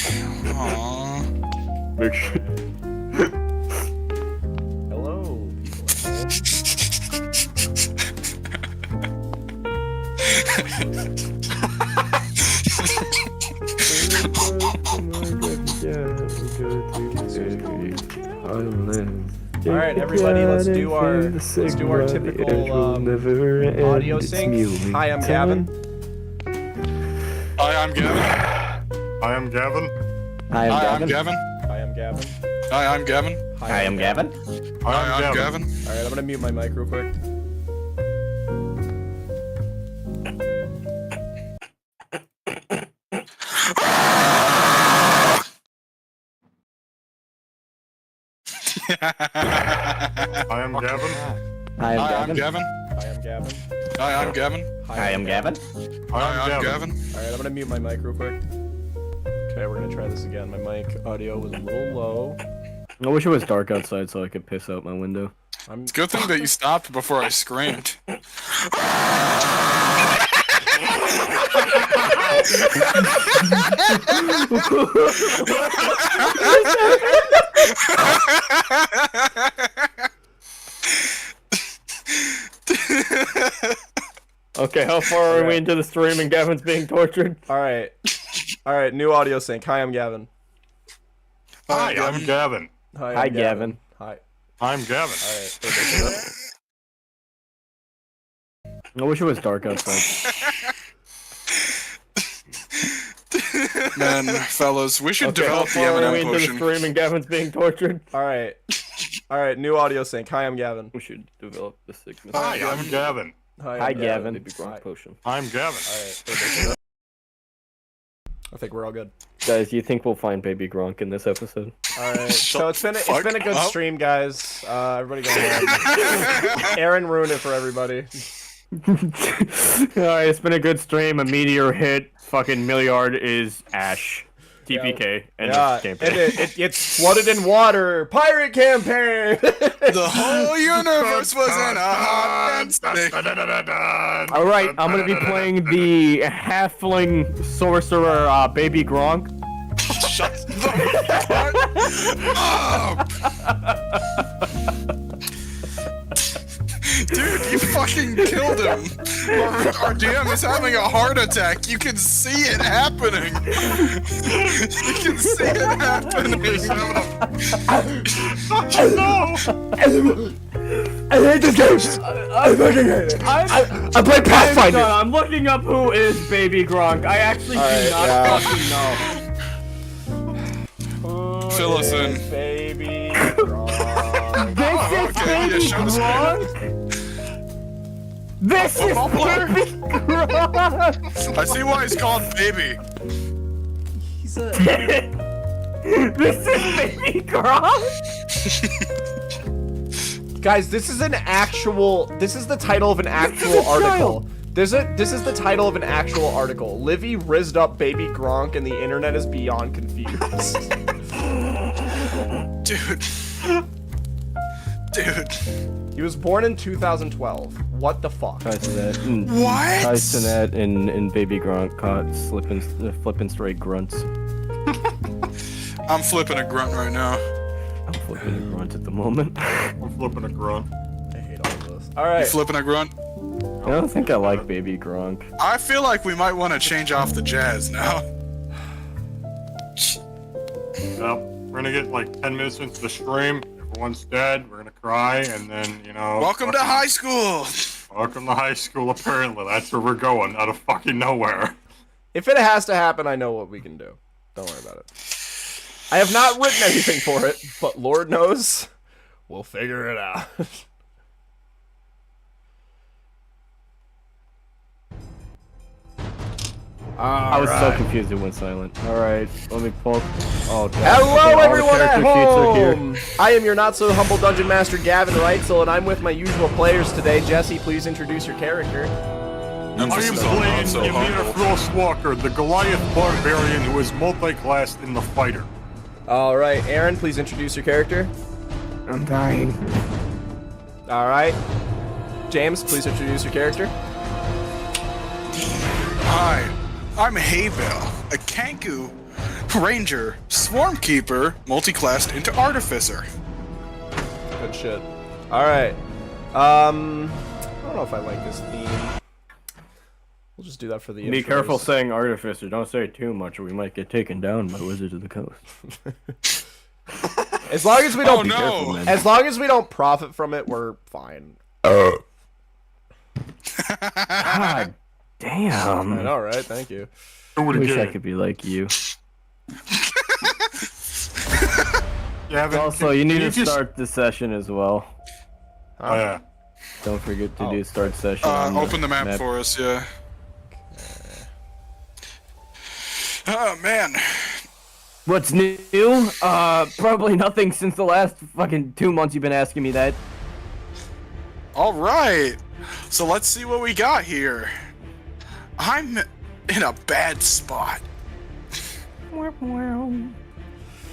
Aww. Make sure. Hello, Alright, everybody, let's do our typical audio sync. Hi, I'm Gavin. Hi, I'm Gavin. I am Gavin. Hi, I'm Gavin. Hi, I'm Gavin. Hi, I'm Gavin. Hi, I'm Gavin. Hi, I'm Gavin. Alright, I'm gonna mute my mic real quick. I am Gavin. Hi, I'm Gavin. Hi, I'm Gavin. Hi, I'm Gavin. Hi, I'm Gavin. Hi, I'm Gavin. Alright, I'm gonna mute my mic real quick. Okay, we're gonna try this again. My mic audio was a little low. I wish it was dark outside so I could piss out my window. It's a good thing that you stopped before I screamed. Okay, how far are we into the stream and Gavin's being tortured? Alright. Alright, new audio sync. Hi, I'm Gavin. Hi, I'm Gavin. Hi, Gavin. Hi. I'm Gavin. Alright. I wish it was dark outside. Man, fellas, we should Okay, develop the how far are we M&M into the potion. stream and Gavin's being tortured? Alright. Alright, new audio sync. Hi, I'm Gavin. We should develop the sickness. Hi, I'm Gavin. Hi, Gavin. Hi. Baby Gronk potion. I'm Gavin. Alright. I think we're all good. Guys, do you think we'll find Baby Gronk in this episode? Alright, so it's been a good up. stream, guys. Everybody go ahead. Aaron ruined it for everybody. Alright, it's been a good stream. A meteor hit. Fucking Milliard is Ash. TPK. And it's flooded in water. Pirate campaign. The whole universe was in a hot state. Alright, I'm gonna be playing the halfling sorcerer, Baby Gronk. Shut the fuck up! Dude, you fucking killed him! Our DM is having a heart attack. You can see it happening. You can see it happening. I hate this game. I fucking hate it. I play Pathfinder. I'm looking up who is Baby Gronk. I actually do not fucking know. Fill us in. Baby Gronk. This is Baby show us Gronk. This is Baby Gronk. I see why he's called Baby. He's a... This is Baby Gronk. Guys, this is the title of an actual article. This is the title of an actual article. Livy rizzed up Baby Gronk and the internet is beyond confused. Dude. He was born in 2012. What the fuck? What? Tysonette and Baby Gronk caught flipping straight grunts. I'm flipping a grunt right now. I'm flipping a grunt at the moment. I'm flipping a grunt. I hate all of this. Alright. You flipping a grunt? I don't think I like Baby Gronk. I feel like we might want to change off the jazz now. Yep. We're gonna get like 10 minutes into the stream. Everyone's dead. We're gonna cry, and then, you know... Welcome to high school! Welcome to high school, apparently. That's where we're going, out of fucking nowhere. If it has to happen, I know what we can do. Don't worry about it. I have not written anything for it, but Lord knows, we'll figure it out. I was so confused it went silent. Alright, let me pull... Oh, Hello everyone at here. home! I am your not-so-humble Dungeon Master Gavin Reitzel, and I'm with my usual players today. Jesse, please introduce your character. I am playing Ymir Frostwalker, the Goliath barbarian who is multi-classed in the fighter. Alright, Aaron, please introduce your character. I'm dying. Alright. James, please introduce your character. Hi, I'm Haybell, a Kanku Ranger, Swarmkeeper, multi-classed into Artificer. Good shit. Alright. I don't know if I like this theme. We'll just do that for the Be intros. careful saying artificer. Don't say it too much or we might get taken down by Wizards of the Coast. As long as we don't no. as long as we don't profit from it, we're fine. God damn. I know, right? Thank you. I wish I could be like you. Also, you need to start the session as well. Oh, yeah. Don't forget to do start session. Open the map for us, yeah. Oh, man. What's new? Probably nothing since the last fucking 2 months you've been asking me that. Alright. So let's see what we got here. I'm in a bad spot.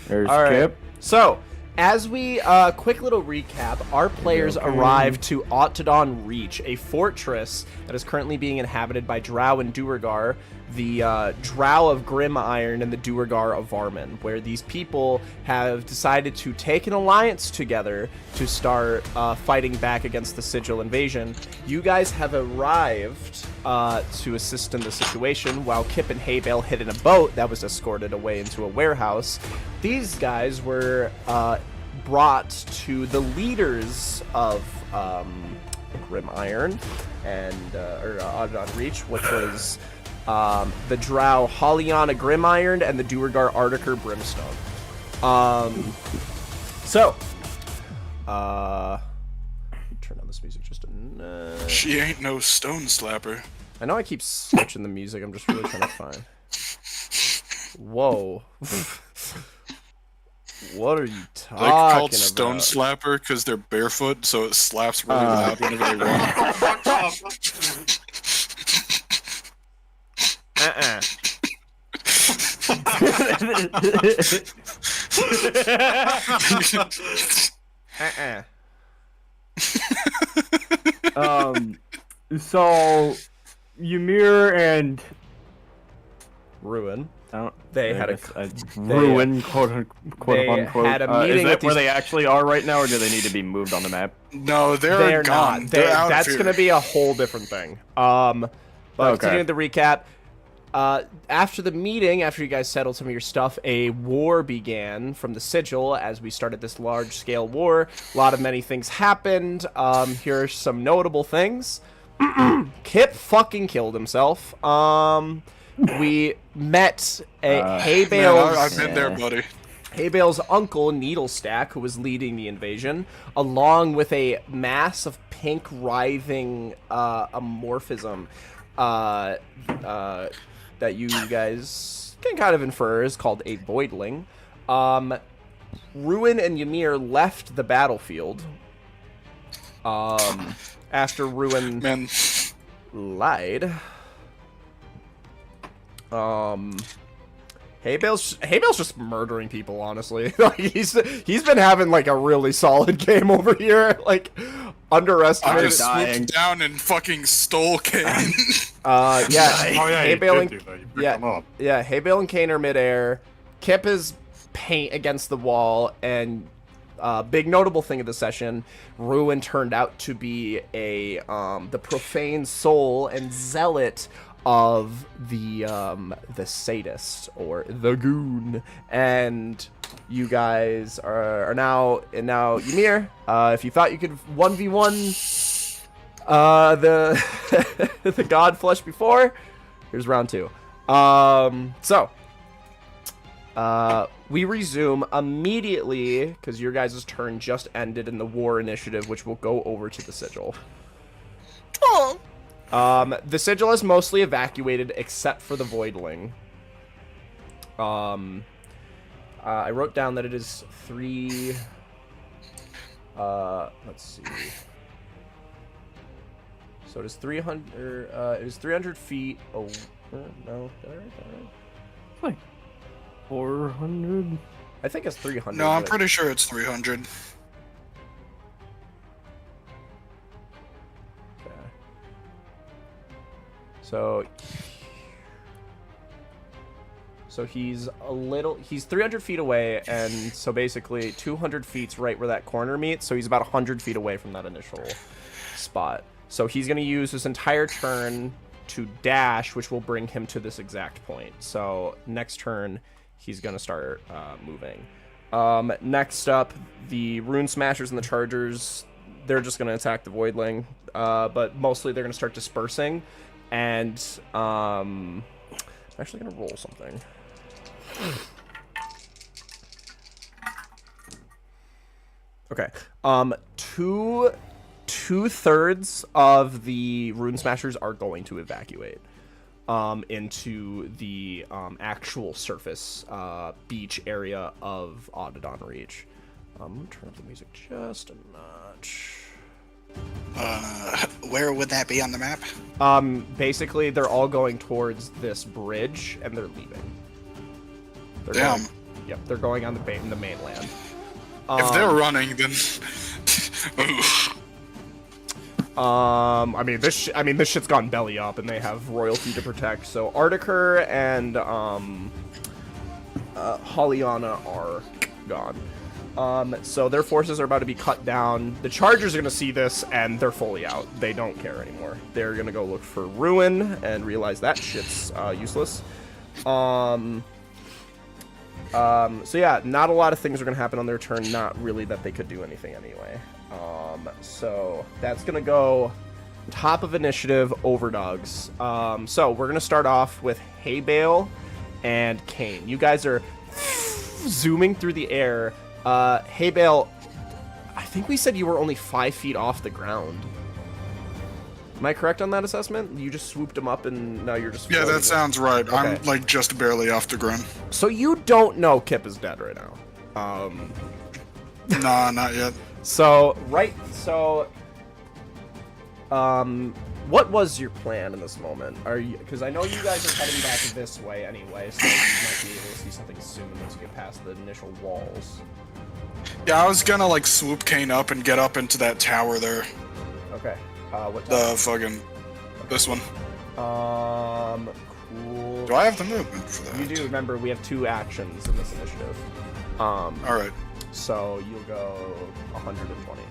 There's All right. Kip. So, as we quick little recap, our players arrived to Autodon Reach, a fortress that is currently being inhabited by Drow and Duergar, the Drow of Grim Iron and the Duergar of Varmin, where these people have decided to take an alliance together to start fighting back against the Sigil invasion. You guys have arrived to assist in the situation, while Kip and Haybale hid in a boat that was escorted away into a warehouse. These guys were brought to the leaders of Grim Iron and Autodon Reach, which was the Drow Hollyana Grim Iron and the Duergar Artiker Brimstone. Turn on this music just a nudge. She ain't no stone slapper. I know I keep switching the music. I'm just really trying to find. Whoa. What are you talking They're called about? stone slapper because they're barefoot, so it slaps really loud whenever they run. So Ymir and Ruin. They had a ruin, quote unquote. Had a meeting is that with where these- they actually are right now, or do they need to be moved on the map? No, They're gone. not. They're out That's of going to be a whole different thing. But continuing the recap, after the meeting, after you guys settled some of your stuff, a war began from the Sigil as we started this large-scale war. A lot of many things happened. Here are some notable things. Kip fucking killed himself. We met Haybale's... I've been there, buddy. Haybale's uncle, Needlestack, who was leading the invasion, along with a mass of pink writhing amorphism that you guys can kind of infer is called a voidling. Ruin and Ymir left the battlefield after Ruin lied. Haybale's just murdering people, honestly. Like he's been having like a really solid game over here. Like I underestimated. just swooped down and fucking stole Kane. Yeah. Oh yeah, Haybale you did do that. You picked them up. Yeah. Haybale and Kane are midair. Kip is paint against the wall, and big notable thing of the session, Ruin turned out to be the profane soul and zealot of the sadist or the goon, and you guys are now Ymir. If you thought you could 1v1 the god flesh before, here's round 2. We resume immediately because your guys' turn just ended in the war initiative, which will go over to the Sigil. Oh. The Sigil is mostly evacuated except for the Voidling. I wrote down that it is 3... let's see. So it is 300... it is 300 feet... Oh, no. Did I write that right? Like 400? I think it's 300. No, I'm but- pretty sure it's 300. So So he's 300 feet away, and so basically 200 feet's right where that corner meets, so he's about 100 feet away from that initial spot. So he's going to use this entire turn to dash, which will bring him to this exact point. So next turn, he's going to start moving. Next up, the Rune Smashers and the Chargers, they're just going to attack the Voidling, but mostly they're going to start dispersing, and I'm actually going to roll something. Okay. Two-thirds of the Rune Smashers are going to evacuate into the actual surface beach area of Autodon Reach. I'm gonna turn up the music just a notch. Where would that be on the map? Basically, they're all going towards this bridge, and they're leaving. Damn. Yep, they're going on the mainland. If they're running, then. I mean this shit's gone belly up, and they have royalty to protect. So Artiker and Holliana are gone. So their forces are about to be cut down. The Chargers are gonna see this, and they're fully out. They don't care anymore. They're gonna go look for Ruin and realize that shit's useless. So yeah, not a lot of things are gonna happen on their turn. Not really that they could do anything anyway. So that's gonna go top of initiative, Overdogs. So we're gonna start off with Haybale and Kane. You guys are zooming through the air. Haybale, I think we said you were only 5 feet off the ground. Am I correct on that assessment? You just swooped him up and now you're just... Yeah, that sounds right. Okay. I'm, like, just barely off the ground. So you don't know Kip is dead right now. Nah, not yet. What was your plan in this moment? Are you... Because I know you guys are heading back this way anyway, so you might be able to see something soon once you get past the initial walls. Yeah, I was gonna, like, swoop Kane up and get up into that tower there. Okay. What The time? fucking... This one. Cool. Do I have the movement for that? You do. Remember, we have 2 actions in this initiative. Alright. So you'll go 120.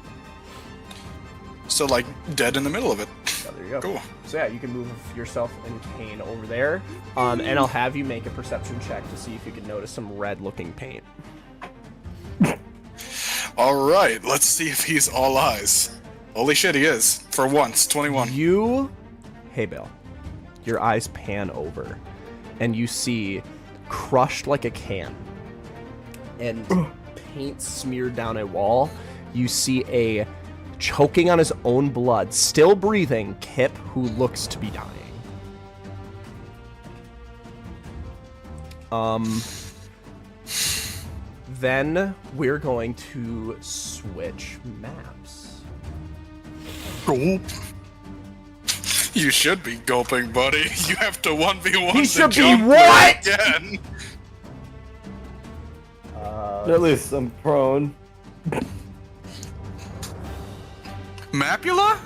So, like, dead in the middle of it. Yeah, there you go. Cool. So yeah, you can move yourself and Kane over there. And I'll have you make a perception check to see if you can notice some red-looking paint. Alright, let's see if he's all eyes. Holy shit, he is. For once, 21. Hey, Bill. Your eyes pan over, and you see, crushed like a can, and paint smeared down a wall, you see a choking on his own blood, still breathing, Kip, who looks to be dying. Then we're going to switch maps. Gulp. You should be gulping, buddy. You have to 1v1 He to should be jump what? again. At least I'm prone. Mapula?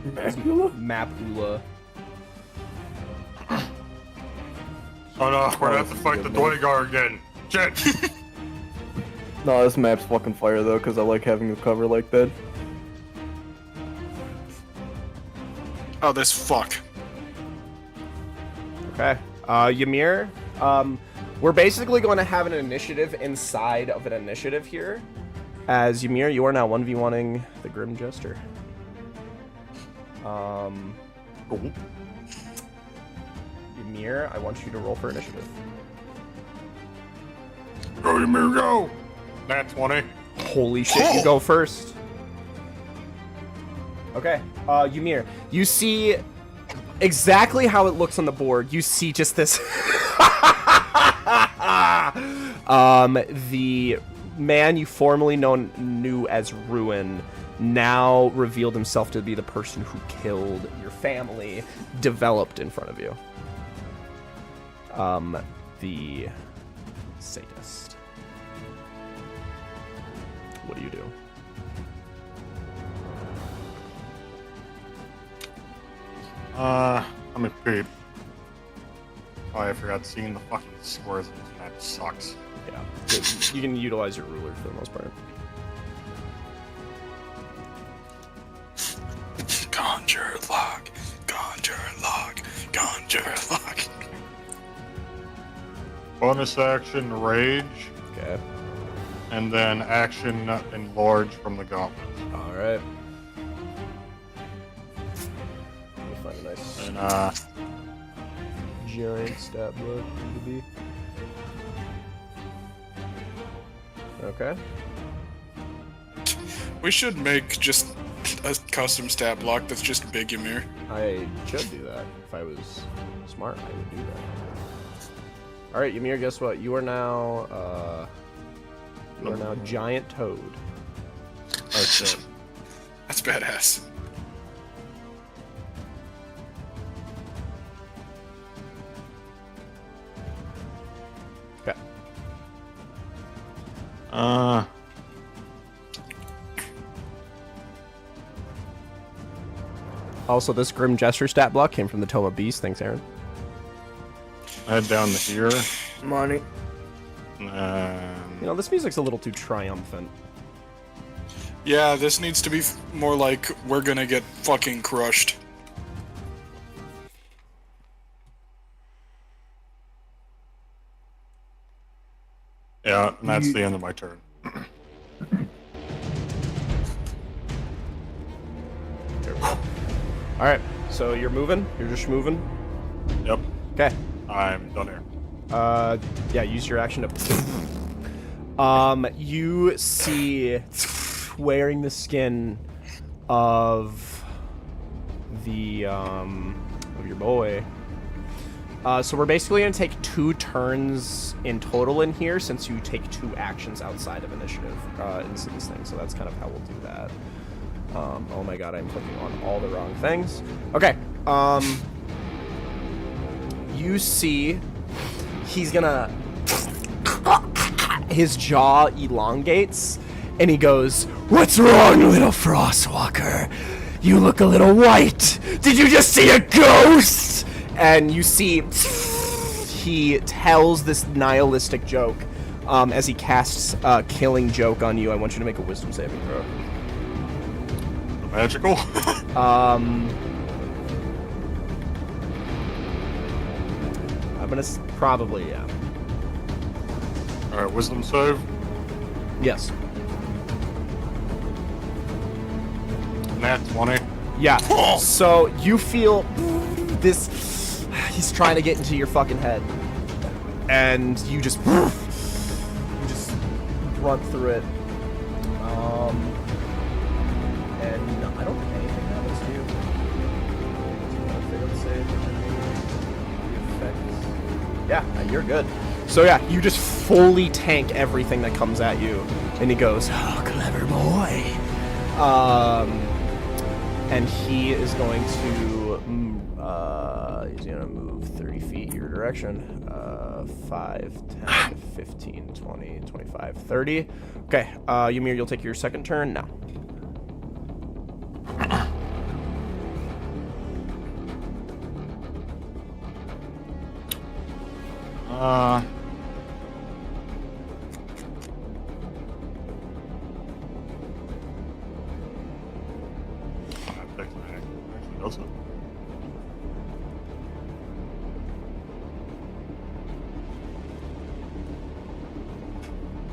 Mapula. Oh no, we're gonna have to fight the Dwaygar again. Shit! No, this map's fucking fire though, because I like having a cover like that. Oh, this fuck. Okay. Ymir, we're basically going to have an initiative inside of an initiative here. As Ymir, you are now 1v1ing the Grim Jester. Ymir, I want you to roll for initiative. Go, Ymir, go! Nat 20. Holy shit, you go first. Okay, Ymir, you see exactly how it looks on the board. You see just this... the man you formerly knew as Ruin now revealed himself to be the person who killed your family, developed in front of you. The sadist. What do you do? I'm a creep. Oh, I forgot seeing the fucking scores of this map sucks. Yeah, you can utilize your ruler for the most part. Conjure lock, conjure lock, conjure lock. Bonus action, rage, Okay. and then action enlarge from the gauntlet. All right. Let me find a nice And giant stat block to be. Okay. We should make just a custom stat block that's just big Ymir. I should do that. If I was smart, I would do that. All right, Ymir, guess what? You are now giant toad. oh shit. That's badass. Okay. Also, this Grim Gesture stat block came from the Tome of Beast. Thanks, Aaron. Head down to here. Money. You know, this music's a little too triumphant. Yeah, this needs to be more like we're gonna get fucking crushed. Yeah, and that's the end of my turn. All right, so you're moving. You're just moving. Yep, Okay. I'm done here. Yeah. Use your action to. You see, wearing the skin of the of your boy. So we're basically gonna take 2 turns in total in here, since you take 2 actions outside of initiative in this thing. So that's kind of how we'll do that. Oh my god, I'm clicking on all the wrong things. Okay. You see, he's gonna. His jaw elongates, and he goes, "What's wrong, little Frostwalker? You look a little white. Did you just see a ghost?" And you see, he tells this nihilistic joke as he casts a killing joke on you. I want you to make a wisdom saving throw. Magical? I'm gonna probably, yeah. Alright, wisdom save. Yes. Nat 20. Yeah. So you feel this. He's trying to get into your fucking head, and you just run through it. And I don't think anything happens to you. Yeah, you're good. So yeah, you just fully tank everything that comes at you, and he goes, "Oh, clever boy." And he is going to he's gonna move 30 feet your direction. 5, 10, 15, 20, 25, 30. Okay, Ymir, you'll take your second turn now.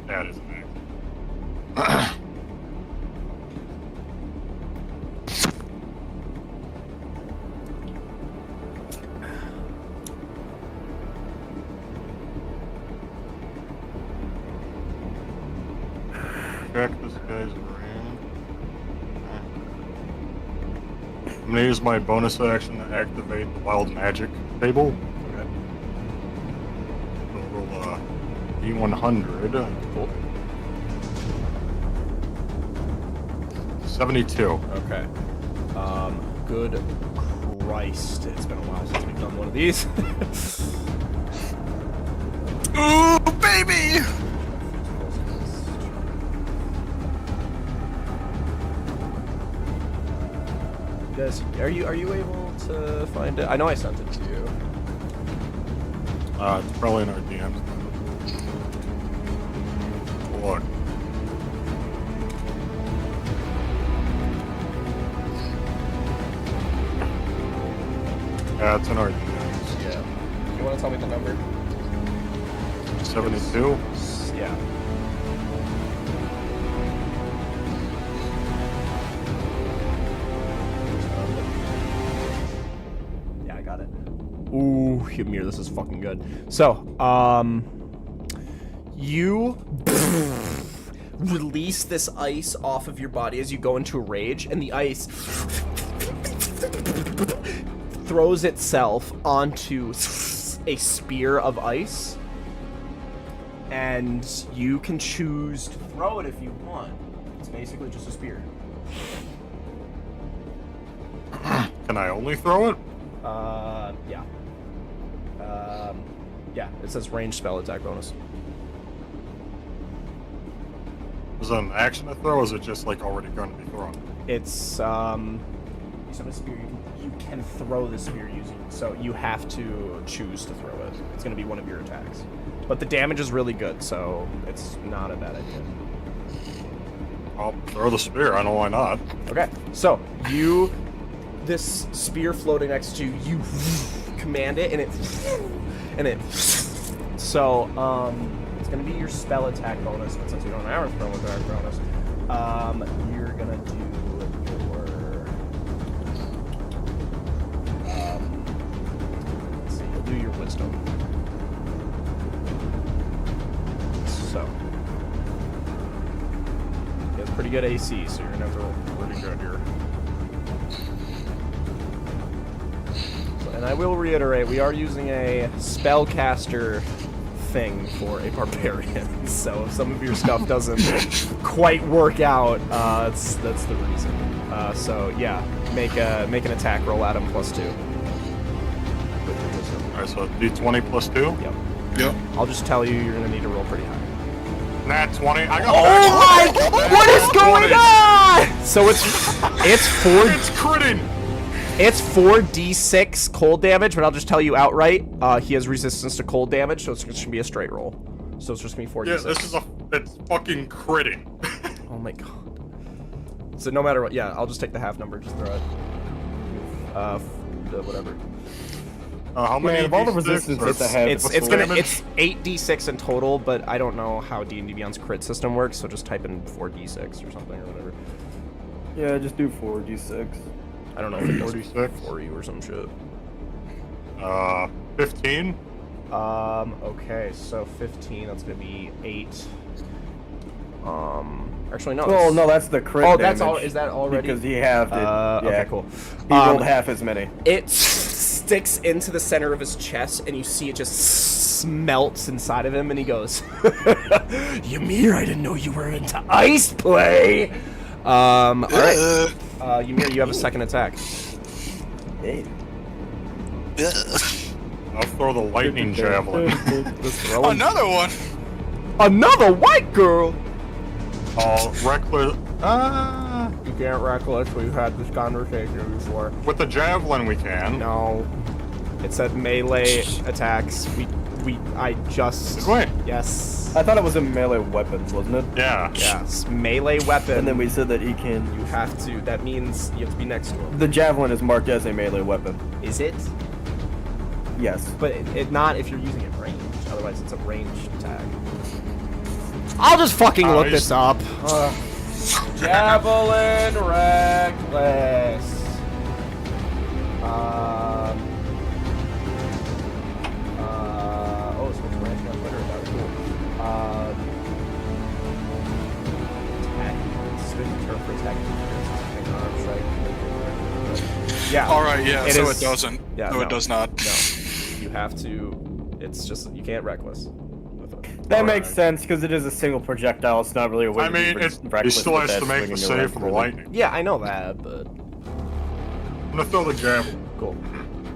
That is an check this guy's brain. I'm gonna use my bonus action to activate the wild magic table. Okay. So roll D100. Cool. 72. Okay. Good Christ. It's been a while since we've done one of these. Ooh, baby! Guys, are you able to find it? I know I sent it to you. It's probably in our DMs. Look. Yeah, it's in our DMs. Yeah. You want to tell me the number? 72? Yeah. Yeah, I got it. Ooh, Ymir, this is fucking good. So, you release this ice off of your body as you go into a rage, and the ice throws itself onto a spear of ice, and you can choose to throw it if you want. It's basically just a spear. Can I only throw it? Yeah. Yeah, it says range spell attack bonus. Is it an action to throw, or is it just like already going to be thrown? It's, you said a spear, you can throw the spear using it, so you have to choose to throw it. It's going to be one of your attacks. But the damage is really good, so it's not a bad idea. I'll throw the spear, I know why not. Okay, so you, this spear floating next to you, you command it, and so, it's gonna be your spell attack bonus, but since you don't have a spell attack bonus, you're gonna do your, let's see, you'll do your wisdom. So, he has pretty good AC, so you're gonna have to roll pretty good here. And I will reiterate, we are using a spellcaster thing for a barbarian, so if some of your stuff doesn't quite work out, that's the reason. So yeah, make an attack roll at him +2. Alright, so D20 +2? Yep. Yep. I'll just tell you, you're gonna need to roll pretty high. Nat 20. I got Oh my! What is going on? So it's 4. It's critting! It's 4d6 cold damage, but I'll just tell you outright, he has resistance to cold damage, so it's just gonna be a straight roll. So it's just gonna be 4d6. Yeah, it's fucking critting. Oh my god. So no matter what, yeah, I'll just take the half number, just throw it. Whatever. How many? Man, of all the D6 resistance or- it's ahead. It's what's the gonna damage? it's 8d6 in total, but I don't know how D&D Beyond's crit system works, so just type in 4d6 or something or whatever. Yeah, just do 4d6. I don't know if it does 46 for you or some shit. 15. Okay, so 15, that's gonna be 8. Actually no. Well, no, that's the crit Oh, damage. that's all. Is that already? Because he halved it. Yeah. Okay, cool. He rolled half as many. It sticks into the center of his chest, and you see it just melts inside of him, and he goes, Ymir, I didn't know you were into ice play! Alright. Ymir, you have a second attack. Hey. I'll throw the lightning javelin. Just throw him. Another one. Another white girl! Oh, reckless. You can't reckless, we've had this conversation before. With the javelin we can. No. It said melee attacks. I just... Wait. Yes. I thought it was a melee weapon, wasn't it? Yeah. Yes, melee weapon. And then we said that he can... You have to, that means you have to be next to him. The javelin is marked as a melee weapon. Is it? Yes. But it not if you're using it ranged. Otherwise, it's a ranged attack. I'll just fucking look he's- this up. Javelin reckless. Oh, so it's ranking on Twitter. That was cool. Attack. Specific term for attack. Yeah. All right, yeah. It So is- it doesn't. Yeah, no, no. it does not. No, you have to. It's just you can't reckless with it. That makes Alright. sense, because it is a single projectile. It's not really a way I to be mean, he reckless still with has to that make the swinging around save for the really. lightning. Yeah, I know that, but I'm gonna throw the javelin. cool.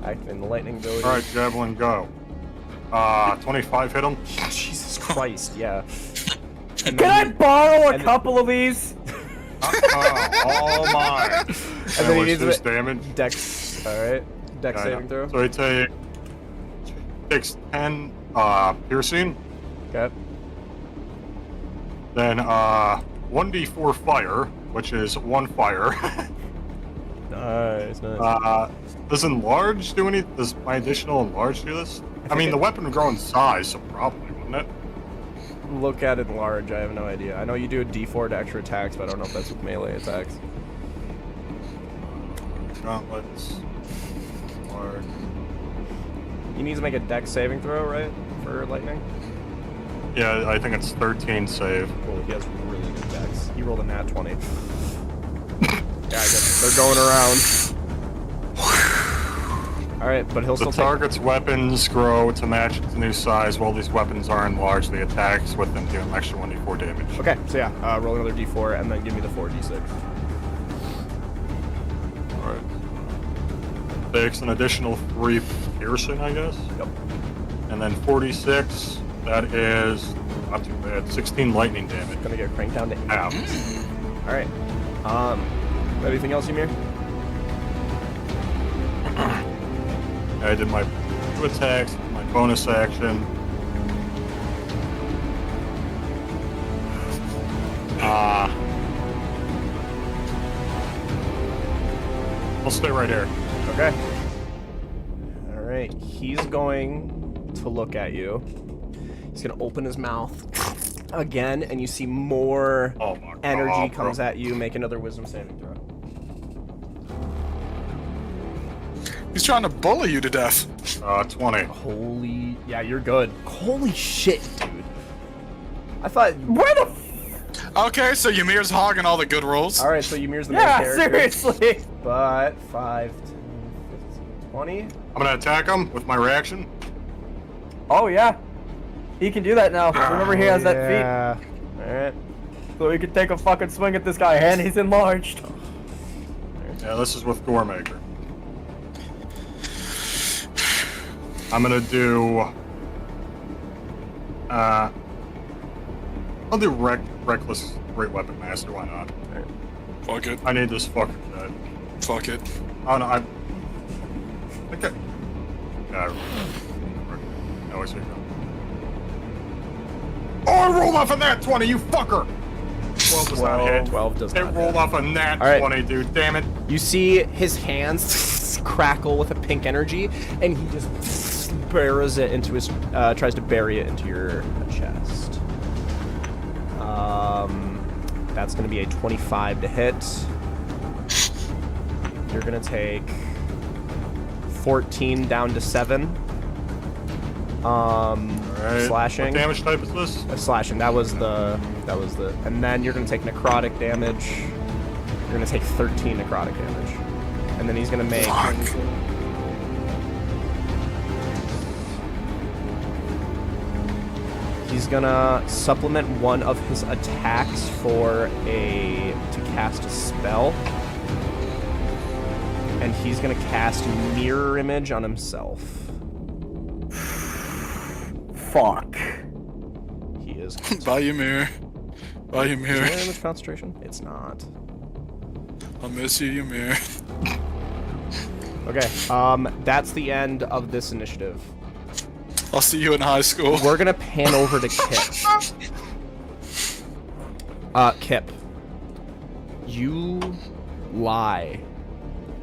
Activating the lightning ability. Alright, javelin, go. 25 hit him. Jesus Christ, yeah. Can I borrow a and- couple of these? All mine. And then he And needs what's his a damage? Dex. All right. Dex Yeah, saving throw. So he take takes 10 piercing. Okay. Then 1d4 fire, which is 1 fire. Nice, nice. Does enlarge do any? Does my additional enlarge do this? I mean, the weapon would grow in size, so probably, wouldn't it? Look at enlarge. I have no idea. I know you do a D4 to extra attacks, but I don't know if that's with melee attacks. Gauntlets. Enlarge. You need to make a dex saving throw, right? For lightning? Yeah, I think it's 13 save. Cool, he has really good dex. He rolled a nat 20. Yeah, I guess they're going around. Alright, but he'll The still take... target's weapons grow to match its new size. While these weapons are enlarged, the attacks with them do an extra 1d4 damage. Okay, so yeah, roll another D4 and then give me the 4d6. Alright. Takes an additional 3 piercing, I guess. Yep. And then 46, that is not too bad. 16 lightning damage. Gonna get cranked down to 8. Ow. Alright. Anything else, Ymir? I did my 2 attacks, my bonus action. I'll stay right here. Okay. Alright, he's going to look at you. He's gonna open his mouth again, and you see more Oh my energy God, comes bro. at you. Make another wisdom saving throw. He's trying to bully you to death. 20. Holy... Yeah, you're good. Holy shit, dude. I thought... Where the Okay, so Ymir's hogging all the good rolls. Alright, so Ymir's the main Yeah, character. seriously! But 5, 10, 15, 20... I'm gonna attack him with my reaction. Oh, yeah. He can do that now. Remember, he has that feat. Yeah. Alright. So he can take a fucking swing at this guy, and he's enlarged. Yeah, this is with Goremaker. I'm gonna do... I'll do Reckless Great Weapon Master, why not? Fuck it. I need this fucking dead. Fuck it. Oh no, Okay. Yeah, I always say no. Oh, I rolled off a nat 20, you fucker! 12 does not hit. 12 does It not rolled hit. off a nat All right. 20, dude, damn it. You see his hands crackle with a pink energy, and he just buries it into his, tries to bury it into your chest. That's gonna be a 25 to hit. You're gonna take 14 down to 7. Alright. Slashing. What damage type is this? Slashing. That was the, and then you're gonna take necrotic damage. You're gonna take 13 necrotic damage, and then he's gonna make. Fuck. He's gonna supplement one of his attacks to cast a spell, and he's gonna cast Mirror Image on himself. Fuck. He is. Bye, Ymir. Bye, Is Ymir. Mirror Image concentration? It's not. I'll miss you, Ymir. Okay. That's the end of this initiative. I'll see you in high school. We're gonna pan over to Kip. Kip. You lie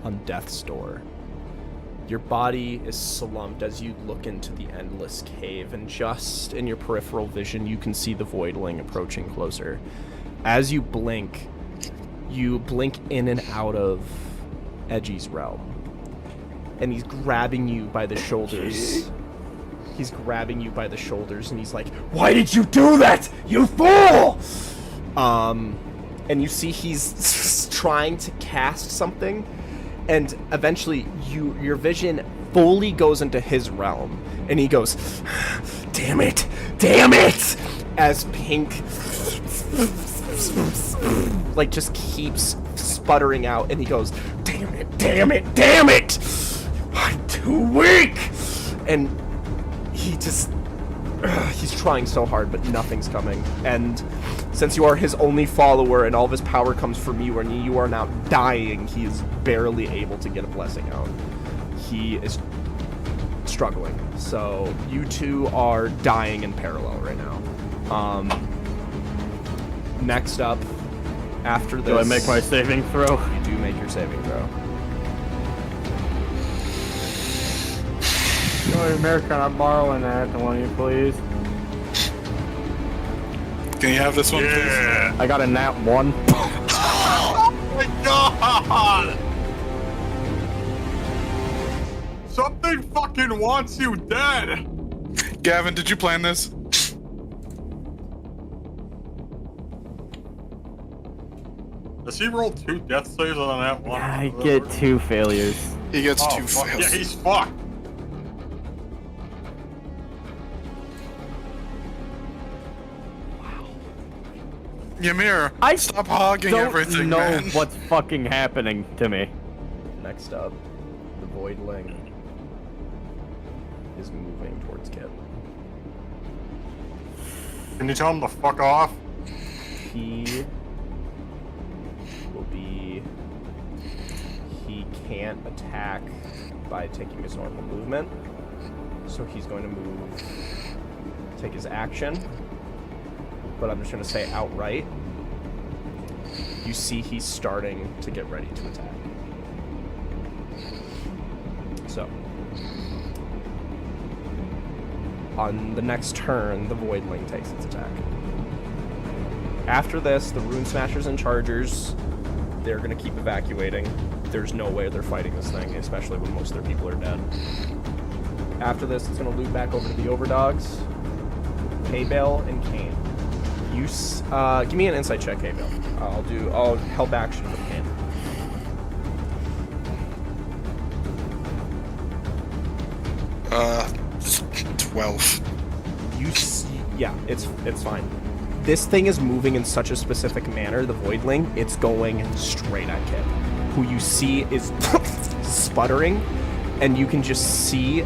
on death's door. Your body is slumped as you look into the endless cave, and just in your peripheral vision, you can see the voidling approaching closer. As you blink in and out of Edgy's realm. And he's grabbing you by the shoulders. He's grabbing you by the shoulders, and he's like, "Why did you do that, you fool?" And you see he's trying to cast something, and eventually your vision fully goes into his realm, and he goes, damn it, as pink like just keeps sputtering out, and he goes, damn it, I'm too weak, and he's trying so hard, but nothing's coming. And since you are his only follower and all of his power comes from you, and you are now dying, he is barely able to get a blessing out. He is struggling. So you two are dying in parallel right now. Next up, after this... Do I make my saving throw? You do make your saving throw. North America, I'm borrowing that. One of you, please. Can you have this one, please? Yeah. I got a nat 1. Oh my god! Something fucking wants you dead! Gavin, did you plan this? Does he roll 2 death saves on that one? I get 2 failures. He gets Oh, 2 fuck. fails. Yeah, he's fucked. Ymir, I stop hogging Don't everything, know man. what's fucking happening to me. Next up, the Voidling is moving towards Kip. Can you tell him to fuck off? He will be... He can't attack by taking his normal movement. So he's going to move... Take his action. But I'm just going to say outright. You see he's starting to get ready to attack. So... On the next turn, the Voidling takes its attack. After this, the Rune Smashers and Chargers, they're going to keep evacuating. There's no way they're fighting this thing, especially when most of their people are dead. After this, it's going to loop back over to the Overdogs, Haybale, and Kane. Give me an insight check, Haybale. I'll help action with Kane. Uh, 12. Yeah, it's fine. This thing is moving in such a specific manner, the Voidling, it's going straight at Kip, who you see is sputtering, and you can just see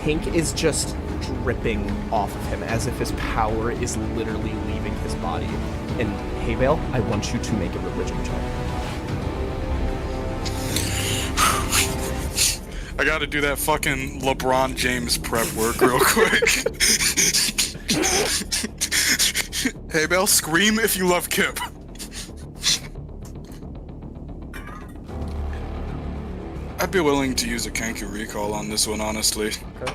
Pink is just dripping off of him as if his power is literally leaving his body. And Haybale, I want you to make a religion check. I gotta do that fucking LeBron James prep work real quick. Hey, Belle, scream if you love Kip. I'd be willing to use a Kenku recall on this one, honestly. Okay.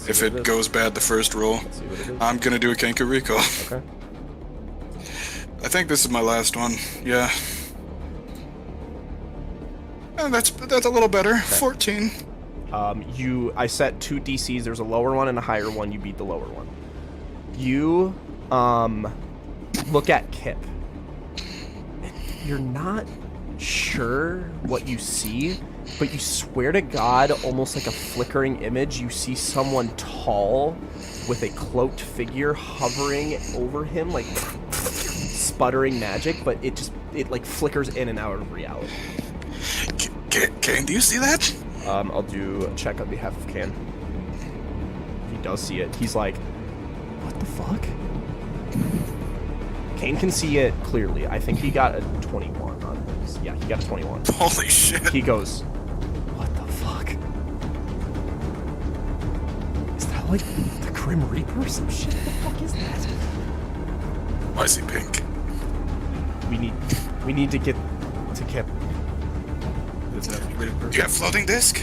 If it goes bad the first roll, Let's see what it is. I'm gonna do a Kenku recall. Okay. I think this is my last one. Yeah. And that's a little better. Okay. 14. I set 2 DCs. There's a lower one and a higher one. You beat the lower one. You look at Kip. You're not sure what you see, but you swear to God, almost like a flickering image, you see someone tall with a cloaked figure hovering over him, like sputtering magic, but it like flickers in and out of reality. Kane, do you see that? I'll do a check on behalf of Can. He does see it. He's like, what the fuck? Kane can see it clearly. I think he got a 21 on his. Yeah, he got a 21. Holy shit. He goes, what the fuck? Is that like the Grim Reaper or some shit? What the fuck is that? Why is he pink? We need to get to Kip. Do you have floating disc?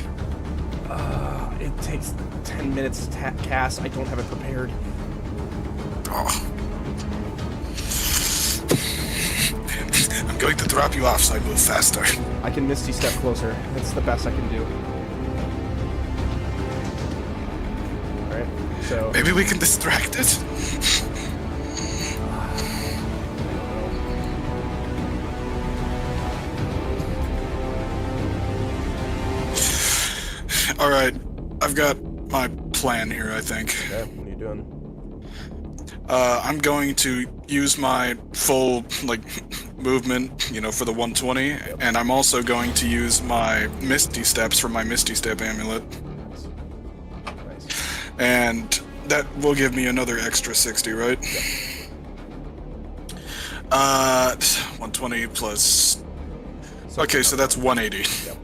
It takes 10 minutes to cast. I don't have it prepared. Oh. I'm going to drop you off so I move faster. I can Misty Step closer. That's the best I can do. Alright, so... Maybe we can distract it? Alright, I've got my plan here, I think. Okay, what are you doing? I'm going to use my full, movement, for the 120, and I'm also going to use my Misty Steps for my Misty Step amulet. Nice. And that will give me another extra 60, right? Yep. 120 plus... Okay, so that's 180. Yep.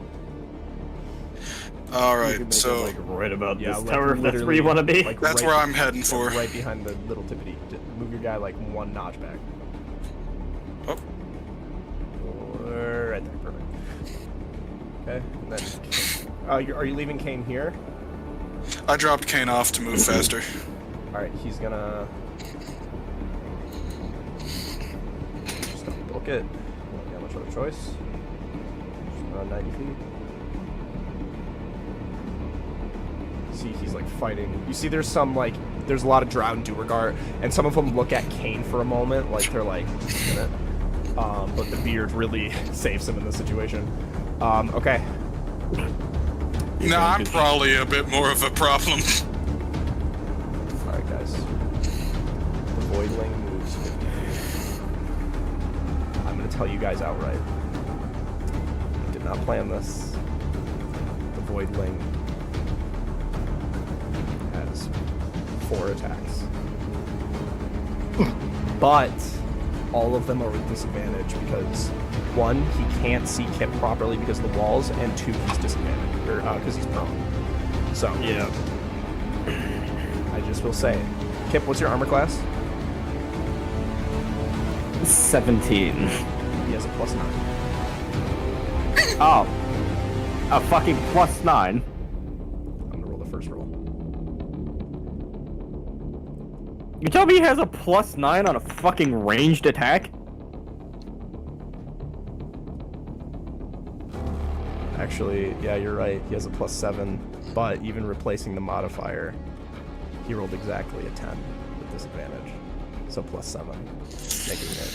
All You right, can make so it, like, right about Yeah, this like, tower if that's where you want to be. like, that's right where I'm heading for. Right behind the little tippity. Move your guy like one notch back. Oh, Or right there, perfect. Okay, and then are you leaving Kane here? I dropped Kane off to move faster. All right, he's gonna just gonna book it. Don't got much other choice. Just around 90 feet. See, he's like fighting. You see, there's a lot of Drow and Duergar, and some of them look at Kane for a moment, like they're like, in it. But the beard really saves him in this situation. Okay. No, I'm probably a bit more of a problem. Alright, guys. The Voidling moves 50 feet. I'm gonna tell you guys outright. I did not plan this. The Voidling has 4 attacks. But all of them are with disadvantage because 1, he can't see Kip properly because of the walls, and 2, he's disadvantaged, or because he's prone. So Yeah. I just will say, Kip, what's your armor class? 17. He has a +9. Oh. A fucking +9. I'm gonna roll the first roll. You tell me he has a +9 on a fucking ranged attack? Actually, yeah, you're right. He has a +7, but even replacing the modifier, he rolled exactly a 10 with disadvantage. So +7, making it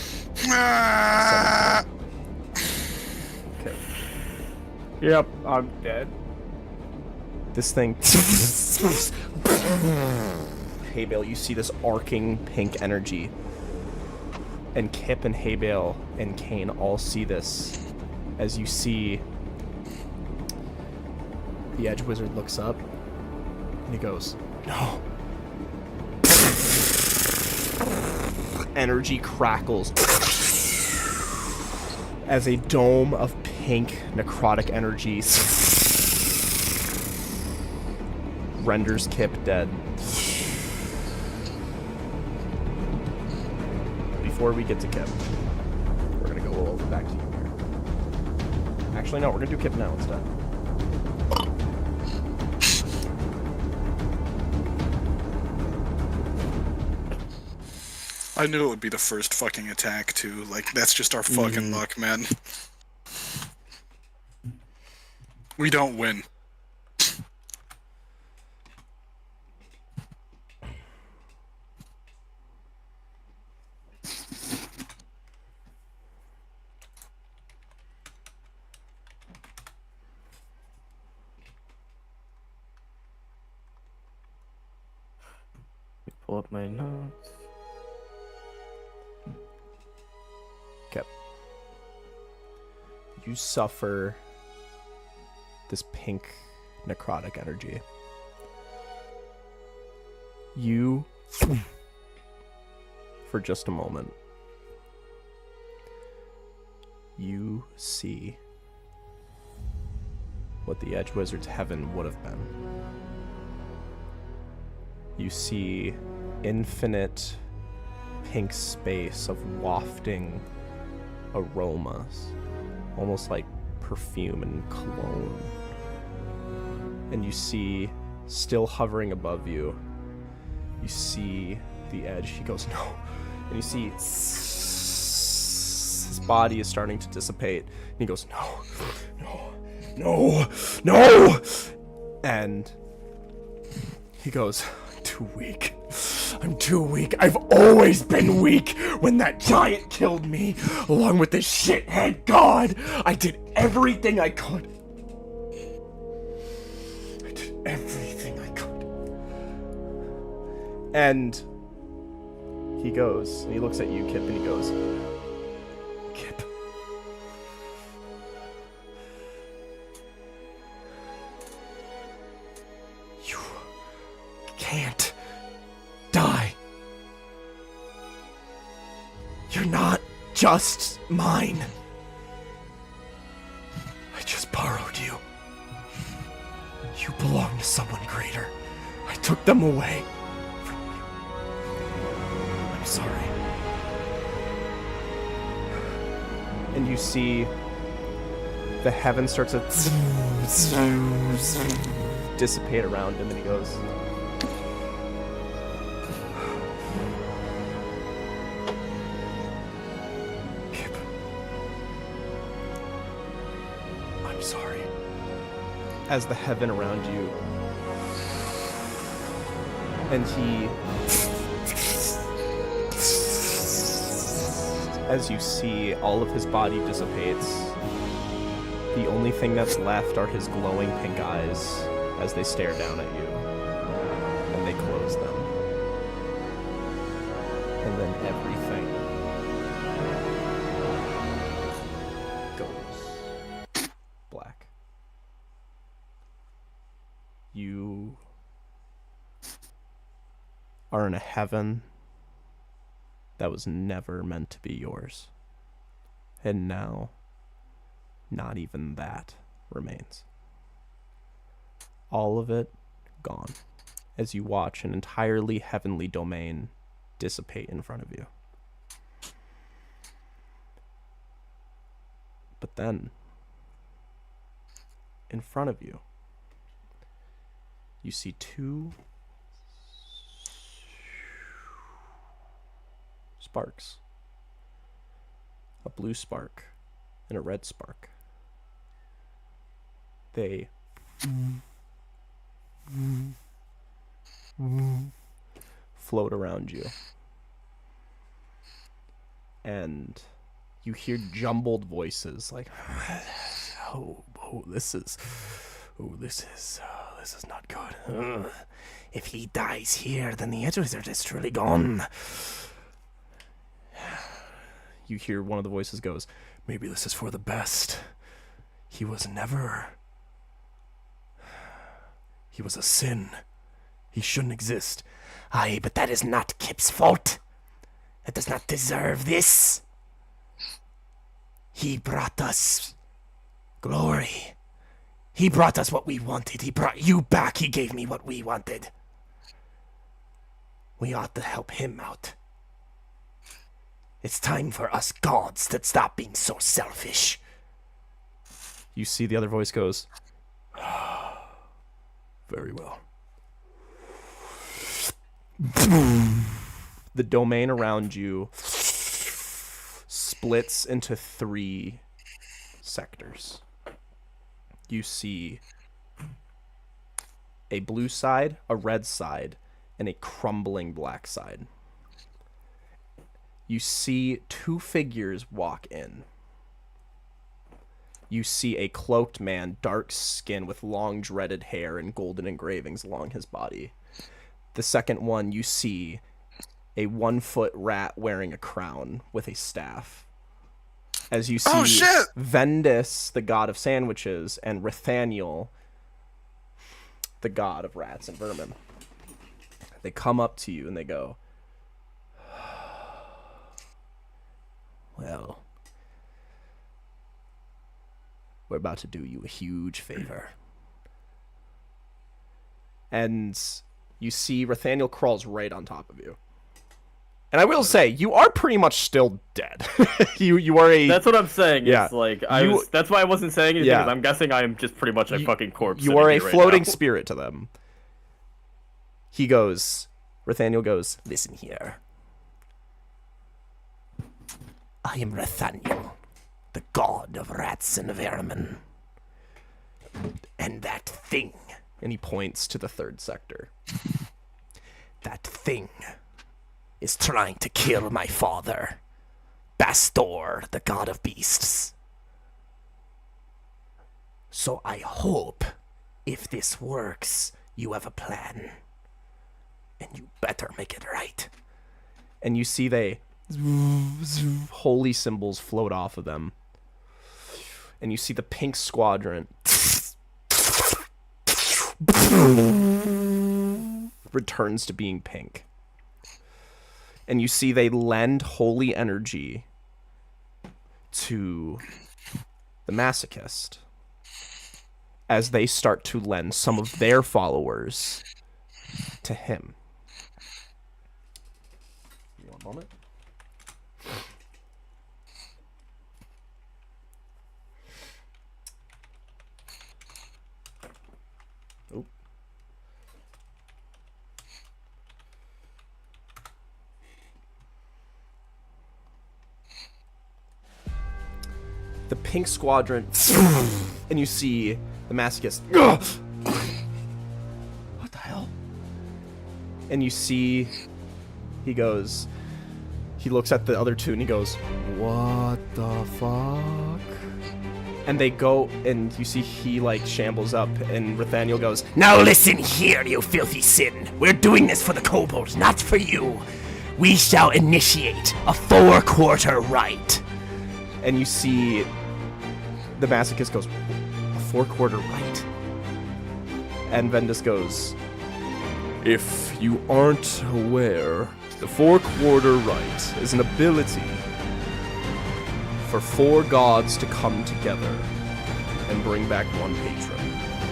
Ah! 17. Okay. Yep, I'm dead. This thing. Haybale, you see this arcing pink energy. And Kip and Haybale and Kane all see this as you see the Edge Wizard looks up and he goes, "No." Energy crackles as a dome of pink necrotic energy renders Kip dead. Before we get to Kip, we're gonna go over back to you here. Actually, no, we're gonna do Kip now instead. I knew it would be the first fucking attack, too. Like, that's just our fucking luck, man. We don't win. Pull up my notes. Okay. You suffer this pink necrotic energy. You, for just a moment, you see what the Edge Wizard's heaven would have been. You see infinite pink space of wafting aromas, almost like perfume and cologne. And you see, still hovering above you, you see the Edge. He goes, "No." And you see his body is starting to dissipate. And he goes, "No, no, no, no." And he goes, "I'm too weak. I'm too weak. I've always been weak. When that giant killed me, along with this shithead god, I did everything I could. I did everything I could." And he goes, and he looks at you, Kip, and he goes, "Kip, you can't die. You're not just mine. I just borrowed you. You belong to someone greater. I took them away from you. I'm sorry. And you see the heaven starts to dissipate around him, and he goes, Kip, I'm sorry. As the heaven around you, and he, as you see all of his body dissipates, the only thing that's left are his glowing pink eyes as they stare down at you, and they close them. And then everything goes black. You are in a heaven that was never meant to be yours. And now, not even that remains. All of it gone as you watch an entirely heavenly domain dissipate in front of you. But then, in front of you, you see two sparks. A blue spark and a red spark. They float around you. And you hear jumbled voices like, this is not good. If he dies here, then the edge wizard is truly gone. You hear one of the voices goes, maybe this is for the best. He was a sin. He shouldn't exist. Aye, but that is not Kip's fault. It does not deserve this. He brought us glory. He brought us what we wanted. He brought you back. He gave me what we wanted. We ought to help him out. It's time for us gods to stop being so selfish. You see the other voice goes, very well. The domain around you splits into 3 sectors. You see a blue side, a red side, and a crumbling black side. You see 2 figures walk in. You see a cloaked man, dark skin with long dreaded hair and golden engravings along his body. The second one, you see a 1-foot rat wearing a crown with a staff. As you see Vendis, the god of sandwiches, and Rithaniel, the god of rats and vermin. They come up to you and they go, well, we're about to do you a huge favor. And you see Rithaniel crawls right on top of you. And I will say, you are pretty much still dead. you are a... That's what I'm saying. Yeah. It's like, that's why I wasn't saying anything, because I'm guessing I am just pretty much a fucking corpse. You are a floating spirit to them. He goes... Rithaniel goes, listen here. I am Rithaniel, the god of rats and vermin. And that thing... And he points to the 3rd sector. That thing is trying to kill my father, Bastor, the god of beasts. So I hope, if this works, you have a plan. And you better make it right. And you see they... holy symbols float off of them. And you see the pink squadron... returns to being pink. And you see they lend holy energy to the masochist. as they start to lend some of their followers to him. Give me one moment. Oh. The pink squadron, and you see the masochist. What the hell? And you see, he looks at the other two and he goes, what the fuck? And they go, and you see he like shambles up, and Nathaniel goes, Now listen here, you filthy sin. We're doing this for the kobolds, not for you. We shall initiate a 4-quarter rite. and you see the masochist goes, a 4-quarter rite? And Vendus goes, if you aren't aware, the 4-quarter rite is an ability for 4 gods to come together and bring back one patron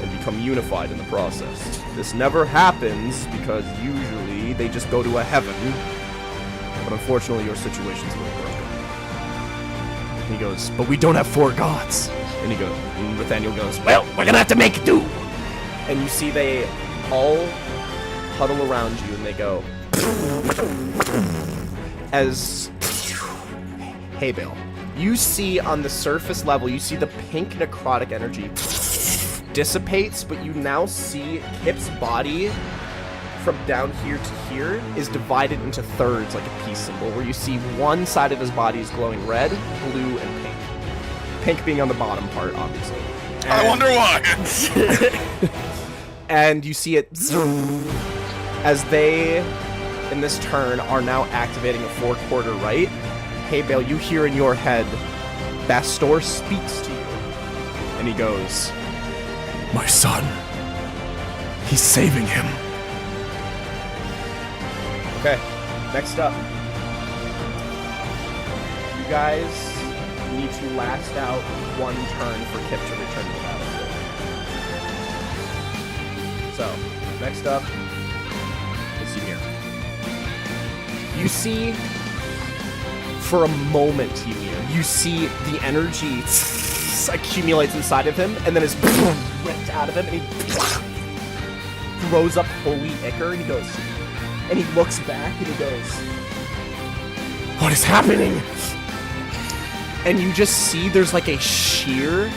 and become unified in the process. This never happens because usually they just go to a heaven, but unfortunately your situation's a little broken. And he goes, but we don't have 4 gods. And Nathaniel goes, Well, we're gonna have to make do. and you see they all huddle around you and they go, as, hey Bill, you see on the surface level, you see the pink necrotic energy dissipates, but you now see Kip's body from down here to here is divided into thirds like a peace symbol, where you see one side of his body is glowing red, blue, and pink. Pink being on the bottom part, obviously. I wonder why. And you see it as they, in this turn, are now activating a 4-quarter rite. Hey Bale, you hear in your head, Bastor speaks to you. And he goes, my son, he's saving him. Okay, next up. You guys need to last out 1 turn for Kip to return to the battlefield. So, next up is Ymir. You see, for a moment, Ymir, you see the energy accumulates inside of him, and then is ripped out of him, and he throws up holy ichor, and he goes, and he looks back, and he goes, what is happening? And you just see there's like a sheer,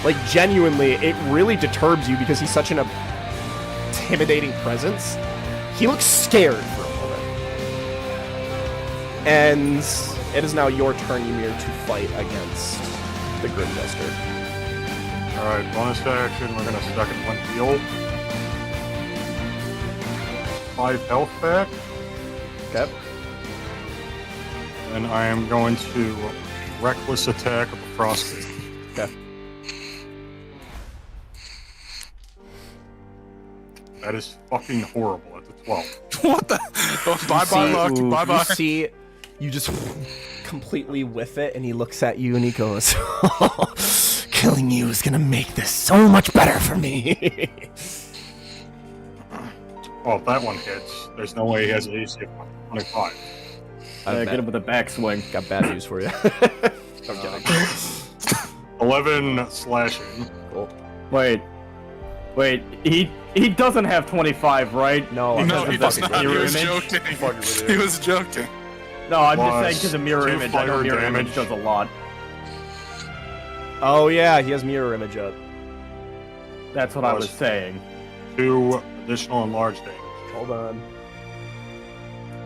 like genuinely, it really disturbs you because he's such an intimidating presence. He looks scared for a moment. And it is now your turn, Ymir, to fight against the Grim Jester. Alright, bonus action, we're gonna second 1 heal. 5 health back. Okay. And I am going to reckless attack of the frostbite. Okay. That is fucking horrible at the 12. What the? Oh, bye-bye, luck. Bye-bye. You see, you just completely whiff it, and he looks at you and he goes, Killing you is gonna make this so much better for me. Well, if that one hits, there's no way he has an AC of 25. Get him with a backswing. Got bad news for you. I'm kidding. 11 slashing. Cool. Wait, he doesn't have 25, right? No, No, he does Because not. of He mirror was image? joking. He was joking. No, I'm just Plus saying because of mirror 2 image. I know fire mirror image damage. does a lot. Oh yeah, he has mirror image up. That's what I was saying. 2 additional enlarged damage. Hold on.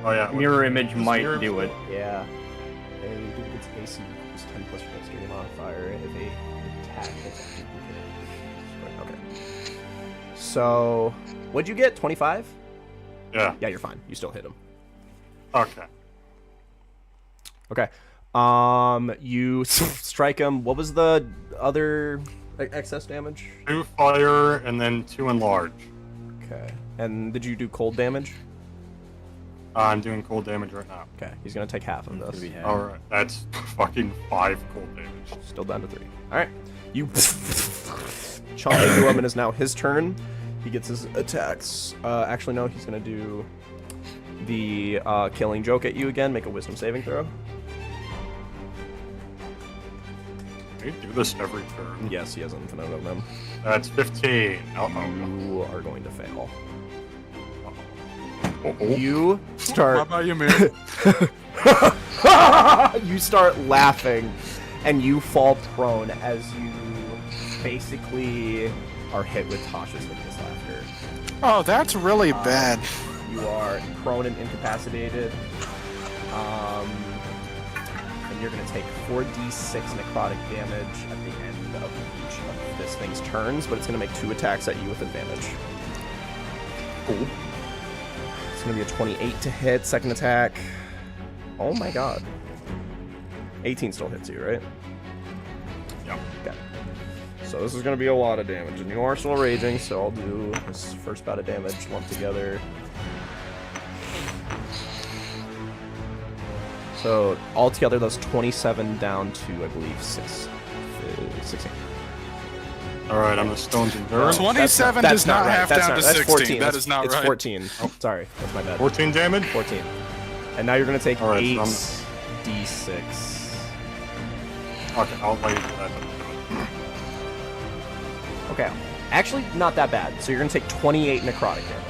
Oh yeah. Mirror image Does might mirror- do it. Yeah. And its AC equals 10 plus your dexterity modifier if a attack hits a Okay. So, what'd you get? 25? Yeah. Yeah, you're fine. You still hit him. Okay. Okay. You strike him. What was the other excess damage? 2 fire and then 2 enlarge. Okay. And did you do cold damage? I'm doing cold damage right now. Okay, he's gonna take half of this. Alright, that's fucking 5 cold damage. Still down to 3. Alright. You chunk into him, and it's now his turn. He gets his attacks. Actually, no, he's gonna do the killing joke at you again. Make a wisdom saving throw. Can you do this every turn? Yes, he has infinite of them. That's 15. You are going to fail. Uh-oh. You start. How about you, man? You start laughing, and you fall prone as you basically are hit with Tasha's hideous laughter. Oh, that's really bad. You are prone and incapacitated. And you're going to take 4d6 necrotic damage at the end of each of this thing's turns, but it's going to make 2 attacks at you with advantage. Cool. It's going to be a 28 to hit, second attack. Oh my god. 18 still hits you, right? Yep. Okay. So this is going to be a lot of damage, and you are still raging, so I'll do this first bout of damage lumped together. So altogether, that's 27 down to, I believe, 16. Alright, I'm the Stone's Endurance. 27 does not have down to 16. 14. That is not it's right. 14. Oh, sorry, that's my bad. 14 damage? 14. And now you're going to take Alright, 8 so d6. Okay, I'll wait for that. Okay, actually not that bad. So you're going to take 28 necrotic damage.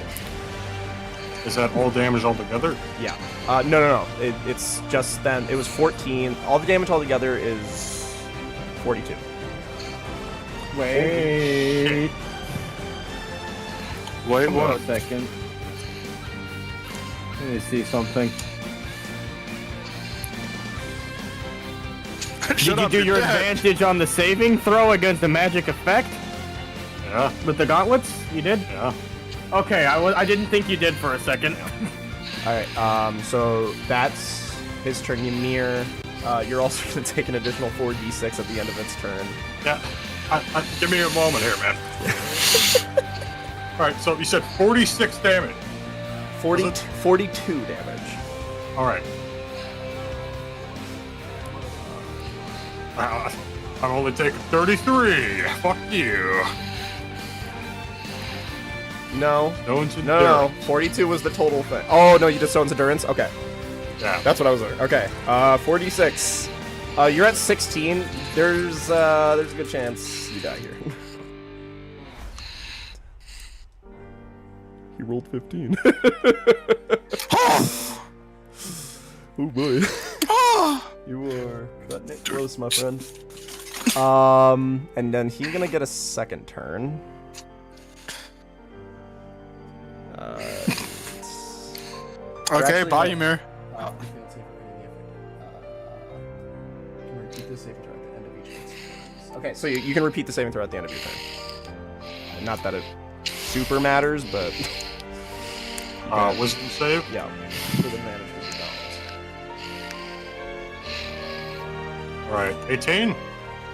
Is that all damage altogether? Yeah. No. It's just then. It was 14. All the damage altogether is 42. Wait. Wait, Hold on what? a second. Let me see something. Shut Did you up, do you're your dead. advantage on the saving throw against the magic effect Yeah, with the gauntlets? You did? yeah. Okay, I didn't think you did for a second. All right. So that's his turn. Ymir, you're also going to take an additional 4d6 at the end of its turn. Yeah. Give me a moment here, man. Alright, so you said 46 damage. 42 damage. Alright. I'm only taking 33. Fuck you. No. Stone's No. Endurance. 42 was the total thing. Oh, no, you did Stone's Endurance? Okay. Yeah. That's what I was doing. Okay. 46. You're at 16. There's a good chance you die here. He rolled 15. Oh boy. You are cutting it close, my friend. And then he's gonna get a second turn. Okay, Actually, bye, no. Ymir. Okay, so you can repeat the saving throw at the end of your turn. Not that it super matters, but Wisdom save? yeah. For the manage with the balance. Alright, 18?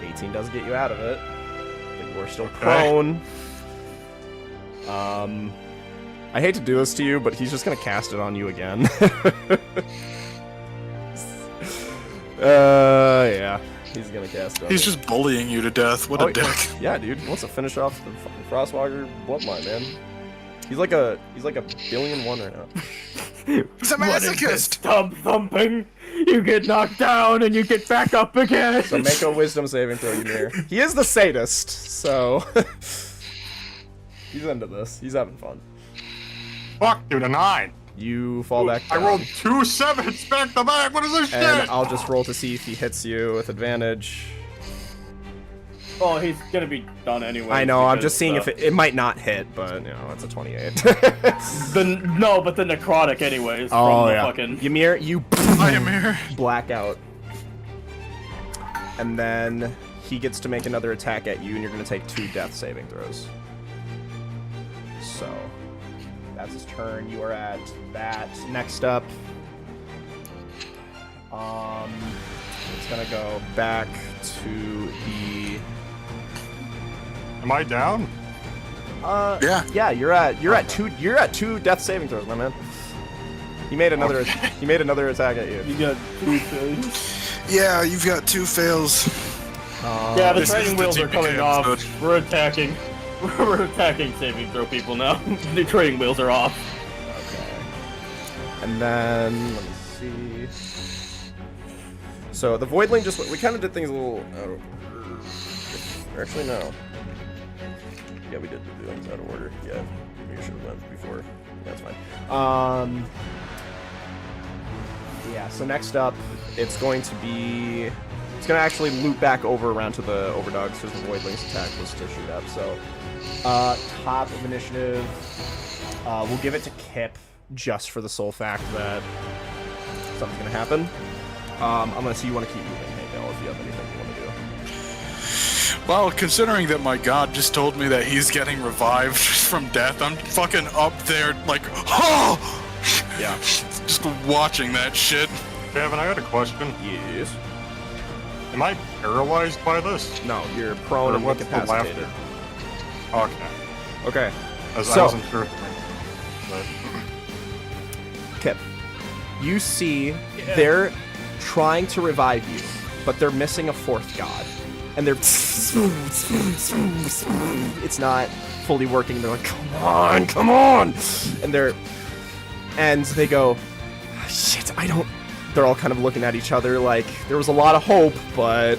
18 does get you out of it, but you are still Okay. prone. I hate to do this to you, but he's just gonna cast it on you again. Yeah. He's gonna cast it on He's you. just bullying you to death. What a dick. Yeah, dude. He wants to finish off the fucking Frostwalker bloodline, man. He's like a $1,000,000,001 right now. He's a masochist! Stump thumping. You get knocked down and you get back up again. So make a wisdom saving throw, Ymir. He is the sadist, so he's into this. He's having fun. Fuck, dude, a 9. You fall back I down. rolled 2 7s back to back. What is this And shit? I'll just roll to see if he hits you with advantage. Oh, he's gonna be done anyway. I know, I'm because, just seeing if it might not hit, but, you know, it's a 28. But the necrotic anyways. Oh, from the yeah. fucking... Ymir, you Bye, Ymir. black out. And then he gets to make another attack at you, and you're going to take 2 death saving throws. So, that's his turn. You are at that. Next up, it's going to go back to the... Am I down? Yeah. Yeah, you're at 2 death saving throws, my man. He made another. He made another attack at you. You got 2 failures. Yeah, you've got 2 fails. Yeah, the This training is the wheels are coming TPK off. episode. We're attacking. We're attacking saving throw people now. The training wheels are off. Okay. And then let me see. So the Voidling just we kind of did things a little out of order. Actually, no. Yeah, we did do things out of order. Yeah, we should have went before. That's fine. Yeah. So next up, it's going to be. It's going to actually loop back over around to the Overdogs because the Voidling's attack was to shoot up. So, top of initiative, we'll give it to Kip just for the sole fact that something's going to happen. I'm going to see you want to keep moving, hey Bill, if you have anything you want to do. Well, considering that my god just told me that he's getting revived from death, I'm fucking up there like, oh! Yeah. Just watching that shit. Kevin, I got a question. Yes. Am I paralyzed by this? No, you're prone Or and what's the incapacitated. laughter? Okay. Okay. I So- wasn't sure. But Kip, you see they're trying to revive you, but they're missing a 4th god. And they're... It's not fully working. They're like, come on, come on! And they're... And they go, shit, I don't... They're all kind of looking at each other like there was a lot of hope, but...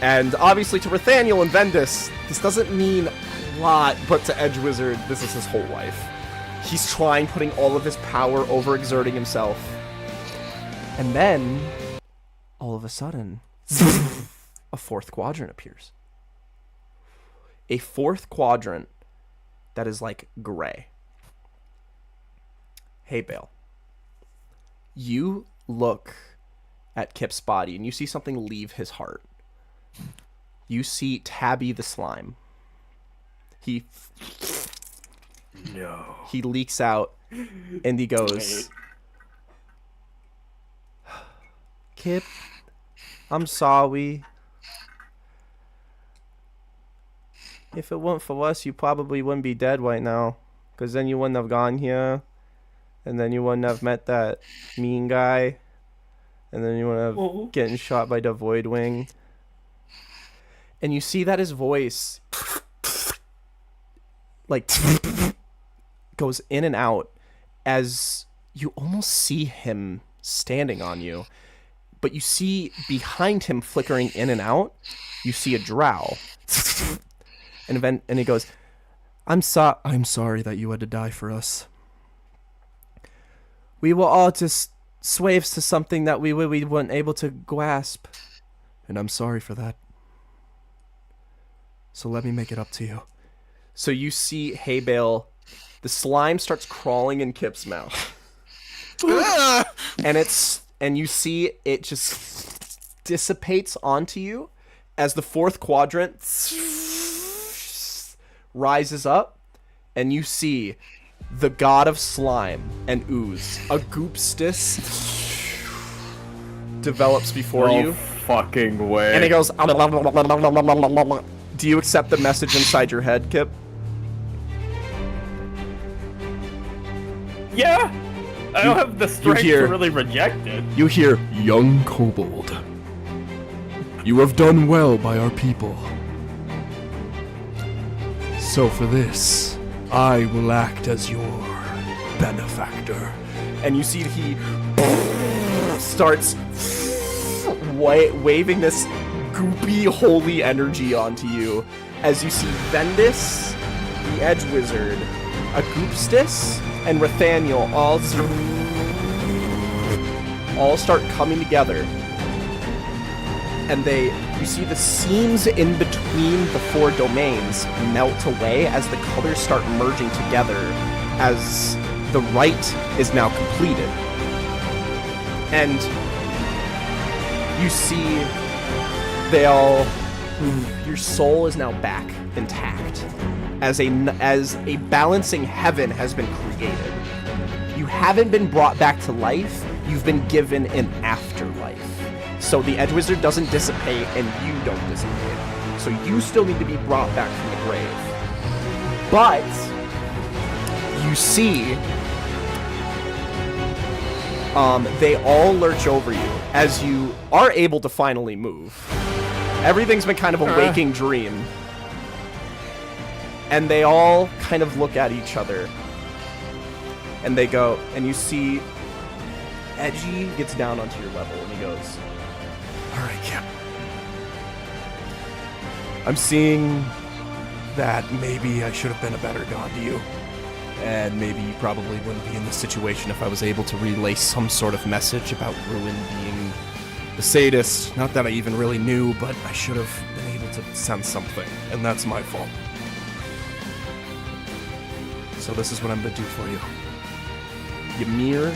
And obviously to Nathaniel and Vendis, this doesn't mean a lot, but to Edge Wizard, this is his whole life. He's trying, putting all of his power, overexerting himself. And then, all of a sudden, a 4th quadrant appears. A 4th quadrant that is like gray. Hey, Bale. You look at Kip's body and you see something leave his heart. You see Tabby the slime. No. He leaks out and he goes, Wait. Kip, I'm sorry. If it weren't for us, you probably wouldn't be dead right now. Because then you wouldn't have gone here. And then you wouldn't have met that mean guy. And then you wouldn't have getting shot by the Voidwing. And you see that his voice like goes in and out as you almost see him standing on you. But you see behind him flickering in and out, you see a drow. And he goes, I'm sorry that you had to die for us. We were all just slaves to something that we weren't able to grasp. And I'm sorry for that. So let me make it up to you. So you see Hay Bale, the slime starts crawling in Kip's mouth. And you see it just dissipates onto you as the 4th quadrant rises up, and you see the god of slime and ooze, a goopstis, develops before No you. fucking way. And he goes, do you accept the message inside your head, Kip? Yeah! I don't have the strength to hear- really reject it. You hear, young kobold. You have done well by our people. So for this, I will act as your benefactor. And you see he starts waving this goopy, holy energy onto you. As you see Vendis, the Edge Wizard, a Goopstis, and Nathaniel all start coming together. And you see the seams in between the 4 domains melt away as the colors start merging together as the rite is now completed. And you see your soul is now back intact as a balancing heaven has been created. You haven't been brought back to life, you've been given an afterlife. So the Edge Wizard doesn't dissipate and you don't dissipate. So you still need to be brought back from the grave. But you see They all lurch over you as you are able to finally move. Everything's been kind of a waking dream. And they all kind of look at each other. And they go, and you see Edgy gets down onto your level and he goes, "All right, Kip. I'm seeing that maybe I should have been a better god to you. And maybe you probably wouldn't be in this situation if I was able to relay some sort of message about Ruin being the sadist. Not that I even really knew, but I should have been able to sense something, and that's my fault. So this is what I'm gonna do for you. Ymir,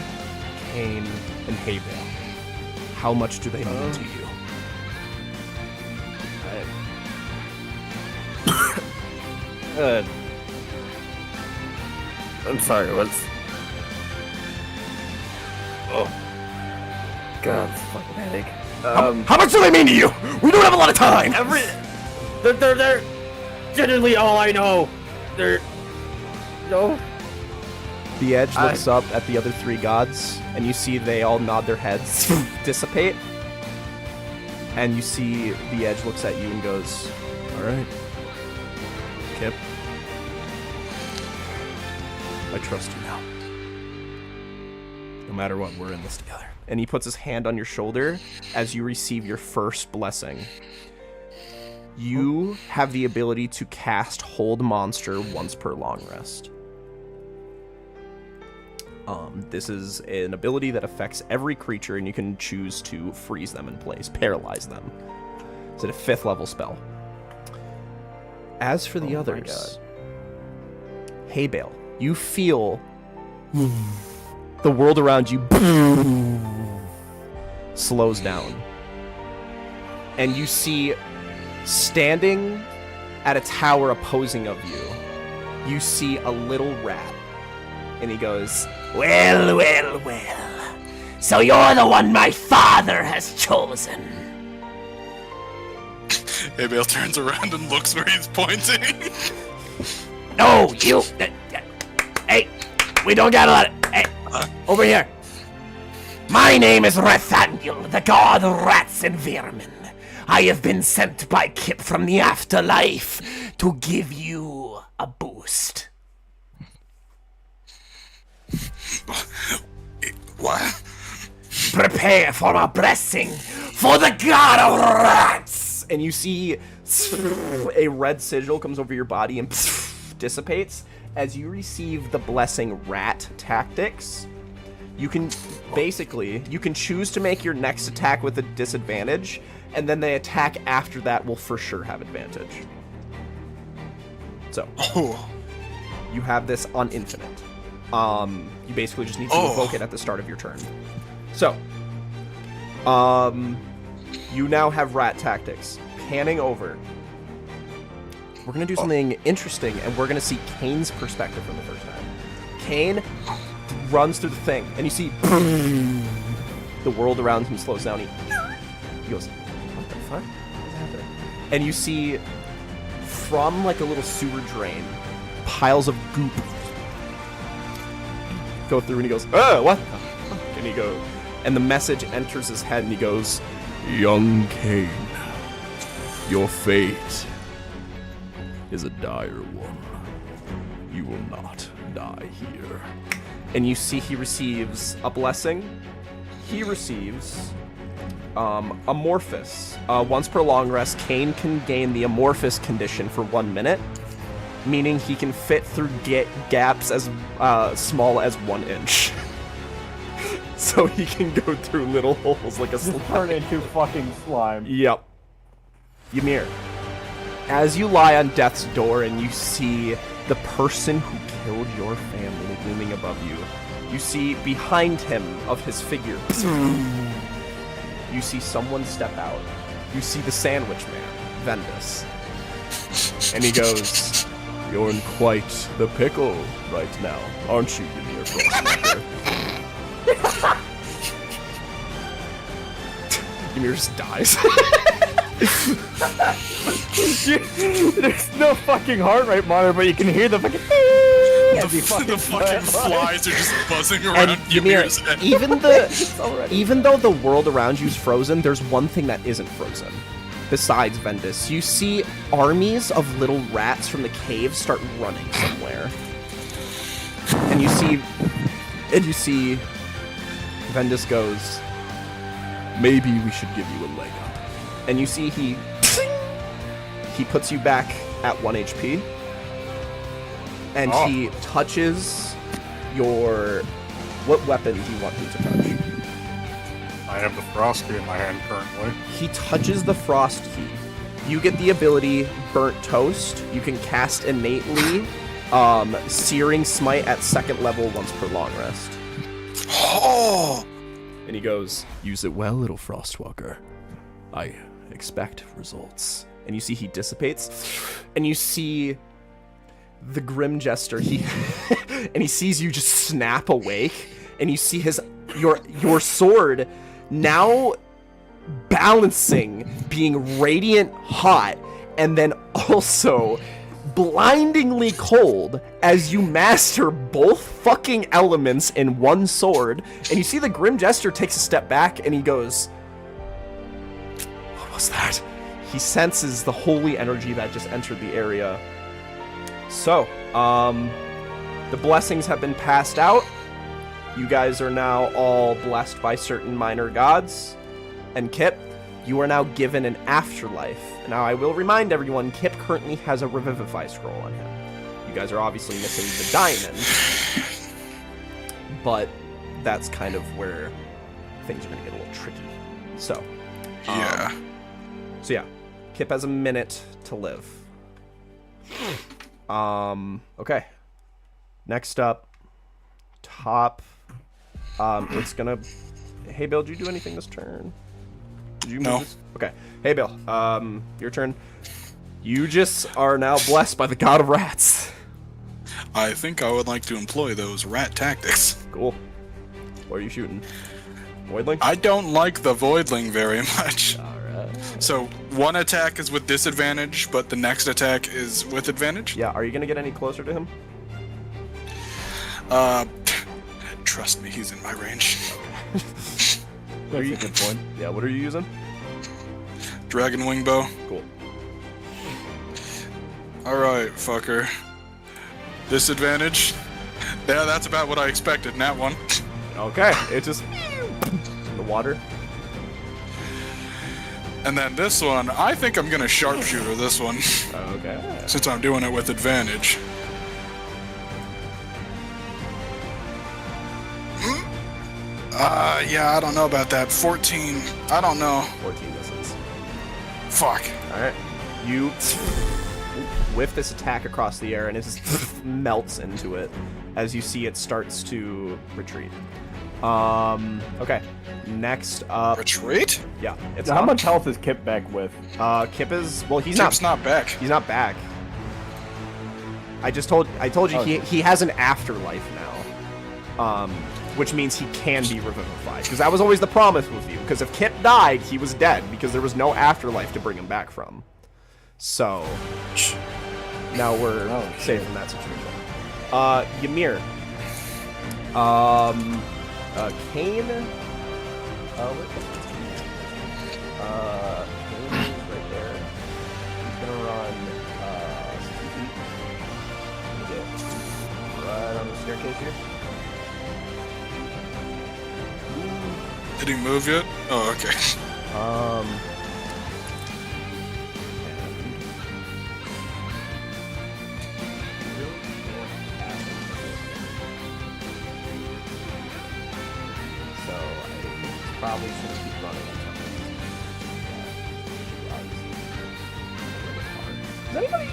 Cain, and Haybale. How much do they mean to you?" I'm sorry, what's... Oh. God, it's fucking headache. How much do they mean to you? We don't have a lot of time. They're generally all I know. They're... No. The Edge looks up at the other three gods, and you see they all nod their heads, dissipate. And you see the Edge looks at you and goes, "All right, Kip. I trust you now. No matter what, we're in this together." And he puts his hand on your shoulder as you receive your first blessing. You have the ability to cast Hold Monster once per long rest. This is an ability that affects every creature, and you can choose to freeze them in place, paralyze them. It's a 5th level spell. As for the others, Haybale, you feel the world around you slows down. And you see, standing at a tower opposing of you, you see a little rat. And he goes, Well, well, well. So you're the one my father has chosen. Abel turns around and looks where he's pointing. No, you... hey, we don't got a lot of... Hey, over here. My name is Rathaniel, the god of rats and vermin. I have been sent by Kip from the afterlife to give you a boost. What? Prepare for a blessing for the god of rats. and you see a red sigil comes over your body and dissipates. As you receive the blessing Rat Tactics, you can choose to make your next attack with a disadvantage, and then the attack after that will for sure have advantage. So, you have this on infinite. You basically just need to evoke it at the start of your turn. So, you now have Rat Tactics. Panning over. We're going to do something interesting, and we're going to see Kane's perspective for the first time. Kane runs through the thing, and you see the world around him slows down. He goes, what the fuck? What's happening? And you see from like a little sewer drain, piles of goop go through, and he goes, oh, what? And he goes, and the message enters his head, and he goes, young Kane, your fate is a dire one. You will not die here. And you see he receives a blessing. He receives Amorphous. Once per long rest, Kane can gain the Amorphous condition for 1 minute, meaning he can fit through gaps as small as 1 inch. So he can go through little holes like a slime. Turn into fucking slime. Yep. Ymir, as you lie on death's door and you see the person who killed your family looming above you, you see behind him of his figure, you see someone step out. You see the sandwich man, Vendus. And he goes, you're in quite the pickle right now, aren't you, Ymir Frostwalker? Ymir just dies. There's no fucking heart rate monitor, but you can hear the fucking The fucking flies are just buzzing around And Ymir, Ymir's head. even though the world around you is frozen, there's one thing that isn't frozen. Besides Vendus, you see armies of little rats from the cave start running somewhere. And you see Vendus goes, maybe we should give you a leg up. And you see he puts you back at 1 HP. And he touches your... What weapon do you want him to touch? I have the Frost Key in my hand currently. He touches the Frost Key. You get the ability Burnt Toast. You can cast innately Searing Smite at 2nd level once per long rest. Oh! And he goes, use it well, little Frostwalker. I expect results. And you see he dissipates. And you see the Grim Jester, and he sees you just snap awake. And you see your sword now balancing, being radiant hot, and then also blindingly cold as you master both fucking elements in one sword. And you see the Grim Jester takes a step back and he goes, what was that? He senses the holy energy that just entered the area. So, the blessings have been passed out. You guys are now all blessed by certain minor gods. And Kip, you are now given an afterlife. Now, I will remind everyone, Kip currently has a Revivify scroll on him. You guys are obviously missing the diamond. But that's kind of where things are going to get a little tricky. So, Yeah. yeah, Kip has a minute to live. Okay. Next up, top. It's gonna. Hey, Bill, did you do anything this turn? Did you move No. this? Okay. Hey, Bill. Your turn. You just are now blessed by the god of rats. I think I would like to employ those rat tactics. Cool. What are you shooting? Voidling? I don't like the Voidling very much. Alright. So, one attack is with disadvantage, but the next attack is with advantage? Yeah, are you gonna get any closer to him? Trust me, he's in my range. That's a good point. Yeah, what are you using? Dragon Wing Bow. Cool. Alright, fucker. Disadvantage? Yeah, that's about what I expected in that one. Okay, it just... in the water. And then this one, I think I'm gonna sharpshooter this one, Okay. since I'm doing it with advantage. Yeah, I don't know about that. 14, I don't know. 14 misses. Fuck. Alright. You whiff this attack across the air and it just melts into it as you see it starts to retreat. Okay. Next up. Retreat? Yeah. It's How up. much health is Kip back with? Kip is well Kip's not back. he's not back. I told you Okay. he has an afterlife now. Which means he can be revivified. Because that was always the promise with you. Because if Kip died, he was dead. Because there was no afterlife to bring him back from. So, now we're safe from that situation. Ymir. Kane. Where's Kane is right there. He's gonna run 60 feet. Get right on the staircase here. Did he move yet? Oh, okay. So I probably should keep running on something. Does anybody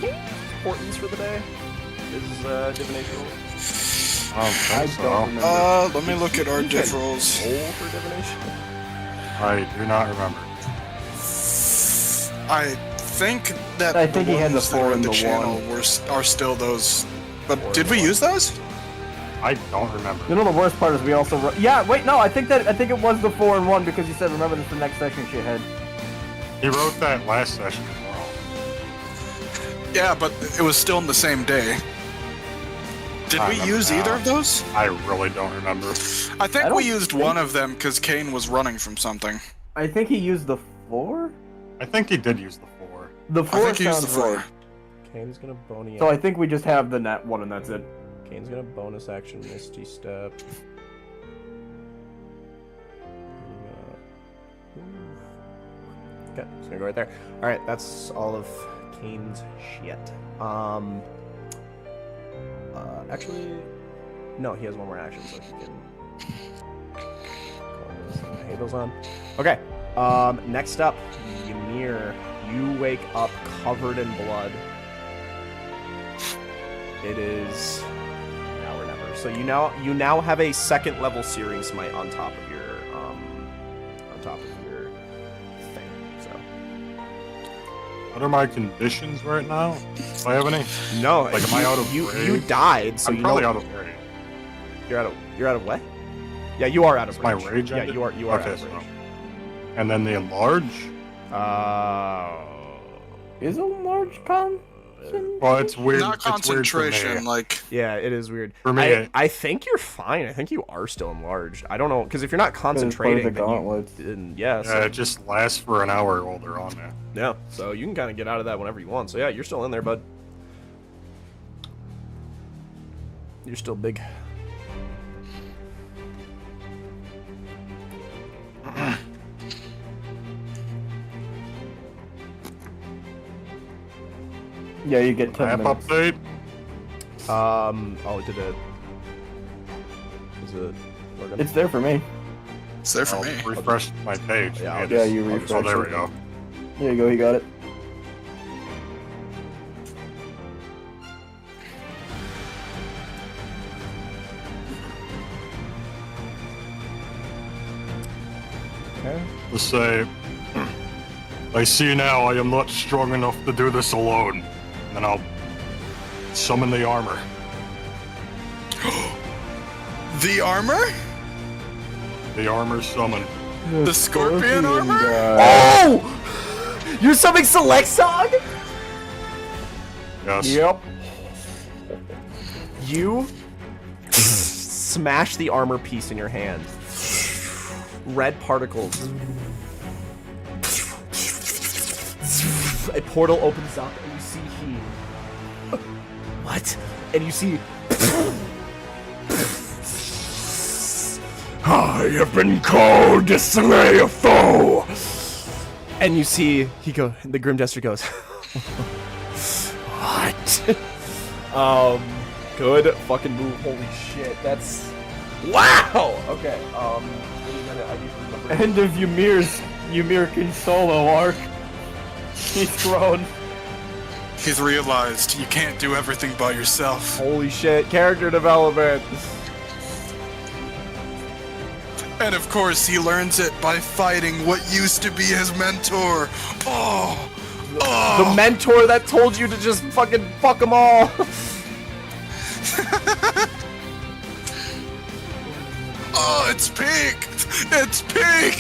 can portents for the day? Is divination roll? I don't don't remember. Let me look at our diff rolls. Roll for divination? I do not remember. I think that I think the he had the ones that are 4 in and the the channel 1. are still those. But 4 did and we 1. use those? I don't remember. You know the worst part is we also yeah, wait, no, I think it was the 4 and 1 because you said remember this is the next section shithead. He wrote that last session as well. Yeah, but it was still in the same day. Did I we remember use now. either of those? I really don't remember. I think don't we used think- one of them because Kane was running from something. I think he used the 4? I think he did use the 4. The 4 I think he used the sounds 4. right. Kane's gonna bony So I think we just have the net one and that's it. Kane's gonna bonus action Misty Step. Okay, just gonna go right there. Alright, that's all of Kane's shit. Actually, no, he has one more action, so he can. Havel's on. Okay. Next up, Ymir. You wake up covered in blood. It is now or never. So you now have a second level Searing Smite on top of your thing. So What are my conditions right now? Do I have any? no, Like, am I out of you rage? died, so I'm you probably know out of rage. you're out of what? Yeah, you are out of Is my rage. rage Yeah, ended? you are Okay, out of so- rage. And then the enlarge? Is a large con? Well, it's weird. Not it's weird for concentration, me. like... Yeah, it is weird. For me, I think you're fine. I think you are still enlarged. I don't know, because if you're not concentrating, the then gauntlets. yeah, so, it just lasts for an hour while they're on there. yeah, so you can kind of get out of that whenever you want. So yeah, you're still in there, bud. You're still big. Yeah, you get 10 App minutes. update? Oh, did it? Is it? Working? It's there for me. It's there for I'll me. refresh my page. Yeah, I'll Yeah, you Oh, refresh there we it. go. There you go, he got it. Okay. Let's say, I see now I am not strong enough to do this alone. And then I'll summon the armor. The armor? The armor summon. The scorpion armor? Oh! You're summoning Select Song? Yes. Yep. You smash the armor piece in your hand. Red particles. A portal opens up and you see he. What? And you see. I have been called to slay a foe. And you see the Grim Jester goes. What? Good fucking move. Holy shit. That's. Wow! Okay, wait a minute, I need to remember. End of Ymir King solo arc. He's grown. He's realized you can't do everything by yourself. Holy shit, character development. And of course, he learns it by fighting what used to be his mentor. Oh! Oh! The mentor that told you to just fucking fuck them all. Oh, it's pink! It's pink!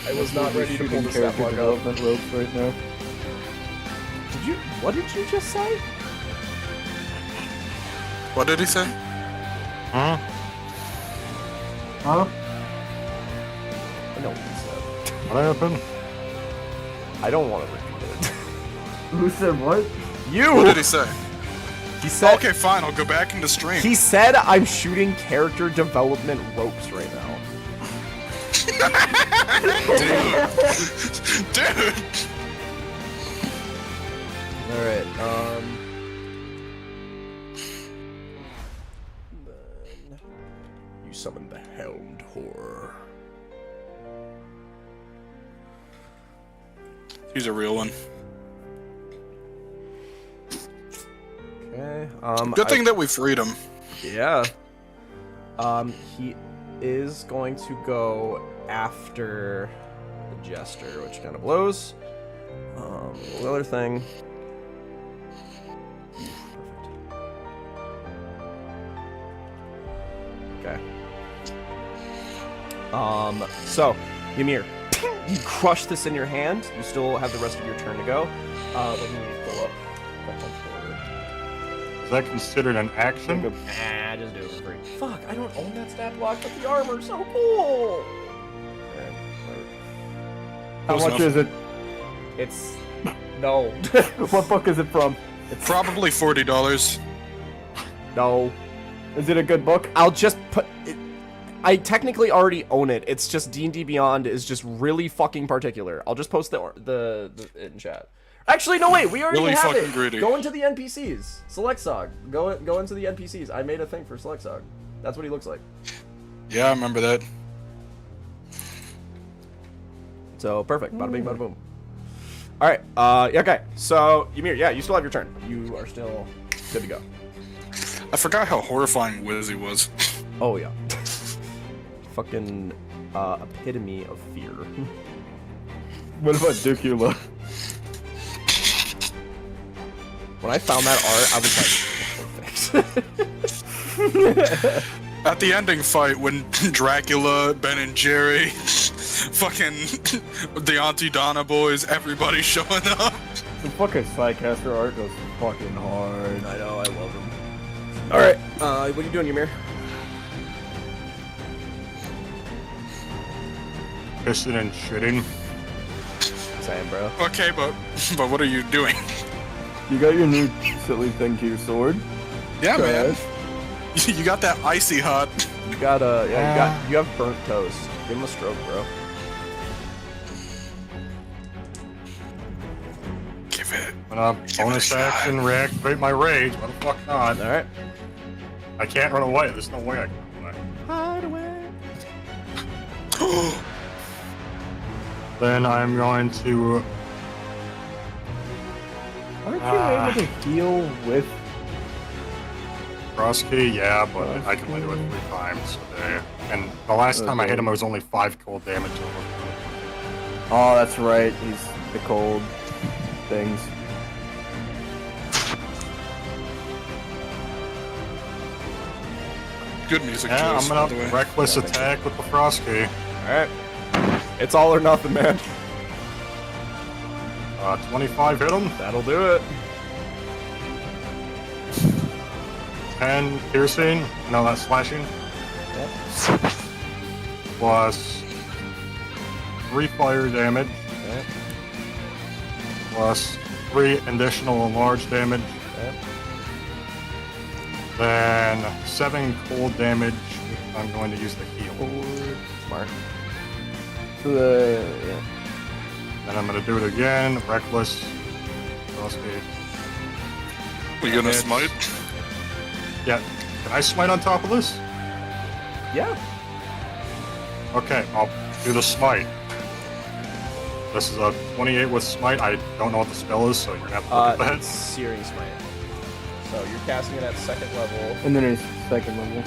I was not ready to pull Shooting this that character fuck up. development ropes right now. What did you just say? What did he say? Huh? Huh? I know what you said. What happened? I don't want to repeat it. Who said what? You! What did he say? He said, Okay, fine, I'll go back into stream. he said I'm shooting character development ropes right now. Dude! Alright, then you summon the Hound Horror. He's a real one. Okay, Good thing that we freed him. yeah. He is going to go after the Jester, which kind of blows. The other thing. Perfect. Okay. So, Ymir, you crush this in your hand. You still have the rest of your turn to go. Let me pull up. Is that considered an action? Nah, just do it for free. Fuck, I don't own that stat block, but the armor's so cool. How much is it? It's no. What book is it from? It's Probably $40. no. Is it a good book? I'll just put it. I technically already own it. It's just D&D Beyond is just really fucking particular. I'll just post the in chat. Actually, no, wait. We already Really have fucking it. greedy. Go into the NPCs. Select Sog. Go into the NPCs. I made a thing for Select Sog. That's what he looks like. Yeah, I remember that. So perfect. Bada bing, bada boom. All right. Okay. So Ymir, yeah, you still have your turn. You are still good to go. I forgot how horrifying Wizzy was. Oh yeah. Fucking epitome of fear. What about Dukula? When I found that art, I was like, perfect. At the ending fight, when Dracula, Ben and Jerry, fucking the Auntie Donna boys, everybody showing up. The fucking Psycaster art goes fucking hard. I know, I love him. All right, what are you doing, Ymir? Pissing and shitting. Same, bro. Okay, but what are you doing? You got your new silly thing to your sword? Yeah, man. Trash. You got that icy hot. You got you have burnt toast. Give him a stroke, bro. Give it. Bonus it a action, shot. reactivate my rage. What the fuck not? All right. I can't run away. There's no way I can run away. Hide away. Then I'm going to. Aren't you able to heal with... Cross key, yeah, but I can only do it 3 times a day. And the last time I hit him, it was only 5 cold damage. Oh, that's right. He's the cold things. Good music Yeah, choice, I'm by the gonna way. reckless attack with the frost key. All right. It's all or nothing, man. 25 hit him. That'll do it. 10 piercing. No, that's slashing. Plus 3 fire damage. Plus 3 additional enlarged damage. Then 7 cold damage. I'm going to use the heal. Smart. Yeah. Then I'm going to do it again. Reckless. Frost key. Are you gonna It's- smite? Yeah. Can I smite on top of this? Yeah. Okay, I'll do the smite. This is a 28 with smite. I don't know what the spell is, so you're gonna have to look at It's that. Searing Smite. So you're casting it at 2nd level. And then his second level.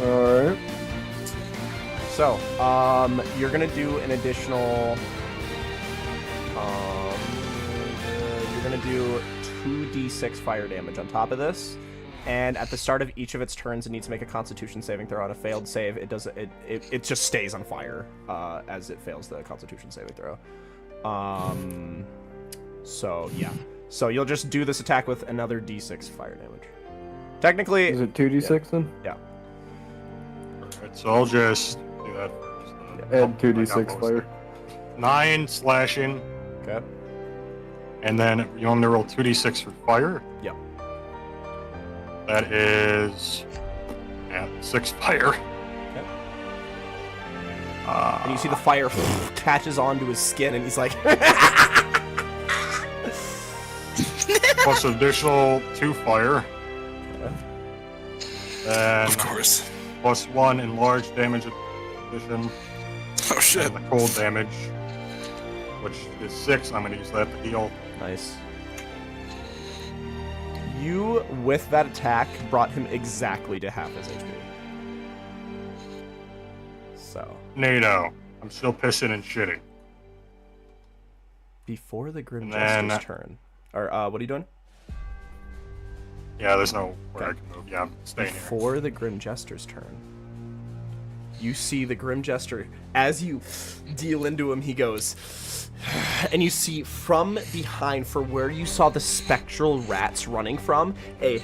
Alright. So, you're gonna do an additional. You're gonna do 2d6 fire damage on top of this, and at the start of each of its turns, it needs to make a Constitution saving throw. On a failed save, it just stays on fire as it fails the Constitution saving throw. So yeah. So you'll just do this attack with another d6 fire damage. Technically, Is it 2d6 then? yeah. Alright, so I'll just do that first. Add I 2d6 got fire. 9 slashing, Okay. and then you want me to roll 2d6 for fire. Yep. That is 6 fire. And you see the fire catches onto his skin, and he's like, Plus additional 2 fire. And Of course. plus 1 enlarged damage addition. Oh shit. And the cold damage, which is 6. I'm going to use that to heal. nice. You, with that attack, brought him exactly to half his HP. So, NATO. I'm still pissing and shitting. before the Grim And then- Jester's turn. Or, what are you doing? Yeah, there's no where I Okay. can move. Yeah, I'm staying here. Before the Grim Jester's turn, you see the Grim Jester, as you deal into him, he goes, and you see from behind, for where you saw the spectral rats running from, a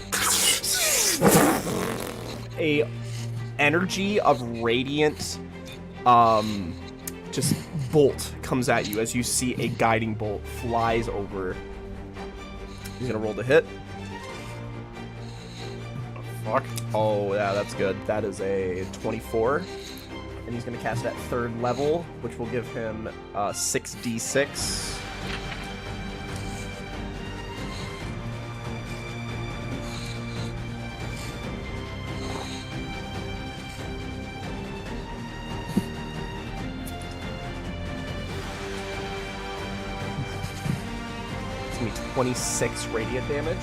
energy of radiant, just bolt comes at you as you see a guiding bolt flies over. He's gonna roll the hit. Fuck. Oh, yeah, that's good. That is a 24. And he's going to cast at 3rd level, which will give him 6d6. It's going to be 26 radiant damage.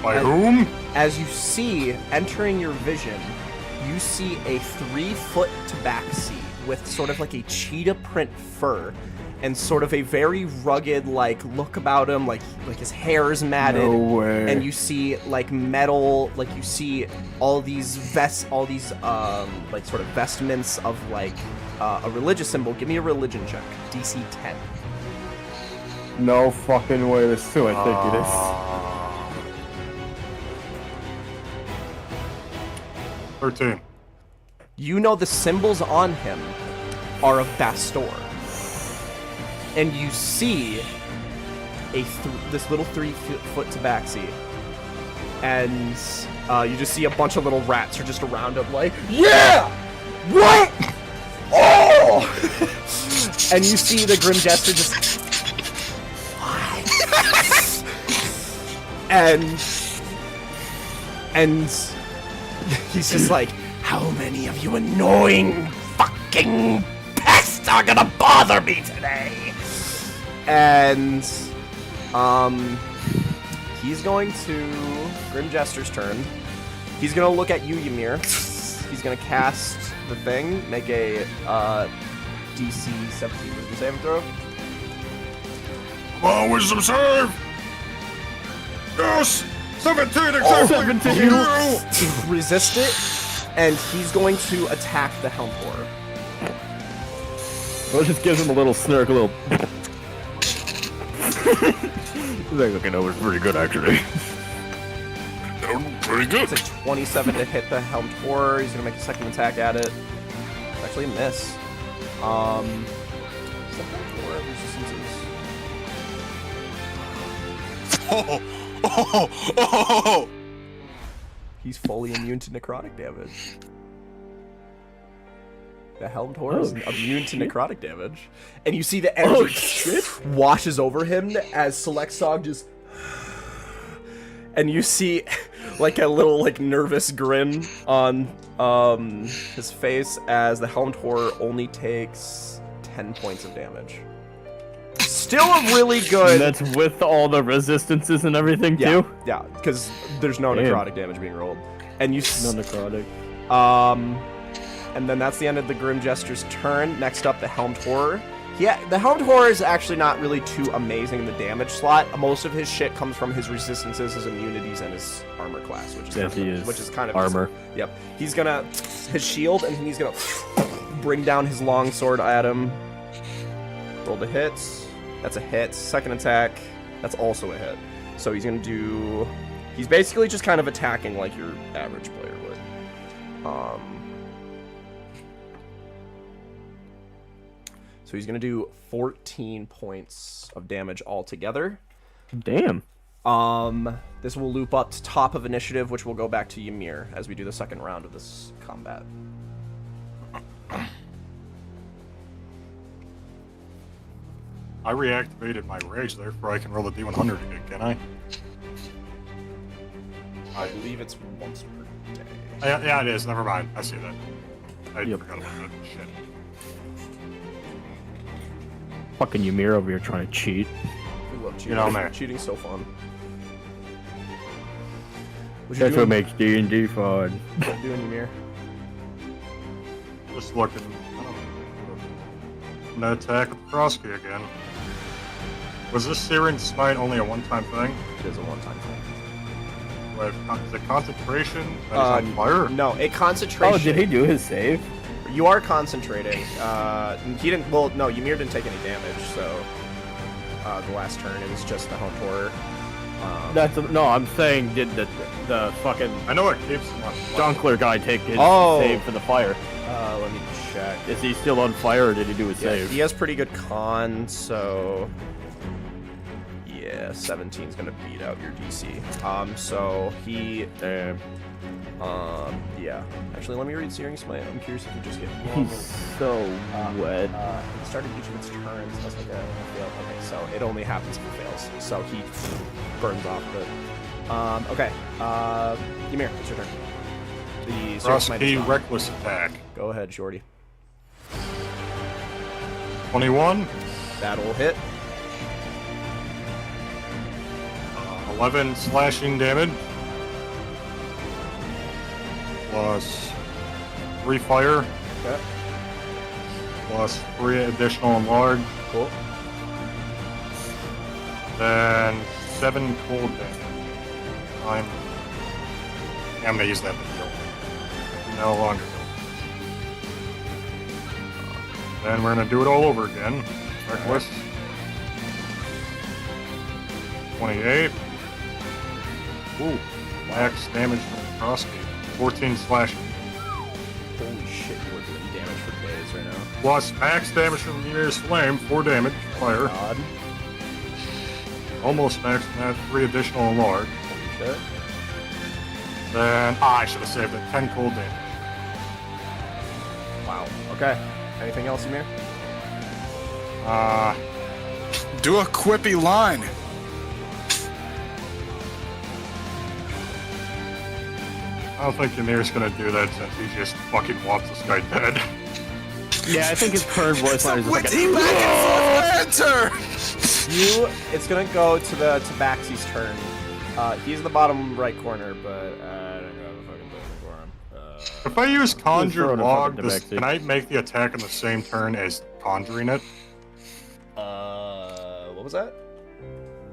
By whom? As you see, entering your vision, you see a 3-foot tabaxi with sort of like a cheetah print fur and sort of a very rugged like look about him, like his hair is matted. No way. And you see like metal, like you see all these like sort of vestments of like a religious symbol. Give me a religion check. DC 10. No fucking way. There's 2, I think it is. 13. You know the symbols on him are of Bastor. And you see this little 3-foot tabaxi. And you just see a bunch of little rats are just around him like, yeah! What? Oh! And you see the Grim Jester just... and he's just like, how many of you annoying fucking pests are gonna bother me today? And, he's going to, Grim Jester's turn. He's gonna look at you, Ymir. He's gonna cast the thing, make a, DC 17 wisdom saving throw. Come on, wisdom save! Yes! 17 exactly! 17! You resist it, and he's going to attack the Helm Horror. Well, it just gives him a little snark, a little... Like, okay, that was pretty good, actually. Pretty good. It's a 27 to hit the Helm Horror. He's going to make a second attack at it. It's actually a miss. Is the Helm Horror resistances? Oh! He's fully immune to necrotic damage. The Helmed Horror is immune to necrotic damage. And you see the energy washes over him as Selexog just... And you see like a little like nervous grin on his face as the Helmed Horror only takes 10 points of damage. Still a really good... And that's with all the resistances and everything, too? Yeah, because there's no necrotic damage being rolled. And you... No necrotic. And then that's the end of the Grim Jester's turn. Next up, the Helmed Horror. Yeah, the Helmed Horror is actually not really too amazing in the damage slot. Most of his shit comes from his resistances, his immunities, and his armor class, which is kind of armor. Yep. He's gonna... His shield, and he's gonna bring down his longsword at him. Roll the hits. That's a hit. Second attack. That's also a hit. So he's gonna do... He's basically just kind of attacking like your average player would. So he's gonna do 14 points of damage altogether. Damn. This will loop up to top of initiative, which will go back to Ymir as we do the second round of this combat. I reactivated my rage, therefore I can roll a D100 again, can I? I believe it's once per day. Yeah, it is. Never mind. I see that. I forgot about that shit. Fucking Ymir over here trying to cheat. We love cheating. You know, man. Cheating's so fun. That's what makes D&D fun. What are you doing, Ymir? Just looking. I'm gonna attack with the crossbow again. Was this Searing Smite only a one-time thing? It is a one-time thing. Is it concentration? That is on fire? No, a concentration. Oh, did he do his save? You are concentrating. He didn't. Well, no, Ymir didn't take any damage. So the last turn, it was just the Hunt Horror. No, I'm saying did the fucking I know it keeps him on fire. Dunkler guy take his Oh. save for the fire? Let me check. Is he still on fire or did he do his Yeah, save? he has pretty good con, so yeah, 17 is gonna beat out your DC. So he, Damn. yeah. Actually, let me read Searing Smite. I'm curious if you just get one. He's so wet. At the start of each of its turns, that's like a fail. Okay, so it only happens if it fails. So he burns off the. Okay. Ymir, it's your turn. The Searing Smite is Frosty on. reckless attack. Go ahead, Shorty. 21. That'll hit. 11 slashing damage. Plus 3 fire. Okay. Plus 3 additional enlarge. Cool. Then 7 cold damage. I'm gonna use that to heal. No longer. Then we're gonna do it all over again. Reckless. 28. Ooh. Max damage from the crossbeam. 14 slashing. Holy shit, you are doing damage for days right now. Plus max damage from Ymir's flame. 4 damage. Fire. God. Almost max that. 3 additional enlarge. Holy shit. Then I should have saved it. 10 cold damage. Wow. Okay. Anything else, Ymir? Do a quippy line. I don't think Ymir's gonna do that since he just fucking wants this guy dead. Yeah, I think his current voice line is like Witty back and forth banter. It's gonna go to the Tabaxi's turn. He's in the bottom right corner, but I don't know if I can do it for him. If I use Conjure throw it in Log, front of the can I make the attack on the same turn as conjuring it? What was that?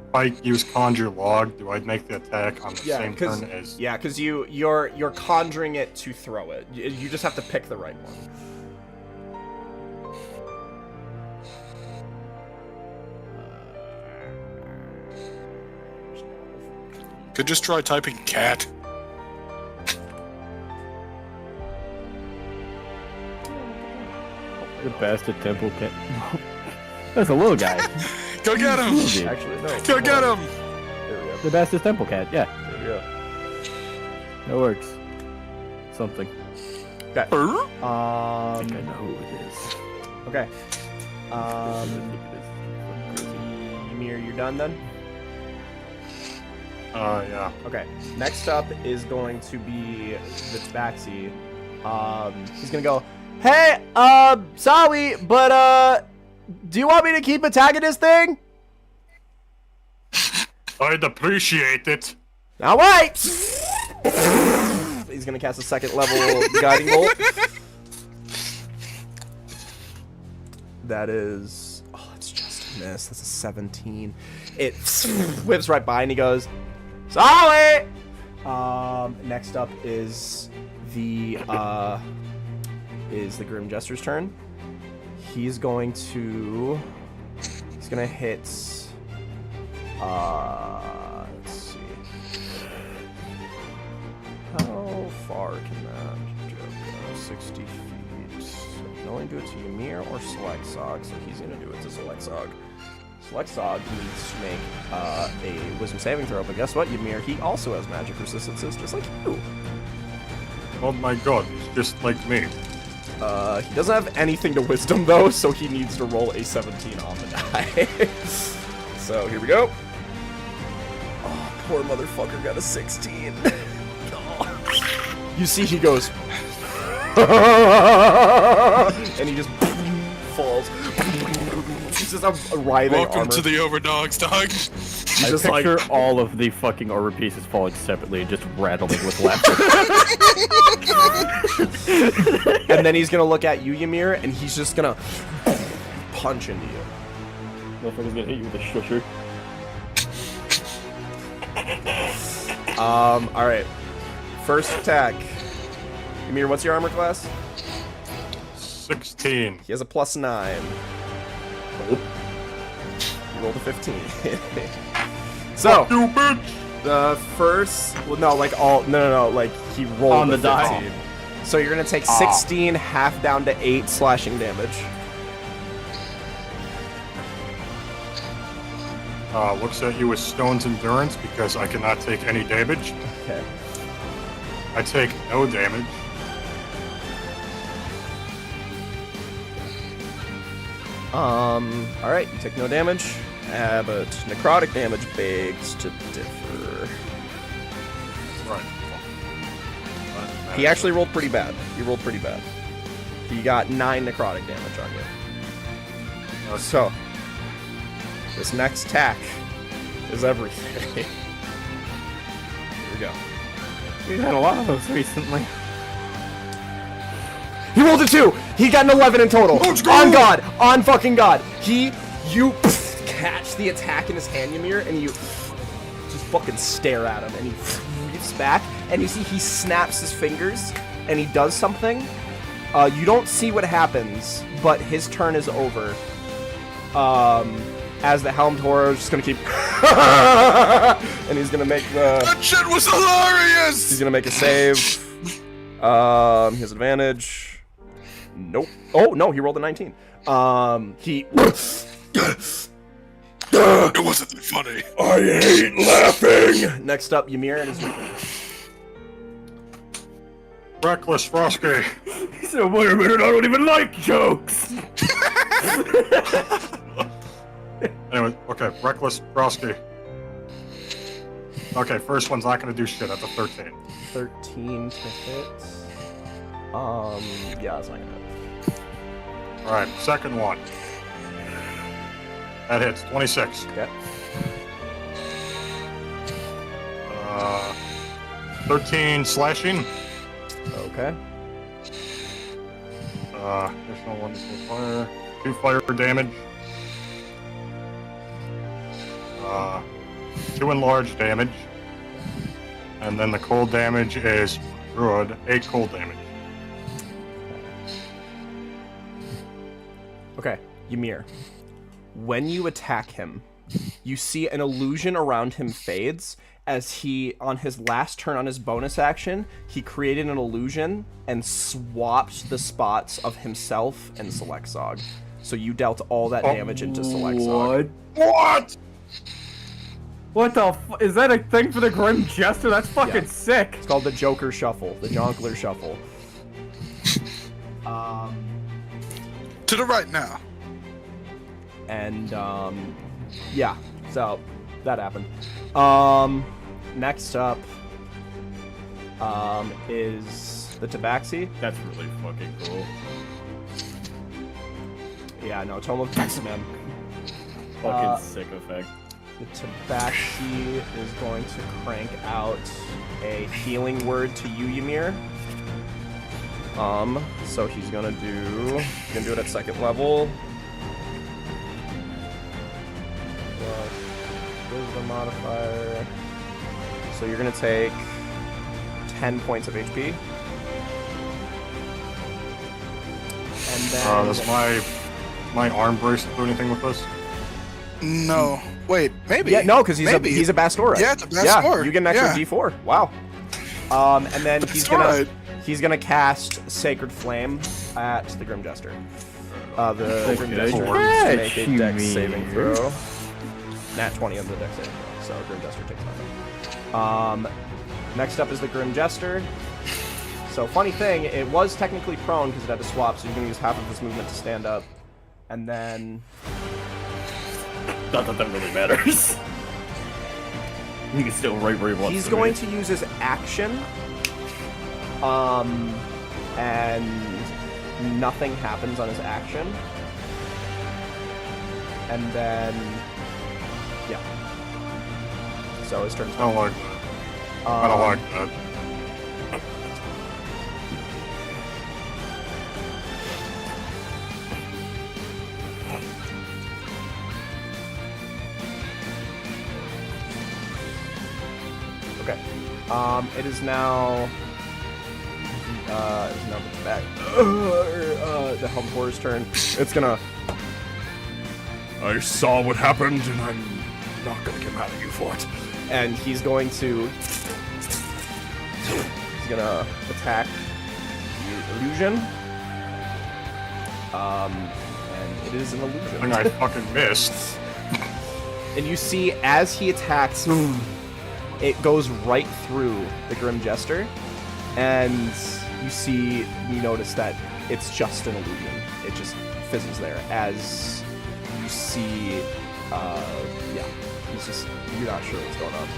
If I use Conjure Log, do I make the attack on the same because turn as... you're conjuring it to throw it. You just have to pick the right one. Could just try typing cat. the bastard temple cat. That's a little guy. Go get him! Actually, no. Go get him! There we go. The bastard temple cat. Yeah, There we go. that works. Something. Okay. I think I know who it is. Okay. Ymir, you're done then? yeah. Okay. Next up is going to be the Tabaxi. He's gonna go, hey, sorry, but, do you want me to keep attacking this thing? I'd appreciate it. All right. He's gonna cast a second level guiding bolt. That is, oh, it's just a miss. That's a 17. It whips right by and he goes, sorry. Next up is the Grim Jester's turn. He's gonna hit. Let's see. How far can that go? 60 feet. I can only do it to Ymir or Selexog, so he's gonna do it to Selexog. Selexog needs to make a Wisdom saving throw, but guess what, Ymir? He also has magic resistances, just like you. Oh my god, he's just like me. He doesn't have anything to Wisdom, though, so he needs to roll a 17 on the die. So, here we go. Oh, poor motherfucker got a 16. Oh. You see, he goes... and he just falls. He's just a writhing Welcome armor. to the Overdogs, dog. He's I just picture like... all of the fucking armor pieces falling separately and just rattling with laughter. And then he's gonna look at you, Ymir, and he's just gonna punch into you. Motherfucker's gonna hit you with a shusher. Alright. First attack. Ymir, what's your armor class? 16. He has a +9. You rolled a 15. So, You bitch! the first... Well, no, like all... No, like he rolled On the a 15. die. So you're gonna take 16, half down to 8 slashing damage. Looks at you with Stone's Endurance because I cannot take any damage. Okay. I take no damage. Alright, you take no damage. But necrotic damage begs to differ. Right. He actually rolled pretty bad. He rolled pretty bad. He got 9 necrotic damage on you. Okay. So, this next attack is everything. Here we go. We've had a lot of those recently. He rolled a 2! He got an 11 in total! On God! On fucking God! You catch the attack in his hand, Ymir, and you just fucking stare at him, and he reefs back, and you see he snaps his fingers, and he does something. You don't see what happens, but his turn is over. As the Helmed Horror is just gonna keep and he's gonna make the... That shit was hilarious! He's gonna make a save. He has advantage. Nope. Oh, no, he rolled a 19. He... It wasn't that funny. I hate laughing! Next up, Ymir and his... Reckless Frosky. He said, wait a minute, I don't even like jokes! Anyway, okay, Reckless Frosky. Okay, first one's not gonna do shit at the 13. 13 to hit. Yeah, that's not gonna hit. Alright, second one. That hits, 26. Okay. 13 slashing. Okay. Additional 1 for fire. 2 fire damage. 2 enlarged damage. And then the cold damage is good. 8 cold damage. Okay, Ymir. When you attack him, you see an illusion around him fades as he, on his last turn on his bonus action, he created an illusion and swapped the spots of himself and Selexog. So you dealt all that damage into Selexog. What? What the is that a thing for the Grim Jester? That's fucking Yeah. sick! It's called the Joker Shuffle, the Jonkler Shuffle. To the right now. And, yeah, so that happened. Next up, is the Tabaxi. That's really fucking cool. Yeah, no, Tome of X-Men. Fucking sick effect. The Tabaxi is going to crank out a healing word to you, Ymir. So he's gonna do it at second level. Plus wisdom modifier. So you're gonna take 10 points of HP. And then Does my arm bracelet do anything with this? No. Wait, maybe. yeah, no, because he's Maybe. a Bastora. Yeah, it's a Yeah, Bastora. you get an extra Yeah. D4. Wow. And then Bastora. he's gonna cast Sacred Flame at the Grim Jester. The Grim Jester needs to make a Dex saving throw. Nat 20 on the Dex saving throw, so Grim Jester takes nothing. Next up is the Grim Jester. So funny thing, it was technically prone because it had to swap, so you're gonna use half of this movement to stand up, and then Not that that really matters. He can still right where he wants he's to going be. to use his action. And nothing happens on his action. And then, yeah. So his turn's I don't like that. I don't like that. Okay. It is now. It's now back. The Helm Horror's turn. It's gonna. I saw what happened, and I'm not gonna get mad at you for it. And he's going to. He's gonna attack the illusion. And it is an illusion. And I fucking missed. And you see, as he attacks, it goes right through the Grim Jester, and you notice that it's just an illusion. It just fizzles there. As you see, yeah, you're not sure what's going on.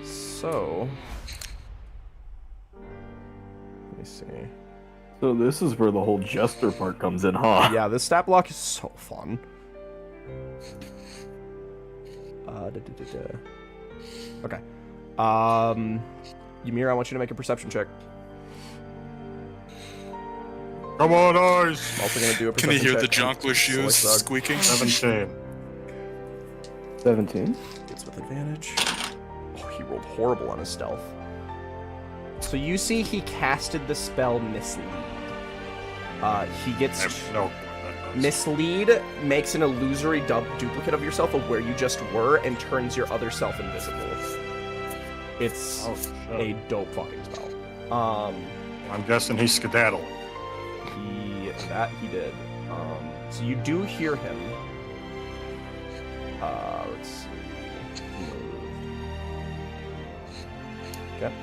So, let me see. So this is where the whole jester part comes in, huh? Yeah, this stat block is so fun. Okay. Ymir, I want you to make a perception check. Come on, eyes. I'm also gonna do a Can perception you hear check. the jonkless shoes Select dog. squeaking? 17. 17. It's with advantage. Oh, he rolled horrible on his stealth. So you see he casted the spell Mislead. He I gets... have no clue what that does. Mislead makes an illusory duplicate of yourself of where you just were and turns your other self invisible. It's Oh, shit. a dope fucking spell. I'm guessing he's skedaddled. He did. So you do hear him. Let's see. Okay.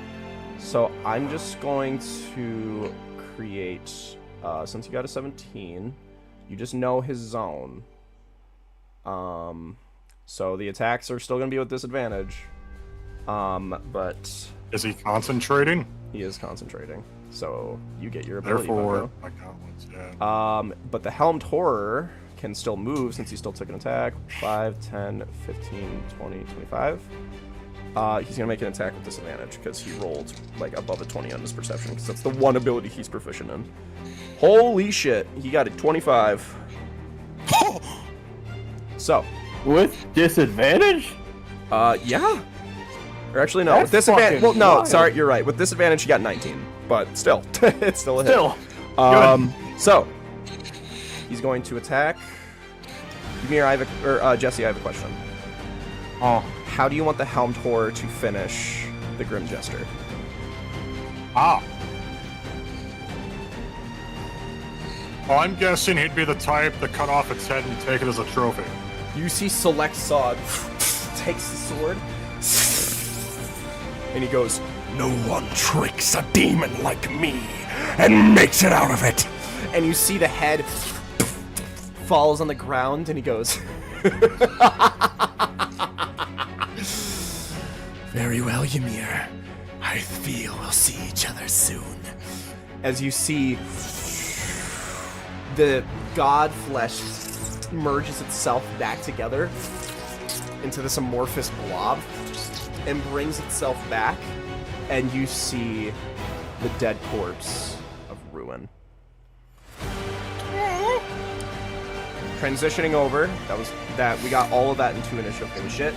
So I'm just going to create, since you got a 17, you just know his zone. So the attacks are still going to be with disadvantage. But Is he concentrating? he is concentrating. So you get your ability. Therefore, Bucko. I got ones, yeah. But the Helmed Horror can still move since he still took an attack. 5, 10, 15, 20, 25. He's going to make an attack with disadvantage because he rolled like above a 20 on his perception because that's the one ability he's proficient in. Holy shit. He got a 25. So. With disadvantage? Yeah. Or actually, no. That's With disadvantage. Well, fucking no, wild. sorry, you're right. With disadvantage, he got 19. But still. It's still a hit. Still. So. He's going to attack. Ymir, Jesse, I have a question. Oh. How do you want the Helmed Horror to finish the Grim Jester? Ah. Well, I'm guessing he'd be the type to cut off its head and take it as a trophy. You see Select Sod takes the sword, and he goes, No one tricks a demon like me and makes it out of it. and you see the head falls on the ground, and he goes, Very well, Ymir. I feel we'll see each other soon. as you see the god flesh merges itself back together into this amorphous blob and brings itself back, and you see the dead corpse of Ruin. Transitioning over, we got all of that in 2 initiative. Holy shit.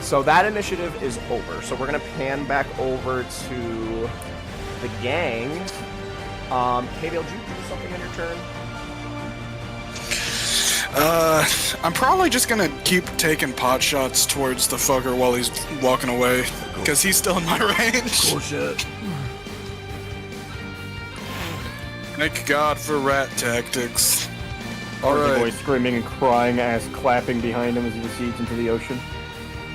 So that initiative is over. So we're gonna pan back over to the gang. Hey, Dale, did you do something on your turn? I'm probably just gonna keep taking pot shots towards the fucker while he's walking away, because he's still in my range. Oh shit. Thank God for rat tactics. The Alright, boy screaming and crying, ass clapping behind him as he recedes into the ocean.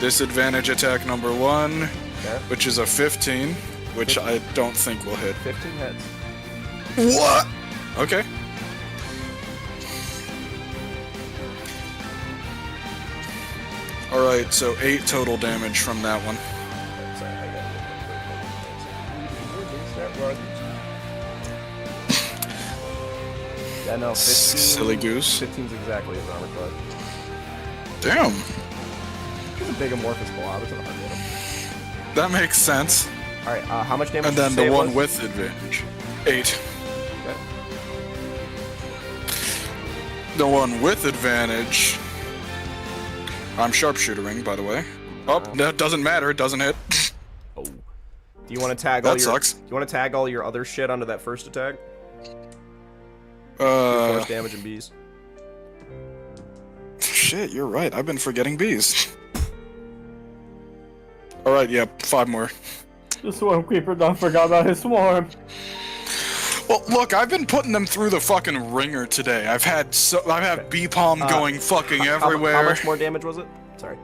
disadvantage attack number 1, Okay. which is a 15, which I don't think will hit. 15 hits. What? Okay. Alright, so 8 total damage from that one. Sorry, I got Yeah, no, 15. Silly goose. 15's exactly his armor class. Damn. He's a big amorphous blob. It's gonna hard hit him. That makes sense. Alright, how much damage And did then you say the it one was? with advantage. 8. Okay. The one with advantage. I'm sharpshootering, by the way. Oh, that doesn't matter. It doesn't hit. Oh. Do you want to tag all That your? sucks. Do you want to tag all your other shit onto that first attack? Force damage and bees. Shit, you're right. I've been forgetting bees. All right, yep, 5 more. The Swarm Creeper done forgot about his swarm. Well, look, I've been putting them through the fucking ringer today. I've had bee palm going fucking everywhere. How much more damage was it? Sorry.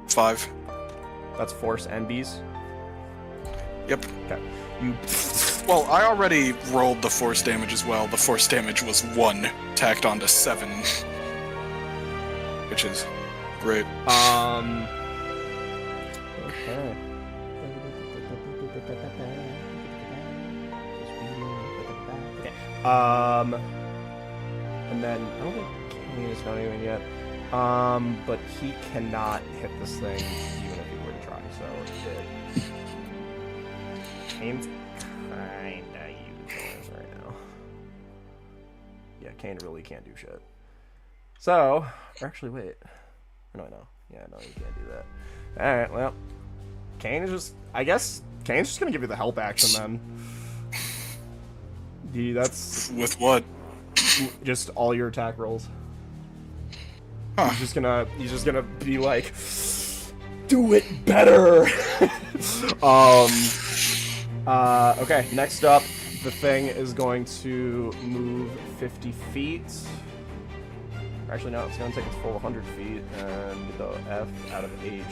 5. That's force and bees. Yep. Okay. You. Well, I already rolled the force damage as well. The force damage was 1, tacked on to 7. Which is great. Okay. And then I don't think Kane is not even yet. But he cannot hit this thing even if he were to try. So Kane's kinda useless right now. Yeah, Kane really can't do shit. So, or actually, wait. No, I know. Yeah, no, you can't do that. All right, well, Kane is just. I guess Kane's just gonna give you the help action then. That's With what? just all your attack rolls. Huh. He's just gonna be like, do it better. Okay. Next up, the thing is going to move 50 feet. Actually, no, it's gonna take its full 100 feet and the F out of H.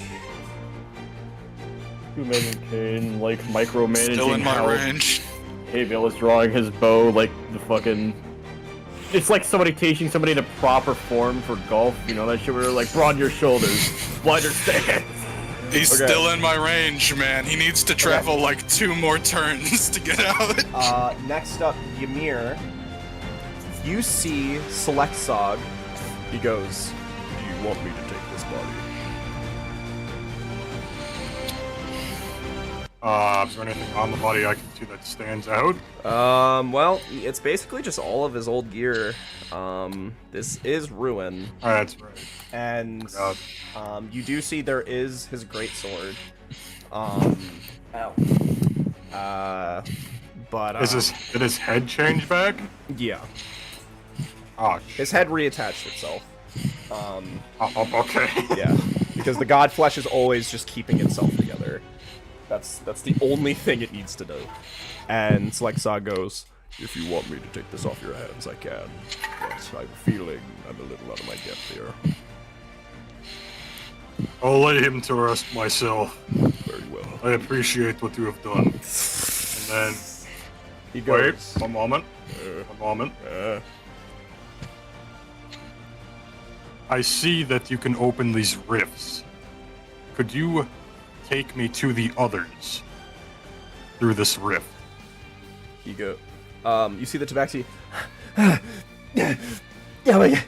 You imagine Kane like micromanaging Still in my how range. Havel is drawing his bow like the fucking. It's like somebody teaching somebody the proper form for golf. You know that shit where they're like broaden your shoulders, wider stance. He's still in my range, man. He needs to travel like 2 more turns to get out. Next up, Ymir. You see Select Sog. He goes, "Do you want me to take this body?" Is there anything on the body I can see that stands out? Well, it's basically just all of his old gear. This is Ruin. That's right. And, you do see there is his greatsword. But, Did his head change back? yeah. Oh, His head reattached itself. okay. Yeah. Because the god flesh is always just keeping itself together. That's the only thing it needs to do. And Selexog goes, "If you want me to take this off your hands, I can. But I'm feeling I'm a little out of my depth here." I'll lay him to rest myself. Very well. I appreciate what you have done. And then, He wait, goes, a moment. I see that you can open these rifts. Could you take me to the others through this rift? you see the Tabaxi. Yeah, my god.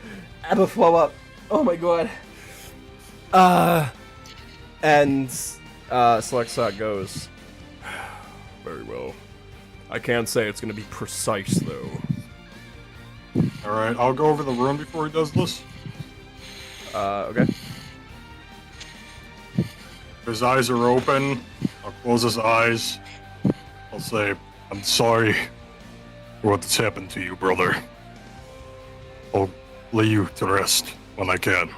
I'm a flow up. Oh my god. And Selexog goes, "Very well. I can't say it's gonna be precise though." Alright, I'll go over the room before he does this. Okay. His eyes are open. I'll close his eyes. I'll say, "I'm sorry for what's happened to you, brother. I'll lay you to rest when I can.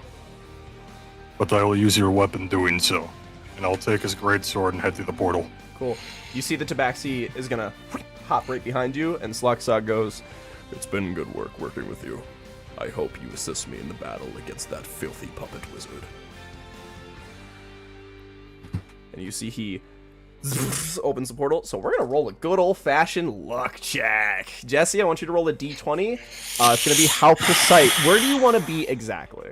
But I will use your weapon doing so. And I'll take his greatsword and head to the portal." Cool. You see the Tabaxi is gonna hop right behind you, and Selexog goes, "It's been good work working with you. I hope you assist me in the battle against that filthy puppet wizard." And you see he opens the portal. So we're gonna roll a good old-fashioned luck check. Jesse, I want you to roll a d20. It's gonna be how precise. Where do you want to be exactly?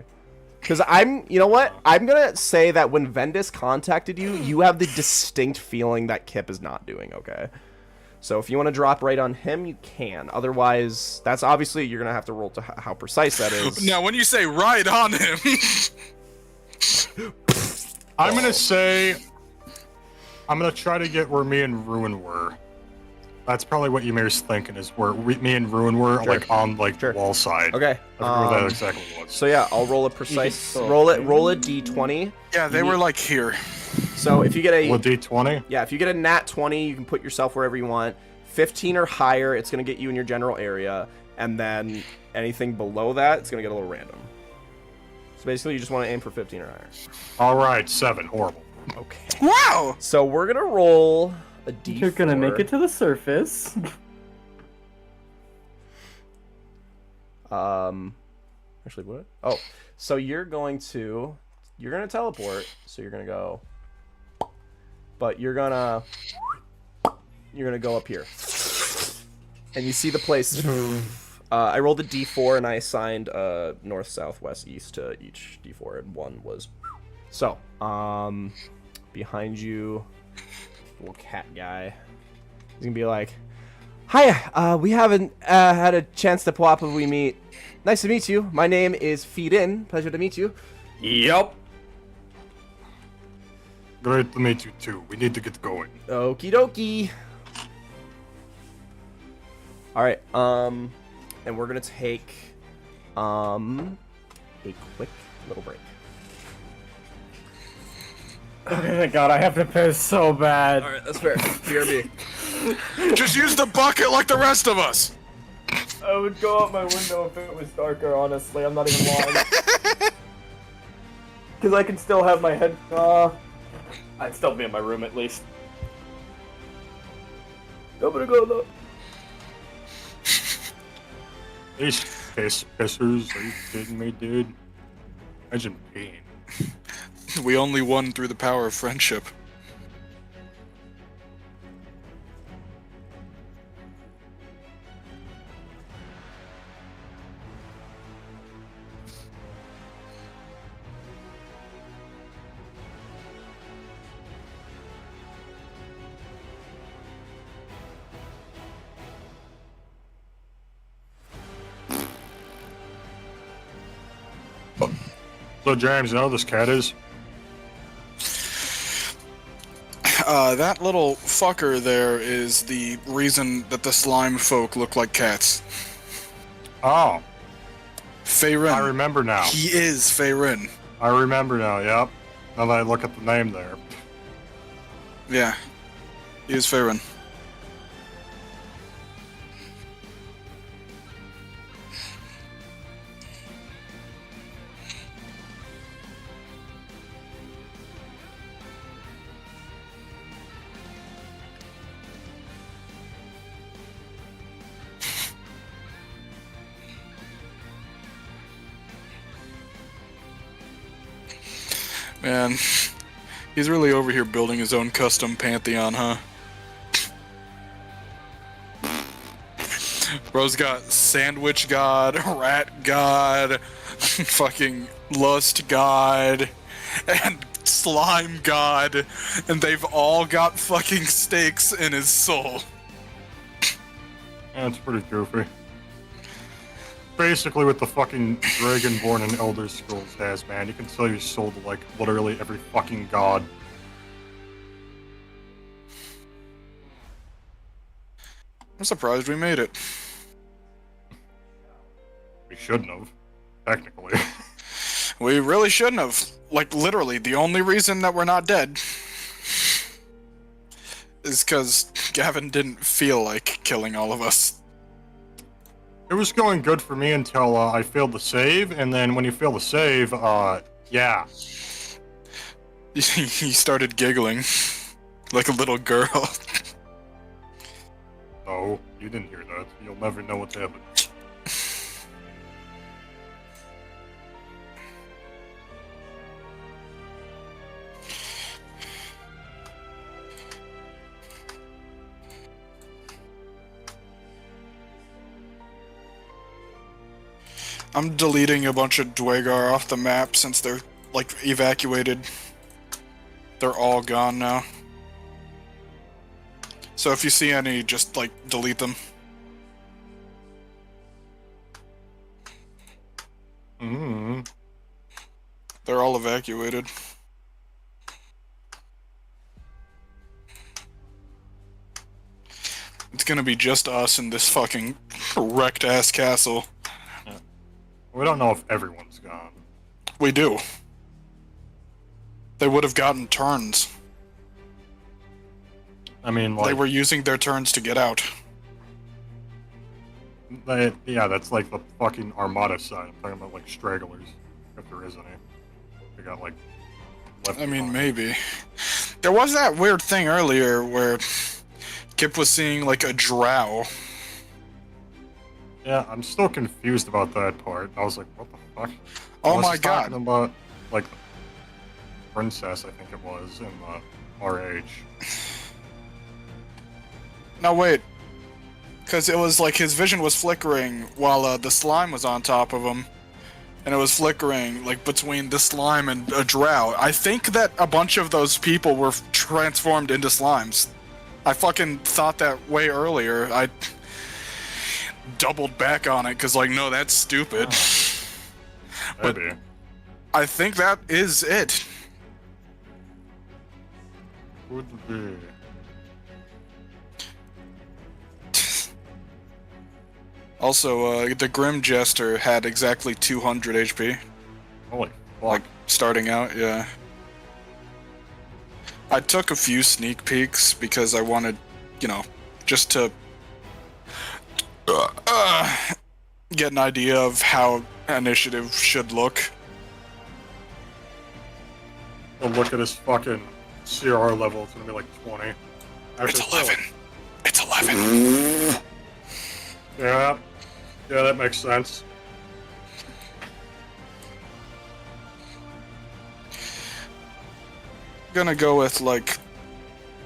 Because you know what? I'm gonna say that when Vendis contacted you, you have the distinct feeling that Kip is not doing okay. So if you want to drop right on him, you can. Otherwise, that's obviously you're gonna have to roll to how precise that is. Now, when you say right on him, I'm gonna say, I'm gonna try to get where me and Ruin were. That's probably what Ymir's thinking is where me and Ruin were Sure. like on like Sure. the wall side. Okay. I forget what that exactly was. So yeah, I'll roll a precise. still- Roll a d20. Yeah, they You were need- like here. So if you get Well, a D20. yeah, if you get a nat 20, you can put yourself wherever you want. 15 or higher, it's gonna get you in your general area, and then anything below that, it's gonna get a little random. So basically, you just want to aim for 15 or higher. All right, 7. Horrible. Okay. Wow! So we're gonna roll a d4. You're gonna make it to the surface. Actually, what? Oh, so you're gonna teleport. So you're gonna go, but you're gonna go up here, and you see the place. I rolled a d4 and I assigned north, south, west, east to each d4, and 1 was. So, behind you, little cat guy. He's gonna be like, "Hiya, we haven't had a chance to probably meet. Nice to meet you. My name is Feed In. Pleasure to meet you." Yep. Great to meet you too. We need to get going. Okie dokie. All right. And we're gonna take a quick little break. Okay, thank God, I have to piss so bad. All right, that's fair. BRB. Just use the bucket like the rest of us! I would go out my window if it was darker, honestly. I'm not even lying. Because I can still have my head. I'd still be in my room at least. I'm gonna go though. These pissers, are you kidding me, dude? Imagine pain. We only won through the power of friendship. So, James, you know who this cat is? That little fucker there is the reason that the slime folk look like cats. Oh, Feyrin. I remember now. He is Feyrin. I remember now, yep. Now that I look at the name there. Yeah. He is Feyrin. Man, he's really over here building his own custom pantheon, huh? Bro's got sandwich god, rat god, fucking lust god, and slime god, and they've all got fucking stakes in his soul. Yeah, it's pretty goofy. Basically what the fucking Dragonborn in Elder Scrolls has, man. You can sell your soul to, like, literally every fucking god. I'm surprised we made it. We shouldn't have, technically. We really shouldn't have. Like, literally, the only reason that we're not dead is because Gavin didn't feel like killing all of us. It was going good for me until I failed the save, and then when you fail the save, yeah. He started giggling like a little girl. No, you didn't hear that. You'll never know what's happened. I'm deleting a bunch of Dwagar off the map since they're, like, evacuated. They're all gone now. So if you see any, just, like, delete them. Mm-hmm. They're all evacuated. It's gonna be just us in this fucking wrecked ass castle. We don't know if everyone's gone. We do. They would have gotten turns. I mean, like They were using their turns to get out. yeah, that's like the fucking Armada side. I'm talking about like stragglers, if there is any. They got like left I mean, behind. maybe. There was that weird thing earlier where Kip was seeing like a drow. Yeah, I'm still confused about that part. I was like, what the fuck? Oh Unless my he's talking god. about like princess, I think it was in RH. No, wait. Because it was like his vision was flickering while the slime was on top of him. And it was flickering like between the slime and a drow. I think that a bunch of those people were transformed into slimes. I fucking thought that way earlier. I doubled back on it because, like, no, that's stupid. But Maybe. I think that is it. Would be. Also, the Grim Jester had exactly 200 HP. Holy fuck. Like, starting out, yeah. I took a few sneak peeks because I wanted, you know, just to get an idea of how initiative should look. But look at his fucking CR level. It's gonna be like 20. It's Actually, 11. It's 11. Yeah. Yeah, that makes sense. Gonna go with, like,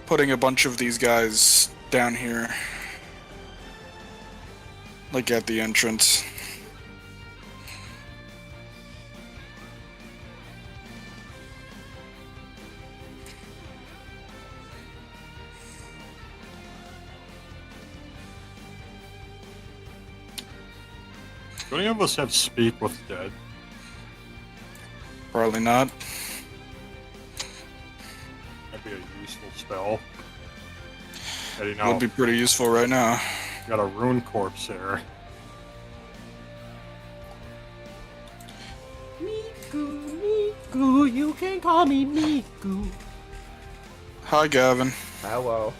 putting a bunch of these guys down here. Like, at the entrance. Do any of us have Speak with Dead? Probably not. That'd be a useful spell. Eddie, Would now be pretty useful right now. got a rune corpse here. Miku, you can call me Miku. Hi, Gavin. Hello.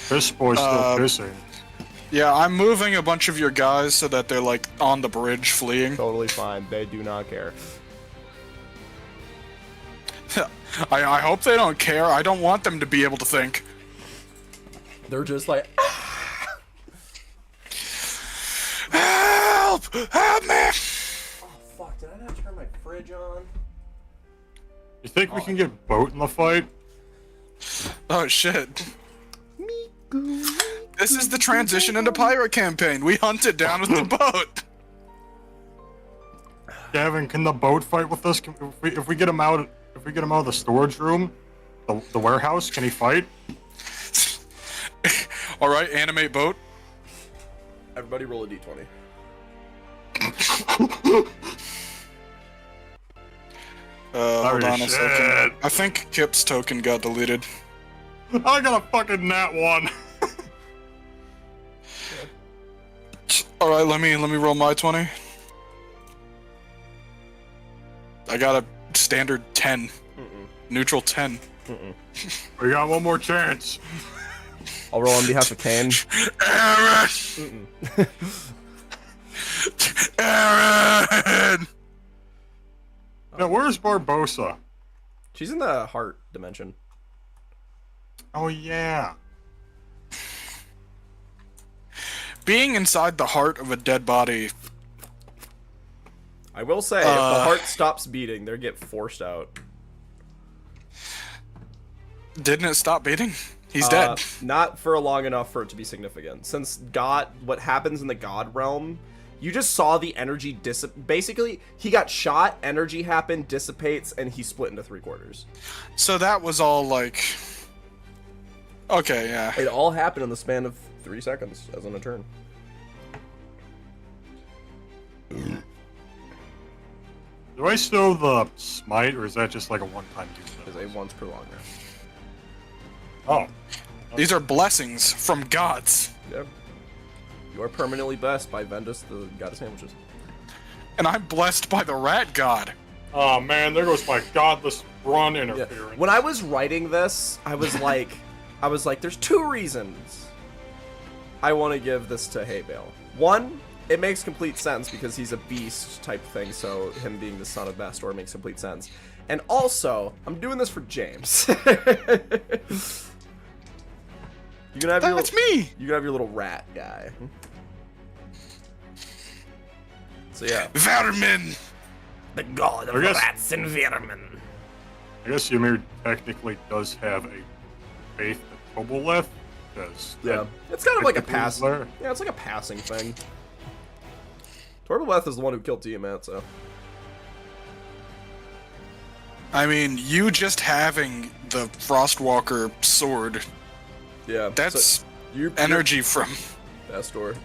This boy's still pissing. Yeah, I'm moving a bunch of your guys so that they're, like, on the bridge fleeing. Totally fine. They do not care. I hope they don't care. I don't want them to be able to think. They're just like, Help! Help me! oh fuck, did I not turn my fridge on? You think we can get Boat in the fight? Oh shit. Miku. This is the transition into pirate campaign. We hunt it down with the boat. Gavin, can the boat fight with us? If we get him out, of the storage room, the warehouse, can he fight? All right, animate boat. Everybody roll a d20. Hold on a shit. second. I think Kip's token got deleted. I got a fucking nat one. All right, let me roll my 20. I got a standard 10. Neutral 10. We got one more chance. I'll roll on behalf of Kane. Aaron! Aaron! Now, where's Barbosa? She's in the heart dimension. Oh yeah. Being inside the heart of a dead body. I will say, if the heart stops beating, they get forced out. Didn't it stop beating? He's dead. Not for long enough for it to be significant. Since God, what happens in the God realm, you just saw the energy dissipate. Basically, he got shot, energy happened, dissipates, and he split into 3/4. So that was all like. Okay, yeah. It all happened in the span of 3 seconds, as on a turn. Do I still the smite, or is that just like a one-time use? Is a once per long rest. Oh, These are blessings from gods. Yeah. You are permanently blessed by Ventus, the god of sandwiches. And I'm blessed by the rat god. Oh man, there goes my godless run Yeah. interference. When I was writing this, I was like, there's two reasons I want to give this to Haybale. One, it makes complete sense because he's a beast type thing, so him being the son of Bastor makes complete sense. And also, I'm doing this for James. You can have That's me! You can have your little rat guy. So yeah. Vermin! The god of I guess- rats and vermin. I guess Ymir technically does have a faith at Toboleth, because Yeah. It's kind of like a technically is pass. there. Yeah, it's like a passing thing. Torbaleth is the one who killed Tiamat, so. I mean, you just having the Frostwalker sword, Yeah. that's so you're energy from... Bastor.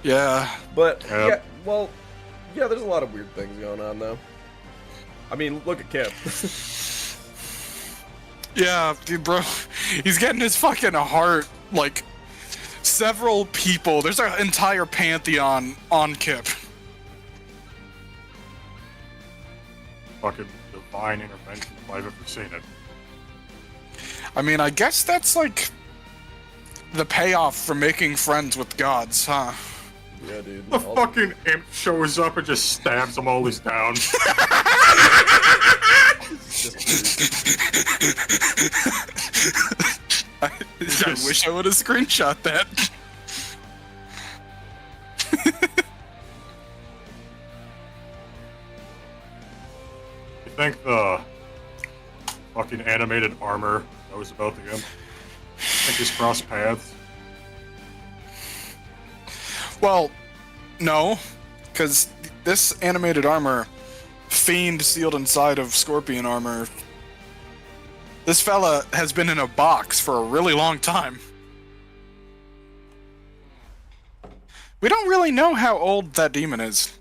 Yeah. But Yep. yeah, well, yeah, there's a lot of weird things going on though. I mean, look at Kip. Yeah, dude, bro. He's getting his fucking heart, like, several people. There's an entire pantheon on Kip. Fucking divine intervention if I've ever seen it. I mean, I guess that's, like, the payoff for making friends with gods, huh? Yeah, dude. The fucking imp shows up and just stabs them all he's down. I wish I would have screenshot that. You think the fucking animated armor knows about the imp? Think he's crossed paths? Well, no, because this animated armor, fiend sealed inside of scorpion armor, this fella has been in a box for a really long time. We don't really know how old that demon is.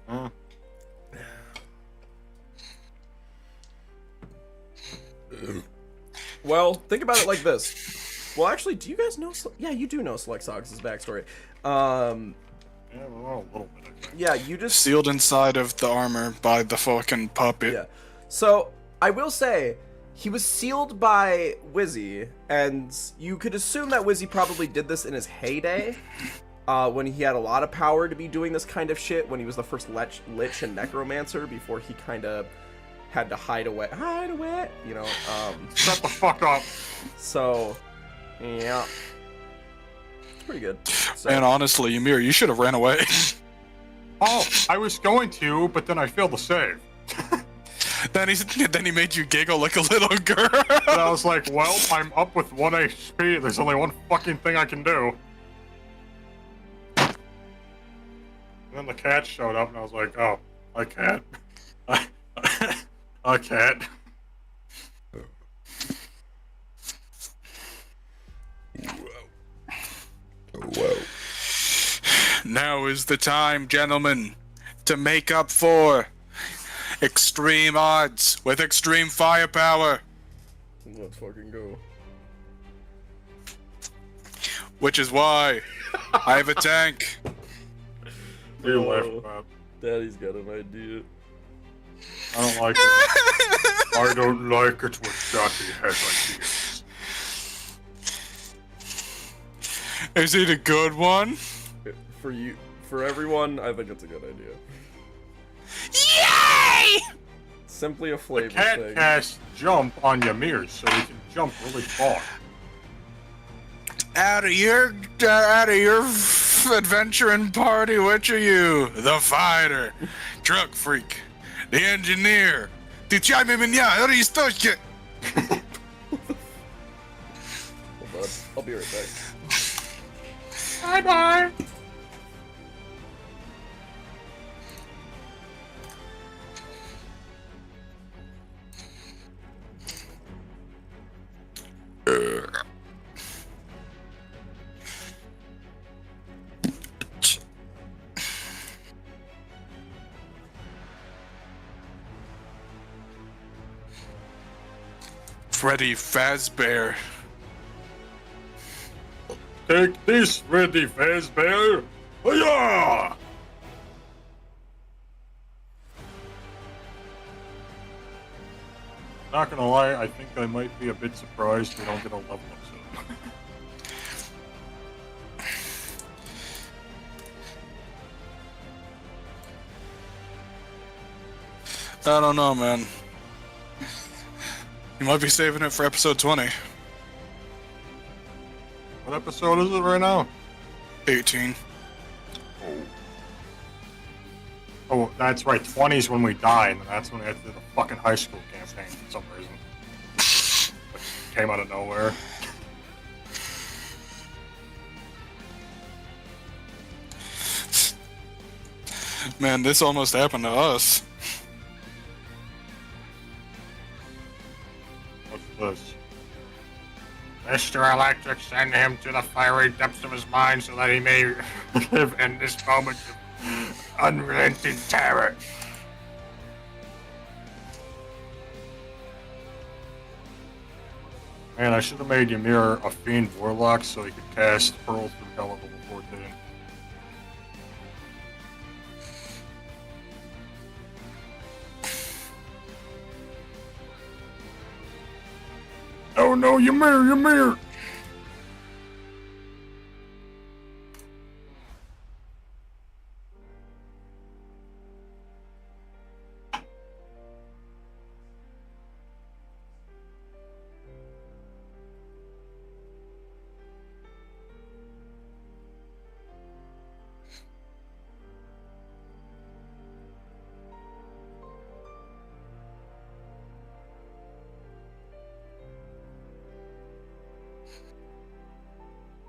Huh. Well, think about it like this. Well, actually, do you guys know? Yeah, you do know Selexox' backstory. Yeah, well, a little bit. I think. Yeah, you just Sealed inside of the armor by the fucking puppet. yeah. So I will say he was sealed by Wizzy, and you could assume that Wizzy probably did this in his heyday, when he had a lot of power to be doing this kind of shit. When he was the first lich and necromancer, before he kind of had to hide away, you know. Shut the fuck up! So yeah, it's pretty good. So, And honestly, Ymir, you should have ran away. Oh, I was going to, but then I failed to save. then he made you giggle like a little girl. And I was like, well, I'm up with 1 HP. There's only one fucking thing I can do. And then the cat showed up, and I was like, oh, I can't. I can't. whoa. Now is the time, gentlemen, to make up for extreme odds with extreme firepower, Let's fucking go. which is why I have a tank. You Oh. laugh about. Daddy's got an idea. I don't like it. I don't like it when Daddy has ideas. Is it a good one? For you, for everyone, I think it's a good idea. Yay! Simply a flavor Cat thing. cast jump on Ymir, so he can jump really far. Out of your adventuring party, which are you? The fighter, truck freak, the engineer. Hold Hold on, I'll be right back. Bye bye. Freddy Fazbear. Take this, Freddy Fazbear! Yeah! Not gonna lie, I think I might be a bit surprised we don't get a level up soon. I don't know, man. You might be saving it for episode 20. What episode is it right now? 18. Oh, that's right. 20's when we die, and that's when we have to do the fucking high school campaign for some reason. Which came out of nowhere. Man, this almost happened to us. What's this? Mr. Electric, send him to the fiery depths of his mind so that he may live in this moment of unrelenting terror. Man, I should have made Ymir a fiend warlock so he could cast pearls through hell at level 14. Oh no, Ymir, Ymir!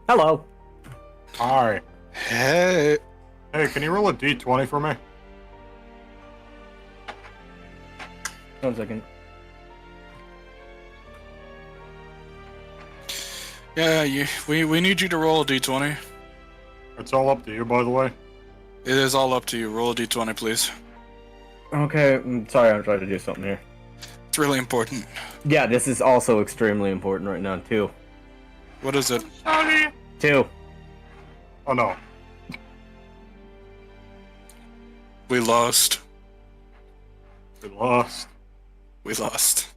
Hello. Hi. Hey. Hey, can you roll a d20 for me? 1 second. Yeah, we need you to roll a d20. It's all up to you, by the way. It is all up to you. Roll a d20, please. Okay, I'm sorry, I'm trying to do something here. It's really important. Yeah, this is also extremely important right now, too. What is it? 2. Oh no. We lost. We lost. We lost.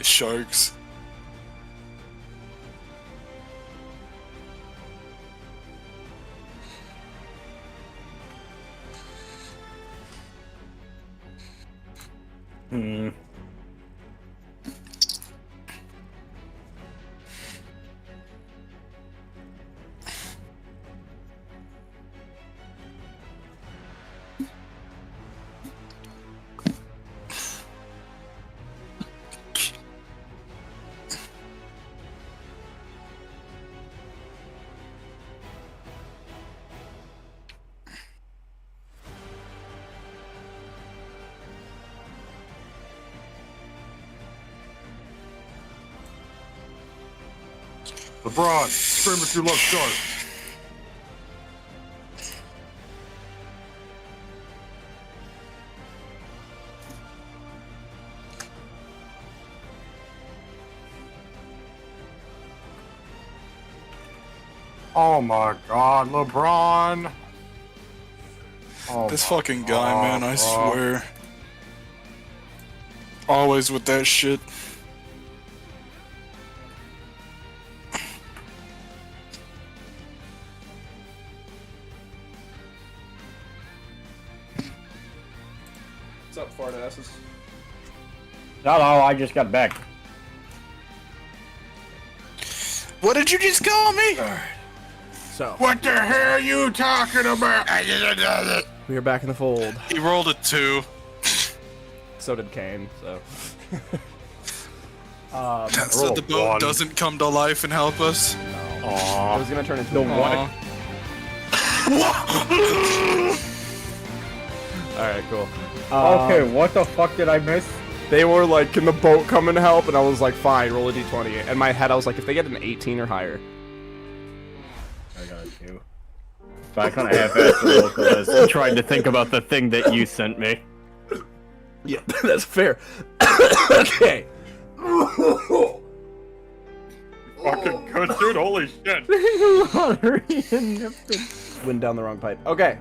Sharks. Hmm. LeBron, scream if you love sharks. Oh my god, LeBron! Oh This my fucking guy, man, I God, swear. Always with that shit. up, fart asses? No, I just got back. What did you just call me? So, What the hell are you talking about? we are back in the fold. He rolled a 2. So did Kane, so. So the boat doesn't come to life and help us. It Aw. was gonna turn into The a what? Alright, cool. Okay, what the fuck did I miss? They were like, can the boat come and help? And I was like, fine, roll a d20. In my head, I was like, if they get an 18 or higher. I got it too. But I kind of half-assed the local list, trying to think about the thing that you sent me. Yeah, that's fair. Okay. Fucking good, dude. Holy shit. Went down the wrong pipe. Okay,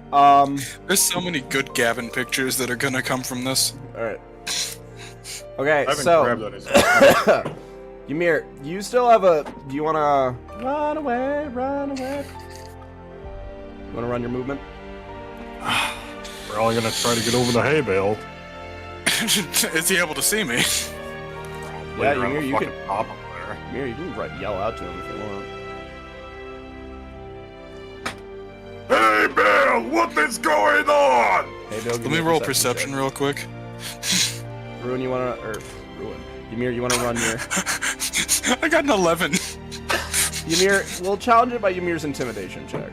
There's so many good Gavin pictures that are gonna come from this. alright. Okay, I haven't so, grabbed that as Ymir, you still have a, do you wanna run away, run away? You wanna run your movement? We're all gonna try to get over the hay bale. Is he able to see me? Yeah, Later on Ymir, the you fucking can, top up there. Ymir, you can yell out to him if you want. Hey, Bill, what is going on? Hey, Bill, give Let me a roll perception perception real quick. check. Ruin, you wanna, or, Ruin. Ymir, you wanna run your... I got an 11. Ymir, we'll challenge it by Ymir's intimidation check.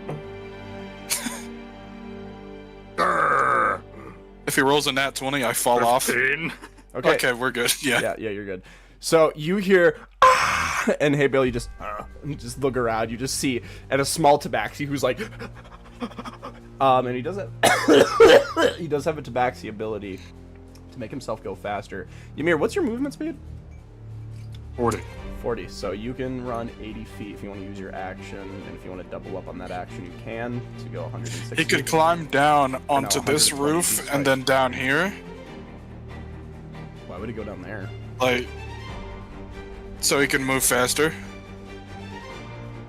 Grr. If he rolls a nat 20, I fall off. 15. Okay. Okay, we're good. Yeah. Yeah, you're good. So you hear, "Ah!" and hey, Bill, you just look around. You just see, and a small tabaxi who's like, and he does have, he does have a tabaxi ability to make himself go faster. Ymir, what's your movement speed? 40. 40. So you can run 80 feet if you want to use your action, and if you want to double up on that action, you can to go 160. He could climb down onto this 120, roof he's and then down here, Why would he go down there? like, so he can move faster.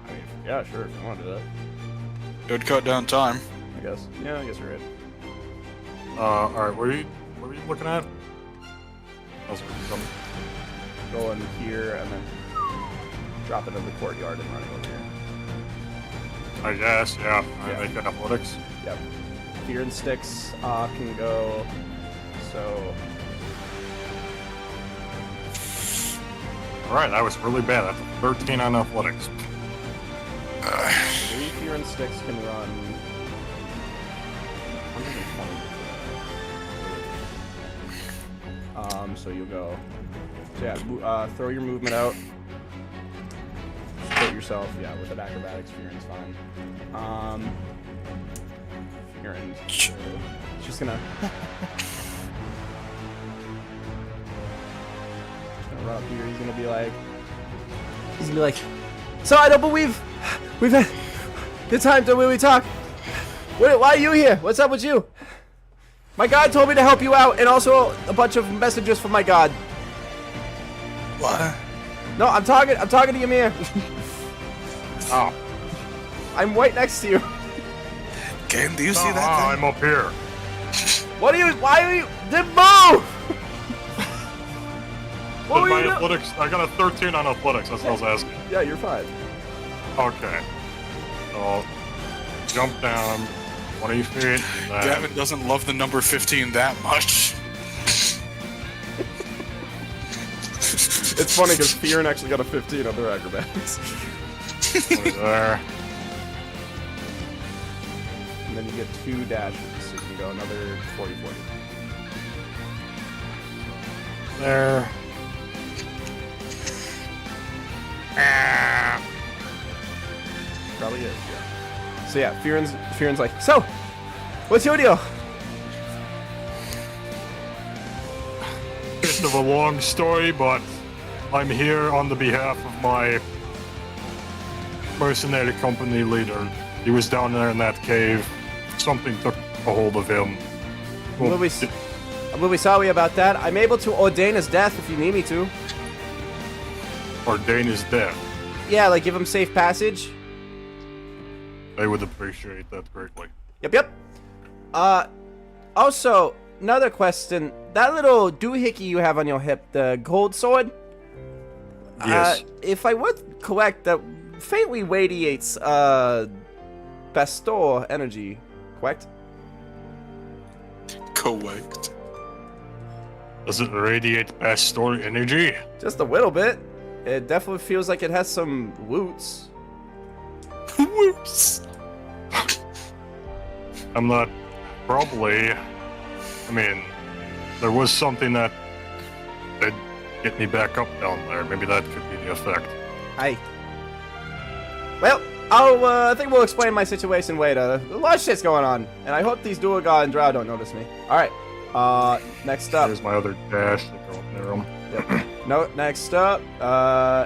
I mean, yeah, sure, if you want to do that. It would cut down time. I guess. Yeah, I guess you're right. Alright, what are you looking at? How's it going? Going here and then drop it in the courtyard and running over here. I guess, yeah. Yeah. I make it athletics. Yep. Fear and sticks can go. So Alright, that was really bad. That's a 13 on athletics. 3 fear and sticks can run 120. So you'll go. So yeah, throw your movement out. Support yourself. Yeah, with an acrobatics, fear and's fine. Fear and it's just gonna. Run up here, he's gonna be like, so I don't believe we've had good time till we talk. Why are you here? What's up with you? My god told me to help you out, and also a bunch of messages from my god. What? No, I'm talking to Ymir. Oh. I'm right next to you. Ken, do you see that I'm up here. Why are you, then move! What But were my you doing? athletics, I got a 13 on athletics, that's what I was asking. Yeah, you're fine. Okay. So, jump down 20 feet. And then, Gavin doesn't love the number 15 that much. It's funny because Fear actually got a 15 on their acrobatics. over there. And then you get 2 dashes, so you can go another 40. There. Probably is, yeah. So yeah, Fearon's like, so, what's your deal? Bit of a long story, but I'm here on the behalf of my mercenary company leader. He was down there in that cave. Something took a hold of him. I'm really sorry about that. I'm able to ordain his death if you need me to. Ordain his death. Yeah, like give him safe passage. I would appreciate that greatly. Yep. Also, another question. That little doohickey you have on your hip, the gold sword. Yes. If I would collect, that faintly radiates Bastor energy, correct? Correct. Does it radiate past story energy? Just a little bit. It definitely feels like it has some roots. Whoops. I'm not. Probably. I mean, there was something that did get me back up down there. Maybe that could be the effect. Hey. Well, I think we'll explain my situation later. A lot of shit's going on, and I hope these Duergar and Drow don't notice me. Alright, next up. There's my other dash to go up near him. Yep. No, next up,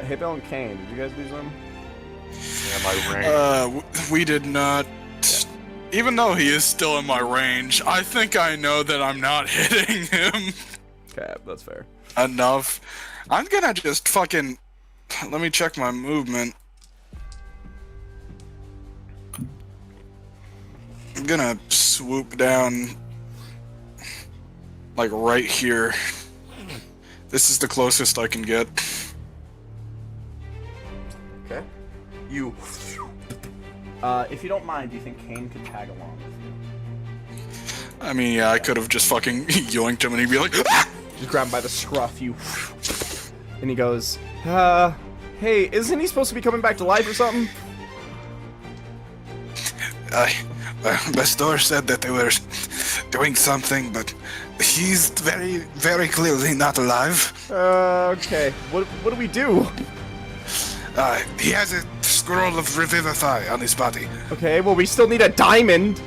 Hippo and Kane. Did you guys lose them? Yeah, my rank. We did not. Even though he is still in my range, I think I know that I'm not hitting him Okay, that's fair. enough. I'm gonna just fucking. Let me check my movement. I'm gonna swoop down. Like right here. This is the closest I can get. Okay. You. If you don't mind, do you think Kane could tag along with you? I mean, yeah, I could have just fucking yoinked him and he'd be like, "Ah!" Just grab him by the scruff, you. And he goes, hey, isn't he supposed to be coming back to life or something? Bastor said that they were doing something, but he's very, very clearly not alive. Okay. What do we do? He has a scroll of Revivify on his body. Okay, well, we still need a diamond.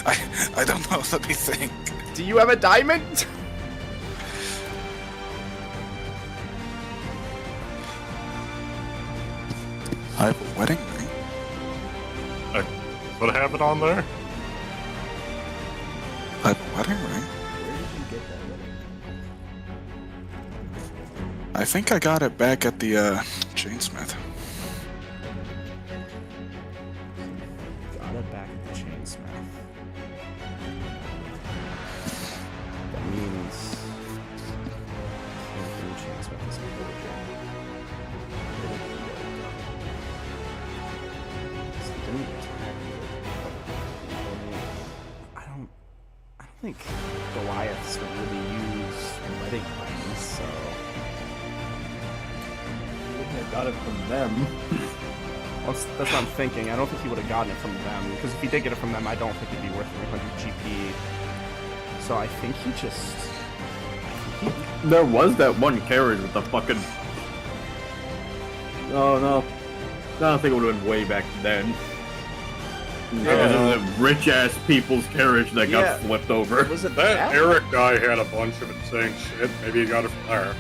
I don't know, let me think. Do you have a diamond? I have a wedding ring. What happened on there? I have a wedding ring. Where did you get that wedding? I think I got it back at the chainsmith. Got it back at the chainsmith. That means the chainsmith is I don't think Goliaths would really use wedding rings, so I got it from them. well, that's what I'm thinking. I don't think he would have gotten it from them, because if he did get it from them, I don't think it'd be worth 300 GP. So I think he just... There was that one carriage with the fucking... Oh no. I don't think it would have been way back then. It was a rich ass people's carriage that got flipped over. Was it That Eric guy had a bunch of insane shit. Maybe he got it from there.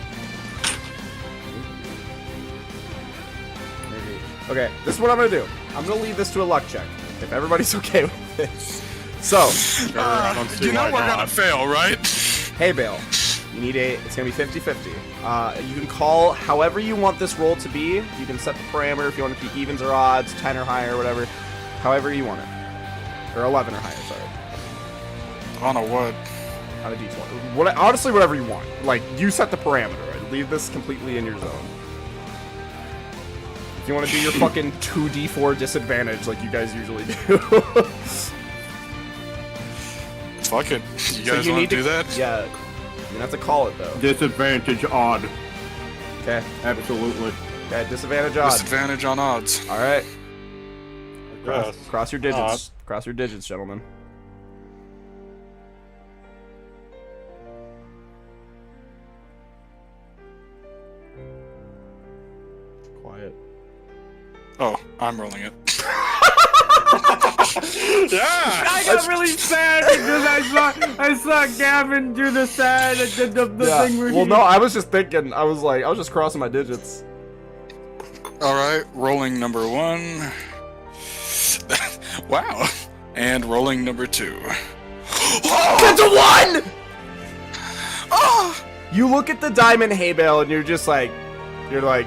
Maybe. Okay, this is what I'm gonna do. I'm gonna leave this to a luck check, if everybody's okay with this. So, I don't see You know why we're not. gonna fail, right? hey Bale, you need it's gonna be 50-50. You can call however you want this roll to be. You can set the parameter if you want it to be evens or odds, 10 or higher, whatever. However you want it. Or 11 or higher, sorry. On a what? On a d20. Honestly, whatever you want. Like, you set the parameter. Right? Leave this completely in your zone. If you want to do your fucking 2d4 disadvantage like you guys usually do. Fuck it. You guys you wanna need to do that? Yeah. You're gonna have to call it, though. Disadvantage odd. Okay. Absolutely. Okay, disadvantage odds. Disadvantage on odds. Alright. Yes. Cross your digits. Cross your digits, gentlemen. Quiet. Oh, I'm rolling it. I got really sad because I saw Gavin do the sad the thing where Well, no, I was just thinking. I was just crossing my digits. Alright, rolling number 1. Wow. And rolling number 2. That's a 1! Oh! You look at the diamond hay bale and you're like,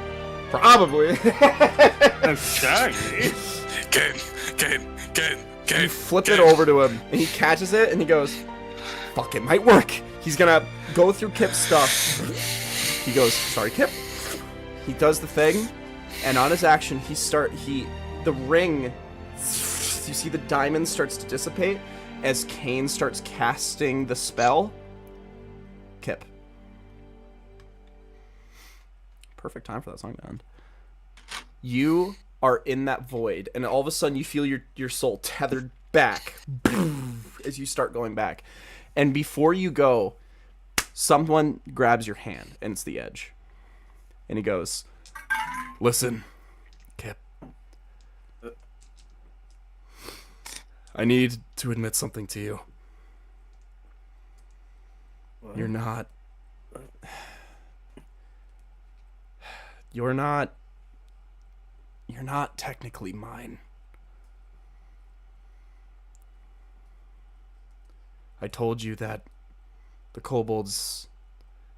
probably. That's shaggy. Kane. You flip it over to him and he catches it and he goes, Fuck, it might work. He's gonna go through Kip's stuff. He goes, sorry, Kip. He does the thing, and on his action, the ring, you see the diamond starts to dissipate as Kane starts casting the spell. Kip. Perfect time for that song to end. You are in that void, and all of a sudden you feel your soul tethered back as you start going back. And before you go, someone grabs your hand, and it's the Edge. And he goes, listen, Kip. I need to admit something to you. What? You're not technically mine. I told you that the kobolds,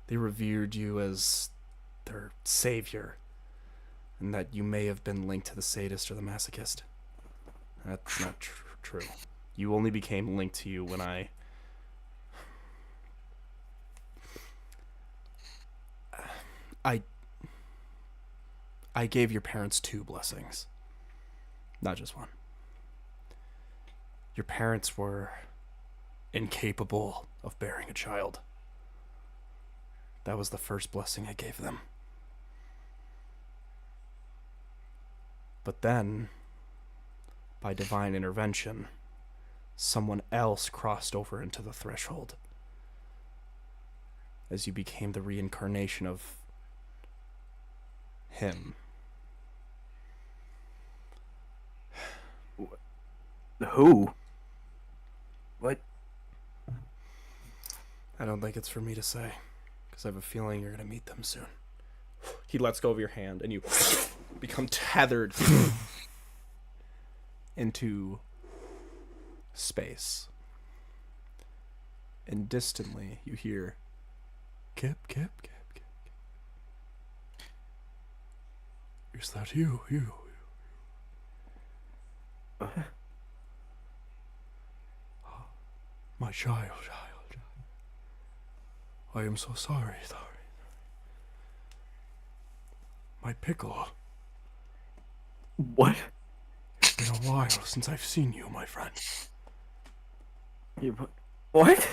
they revered you as their savior, and that you may have been linked to the sadist or the masochist. That's not true. You only became linked to you when I gave your parents 2 blessings, not just one. Your parents were incapable of bearing a child. That was the first blessing I gave them. But then, by divine intervention, someone else crossed over into the threshold, as you became the reincarnation of him. Who? What? I don't think it's for me to say, because I have a feeling you're going to meet them soon. He lets go of your hand, and you become tethered into space. And distantly, you hear, Kip, Kip, Kip, Kip, Kip. Is that you? My child. I am so sorry. My pickle. What? It's been a while since I've seen you, my friend. What?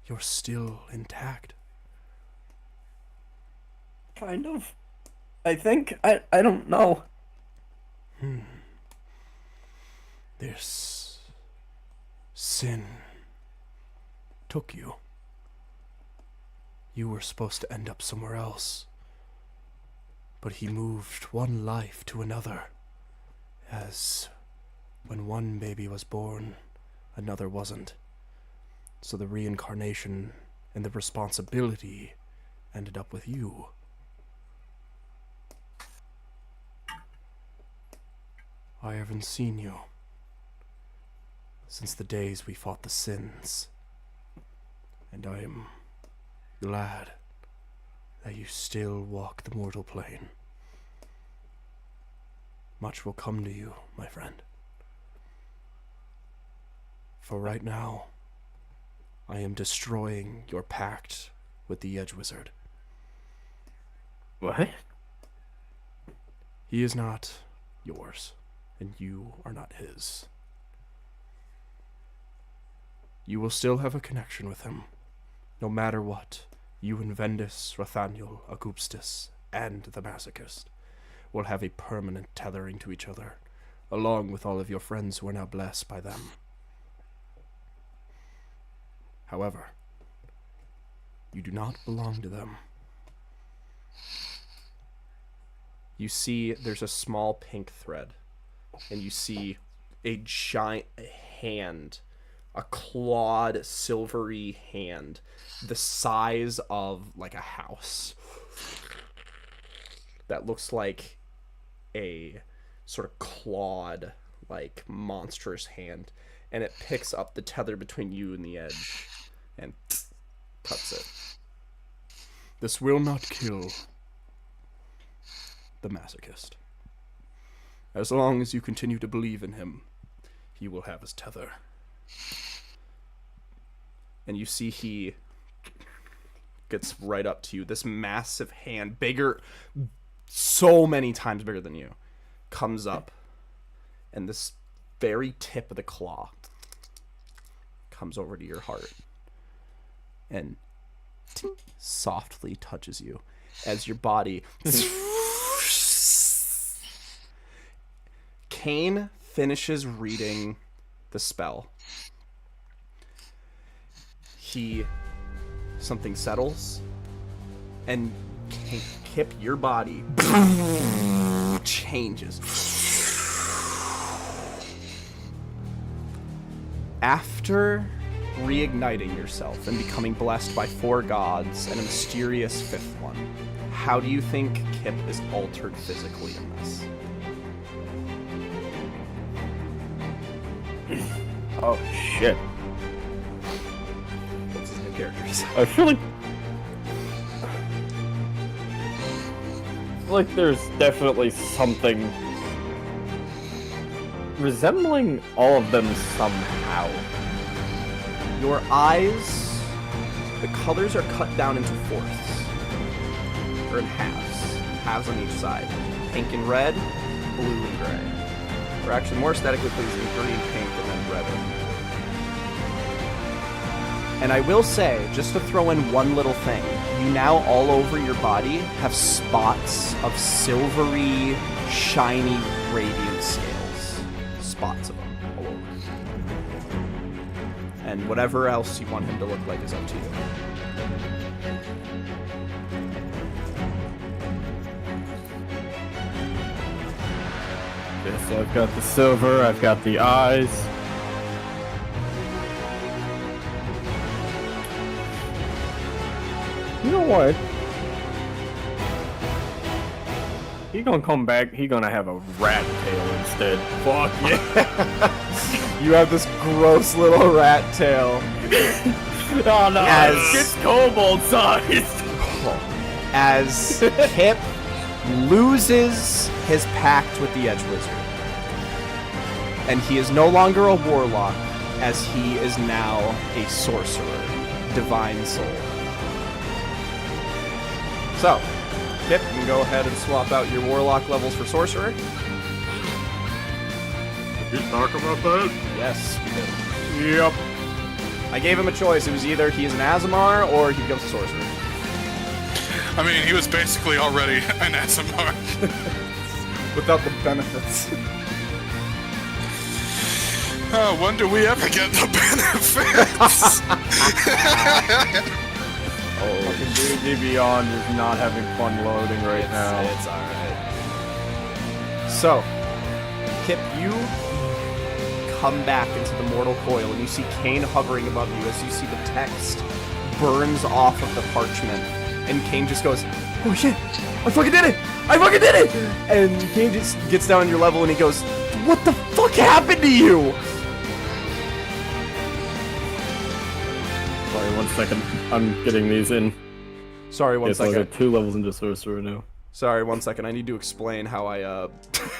You're still intact. Kind of. I think. I don't know. This sin took you. You were supposed to end up somewhere else. But he moved one life to another, as when one baby was born, another wasn't. So the reincarnation and the responsibility ended up with you. I haven't seen you since the days we fought the sins, and I am glad that you still walk the mortal plane. Much will come to you, my friend. For right now, I am destroying your pact with the Edge Wizard. What? He is not yours, and you are not his. You will still have a connection with him, no matter what. You and Vendis, Rathaniel, Agupstis, and the Masochist will have a permanent tethering to each other, along with all of your friends who are now blessed by them. However, you do not belong to them. You see there's a small pink thread, and you see a giant hand, a clawed, silvery hand, the size of like a house, that looks like a sort of clawed, like monstrous hand, and it picks up the tether between you and the Edge and cuts it. This will not kill the Masochist. As long as you continue to believe in him, he will have his tether. And you see he gets right up to you. This massive hand, bigger, so many times bigger than you, comes up. And this very tip of the claw comes over to your heart. And softly touches you as your body. Kane finishes reading the spell. Something settles, and Kip, your body changes. After reigniting yourself and becoming blessed by 4 gods and a mysterious 5th one, how do you think Kip is altered physically in this? Oh shit. What's his new character? I feel like there's definitely something resembling all of them somehow. Your eyes, the colors are cut down into 4ths, or in halves on each side. Pink and red, blue and gray. Or actually more aesthetically pleasing, green, pink, and then red. And I will say, just to throw in one little thing, you now all over your body have spots of silvery, shiny, radiant scales. Spots of them all over. And whatever else you want him to look like is up to you. Okay, so I've got the silver, I've got the eyes. You know what? He gonna come back, he gonna have a rat tail instead. Fuck yeah. You have this gross little rat tail. Oh no, As- it's kobold sized. As Kip loses his pact with the Edge Wizard. And he is no longer a warlock, as he is now a sorcerer. Divine Soul. So, Kip, you can go ahead and swap out your warlock levels for sorcerer. Did you talk about that? Yes, we did. Yep. I gave him a choice. It was either he is an Azamar or he becomes a sorcerer. I mean, he was basically already an SMR. Without the benefits. When do we ever get the benefits? Oh, D&D Beyond is not having fun loading right now. It's alright. So, Kip, you come back into the mortal coil and you see Kane hovering above you as you see the text burns off of the parchment. And Kane just goes, "Oh shit, I fucking did it! I fucking did it!" And Kane just gets down on your level and he goes, "What the fuck happened to you?" Sorry, 1 second. I'm getting these in. Sorry, one Okay, so I second. got 2 levels into sorcerer now. Sorry, 1 second. I need to explain how I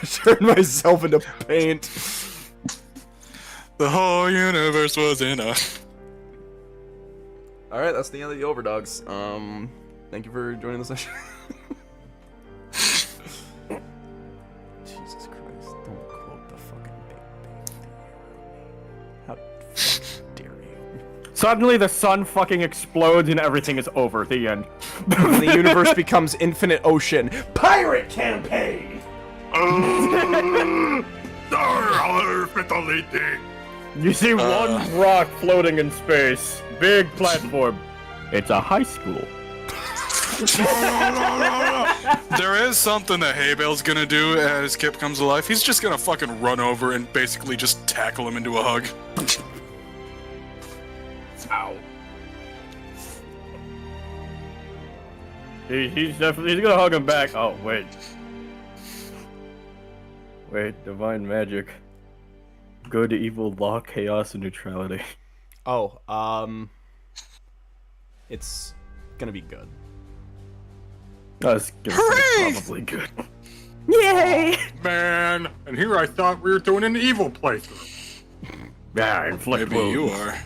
turned myself into paint. The whole universe was in a... Alright, that's the end of the Overdogs. Thank you for joining the session. Jesus Christ, don't quote the fucking Big Bang Theory. How fucking dare you? Suddenly the sun fucking explodes and everything is over. The end. The universe becomes infinite ocean. Pirate campaign! You see one rock floating in space. Big platform. It's a high school. There is something that Haybale's gonna do as Kip comes alive. He's just gonna fucking run over and basically just tackle him into a hug. Ow. He's gonna hug him back. Oh, wait. Wait, divine magic. Good, evil, law, chaos, and neutrality. Oh, it's gonna be good. That's probably good. Yay! Man, and here I thought we were doing an evil playthrough. Yeah, inflict Maybe you wounds. are.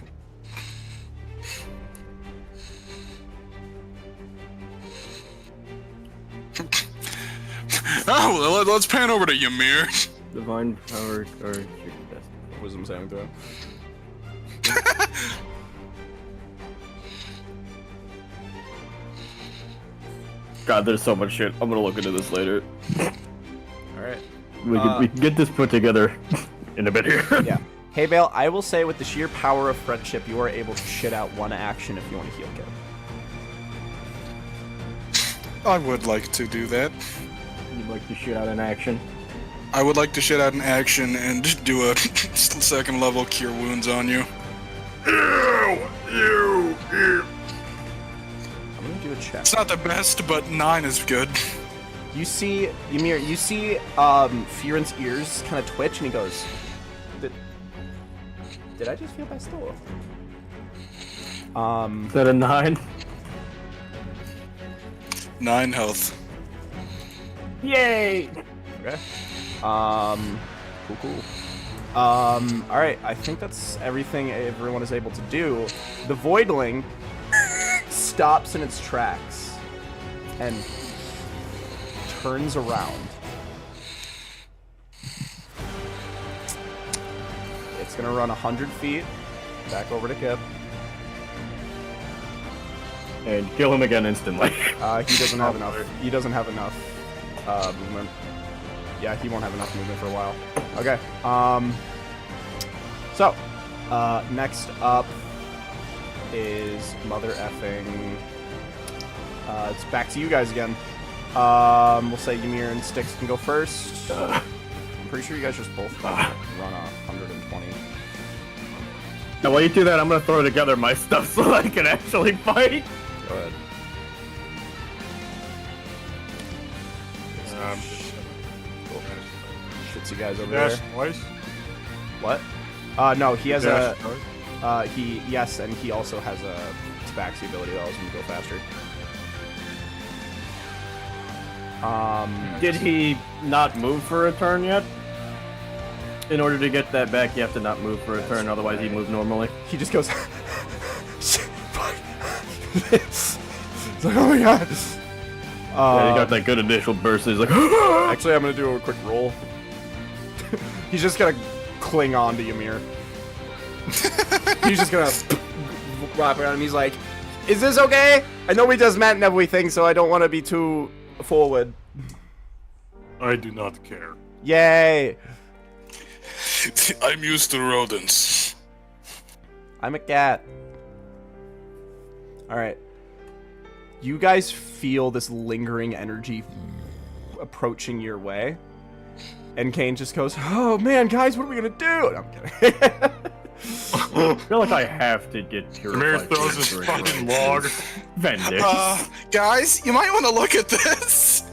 Oh, well, let's pan over to Ymir. Divine power card. Your best. Wisdom saving throw. God, there's so much shit. I'm gonna look into this later. Alright. We can get this put together in a bit here. Yeah. Hey, Bale, I will say with the sheer power of friendship, you are able to shit out one action if you want to heal Kip. I would like to do that. You'd like to shoot out an action. I would like to shit out an action and do a second level cure wounds on you. I'm gonna do a check. It's not the best, but 9 is good. You see, Ymir, you see Fearon's ears kind of twitch, and he goes, Did I just feel by still? Is that a 9? 9 health. Yay! Okay. Cool. Alright, I think that's everything everyone is able to do. The Voidling stops in its tracks and turns around. It's gonna run 100 feet back over to Kip. And kill him again instantly. He doesn't have enough. He doesn't have enough movement. Yeah, he won't have enough movement for a while. Okay. So, next up is mother effing. It's back to you guys again. We'll say Ymir and Styx can go first. I'm pretty sure you guys just both run 120. Now, while you do that, I'm gonna throw together my stuff so I can actually fight. Go ahead. Shits you guys over Dash there. twice. What? No, he has Dash a. twice. Yes, and he also has a Tabaxi ability that allows him to go faster. Did he not move for a turn yet? In order to get that back, you have to not move for a turn, otherwise he moves normally. He just goes. Shit, fuck. It's like, oh my god. Yeah, he got that good initial burst, he's like, Actually, I'm gonna do a quick roll. He's just gonna cling on to Ymir. He's just gonna wrap around him. He's like, "Is this okay? I know we just met and everything, so I don't want to be too forward." I do not care. Yay! I'm used to rodents. I'm a cat. Alright. You guys feel this lingering energy approaching your way. And Kane just goes, "Oh man, guys, what are we gonna do?" And I'm kidding. I feel like I have to get Ymir purified. throws his fucking log. Vendix. Guys, you might want to look at this.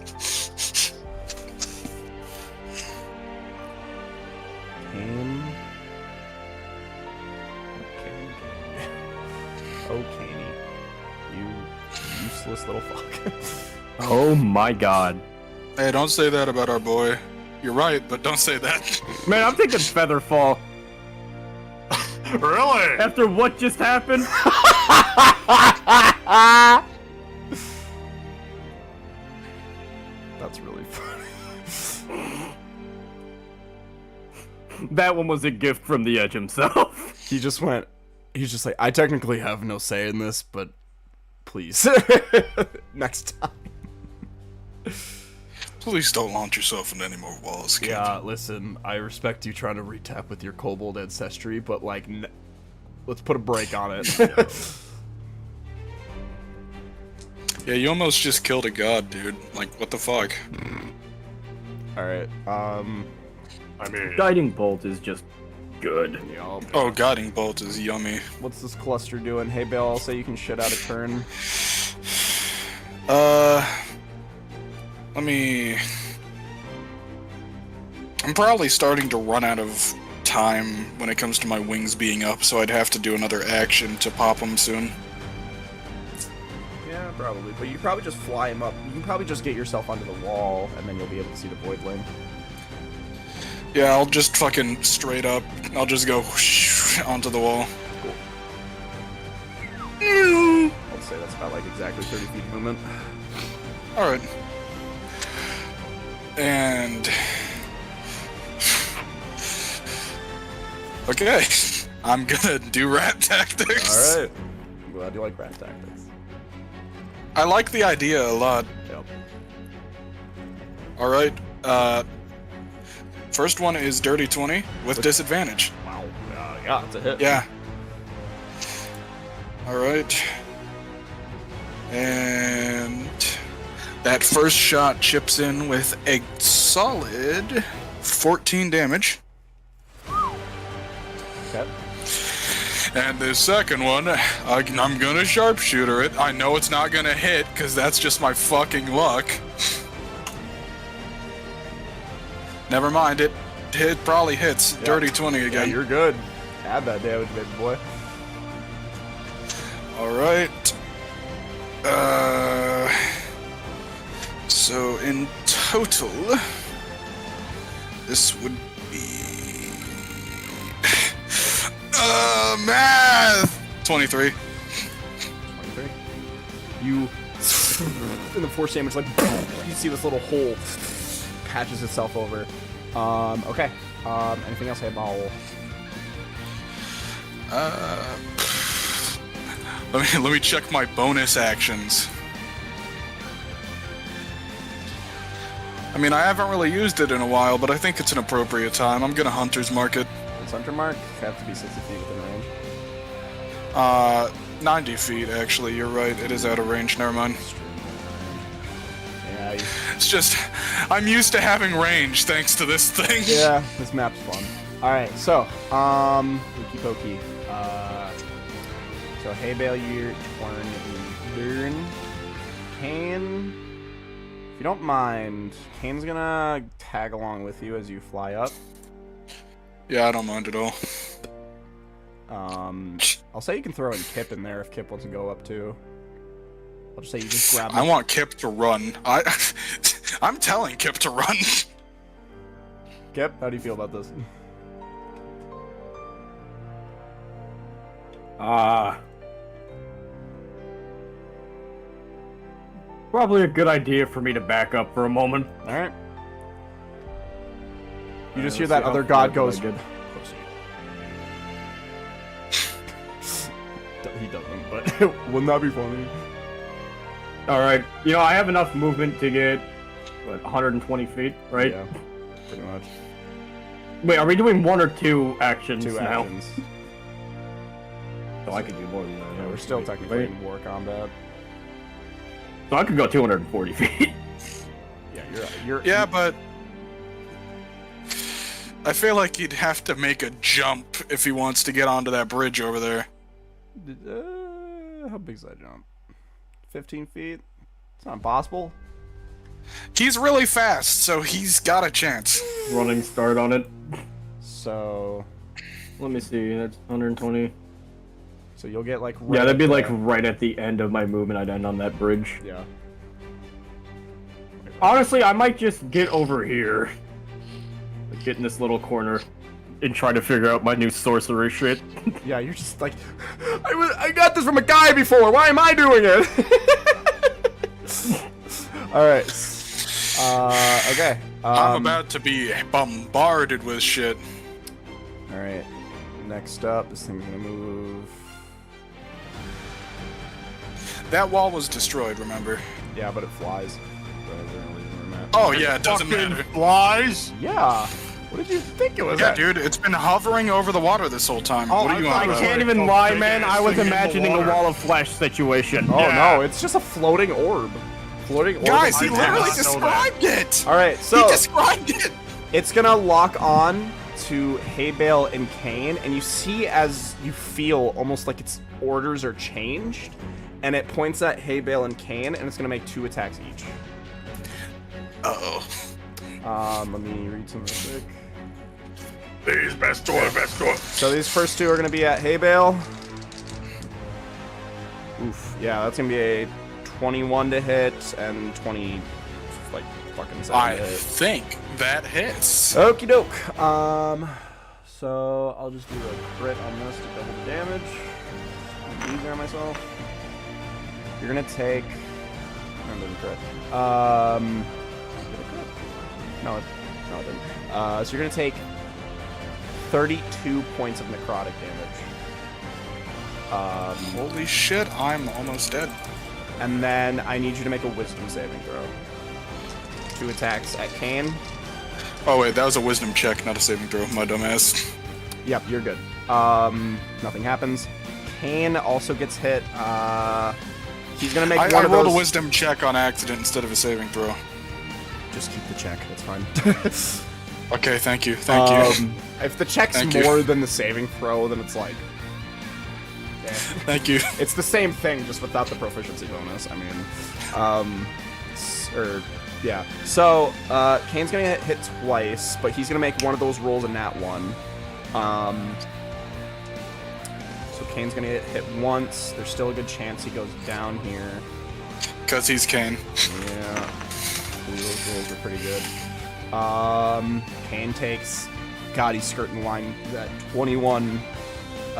Kane. Oh, Kaney. You useless little fuck. Oh my god. Hey, don't say that about our boy. You're right, but don't say that. Man, I'm taking Featherfall. Really? After what just happened? That's really funny. That one was a gift from the Edge himself. He's just like, "I technically have no say in this, but please." Next time. Please don't launch yourself into any more walls, kid. Yeah, listen, I respect you trying to retap with your kobold ancestry, but like, let's put a break on it. Yeah, you almost just killed a god, dude. Like, what the fuck? Alright, I mean, Guiding Bolt is just good. yeah, Oh, guiding bolt is yummy. what's this cluster doing? Hey, Bale, I'll say you can shit out a turn. Let me... I'm probably starting to run out of time when it comes to my wings being up, so I'd have to do another action to pop them soon. Yeah, probably, but you could probably just fly him up. You can probably just get yourself onto the wall, and then you'll be able to see the Voidling. Yeah, I'll just fucking straight up. I'll just go whoosh onto the wall. I'll say that's about like exactly 30 feet of movement. Alright. And... Okay. I'm gonna do rat tactics. Alright. I'm glad you like rat tactics. I like the idea a lot. Yep. Alright. First one is dirty 20 with disadvantage. Wow. Yeah, it's a hit. Yeah. Alright. And that first shot chips in with a solid 14 damage. Okay. And the second one, I'm gonna sharpshooter it. I know it's not gonna hit, because that's just my fucking luck. Never mind, it probably hits. Yeah. Dirty 20 Yeah, again. you're good. Add that damage, baby boy. Alright. So in total, this would be... math! 23. 23. You... And the force damage, like, you see this little hole patches itself over. Okay. Anything else, Hayball? Let me check my bonus actions. I mean, I haven't really used it in a while, but I think it's an appropriate time. I'm gonna Hunter's Mark it. It's Hunter Mark? Have to be 60 feet within range. 90 feet, actually. You're right. It is out of range. Never mind. Yeah, It's just, I'm used to having range thanks to this thing. yeah, this map's fun. Alright, so, Pokey Pokey. So, Hay Bale, your turn. Kane, if you don't mind, Kane's gonna tag along with you as you fly up. Yeah, I don't mind at all. I'll say you can throw in Kip in there if Kip wants to go up too. I'll just say you just grab him. I want Kip to run. I'm telling Kip to run. Kip, how do you feel about this? Probably a good idea for me to back up for a moment. Alright. You just hear Let's that see how other far god I goes... get. He doesn't, but wouldn't that be funny? Alright, you know, I have enough movement to get, what, 120 feet, right? Yeah, pretty much. Wait, are we doing one or two actions Two now? actions. So I could do more than that. Yeah, we're still technically in war combat. So I could go 240 feet. Yeah, you're Yeah, but I feel like he'd have to make a jump if he wants to get onto that bridge over there. How big's that jump? 15 feet? It's not impossible. He's really fast, so he's got a chance. Running start on it. So... Let me see, that's 120. So you'll get like... Yeah, that'd be like there. right at the end of my movement. I'd end on that bridge. Yeah. Honestly, I might just get over here. Like, get in this little corner and try to figure out my new sorcerer shit. Yeah, you're just like... I got this from a guy before! Why am I doing it? Alright. Okay. I'm about to be bombarded with shit. Alright. Next up, this thing's gonna move... That wall was destroyed, remember? Yeah, but it flies. Oh yeah, it doesn't Fucking matter. flies. Yeah! What did you think it was? Yeah, dude, it's been hovering over the water this whole time. Oh, What are you I on I about? can't even Big lie, man. I was ass thing in the imagining a water. wall of flesh situation. Oh Yeah. no, it's just a floating orb. Floating orb. Guys, he I did literally not know that. described it! Alright, He so described it! it's gonna lock on to Hay Bale and Kane, and you see as you feel almost like its orders are changed, and it points at Hay Bale and Kane, and it's gonna make 2 attacks each. Uh-oh. Let me read some real quick. Please, best door, best door. So these first 2 are gonna be at Hay Bale. Oof, yeah, that's gonna be a 21 to hit and 20, like Fucking I hit. think that hits. Okie doke. So I'll just do a crit on this to double the damage. Easier on myself. You're gonna take. I'm doing crit. Did it crit? No, it didn't. So you're gonna take 32 points of necrotic damage. Holy shit, I'm almost dead. And then I need you to make a wisdom saving throw. 2 attacks at Kane. Oh wait, that was a wisdom check, not a saving throw, my dumbass. Yep, you're good. Nothing happens. Kane also gets hit. He's gonna make I one of rolled those. a wisdom check on accident instead of a saving throw. Just keep the check. That's fine. Okay, thank you, thank you. If the check's Thank you. more than the saving throw, then it's like. Yeah. Thank you. It's the same thing, just without the proficiency bonus. I mean, yeah. So, Kane's gonna get hit twice, but he's gonna make one of those rolls a nat 1. So Kane's gonna get hit once. There's still a good chance he goes down here. Because he's Kane. Yeah. Ooh, those rolls are pretty good. Kane takes. God, he's skirting the line. That 21.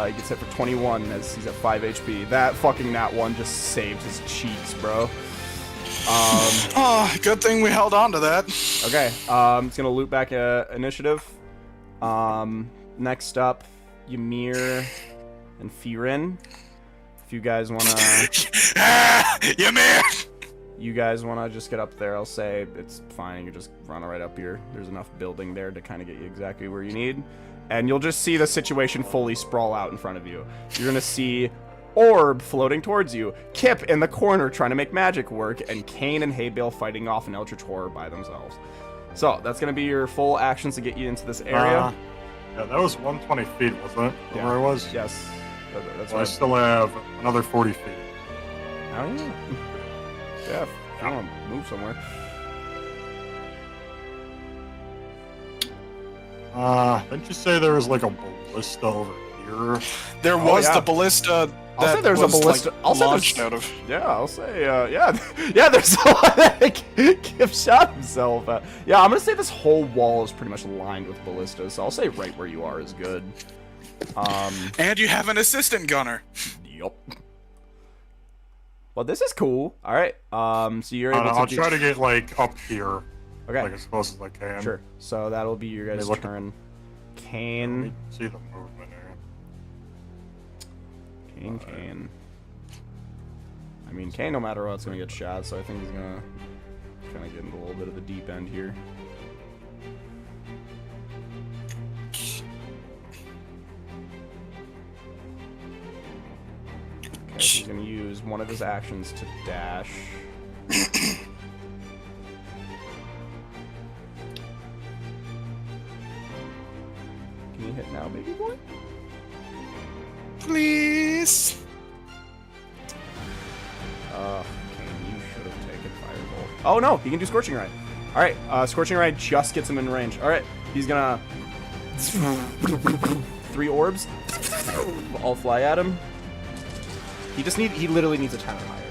He gets hit for 21 as he's at 5 HP. That fucking nat 1 just saved his cheeks, bro. Oh, good thing we held on to that. Okay, it's gonna loop back initiative. Next up, Ymir and Firin. If you guys wanna, Ymir! you guys wanna just get up there, I'll say it's fine. You just run right up here. There's enough building there to kind of get you exactly where you need, and you'll just see the situation fully sprawl out in front of you. You're gonna see Orb floating towards you, Kip in the corner trying to make magic work, and Kane and Haybale fighting off an Eldritch Horror by themselves. So that's gonna be your full actions to get you into this area. Yeah, that was 120 feet, wasn't it? Yeah. Where I was? Yes, that's So I right. still have another 40 feet. Oh yeah. Yeah, if you want to move somewhere. Didn't you say there was like a ballista over here? There was yeah. the ballista I'll say that there's a was, ballista- like, I'll say launched there's- out of. Yeah, I'll say, yeah, there's a lot that Kip shot himself. Yeah, I'm gonna say this whole wall is pretty much lined with ballistas, so I'll say right where you are is good. And you have an assistant gunner. Yup. Well, this is cool. All right. So you're able to. I'll try to get like up here, Okay. like as close as I can. Sure. So that'll be your guys' look at- turn. Let Kane. me see the movement here. Kane. I mean, Kane, no matter what, is gonna get shot. So I think he's gonna kind of get into a little bit of the deep end here. Okay, so he's gonna use one of his actions to dash. Can you hit now, baby boy? Please. Kane, you should have taken Firebolt. Oh no, he can do Scorching Ray. All right, Scorching Ray just gets him in range. All right, he's gonna 3 orbs, all fly at him. He literally needs a 10 or higher.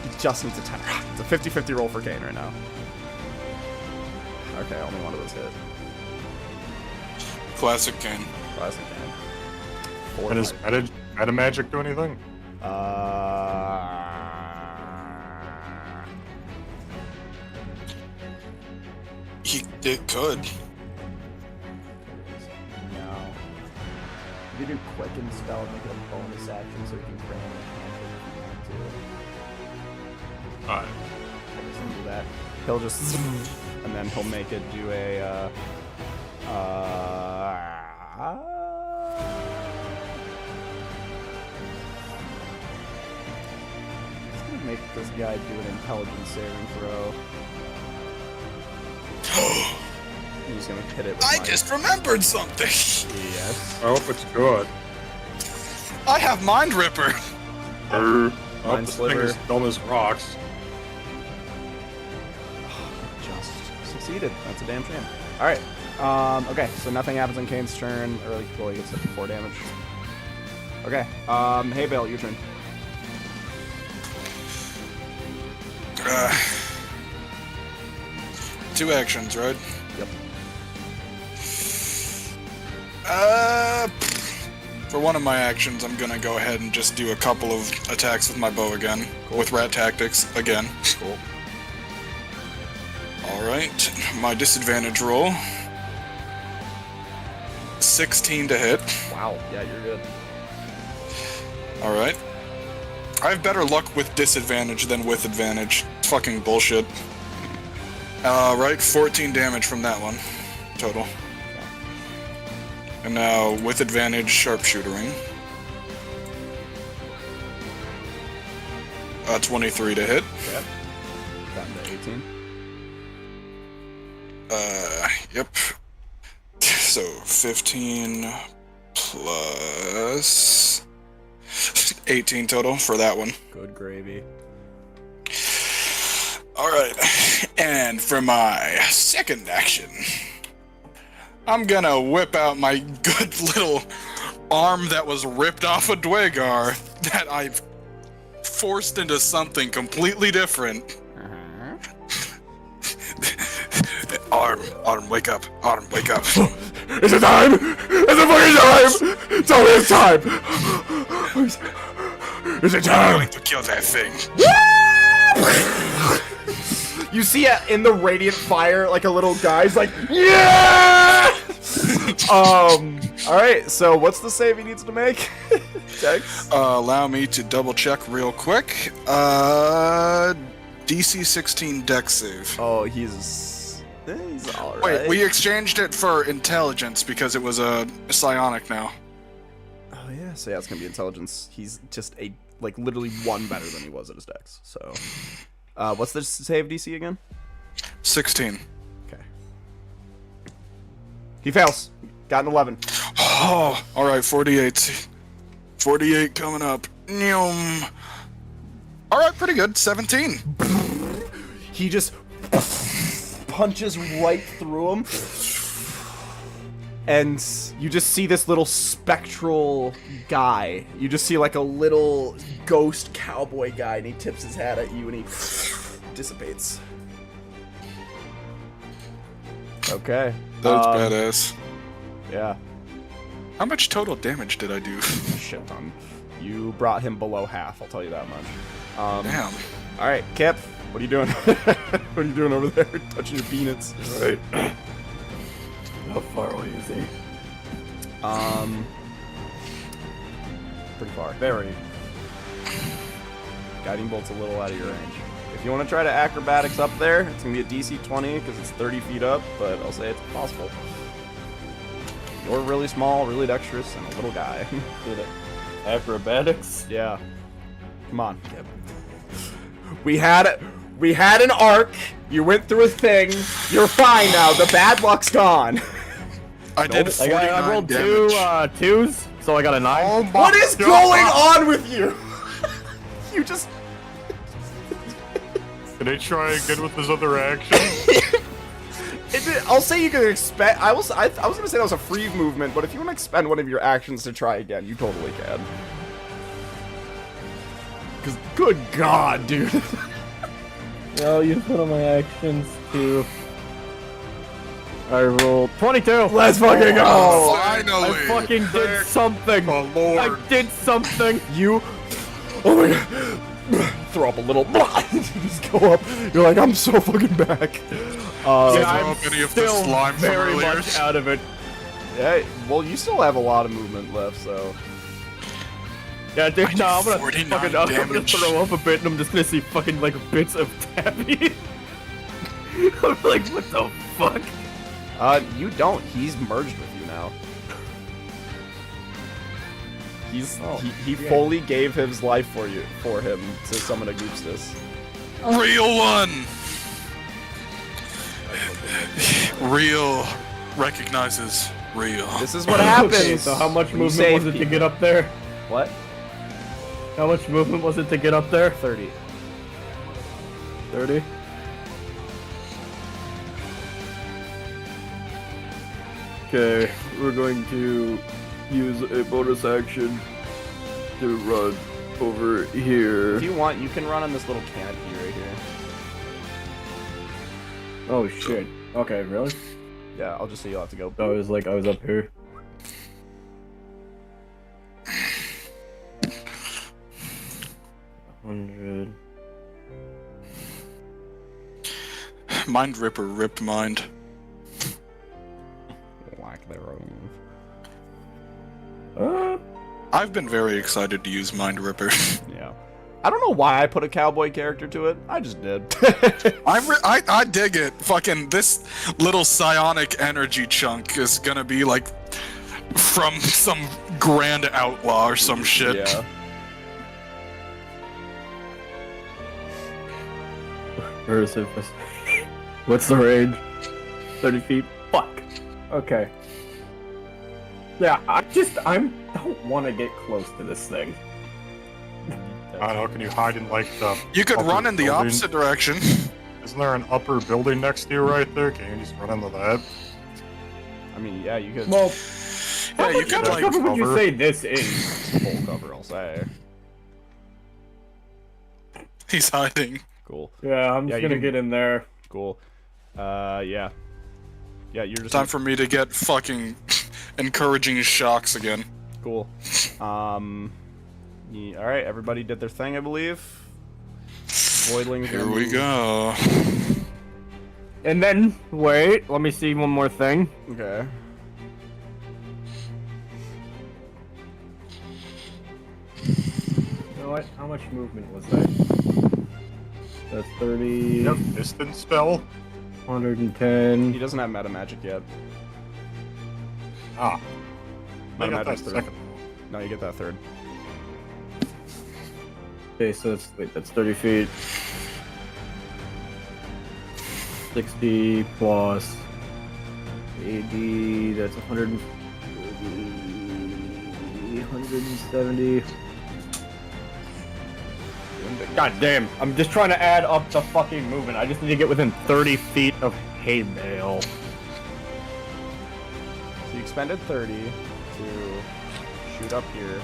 He just needs a 10 or higher. It's a 50-50 roll for Kane right now. Okay, only one of those hit. Classic Kane. Classic Kane. 4 And does meta magic do anything? It could. No. You do Quicken spell and make it a bonus action so you can grant a cantrip if you want to. Alright. I guess he'll do that. He'll just and then he'll make it do a He's gonna make this guy do an intelligence saving throw. He's gonna hit it with I my- just remembered something. Yes. I hope it's good. I have Mind Ripper. Oh, Mind this thing Sliver. is dumb as rocks. Just succeeded. That's a damn shame. Alright. Okay, so nothing happens on Kane's turn. Early well, he gets hit for 4 damage. Okay. Hey Bale, your turn. 2 actions, right? Yep. For one of my actions, I'm gonna go ahead and just do a couple of attacks with my bow again. With rat tactics again. Cool. Alright, my disadvantage roll. 16 to hit. Wow. Yeah, you're good. Alright. I have better luck with disadvantage than with advantage. It's fucking bullshit. Right, 14 damage from that one. Total. And now, with advantage, sharpshootering. 23 to hit. Yep. Down to 18. Yep. So, 15 plus 18 total for that one. Good gravy. Alright, and for my second action, I'm gonna whip out my good little arm that was ripped off of Dwagar that I've forced into something completely different. Autumn, wake up. Autumn, wake up. Is it time? Is it fucking time? Tell me it's time. Is it I'm time? going to kill that thing. You see in the radiant fire, like a little guy's like, yeah! Alright, so what's the save he needs to make? Dex? Allow me to double check real quick. DC 16 dex save. Oh, he's alright. Wait, we exchanged it for intelligence because it was a psionic now. Oh yeah, so yeah, it's gonna be intelligence. He's just literally 1 better than he was at his dex, so. What's the save DC again? 16. Okay. He fails. Got an 11. Oh, alright, 48. 48 coming up. Nyum. Alright, pretty good. 17. He just punches right through him. And you just see this little spectral guy. You just see like a little ghost cowboy guy, and he tips his hat at you, and he dissipates. Okay. That's badass. Yeah. How much total damage did I do? Shit ton. You brought him below half, I'll tell you that much. Damn. Alright, Kip, what are you doing? What are you doing over there? Touching your peanuts. Right. How far away is he? Pretty far. Very. Guiding bolt's a little out of your range. If you want to try to acrobatics up there, it's gonna be a DC 20 because it's 30 feet up, but I'll say it's possible. You're really small, really dexterous, and a little guy. Acrobatics? Yeah. Come on, Kip. We had an arc. You went through a thing. You're fine now. The bad luck's gone. I did 49 I rolled damage. 2 twos, so I got a 9. Oh my What is God. going on with you? You just. Can I try again with this other action? I'll say you can expect. I was gonna say that was a free movement, but if you want to expend one of your actions to try again, you totally can. Because good God, dude. I'll use one of my actions to. I rolled 22. Let's fucking go. Finally. I fucking did something. The Lord. I did something. You. Oh my God. Throw up a little. You just go up. You're like, I'm so fucking back. Throw I'm up any of the still slime from very earlier. much out of it. Yeah. Well, you still have a lot of movement left, so. Yeah, dude, no, I'm gonna 49 fucking I'm gonna damage. throw up a bit, and I'm just gonna see fucking like bits of Tabby. I'm like, what the fuck? You don't. He's merged with you now. He fully gave his life for him to summon a Goopstus. Real one. Real recognizes real. This is what happens. Okay, so how much when you movement save was it to people. get up there? What? How much movement was it to get up there? 30. 30? Okay, we're going to use a bonus action to run over here. If you want, you can run on this little canopy right here. Oh shit. Okay, really? Yeah, I'll just say you'll have to go. I was up here. $100. Mind Ripper ripped mind. Like their own. I've been very excited to use Mind Ripper. Yeah. I don't know why I put a cowboy character to it. I just did. I dig it. Fucking this little psionic energy chunk is gonna be like from some grand outlaw or some shit. Yeah. Where is it? What's the range? 30 feet? Fuck. Okay. Yeah, I don't want to get close to this thing. I don't know, can you hide in like the... You could upper run in the building? opposite direction. Isn't there an upper building next to you right there? Can you just run into that? I mean, yeah, you could. Well, Yeah, you how could much like. cover would you cover? say this is? Full cover, I'll say. He's hiding. Cool. Yeah, I'm Yeah, just you gonna can- get in there. Cool. Yeah. Yeah, you're just Time for me to get fucking encouraging shocks again. cool. Yeah, all right, everybody did their thing, I believe. Voidlings. Here we go. And then, wait, let me see one more thing. Okay. You know what? How much movement was that? That's 30, You have distance spell? 110. He doesn't have meta magic yet. Ah. I Meta got that magic's third. second. No, you get that third. Okay, so that's 30 feet. 60 plus 80, that's 140, 170. God damn, I'm just trying to add up the fucking movement. I just need to get within 30 feet of hay bale. So you expended 30 to shoot up here,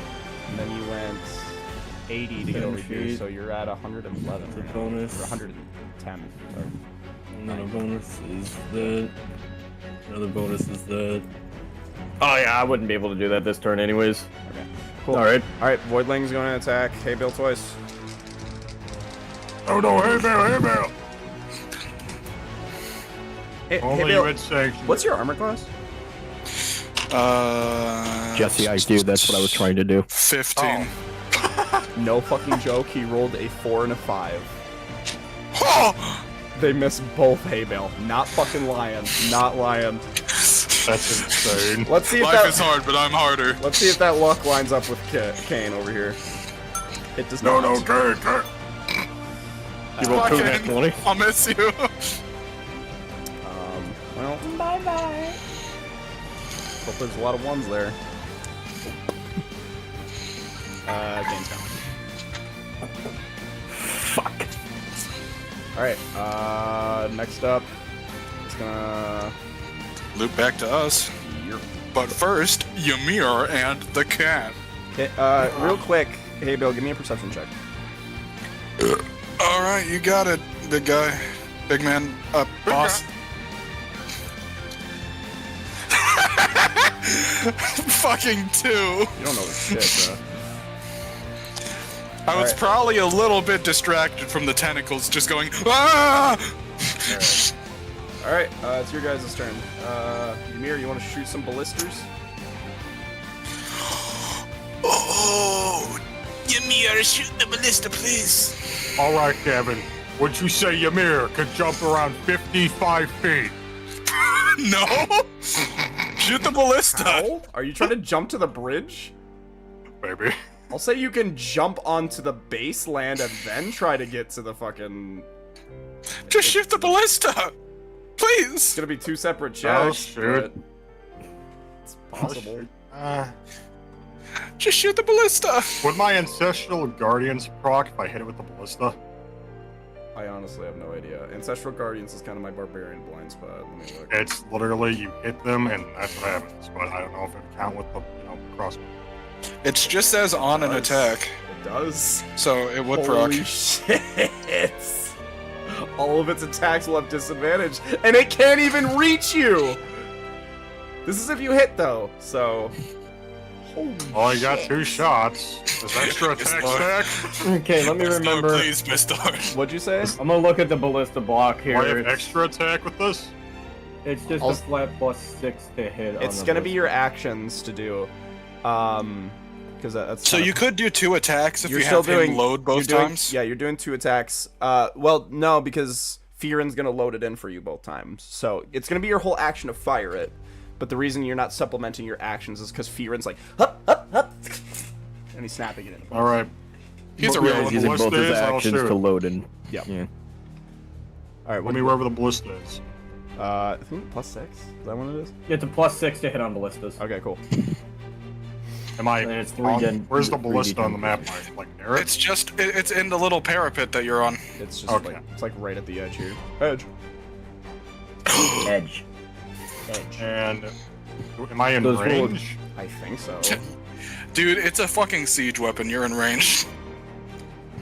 and then you went 80 to get over here, feet. so you're at 111 The right now. bonus. Or 110. Sorry. Another bonus is that. Another bonus is that. Oh yeah, I wouldn't be able to do that this turn anyways. Okay. Cool. Alright. Alright, Voidling's going to attack Hay Bale twice. Oh no, hey Bale, hey Bale! Hey, Only Bale, you had sanctioned. what's your armor class? Jesse, I do. That's what I was trying to do. 15. No fucking joke, he rolled a 4 and a 5. Oh! They missed both Hay Bale. Not fucking lying. Not lying. That's insane. Let's see if Life that. is hard, but I'm harder. Let's see if that luck lines up with Kane over here. It does No, not. no, okay. You rolled two Fucking- nat 20. I'll miss you. Well, bye bye. Hope there's a lot of ones there. Kane's gone. Fuck. Alright, next up, it's gonna. Loop back to us. But first, Ymir and the cat. Okay, real quick, hey Bill, give me a perception check. Alright, you got it, big guy. Big man. Boss. Fucking 2. You don't know shit, bro. I was Alright. probably a little bit distracted from the tentacles just going, ah! Alright, it's your guys' turn. Ymir, you want to shoot some ballistas? Oh, Ymir, shoot the ballista, please. Alright, Kevin. Would you say Ymir could jump around 55 feet? No? Shoot the ballista. How? Are you trying to jump to the bridge? Baby. I'll say you can jump onto the base land and then try to get to the fucking... Just shoot the ballista. It's Please. gonna be 2 separate Oh, chests, shit. but it's possible. Just shoot the ballista. Would my Ancestral Guardians proc if I hit it with the ballista? I honestly have no idea. Ancestral Guardians is kind of my barbarian blind spot. Let me look. It's literally you hit them and that's what happens. But I don't know if it count with the crossbow. It just says on an Does. attack, It does. so it would proc. Holy shit! All of its attacks will have disadvantage, and it can't even reach you! This is if you hit, though, so... Holy Oh, I got shit. 2 shots. Does extra attack stack? Okay, let me remember. Please, Mr. What'd you say? I'm gonna look at the ballista block Do here. I have It's- extra attack with this? It's just a Also- flat +6 to hit. It's on the gonna be your ballista. actions to do. Because that's So kinda- you could do 2 attacks if you're you still have him doing load both you're doing- times. Yeah, you're doing 2 attacks. Well, no, because Fearin's gonna load it in for you both times. So it's gonna be your whole action to fire it. But the reason you're not supplementing your actions is because Fearin's like, hup, hup, hup, and he's snapping it in. Alright. He's a Yeah, real he's one. Using Ballista both his is, I'll actions shoot. to load in. Yeah. Yeah. All right. Let What me wherever the ballista is. I think +6. Is that what it is? It's a +6 to hit on ballistas. Okay, cool. Am I And it's on- 3D10 Where's the ballista on the 3D10 map? Like near it? It's just it's in the little parapet that you're on. It's just Okay. like it's like right at the edge here. Edge. Edge. Edge. And am I in Those little- range? I think so. Dude, it's a fucking siege weapon. You're in range.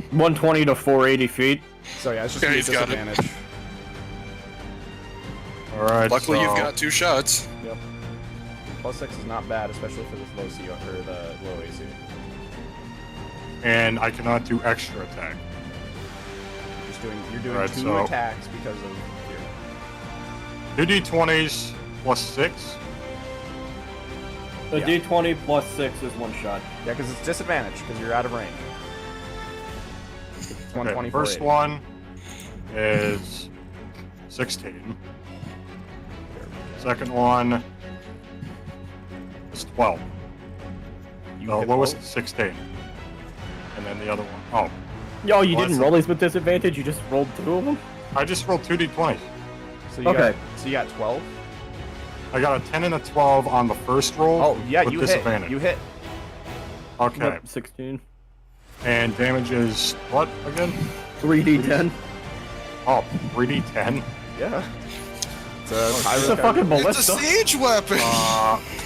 120 to 480 feet. So yeah, it's just Yeah, gonna be he's got it. disadvantage. Alright, Luckily, so you've got 2 shots. Yep. +6 is not bad, especially for this low C or the low AC. And I cannot do extra attack. You're doing Alright, 2 so- attacks because of fear. 2d20s plus 6. The Yeah. D20 +6 is 1 shot. Yeah, because it's disadvantage because you're out of range. It's Okay, 120 first 480. one is 16. Second one is 12. You The hit lowest both? is 16. And then the other one. Oh, Yo, you Well, didn't that's roll these with disadvantage? You just rolled 2 of them? I just rolled 2d20s. So you Okay. so you got 12. I got a 10 and a 12 on the first roll. Oh yeah, with you disadvantage. hit. You hit. Okay. 16. And damage is what again? 3d10. Oh, 3d10. Yeah. It's a It's Pyro a fucking It's a ballista. siege weapon.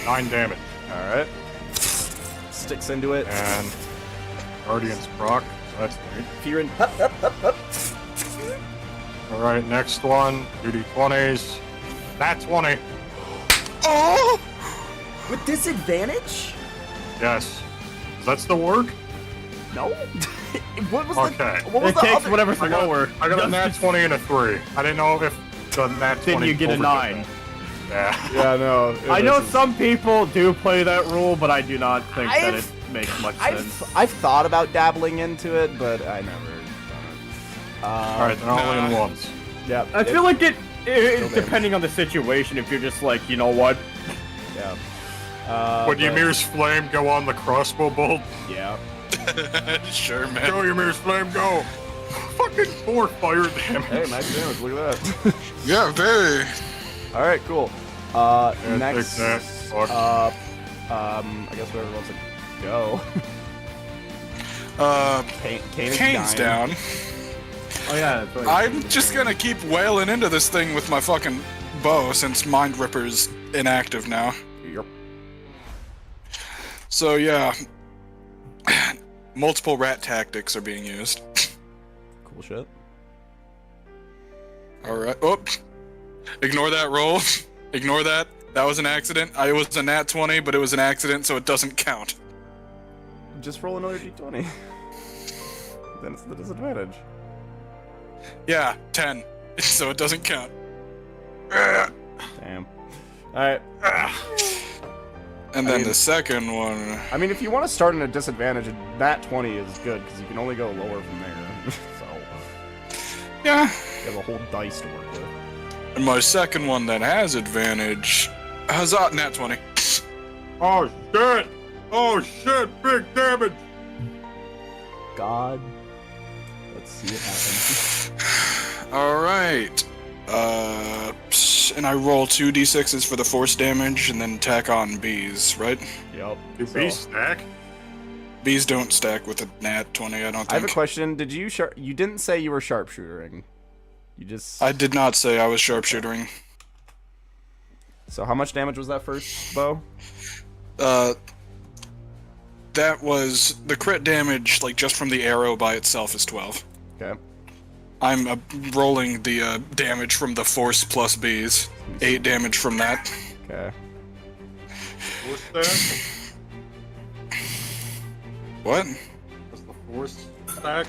9 damage. All right. Sticks into it. And Guardian's proc. So that's great. Fearin. Hup, hup, hup, hup. Alright, next one. 2d20s. Nat 20. Oh! With disadvantage? Yes. Does that still work? No. What was Okay. the? What was It the takes other? whatever's I got, lower. I got a nat 20 and a 3. I didn't know if the nat 20 Then you get a overdid 9. that. Yeah. Yeah, no. I know some people do play that rule, but I do not think that it I've- makes much sense. I've thought about dabbling into it, but I never done it. Alright, they're all in once. Yeah. I feel like it Still depending on the situation, if you're just like, you know what? Yeah. Would but- Ymir's flame go on the crossbow bolt? Yeah. Sure, man. Go, Ymir's flame, go! Fucking 4 fire damage. Hey, nice damage. Look at that. Yeah, very. All right, cool. Yeah, Next take that. Fuck. up, I guess whoever wants to go. Kane's down. Oh yeah, that's right. I'm just gonna keep wailing into this thing with my fucking bow since Mind Ripper's inactive now. Yep. So yeah, multiple rat tactics are being used. Cool shit. All right. Oh, ignore that roll. Ignore that. That was an accident. It was a nat 20, but it was an accident, so it doesn't count. Just roll another d20. Then it's the disadvantage. Yeah, 10, so it doesn't count. Damn. All right. And then mean- the second one. I mean, if you want to start in a disadvantage, that 20 is good because you can only go lower from there. So Yeah. you have a whole dice to work with. And my second one that has advantage. Huzzah, nat 20. Oh shit! Oh shit! Big damage! God. Let's see what happens. Alright. And I roll 2d6s for the force damage and then tack on bees, right? Yep. Do So- bees stack? Bees don't stack with a nat 20, I don't think. I have a question. Did you you didn't say you were sharpshootering. You just I did not say I was sharpshootering. So how much damage was that first bow? That was the crit damage, like just from the arrow by itself, is 12. Okay. I'm rolling the damage from the force plus B's. 8 damage from that. Okay. Force stack? What? What's the force stack?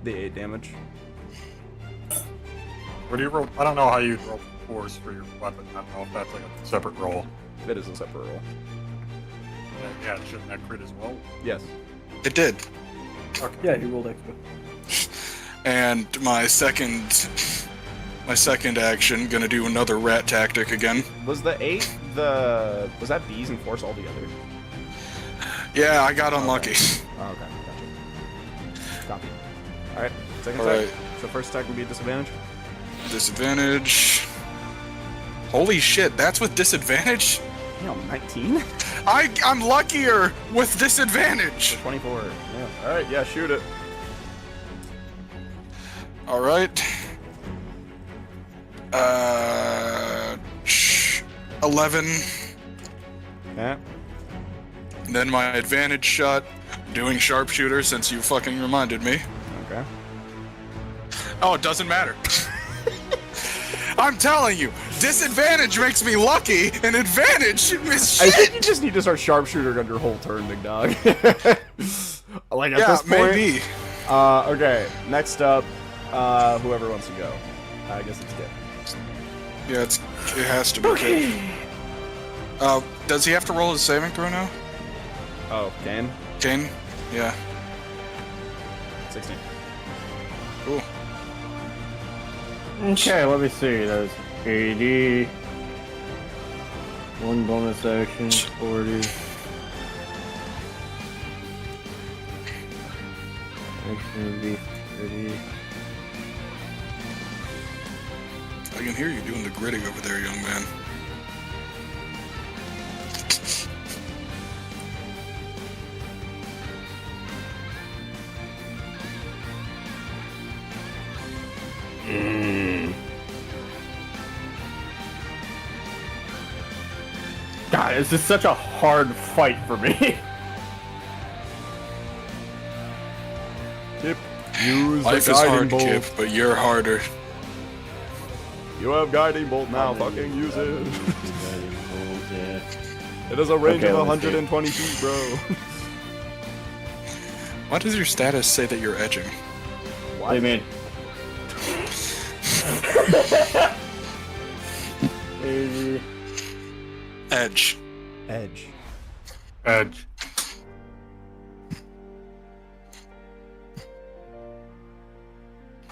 The 8 damage. What do you roll? I don't know how you roll force for your weapon. I don't know if that's like a separate roll. It is a separate roll. Yeah, shouldn't that crit as well? Yes. It did. Okay. Yeah, he rolled extra. And my second action, gonna do another rat tactic again. Was the 8 the... Was that B's and force all together? Yeah, I got unlucky. Oh, okay. Gotcha. Copy. Alright, second All attack. right. So first attack would be a disadvantage. Disadvantage. Holy shit, that's with disadvantage? Damn, 19? I'm luckier with disadvantage. 24. Yeah. Alright, yeah, shoot it. Alright. 11. Yeah. And then my advantage shot, doing sharpshooter since you fucking reminded me. Okay. Oh, it doesn't matter. I'm telling you, disadvantage makes me lucky, and advantage is I shit. think you just need to start sharpshooter on your whole turn, big dog. Like at Yeah, this point. maybe. Okay, next up, whoever wants to go. I guess it's Kip. Yeah, it has to be. Kid. Does he have to roll his saving throw now? Oh, Kane? Kane? Yeah. 16. Cool. Okay, let me see. That's 80. One bonus action, 40. Action would be 30. I can hear you doing the gritting over there, young man. God, this is such a hard fight for me. Kip, use Life the is guiding hard, bolt. Kip, but you're harder. You have guiding bolt now, fucking use it. Yeah. It has a range Okay, of let me see. 120 feet, bro. Why does your status say that you're edging? What do you mean? 80. Edge. Edge. Edge.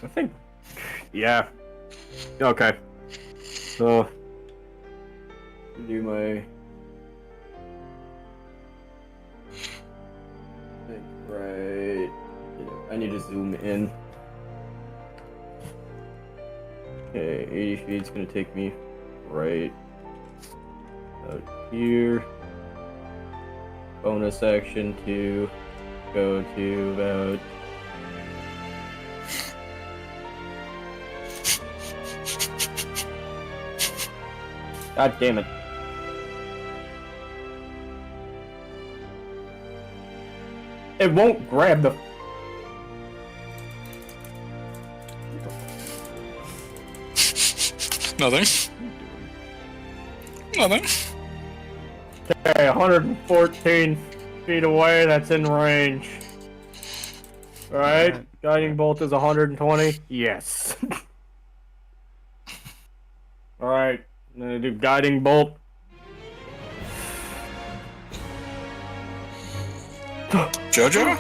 I think. Yeah. Okay. So. Do my. Think right. I need to zoom in. Okay, 80 feet's gonna take me right out here. Bonus action to go to about. God damn it. It won't grab the. Nothing. Nothing. Okay, 114 feet away, that's in range. Alright, guiding bolt is 120. Yes. Alright, I'm gonna do guiding bolt. Jojo?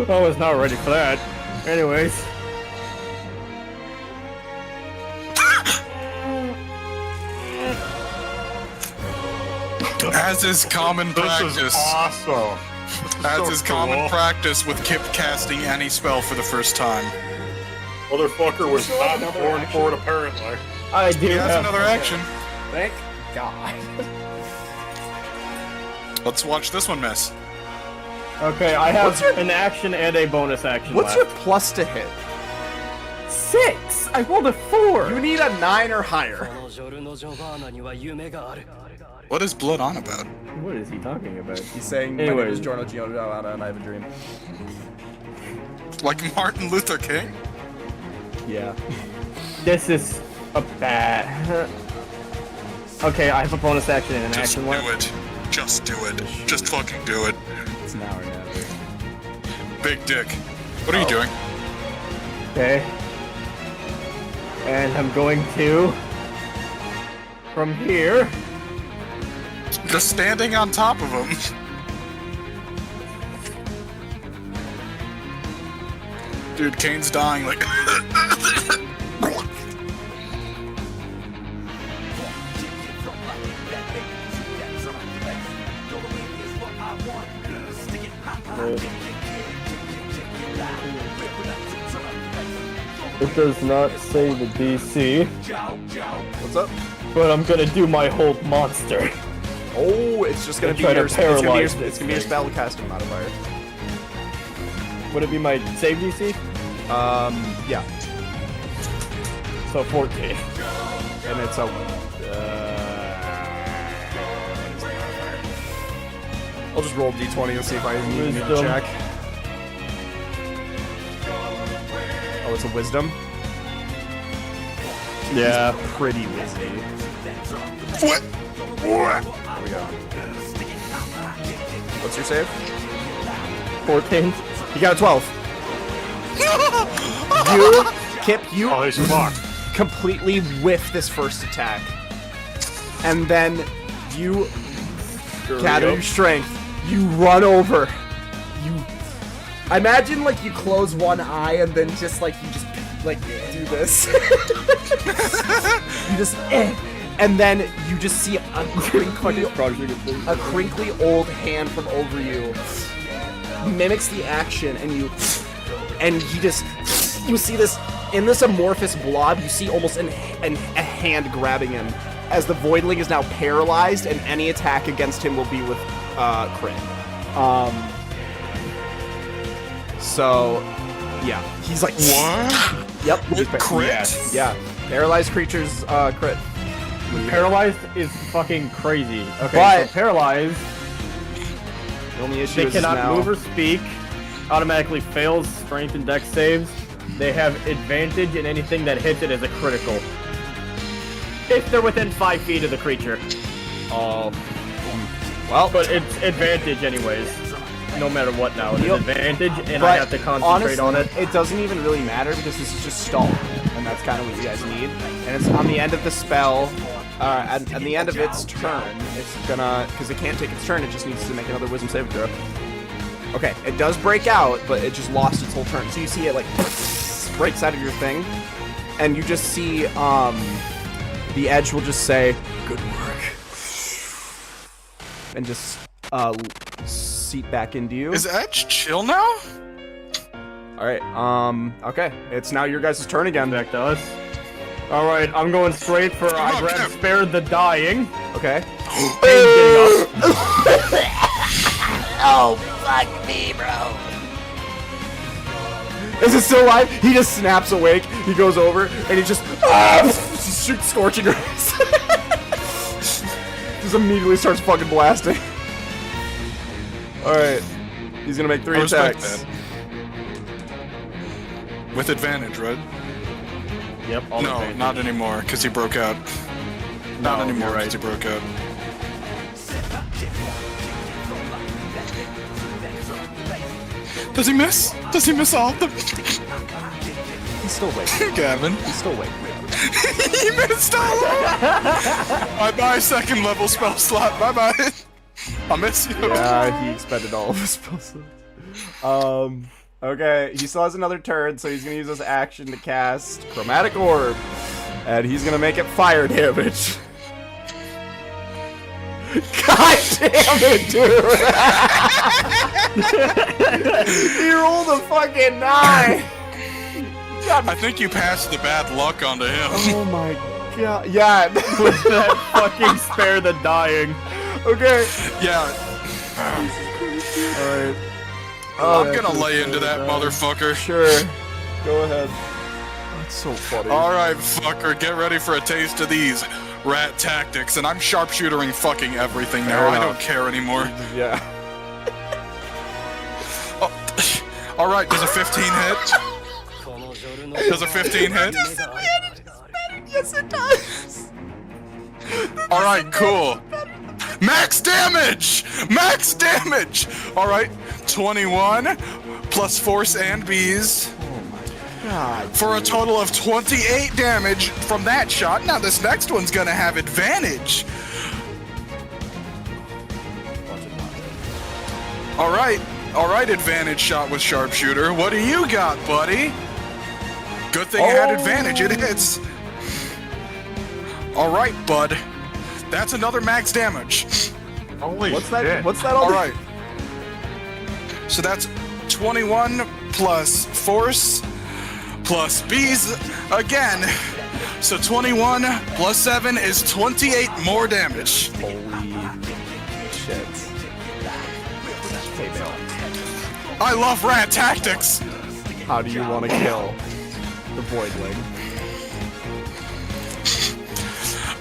I was not ready for that. Anyways. As is common This practice. is awesome. As So is common cool. practice with Kip casting any spell for the first time. Motherfucker was not born for it, apparently. I do He has have another action. Thank God. Let's watch this one miss. Okay, I have What's your- an action and a bonus action What's left. your plus to hit? 6! I rolled a 4! You need a 9 or higher. What is Blood on about? What is he talking about? He's saying, my name Anyways. is Giorno Giorno and I have a dream. Like Martin Luther King? Yeah. This is a bad. Okay, I have a bonus action and an Just action do left. it. Just do it. Just fucking do it. It's an hour now. Big dick. What are you doing? Okay. And I'm going to. From here. Just standing on top of him. Dude, Kane's dying like. It does not say the DC, What's up? but I'm gonna do my hold monster. Oh, it's just gonna And be try to your. It's gonna be your, paralyze it's gonna be your spell casting modifier. Would it be my save DC? Yeah, So 14. and it's a. I'll just roll d20 and see if I need to Wisdom. check. Oh, it's a wisdom. Yeah. Pretty wizzy. What? There we go. What's your save? 14. You got a 12. You, Kip, you Oh, he's fucked. completely whiff this first attack. And then you gather your strength. You run over. I imagine like you close one eye and then just like you just like do this. You just and then you just see a crinkly old hand from over you mimics the action, and you see this in this amorphous blob. You see almost a hand grabbing him as the voidling is now paralyzed, and any attack against him will be with crit. So yeah, he's like What? Yep. With crit? Yeah, paralyzed creatures crit. Paralyzed is fucking crazy. Okay, But- so paralyzed, The only issue they is cannot now, move or speak, automatically fails strength and dex saves. They have advantage in anything that hits it as a critical. If they're within 5 feet of the creature. Oh. Well, But it's advantage anyways. No matter what now. It's Yep. advantage, and but I have to concentrate on it. It doesn't even really matter because this is just stall, and that's kind of what you guys need. And it's on the end of the spell, at the end of its turn, it's gonna, because it can't take its turn, it just needs to make another wisdom saving throw. Okay, it does break out, but it just lost its whole turn. So you see it like breaks out of your thing, and you just see the edge will just say, "Good work," and just seep back into you. Is Edge chill now? All right. Okay. It's now your guys' turn again. Back to us. Alright, I'm going straight for I on, grab Kev. Spare the Dying. Okay. And getting up. Oh, fuck me, bro. Is it still alive? He just snaps awake. He goes over and he just shoots scorching rays. Just immediately starts fucking blasting. All right. He's gonna make 3 I respect attacks. that. With advantage, right? Yep, all No, advantage. not anymore, because he broke out. Not No, anymore, you're because he broke out. Does he miss? Does he miss all of them? He's still awake. Gavin. He's still awake. He missed all of them! Bye-bye, second level spell slot. Bye-bye. I'll miss you. Yeah, he expended all of his spells. Okay, he still has another turn, so he's gonna use his action to cast Chromatic Orb, and he's gonna make it fire damage. God damn it, dude! He rolled a fucking 9. I think you passed the bad luck onto him. Oh my god! Yeah. With that fucking Spare the Dying. Okay. Yeah, All right. I'm gonna lay into that motherfucker. Sure. Go ahead. That's so funny. Alright, fucker, get ready for a taste of these rat tactics, and I'm sharpshootering fucking everything now. Fair I enough. don't care anymore. Yeah. Oh, All right, does a 15 hit? Does a 15 hit? Yes, it does. All right, cool. Max damage! Max damage! All right, 21 plus force and bees God. for a total of 28 damage from that shot. Now this next one's gonna have advantage. All right, advantage shot with sharpshooter. What do you got, buddy? Good thing it had advantage, it hits. All right, bud. That's another max damage. Holy What's shit. that? What's that all? All right. So that's 21 plus force plus bees again. So 21 plus 7 is 28 more damage. Holy shit. Okay, Bill. I love rat tactics. How do you want to kill the Voidling?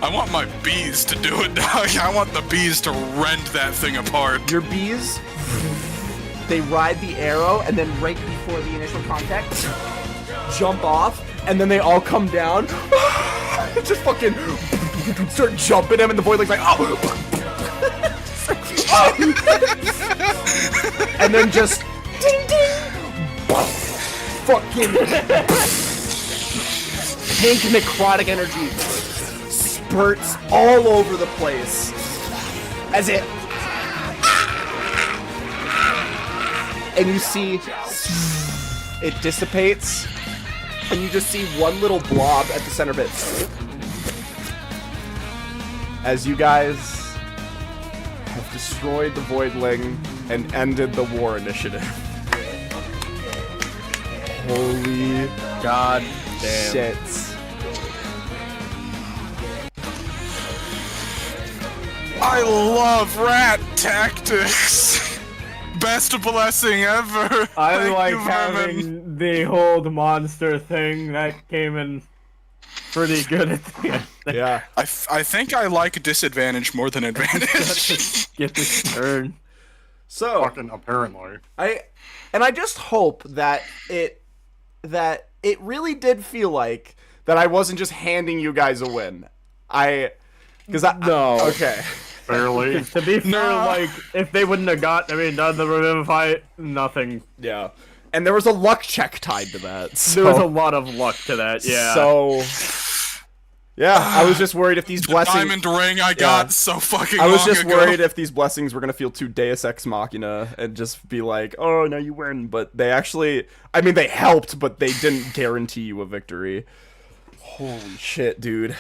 I want my bees to do it, dog. I want the bees to rend that thing apart. Your bees, they ride the arrow, and then right before the initial contact, jump off, and then they all come down. Just fucking start jumping him, and the Voidling's like, oh! And then just ding ding, fucking pink necrotic energy spurts all over the place as it, and you see it dissipates, and you just see one little blob at the center of it as you guys have destroyed the Voidling and ended the war initiative. Holy god damn shit. I love rat tactics. Best blessing ever. I Thank like you, Vermin. having the hold monster thing that came in pretty good at the end. Yeah. I think I like disadvantage more than advantage. Get this turn. So Fucking apparently. I just hope that it really did feel like that I wasn't just handing you guys a win. No. Okay. Barely. To be fair, like, if they wouldn't have done the Revivify, nothing. Yeah. And there was a luck check tied to that. So, There was a lot of luck to that, yeah. So yeah, I was just worried if these blessings Diamond ring I got so fucking I was long just ago. worried if these blessings were gonna feel too Deus Ex Machina and just be like, oh no, you win, but they actually, I mean, they helped, but they didn't guarantee you a victory. Holy shit, dude.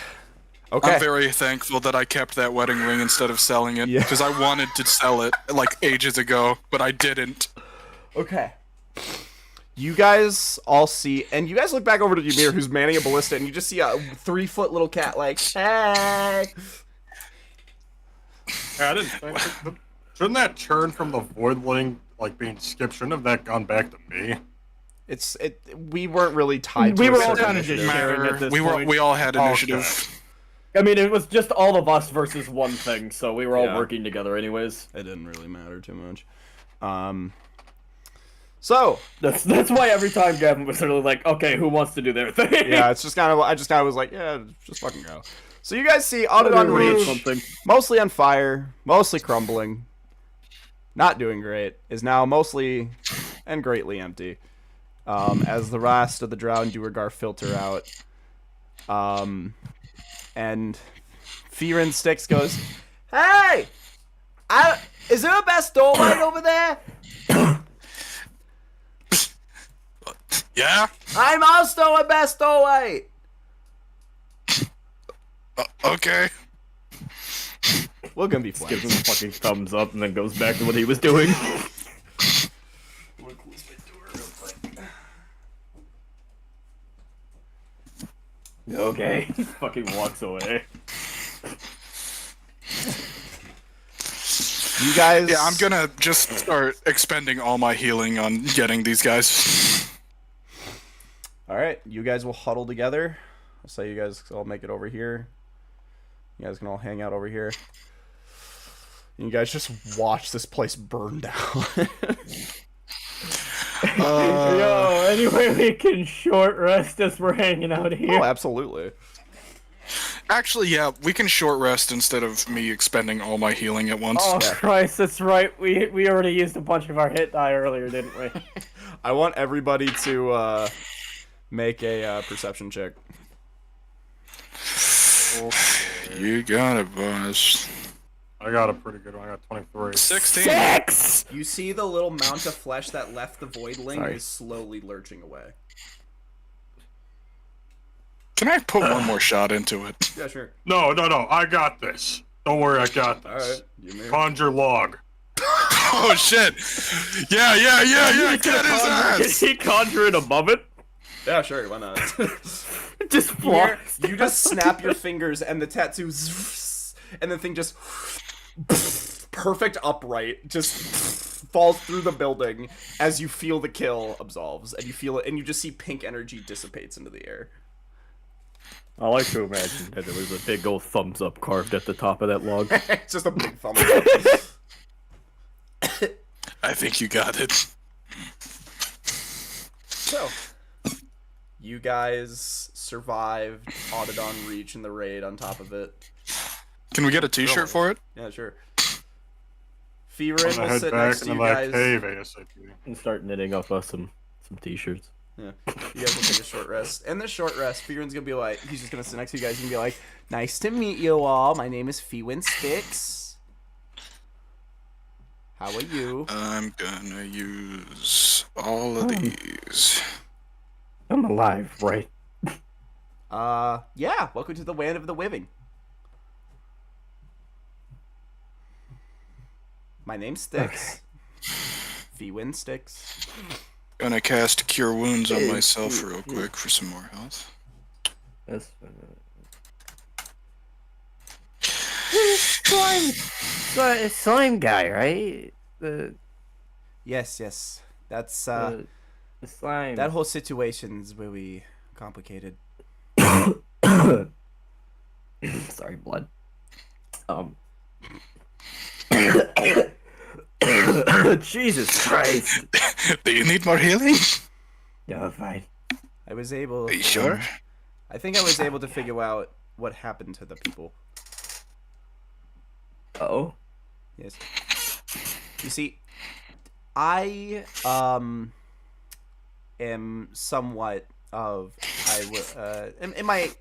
Okay. I'm very thankful that I kept that wedding ring instead of selling it, Yeah. because I wanted to sell it like ages ago, but I didn't. Okay. You guys all see, and you guys look back over to Ymir, who's manning a ballista, and you just see a 3-foot little cat like, hey. Yeah, I didn't think shouldn't that turn from the Voidling like being skipped? Shouldn't have that gone back to me? We weren't really tied to We a were all certain kind of just initiative. sharing at this We point. all had initiative. I mean, it was just all of us versus one thing, so we were all Yeah. working together anyways. It didn't really matter too much. So That's why every time Gavin was sort of like, okay, who wants to do their thing? yeah, it's just kind of, I just kind of was like, yeah, just fucking go. So you guys see Autodon Reach, something. mostly on fire, mostly crumbling, not doing great, is now mostly and greatly empty. As the rest of the Drow and Duergar filter out. And Fearin Sticks goes, hey! Is there a best doorway over there? Yeah? I'm also a best doorway! Okay. We're gonna be Gives flanked. him a fucking thumbs up and then goes back to what he was doing. Okay. Fucking walks away. You guys... Yeah, I'm gonna just start expending all my healing on getting these guys. Alright, you guys will huddle together. I'll say you guys all make it over here. You guys can all hang out over here. You guys just watch this place burn down. Yo, anyway, we can short rest as we're hanging out here. Oh, absolutely. Actually, yeah, we can short rest instead of me expending all my healing at once. Oh Christ, that's right. We already used a bunch of our hit die earlier, didn't we? I want everybody to make a perception check. You got it, boss. I got a pretty good one. I got 23. 16. 6! You see the little mount of flesh that left the voidling Sorry. is slowly lurching away. Can I put one more shot into it? Yeah, sure. No, I got this. Don't worry, I got this. Alright, you may. Conjure log. Oh shit! Yeah, get his Can ass! he conjure it above it? Yeah, sure, why not? Just Here, flies. you just snap your fingers and the tattoo and the thing just perfect upright just falls through the building as you feel the kill absolves and you feel it and you just see pink energy dissipates into the air. I like to imagine that there was a big old thumbs up carved at the top of that log. It's just a big thumbs up. I think you got it. So, you guys survived Autodon Reach and the raid on top of it. Can we get a t-shirt for it? Yeah, sure. I'm Feverin gonna will head sit back next to into you that guys. cave ASAP. And start knitting up us some t-shirts. Yeah. You guys will take a short rest. In the short rest, Fewin's gonna be like, he's just gonna sit next to you guys and be like, nice to meet you all. My name is Fewin Sticks. How are you? I'm gonna use all of these. I'm alive, right? Yeah. Welcome to the land of the living. My name's Sticks. Fewin Sticks. Gonna cast Cure Wounds on myself real quick for some more health. That's slime guy, right? The Yes. That's the slime. that whole situation's really complicated. Sorry, blood. Jesus Christ. Do you need more healing? Yeah, fine. I was able. Are you sure? I think I was able to figure out what happened to the people. Oh. Yes. You see, I am somewhat of in my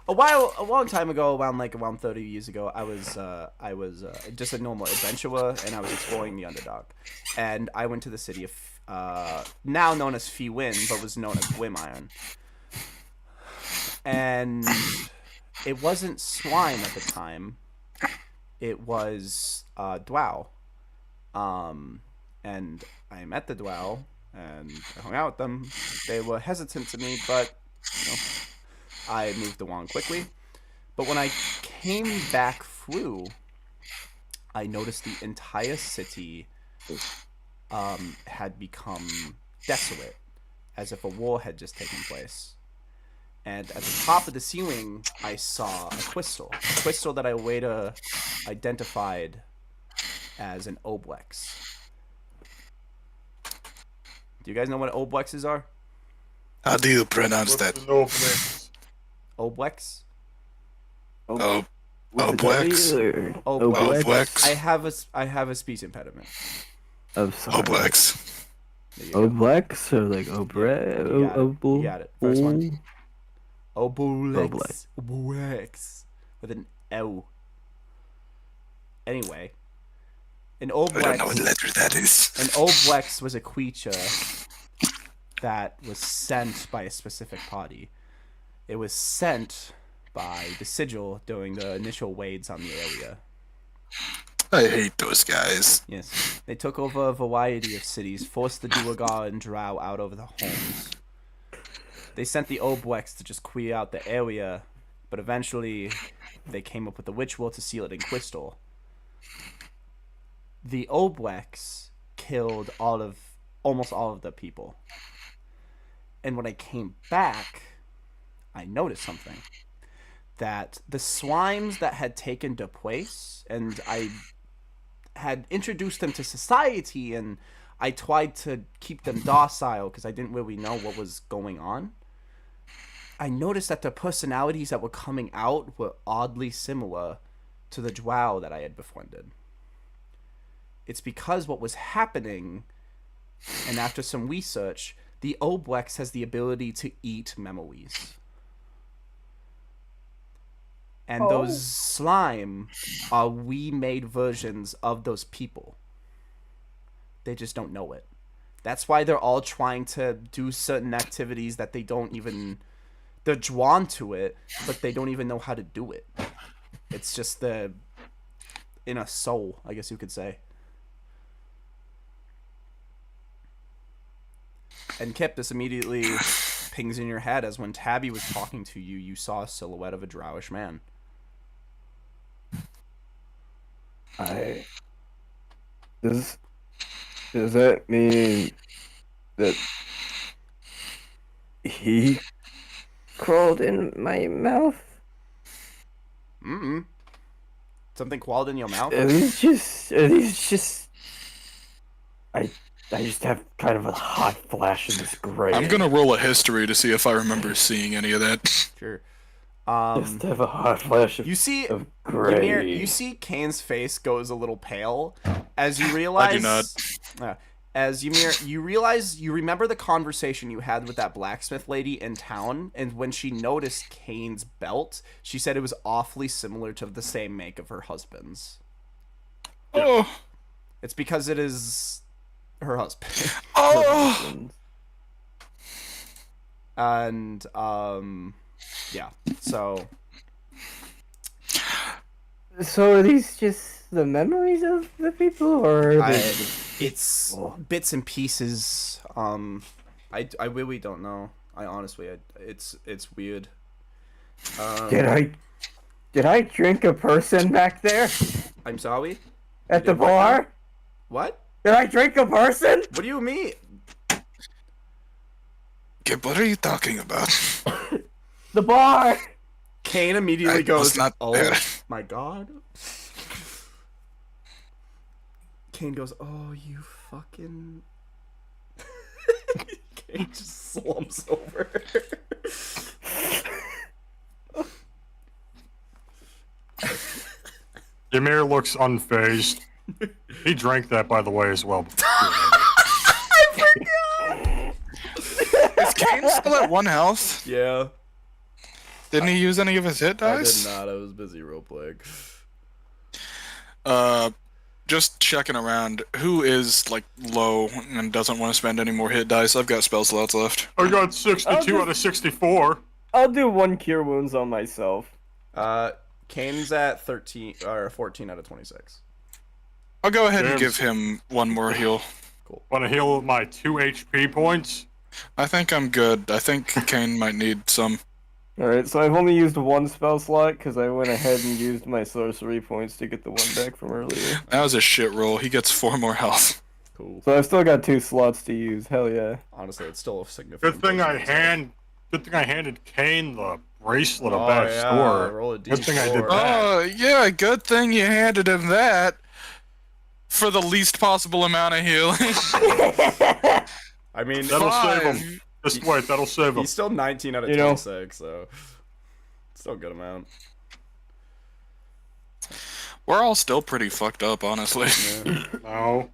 a long time ago, around 30 years ago, I was just a normal adventurer and I was exploring the underdog, and I went to the city of now known as Fewin, but was known as Gwimiron. And it wasn't slime at the time. It was Dwow. And I met the Dwow and I hung out with them. They were hesitant to me, but you know, I moved along quickly. But when I came back through, I noticed the entire city had become desolate, as if a war had just taken place. And at the top of the ceiling, I saw a crystal that I later identified as an oblex. Do you guys know what oblexes are? How do you pronounce that? Oblex? Oh, With a Oblex. W or Oblex. Oblex. I have a speech impediment. I'm sorry. Oblex. There you go. Oblex or like Obre? You got it. First one. Oblex. Oblex. Oblex. With an L. Anyway. An I don't know what Oblex. letter that is. An Oblex was a creature that was sent by a specific party. It was sent by the Sigil during the initial raids on the area. I hate those guys. Yes. They took over a variety of cities, forced the Duergar and Drow out of the homes. They sent the Oblex to just clear out the area, but eventually they came up with the ritual to seal it in crystal. The Oblex killed almost all of the people. And when I came back, I noticed something. That the slimes that had taken their place, and I had introduced them to society, and I tried to keep them docile because I didn't really know what was going on. I noticed that the personalities that were coming out were oddly similar to the drow that I had befriended. It's because what was happening, and after some research, the Oblex has the ability to eat memories. And those slime are remade versions of those people. They just don't know it. That's why they're all trying to do certain activities that they don't even... They're drawn to it, but they don't even know how to do it. It's just the inner soul, I guess you could say. And Kip, this immediately pings in your head as when Tabby was talking to you, you saw a silhouette of a drowish man. Does that mean that he Crawled in my mouth? Something crawled in your mouth? Are these just... I just have kind of a hot flash of this gray. I'm gonna roll a history to see if I remember seeing any of that. Sure. Just have a hot flash of, You see, of gray. Ymir, you see Kane's face goes a little pale as you realize... I do not. As Ymir, you realize, you remember the conversation you had with that blacksmith lady in town, and when she noticed Kane's belt, she said it was awfully similar to the same make of her husband's. Oh, It's because it is her husband. oh. And, yeah, so... So are these just the memories of the people, or are they... It's bits and pieces. I really don't know. It's weird. Did I drink a person back there I'm sorry? at the did what bar? What? Did I drink a person? What do you mean? Kip, what are you talking about? The bar. Kane immediately I goes, was not "Oh there." my god." Kane goes, "Oh, you fucking..." Kane just slumps over. Ymir looks unfazed. He drank that, by the way, as well. Is Kane still at 1 health? Yeah. Didn't he use any of his hit I did dice? not. I was busy roleplaying. Just checking around. Who is, like, low and doesn't want to spend any more hit dice? I've got spell slots left. I got 62 out of 64. I'll do 1 cure wounds on myself. Kane's at 13 or 14 out of 26. I'll go ahead and James. give him 1 more heal. Want to heal my 2 HP points? I think I'm good. I think Kane might need some. Alright, so I've only used 1 spell slot because I went ahead and used my sorcery points to get the 1 back from earlier. That was a shit roll. He gets 4 more health. Cool. So I've still got 2 slots to use. Hell yeah. Honestly, it's still a significant. Good thing I portion. handed Kane the bracelet of Oh, that yeah, store. roll a Good thing I did D4. that. Oh, yeah, good thing you handed him that. For the least possible amount of healing. I mean, That'll save Fine. him. Just wait, that'll save him. he's still 19 out of You know- 26, so still a good amount. We're all still pretty fucked up, honestly. No.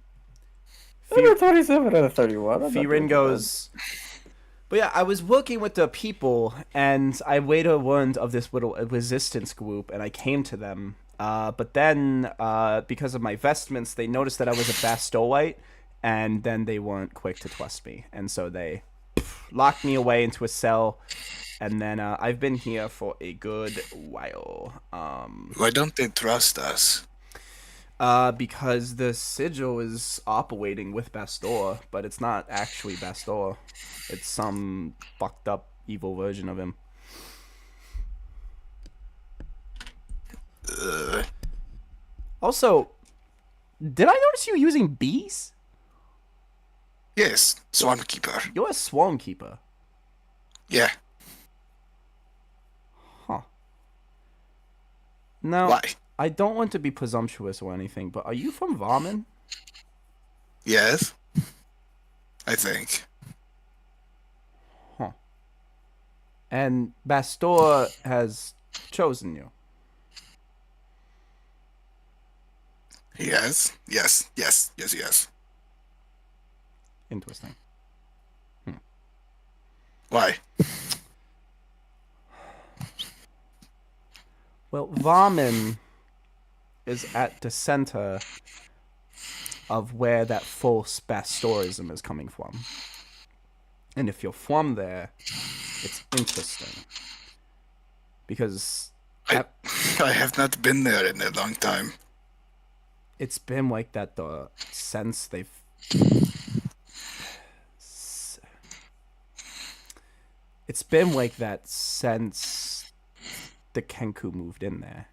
I got 27 out of 31. I'm not doing Firin bad. goes. But yeah, I was working with the people, and I later learned of this little resistance group, and I came to them. But then, because of my vestments, they noticed that I was a Bastolite, and then they weren't quick to trust me, and so they locked me away into a cell, and then I've been here for a good while. Why don't they trust us? Because the sigil is operating with Bastor, but it's not actually Bastor. It's some fucked up evil version of him. Also, did I notice you using bees? Yes, Swarm Keeper. You're a swarm keeper. Yeah. Huh. Now, Why? I don't want to be presumptuous or anything, but are you from Varmin? Yes. I think. Huh. And Bastor has chosen you. He has? Yes. Interesting. Why? Well, Varmin is at the center of where that false Bastorism is coming from. And if you're from there, it's interesting. Because I have not been there in a long time. it's been like that since they've... It's been like that since the Kenku moved in there.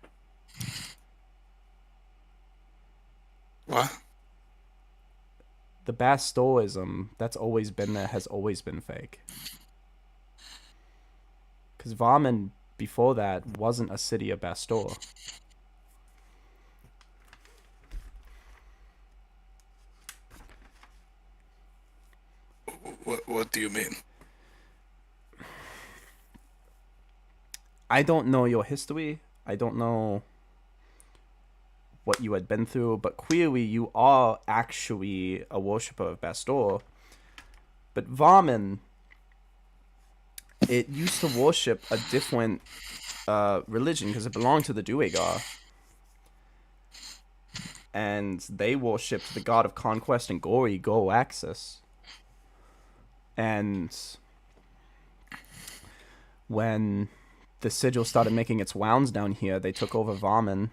What? The Bastoism that's always been there has always been fake. Because Varmin, before that, wasn't a city of Bastor. What do you mean? I don't know your history. I don't know what you had been through, but clearly you are actually a worshipper of Bastor. But Varmin, it used to worship a different religion because it belonged to the Duergar. And they worshipped the god of conquest and glory, Goaxus. And when the sigil started making its rounds down here, they took over Varmin.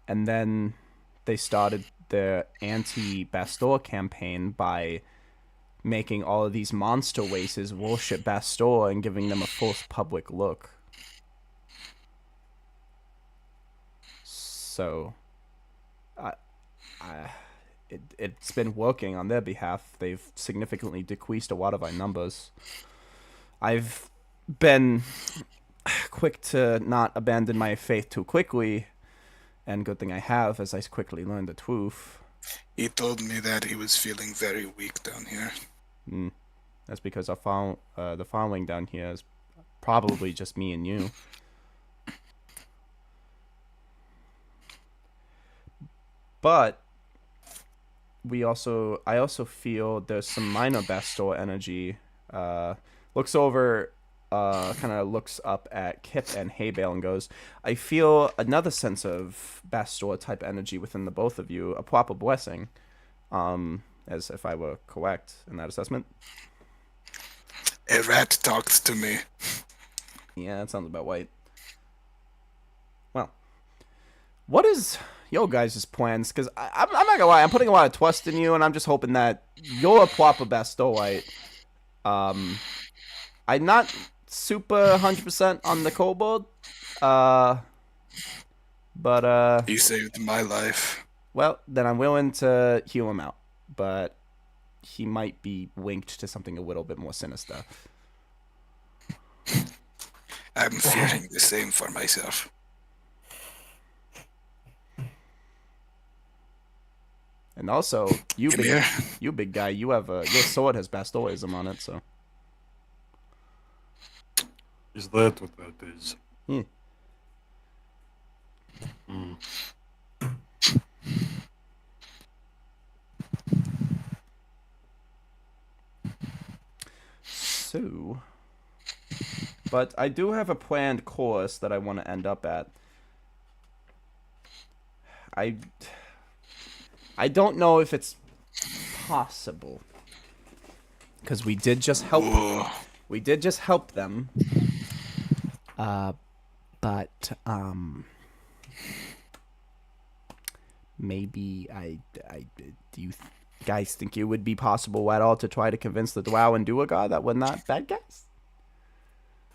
And then they started their anti-Bastor campaign by making all of these monster races worship Bastor and giving them a false public look. So, it's been working on their behalf. They've significantly decreased a lot of our numbers. I've been quick to not abandon my faith too quickly, and good thing I have, as I quickly learned the truth. He told me that he was feeling very weak down here. That's because the following down here is probably just me and you. But I also feel there's some minor Bastor energy. Looks up at Kip and Haybale and goes, I feel another sense of Bastor type energy within the both of you, a proper blessing. As if I were correct in that assessment. A rat talked to me. Yeah, that sounds about right. Well, what is your guys' plans? Because I'm not gonna lie, I'm putting a lot of trust in you, and I'm just hoping that you're a proper Bastorite. I'm not super 100% on the kobold, but He saved my life. well, then I'm willing to heal him out, but he might be linked to something a little bit more sinister. I'm fearing the same for myself. And also, you Come here. big guy, you have your sword has Bastoism on it, so. Is that what that is? Yeah. So, but I do have a planned course that I want to end up at. I don't know if it's possible, because we did just help. Whoa. We did just help them. But maybe do you guys think it would be possible at all to try to convince the Drow and Duergar that we're not bad guys?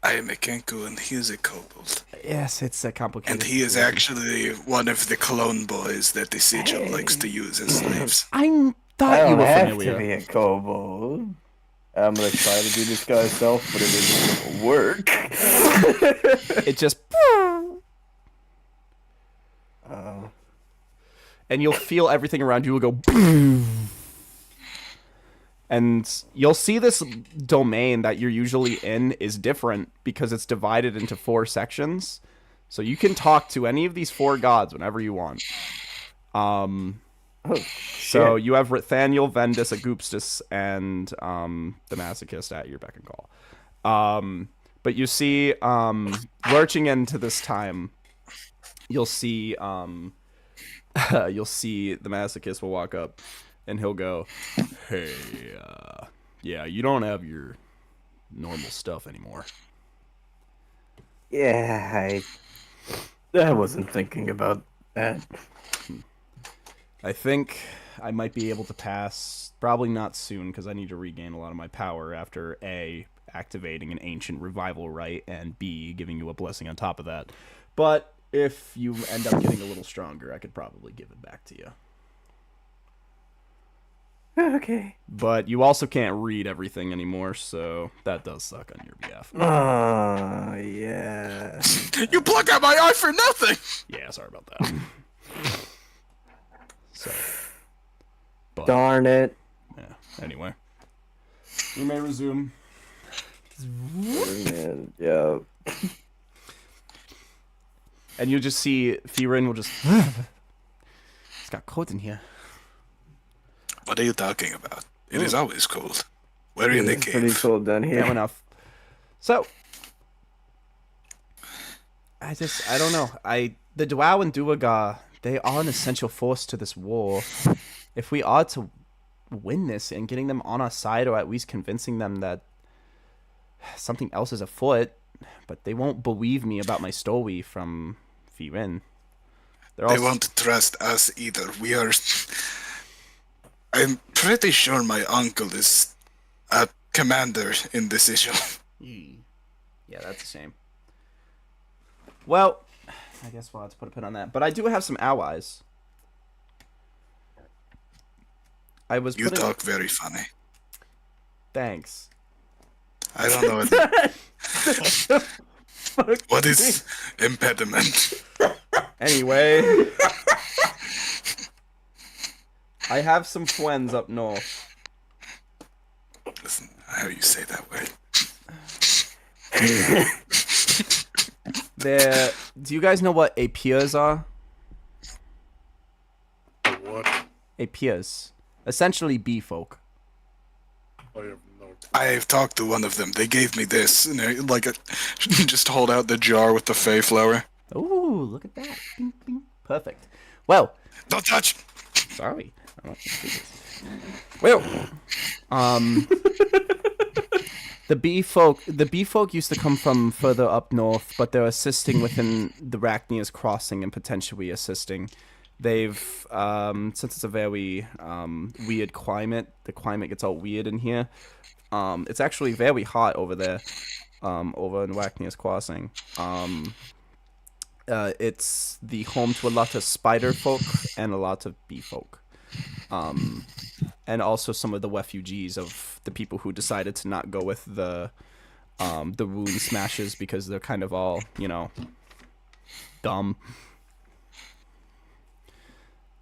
I am a Kenku and he is a kobold. Yes, it's a complicated. And he is situation. actually one of the clone boys that the Sigil likes to use as slaves. I thought I you don't were have familiar. to be a kobold. I'm gonna try to do this guy self, but it isn't gonna work. It just. And you'll feel everything around you will go. And you'll see this domain that you're usually in is different because it's divided into 4 sections. So you can talk to any of these 4 gods whenever you want. Oh, So shit. you have Rithaniel, Vendus, Agupstus, and the Masochist at your beck and call. But you see, lurching into this time, you'll see the Masochist will walk up, and he'll go, "Hey, yeah, you don't have your normal stuff anymore." Yeah, I wasn't thinking about that. I think I might be able to pass. Probably not soon, because I need to regain a lot of my power after A, activating an ancient revival rite, and B, giving you a blessing on top of that. But if you end up getting a little stronger, I could probably give it back to you. Okay. But you also can't read everything anymore, so that does suck on your behalf. Yeah. You plucked out my eye for nothing! Yeah, sorry about that. So, but, Darn it. yeah, anyway. We may resume. Man, yeah. And you just see Firin will just... It's got cold in here. What are you talking about? It is always cold. We're in the It's pretty cave. cool down here. Fair enough. So, I don't know. The Dwao and Duergar, they are an essential force to this war. If we are to win this and getting them on our side, or at least convincing them that something else is afoot, but they won't believe me about my story from Firin. They won't trust us either. I'm pretty sure my uncle is a commander in this issue. Yeah, that's a shame. Well, I guess we'll have to put a pin on that. But I do have some allies. You talk very funny. Thanks. I don't know what is impediment. Anyway, I have some friends up north. Listen, how you say that word? Do you guys know what Apias are? What? Apias. Essentially bee folk. I have no. I've talked to one of them. They gave me this, and just hold out the jar with the fey flower. Ooh, look at that. Bing, bing. Perfect. Well, Don't touch. sorry. I don't think this. Well, the bee folk used to come from further up north, but they're assisting within the Rachnia's crossing and potentially assisting. They've since it's a very weird climate, the climate gets all weird in here. It's actually very hot over there, over in Rachnia's crossing. It's the home to a lot of spider folk and a lot of bee folk. And also some of the refugees of the people who decided to not go with the rune smashes because they're kind of all, dumb.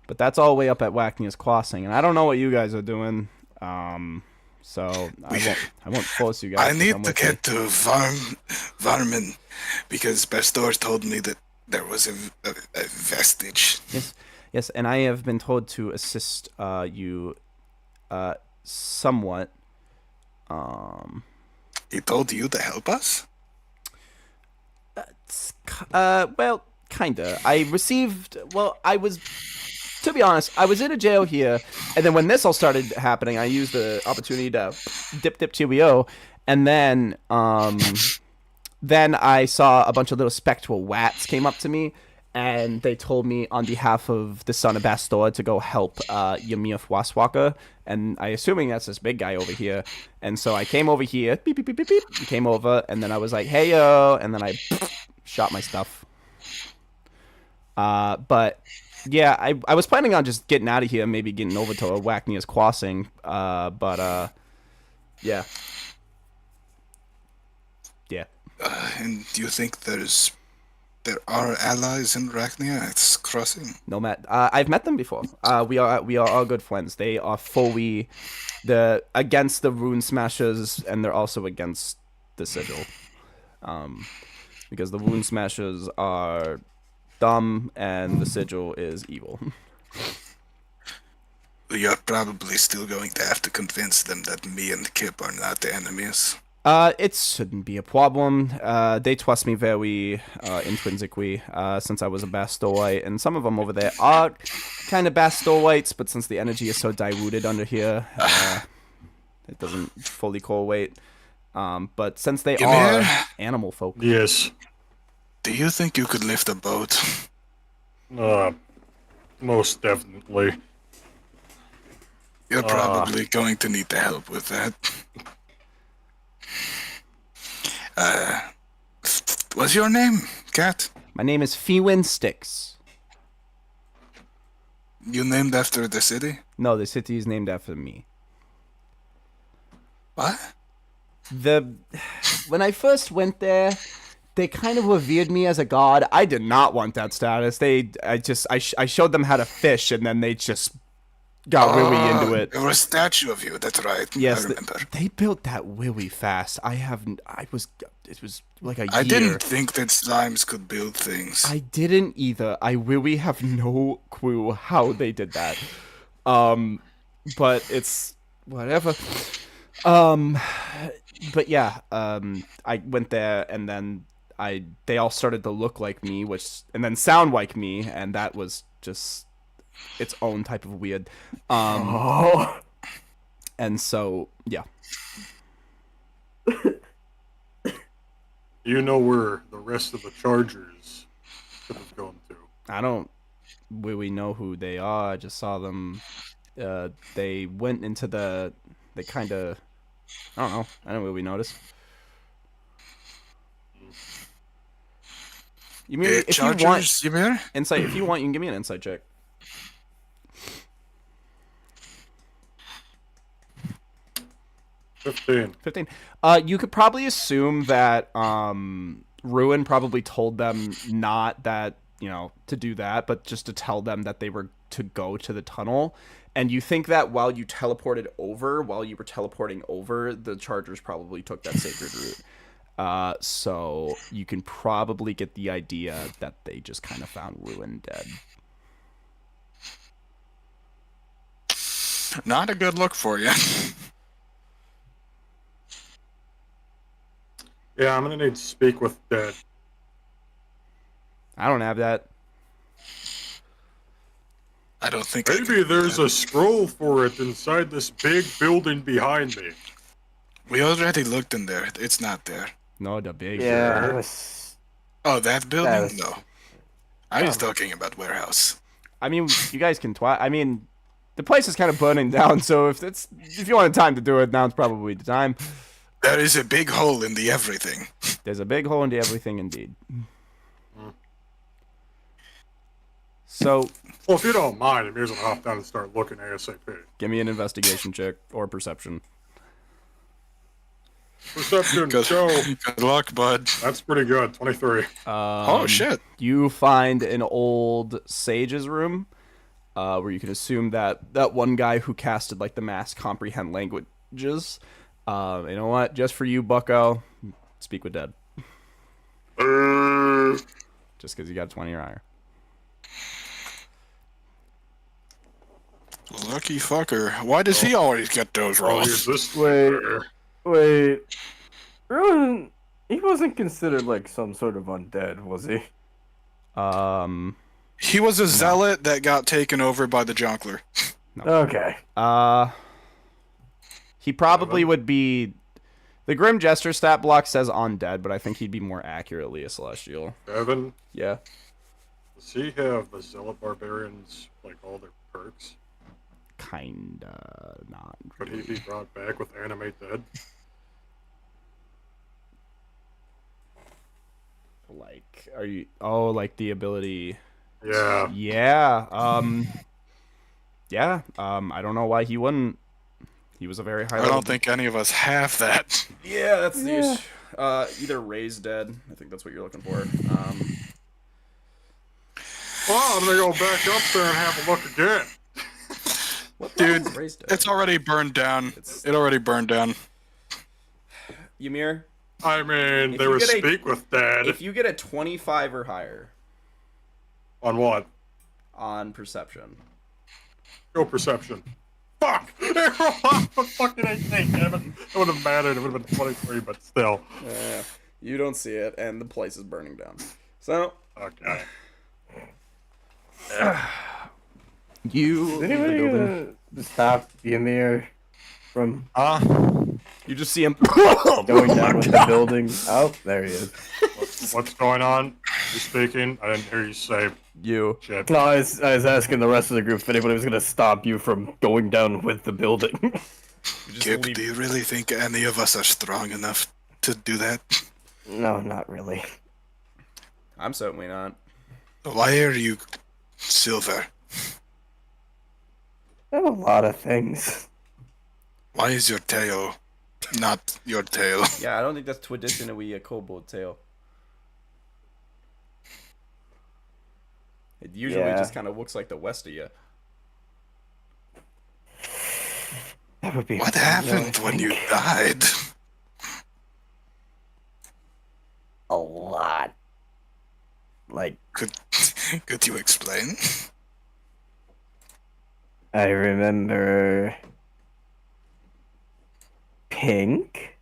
But that's all the way up at Wachnia's Crossing, and I don't know what you guys are doing. So I won't force you guys. I need to get to Varmin because Pastor told me that there was a vestige. Yes, and I have been told to assist you somewhat. He told you to help us? Well, kinda. To be honest, I was in a jail here, and then when this all started happening, I used the opportunity to dip cheerio, and then I saw a bunch of little spectral rats came up to me, and they told me on behalf of the son of Bastor to go help Ymir Waswaka, and I assuming that's this big guy over here, and so I came over here, beep, beep, beep, beep, beep, came over, and then I was like, hey, yo, and then I shot my stuff. But... yeah, I was planning on just getting out of here, maybe getting over to Wachnia's Crossing, but yeah. Yeah. And do you think there's There are allies in Rachnia. It's crossing. No, Matt. I've met them before. We are all good friends. They are fully against the Rune Smashers, and they're also against the Sigil. Because the Rune Smashers are dumb, and the Sigil is evil. You're probably still going to have to convince them that me and Kip are not the enemies. It shouldn't be a problem. They trust me very intrinsically since I was a Bastolite, and some of them over there are kind of Bastolites, but since the energy is so diluted under here, it doesn't fully correlate. But since they are animal folk, Yes. Do you think you could lift a boat? Most definitely. You're probably going to need the help with that. What's your name, Cat? my name is Fewin Styx. You named after the city? No, the city is named after me. What? When I first went there, they kind of revered me as a god. I did not want that status. I showed them how to fish, and then they just got really into it. There was a statue of you, that's right. Yes, I remember. they built that really fast. It was like a year. I didn't think that slimes could build things. I didn't either. I really have no clue how they did that. But it's whatever. But yeah, I went there, and then they all started to look like me, and then sound like me, and that was just its own type of weird. And so yeah. You know where the rest of the Chargers could have gone to. I don't really know who they are. I just saw them. They went into they kind of. I don't know. I don't really notice. You mean if Chargers, you want you mean? insight? If you want, you can give me an insight check. 15. You could probably assume that Ruin probably told them not that, to do that, but just to tell them that they were to go to the tunnel. And you think that while you were teleporting over, the Chargers probably took that sacred route. So you can probably get the idea that they just kind of found Ruin dead. Not a good look for you. Yeah, I'm gonna need to speak with Dead. I don't have that. I don't think Maybe there's a scroll for it inside this big building behind me. We already looked in there. It's not there. No, the big. Yeah, it was... Oh, that building? That was- No. I was talking about warehouse. I mean, you guys can I mean, the place is kind of burning down, so if you want time to do it, now's probably the time. There is a big hole in the everything. There's a big hole into everything, indeed. So, Well, if you don't mind, I'm just gonna hop down and start looking ASAP. give me an investigation check or perception. Perception, Good, go. good luck, bud. That's pretty good. 23. Oh, shit. You find an old sage's room, where you can assume that one guy who casted like the mass comprehend languages. You know what? Just for you, Bucko, speak with Dead. Just because you got 20 or higher. Lucky fucker. Why does he always get those Oh, rolls? use this. Wait. Ruin, he wasn't considered like some sort of undead, was he? He was a zealot that got taken over by the Jonkler. Okay. He probably would be. The Grim Jester stat block says undead, but I think he'd be more accurately a celestial. Evan, Yeah. does he have the Zealot Barbarians, like all their perks? Kinda not. Could he be brought back with Animate Dead? Like, are you? Oh, like the ability. Yeah. Yeah. Yeah. I don't know why he wouldn't. He was a very high. I level. don't think any of us have that. Yeah, that's the issue. Either raised dead. I think that's what you're looking for. Well, I'm gonna go back up there and have a look again. What Dude, raised it? it's already burned down. It already burned down. Ymir, I mean, If they you were get a- speak with Dad. if you get a 25 or higher On what? on perception, Go perception. Fuck! Fucking 18. Damn it. It would have mattered. It would have been 23, but still. you don't see it, and the place is burning down. So Okay. you Is anybody gonna stop Ymir from you just see him. going down with the building? Oh, there he is. What's going on? You speaking? I didn't hear you say You. shit. No, I was asking the rest of the group if anybody was gonna stop you from going down with the building. Kip, do you really think any of us are strong enough to do that? No, not really. I'm certainly not. Why are you silver? I have a lot of things. Why is your tail not your tail? Yeah, I don't think that's traditionally a kobold tail. It usually Yeah. just kind of looks like the west of you. That would be What fun, though, I happened when you think. died? A lot. Like, Could you explain? I remember Pink.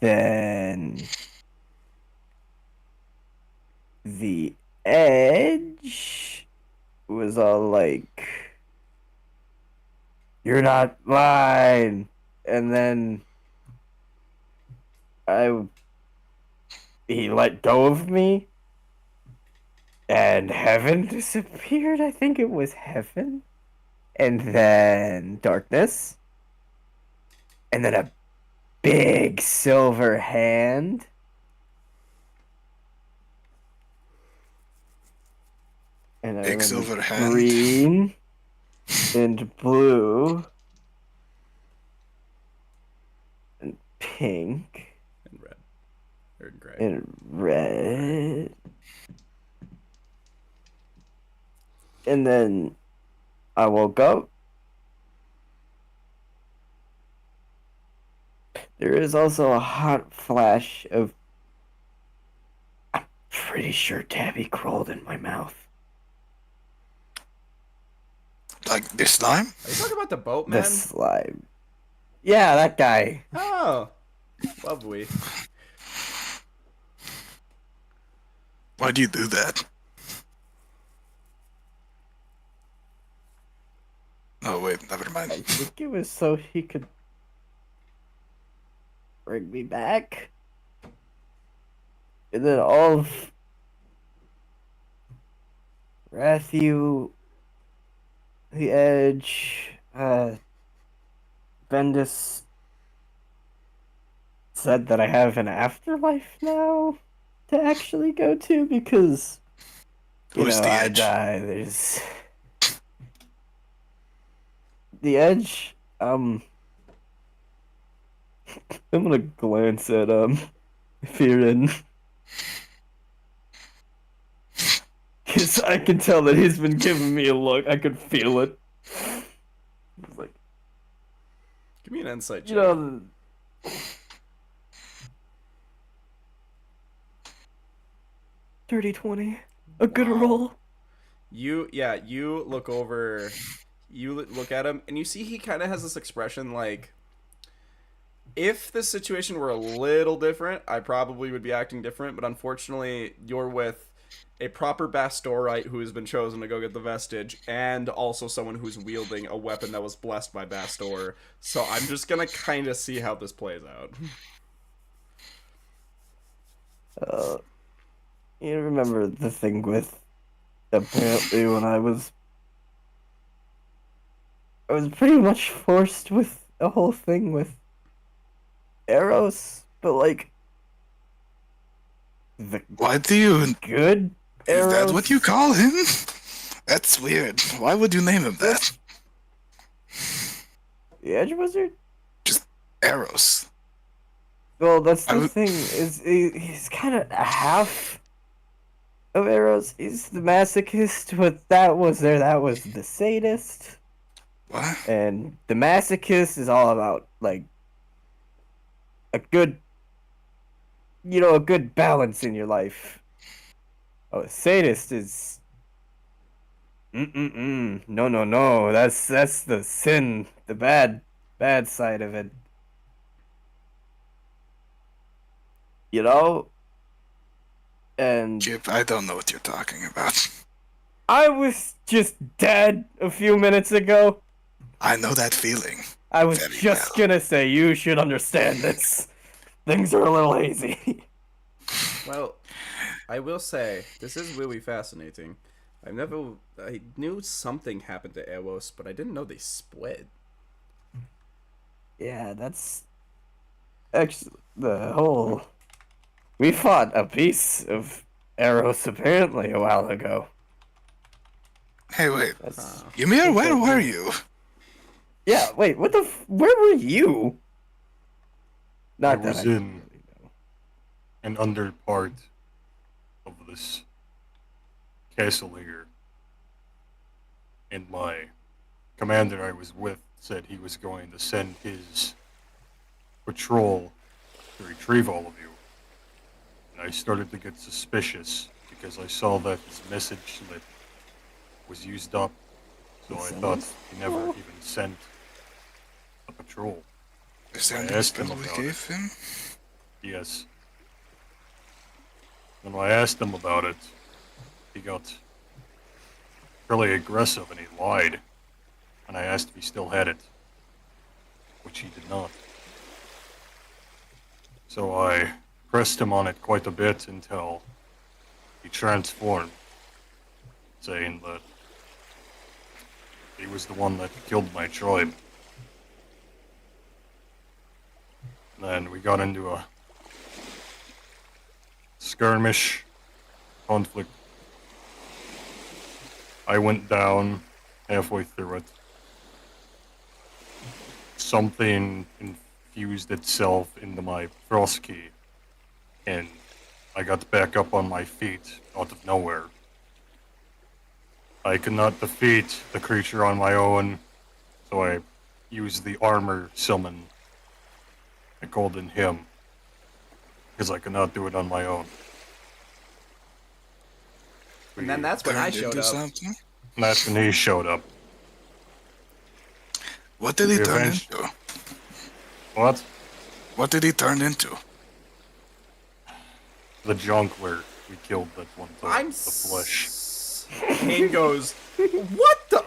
Then the Edge was all like, "You're not mine," and then he let go of me, and Heaven disappeared. I think it was Heaven, and then Darkness, and then a big silver hand. And I Big remember silver hand. green and blue and pink And red. Or gray. and red. And then I woke up. There is also a hot flash of. I'm pretty sure Tabby crawled in my mouth. Like this time? Are you talking about the boat, The man? slime. Yeah, that guy. Oh, lovely. Why do you do that? Oh wait, never I mind. think it was so he could bring me back. And then all of Rathu, the Edge, Bendis said that I have an afterlife now to actually go to because Who's the I Edge? die. There's the Edge. I'm gonna glance at Fearin. Cause I can tell that he's been giving me a look. I could feel it. It's like, Give me an insight check. you know, 30-20. A good roll. You look over, look at him, and you see he kind of has this expression like, if the situation were a little different, I probably would be acting different, but unfortunately, you're with a proper Bastorite who has been chosen to go get the vestige, and also someone who's wielding a weapon that was blessed by Bastor, so I'm just gonna kind of see how this plays out. You remember the thing with apparently when I was pretty much forced with a whole thing with Eros, but like the Why do you... good Is Eros. that what you call him? That's weird. Why would you name him that? The Edge Wizard? Just Eros. Well, that's I the would- thing. Is he's kind of a half of Eros. He's the masochist, but that was the sadist. What? And the masochist is all about, like, a good, a good balance in your life. Oh, a sadist is... No, no, no. That's the sin, the bad side of it. You know? And Chip, I don't know what you're talking about. I was just dead a few minutes ago. I know that feeling. I was Very just well. gonna say, you should understand this. Things are a little hazy. Well, I will say this is really fascinating. I knew something happened to Eros, but I didn't know they split. Yeah, that's actually the whole. We fought a piece of Eros apparently a while ago. Hey, wait. That's... Ymir, where were you? Yeah, wait, what the where were you? I Not that was I in really know. an under part of this castle here. And my commander I was with said he was going to send his patrol to retrieve all of you. And I started to get suspicious because I saw that his message slip was used up. So I thought he never even sent a patrol. Is there I any asked him spell we about gave him? Yes. When I asked him about it, he got really aggressive and he lied. And I asked if he still had it, which he did not. So I pressed him on it quite a bit until he transformed, saying that he was the one that killed my tribe. Then we got into a skirmish, conflict. I went down halfway through it. Something infused itself into my frost key, and I got back up on my feet out of nowhere. I could not defeat the creature on my own, so I used the armor summon. I called in him, because I could not do it on my own. And then that's when I Turned showed into up. something? And that's when he showed up. What did he We turn avenged- into? What? What did he turn into? The junk where we killed that one time. I'm The flesh. Kane goes, what the?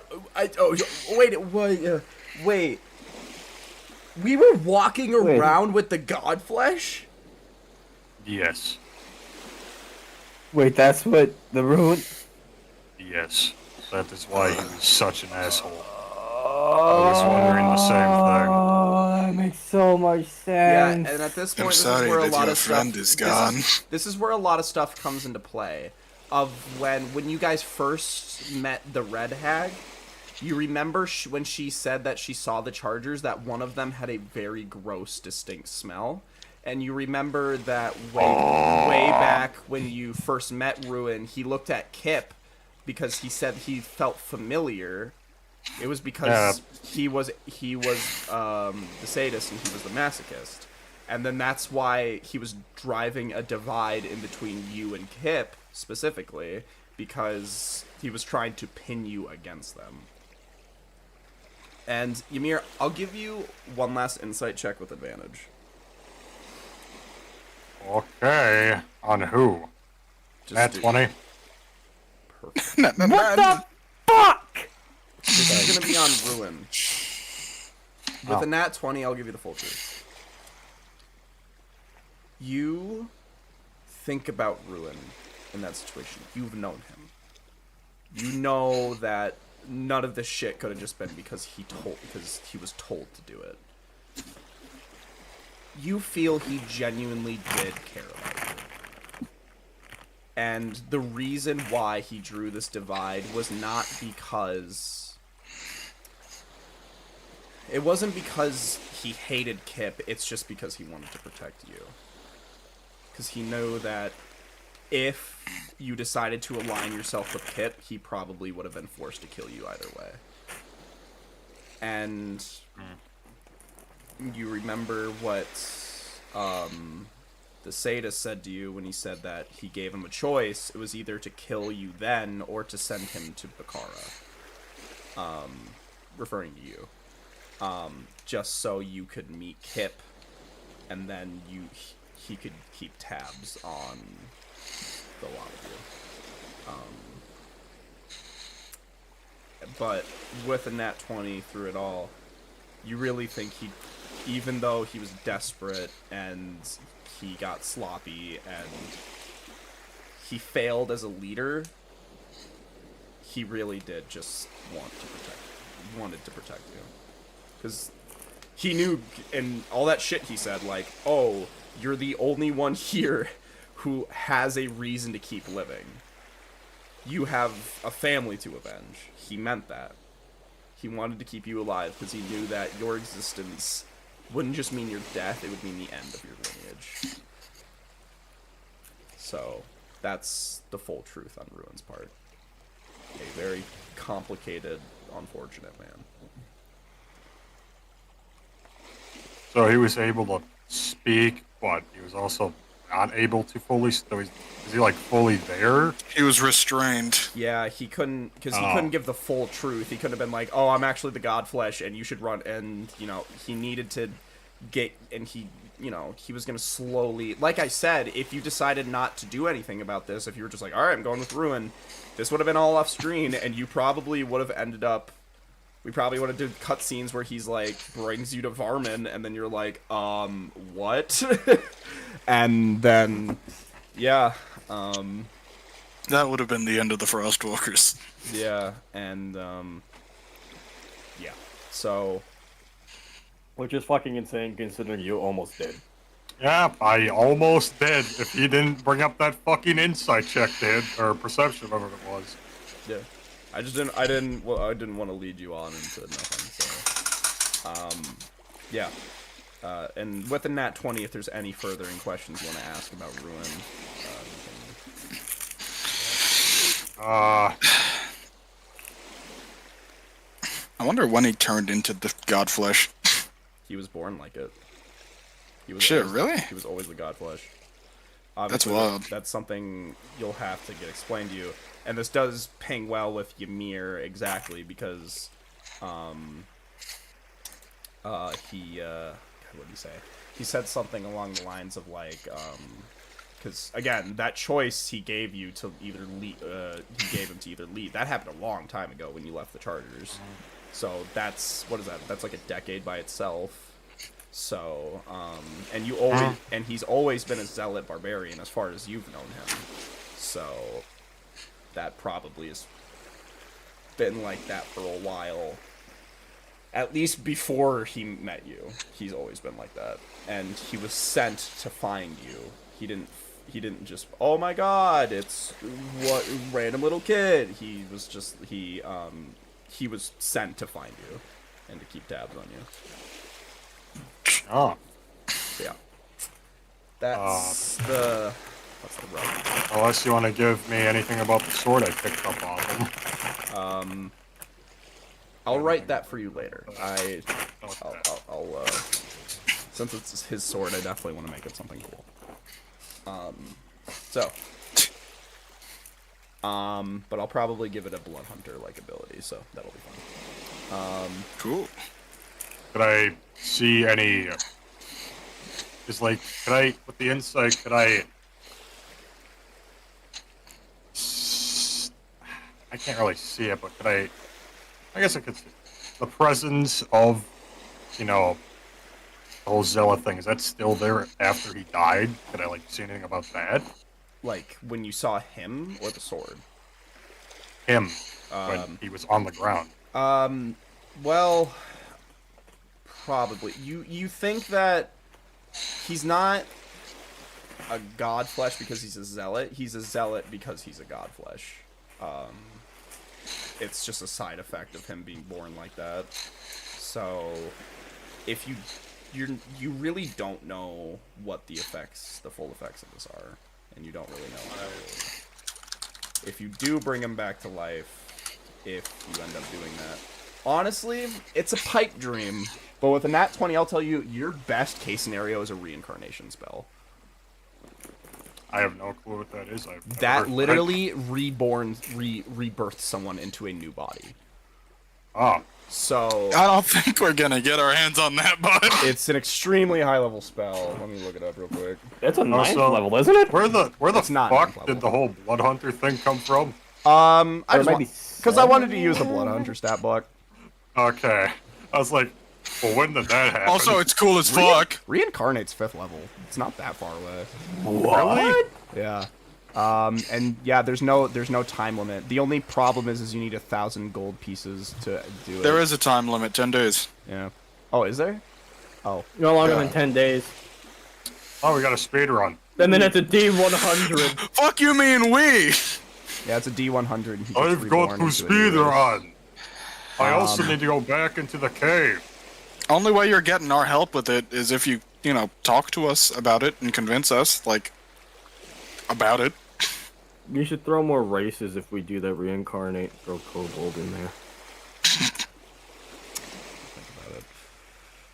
Wait. We were walking around with the god flesh? Yes. Wait, that's what the ruin. Yes. That is why he was such an asshole. I was wondering the same thing. Oh, that makes so much Yeah, sense. and at this point, I'm this sorry is where a that lot your of friend stuff. is gone. This is where a lot of stuff comes into play. Of when you guys first met the Red Hag, you remember when she said that she saw the Chargers, that one of them had a very gross, distinct smell. And you remember that way back when you first met Ruin, he looked at Kip because he said he felt familiar. It was because he was the sadist and he was the masochist. And then that's why he was driving a divide in between you and Kip, specifically, because he was trying to pin you against them. And, Ymir, I'll give you one last insight check with advantage. Okay. On who? Nat 20? Perfect. What the fuck? This is going to be on Ruin. With a nat 20, I'll give you the full truth. You think about Ruin in that situation. You've known him. You know that none of this shit could have just been because he was told to do it. You feel he genuinely did care about you. And the reason why he drew this divide was not because... It wasn't because he hated Kip, it's just because he wanted to protect you. Because he knew that if you decided to align yourself with Kit, he probably would have been forced to kill you either way. And you remember what the sadist said to you when he said that he gave him a choice. It was either to kill you then or to send him to Bakara. Referring to you. Just so you could meet Kip, and then he could keep tabs on the lot of you. But with a nat 20 through it all, you really think even though he was desperate and he got sloppy and he failed as a leader, he really did just wanted to protect you. Because he knew, and all that shit he said, like, oh, you're the only one here who has a reason to keep living. You have a family to avenge. He meant that. He wanted to keep you alive because he knew that your existence wouldn't just mean your death, it would mean the end of your lineage. So, that's the full truth on Ruin's part. A very complicated, unfortunate man. So he was able to speak, but he was also not able to fully. So is he like fully there? He was restrained. Yeah, he couldn't, because he couldn't give the full truth. He couldn't have been like, oh, I'm actually the Godflesh, and you should run, and, you know, he needed to get, and he, you know, he was going to slowly, like I said, if you decided not to do anything about this, if you were just like, alright, I'm going with Ruin, this would have been all off screen, and you probably would have ended up, we probably would have did cutscenes where he's like, brings you to Varmin, and then you're like, what? And then, yeah, That would have been the end of the Frostwalkers. yeah, and, yeah, so, Which is fucking insane considering you almost did. Yeah, I almost did. If he didn't bring up that fucking insight check, did or perception, whatever it was. yeah. I didn't want to lead you on into nothing, so, yeah. And with the nat 20, if there's any furthering questions you want to ask about Ruin, I wonder when he turned into the Godflesh. he was born like it. He was Shit, always, really? He was always the Godflesh. That's Obviously, wild. That's something you'll have to get explained to you. And this does ping well with Ymir, exactly, because, God, what did he say? He said something along the lines of, like, because, again, that choice he gave you to either lead, he gave him to either lead. That happened a long time ago when you left the Chargers. So that's, what is that? That's like a decade by itself. So, and you always, and he's always been a zealot barbarian as far as you've known him. So, that probably has been like that for a while. At least before he met you, he's always been like that. And he was sent to find you. He didn't just, oh my god, it's what random little kid. He was just, he was sent to find you and to keep tabs on you. Oh. Yeah. That's the rub. Unless you want to give me anything about the sword I picked up off him. I'll write that for you later. Okay. I'll since it's his sword, I definitely want to make it something cool. But I'll probably give it a Blood Hunter like ability, so that'll be fun. Cool. Could I see any? Is like, could I with the insight? Could I? I can't really see it, but could I? I guess I could see the presence of, you know, the whole Zealot thing. Is that still there after he died? Could I like see anything about that? Like when you saw him or the sword? Him when he was on the ground. Well, probably. You think that he's not a god flesh because he's a zealot. He's a zealot because he's a god flesh. It's just a side effect of him being born like that. So, if you really don't know what the full effects of this are and you don't really know how. If you do bring him back to life, if you end up doing that. Honestly, it's a pipe dream, but with a nat 20, I'll tell you, your best case scenario is a reincarnation spell. I have no clue what that is. That literally rebirths someone into a new body. Oh. So I don't think we're gonna get our hands on that, bud. it's an extremely high level spell. Let me look it up real quick. That's a ninth so- level, isn't it? Where the It's not ninth fuck level. did the whole Blood Hunter thing come from? I Or just maybe because I wanted to use the Blood Hunter stat block. Okay. I was like, well, when did that happen? Also, it's cool as fuck. Reincarnate's 5th level. It's not that far away. What? Yeah. And yeah, there's no time limit. The only problem is you need 1,000 gold pieces to do it. There is a time limit, 10 days. Yeah. Oh, is there? Oh. No longer Yeah. than 10 days. Oh, we got a speed run. And then it's a D100. Fuck you mean we? Yeah, it's a D100. He gets I've reborn got to into a speed new race. run. I also need to go back into the cave. Only way you're getting our help with it is if you talk to us about it and convince us, like, about it. You should throw more races if we do that reincarnate. Throw Kobold in there.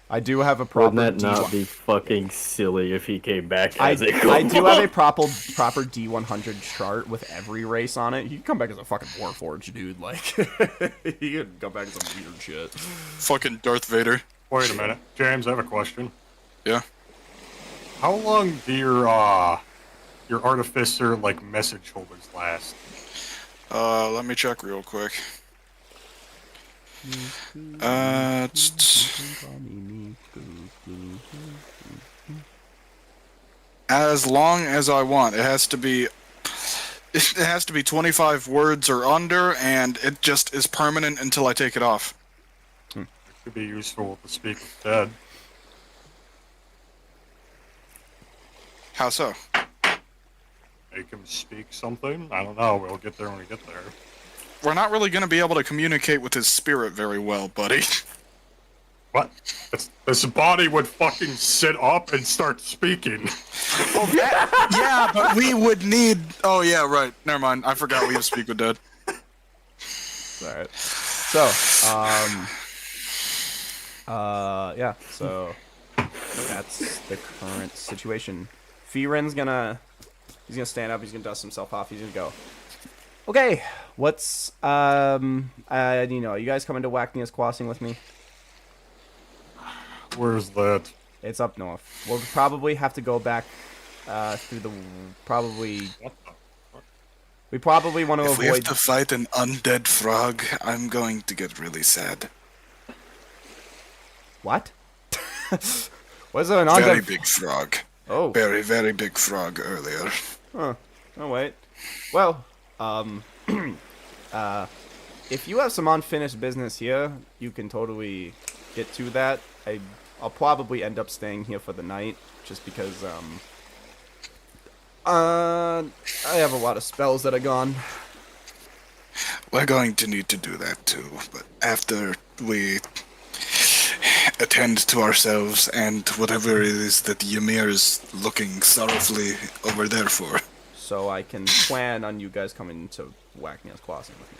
I do have a proper Wouldn't that not D100. be fucking silly if he came back I as a do Kobold? have a proper D100 chart with every race on it. You can come back as a fucking Warforged, dude. Like, you can come back as some weird shit. Fucking Darth Vader. Wait a minute. James, I have a question. Yeah. How long do your artificer, like, message holders last? Let me check real quick. As long as I want. It has to be 25 words or under, and it just is permanent until I take it off. It could be useful to speak with dead. How so? Make him speak something? I don't know. We'll get there when we get there. We're not really going to be able to communicate with his spirit very well, buddy. What? This body would fucking sit up and start speaking. Yeah, but we would need... Oh, yeah, right. Never mind. I forgot we have Speak with Dead. Alright. So, yeah, so that's the current situation. Firen's he's gonna stand up, he's gonna dust himself off, he's gonna go, okay, what's, you guys coming to Wacknia's Crossing with me? Where's that? It's up north. We'll probably have to go back, through the, probably, What the fuck? we probably want to If we have avoid, to fight an undead frog, I'm going to get really sad. what? Was it an Very undead? big frog. Oh. Very, very big frog earlier. Huh. Oh, wait. Well, if you have some unfinished business here, you can totally get to that. I'll probably end up staying here for the night, just because, I have a lot of spells that are gone. We're going to need to do that too, but after we attend to ourselves and whatever it is that Ymir is looking sorrowfully over there for. So I can plan on you guys coming to Wacknia's Crossing with me.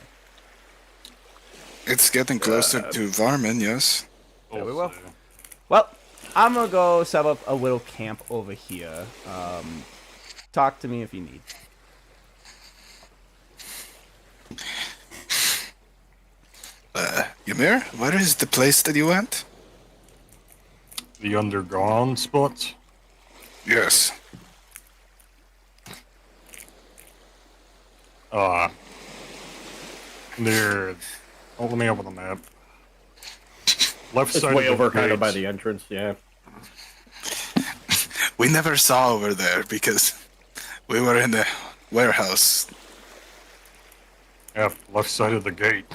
It's getting closer to Varmin, yes? Yeah, we will. Well, I'm gonna go set up a little camp over here. Talk to me if you need. Ymir, where is the place that you went? The undergone spot? Yes. Near... Oh, let me open the map. Left It's side way of the over kind of by gates. the entrance, yeah. We never saw over there because we were in the warehouse. Yeah, left side of the gate.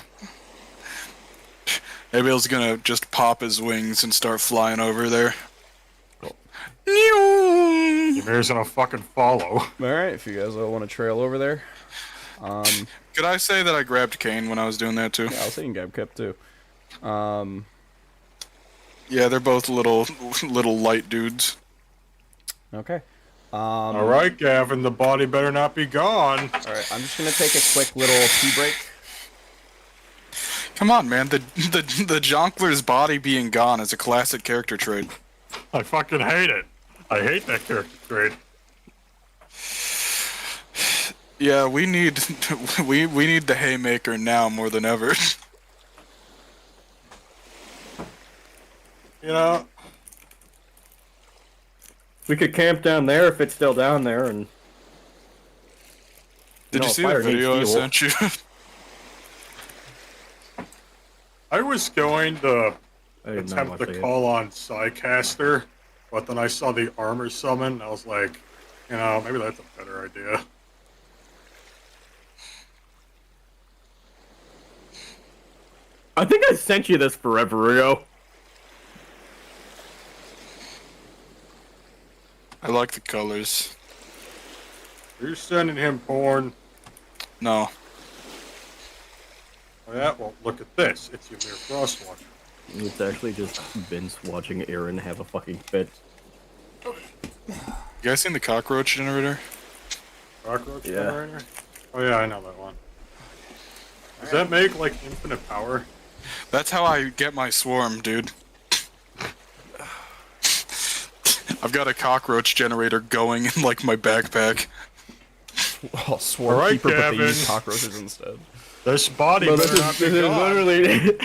Maybe he's gonna just pop his wings and start flying over there. Ymir's gonna fucking follow. Alright, if you guys all want to trail over there. Could I say that I grabbed Kane when I was doing that too? Yeah, I'll say you can grab Kip too. Yeah, they're both little light dudes. Okay. All right, Gavin, the body better not be gone. All right, I'm just gonna take a quick little pee break. Come on, man. The Jonkler's body being gone is a classic character trait. I fucking hate it. I hate that character trait. Yeah, we need we need the haymaker now more than ever. You know, We could camp down there if it's still down there, and Did No, you see fire the video I needs fuel. sent you? I was going to I did not attempt watch to that yet. call on Psycaster, but then I saw the armor summon, and I was like, you know, maybe that's a better idea. I think I sent you this forever ago. I like the colors. Are you sending him porn? No. Oh, yeah, well, look at this. It's your mere crosswalk. It's actually just Vince watching Aaron have a fucking fit. You guys seen the cockroach generator? Cockroach Yeah. generator? Oh, yeah, I know that one. Does that make, like, infinite power? That's how I get my swarm, dude. I've got a cockroach generator going in like my backpack. Oh, swarm All right, keeper, but they Gavin. use cockroaches instead. This body No, better this not is, be this is gone. literally...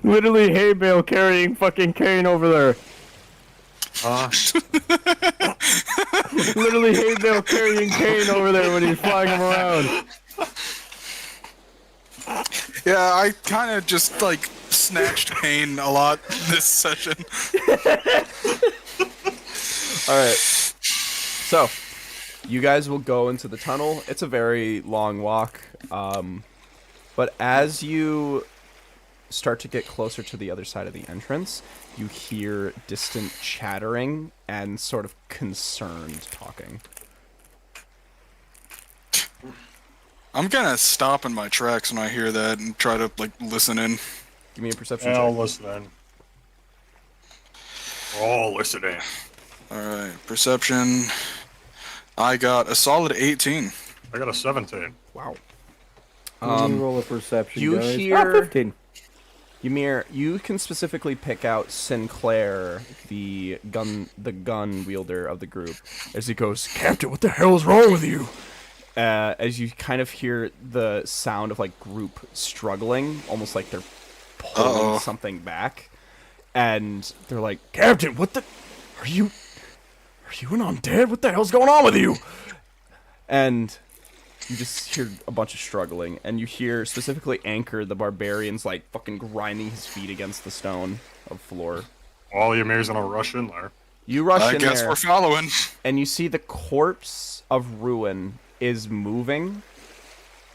literally hay bale carrying fucking Kane over there. Huh? Literally hay bale carrying Kane over there when he's flying him around. Yeah, I kind of just like snatched pain a lot this session. All right. So, you guys will go into the tunnel. It's a very long walk. But as you start to get closer to the other side of the entrance, you hear distant chattering and sort of concerned talking. I'm gonna stop in my tracks when I hear that and try to like listen in. Give me a perception Yeah, I'll check. listen in. We're all listening. Alright, perception. I got a solid 18. I got a 17. Wow. Roll a perception, you guys. hear- 15. Ymir, you can specifically pick out Sinclair, the gun wielder of the group, as he goes, "Captain, what the hell is wrong with you?" As you kind of hear the sound of like group struggling, almost like they're pulling something back, and they're like, "Captain, what the? Are you an undead? What the hell's going on with you?" And you just hear a bunch of struggling, and you hear specifically Anchor, the barbarian's like fucking grinding his feet against the stone of floor. All your mares gonna rush in there. You rush I in guess there, we're following. and you see the corpse of Ruin is moving,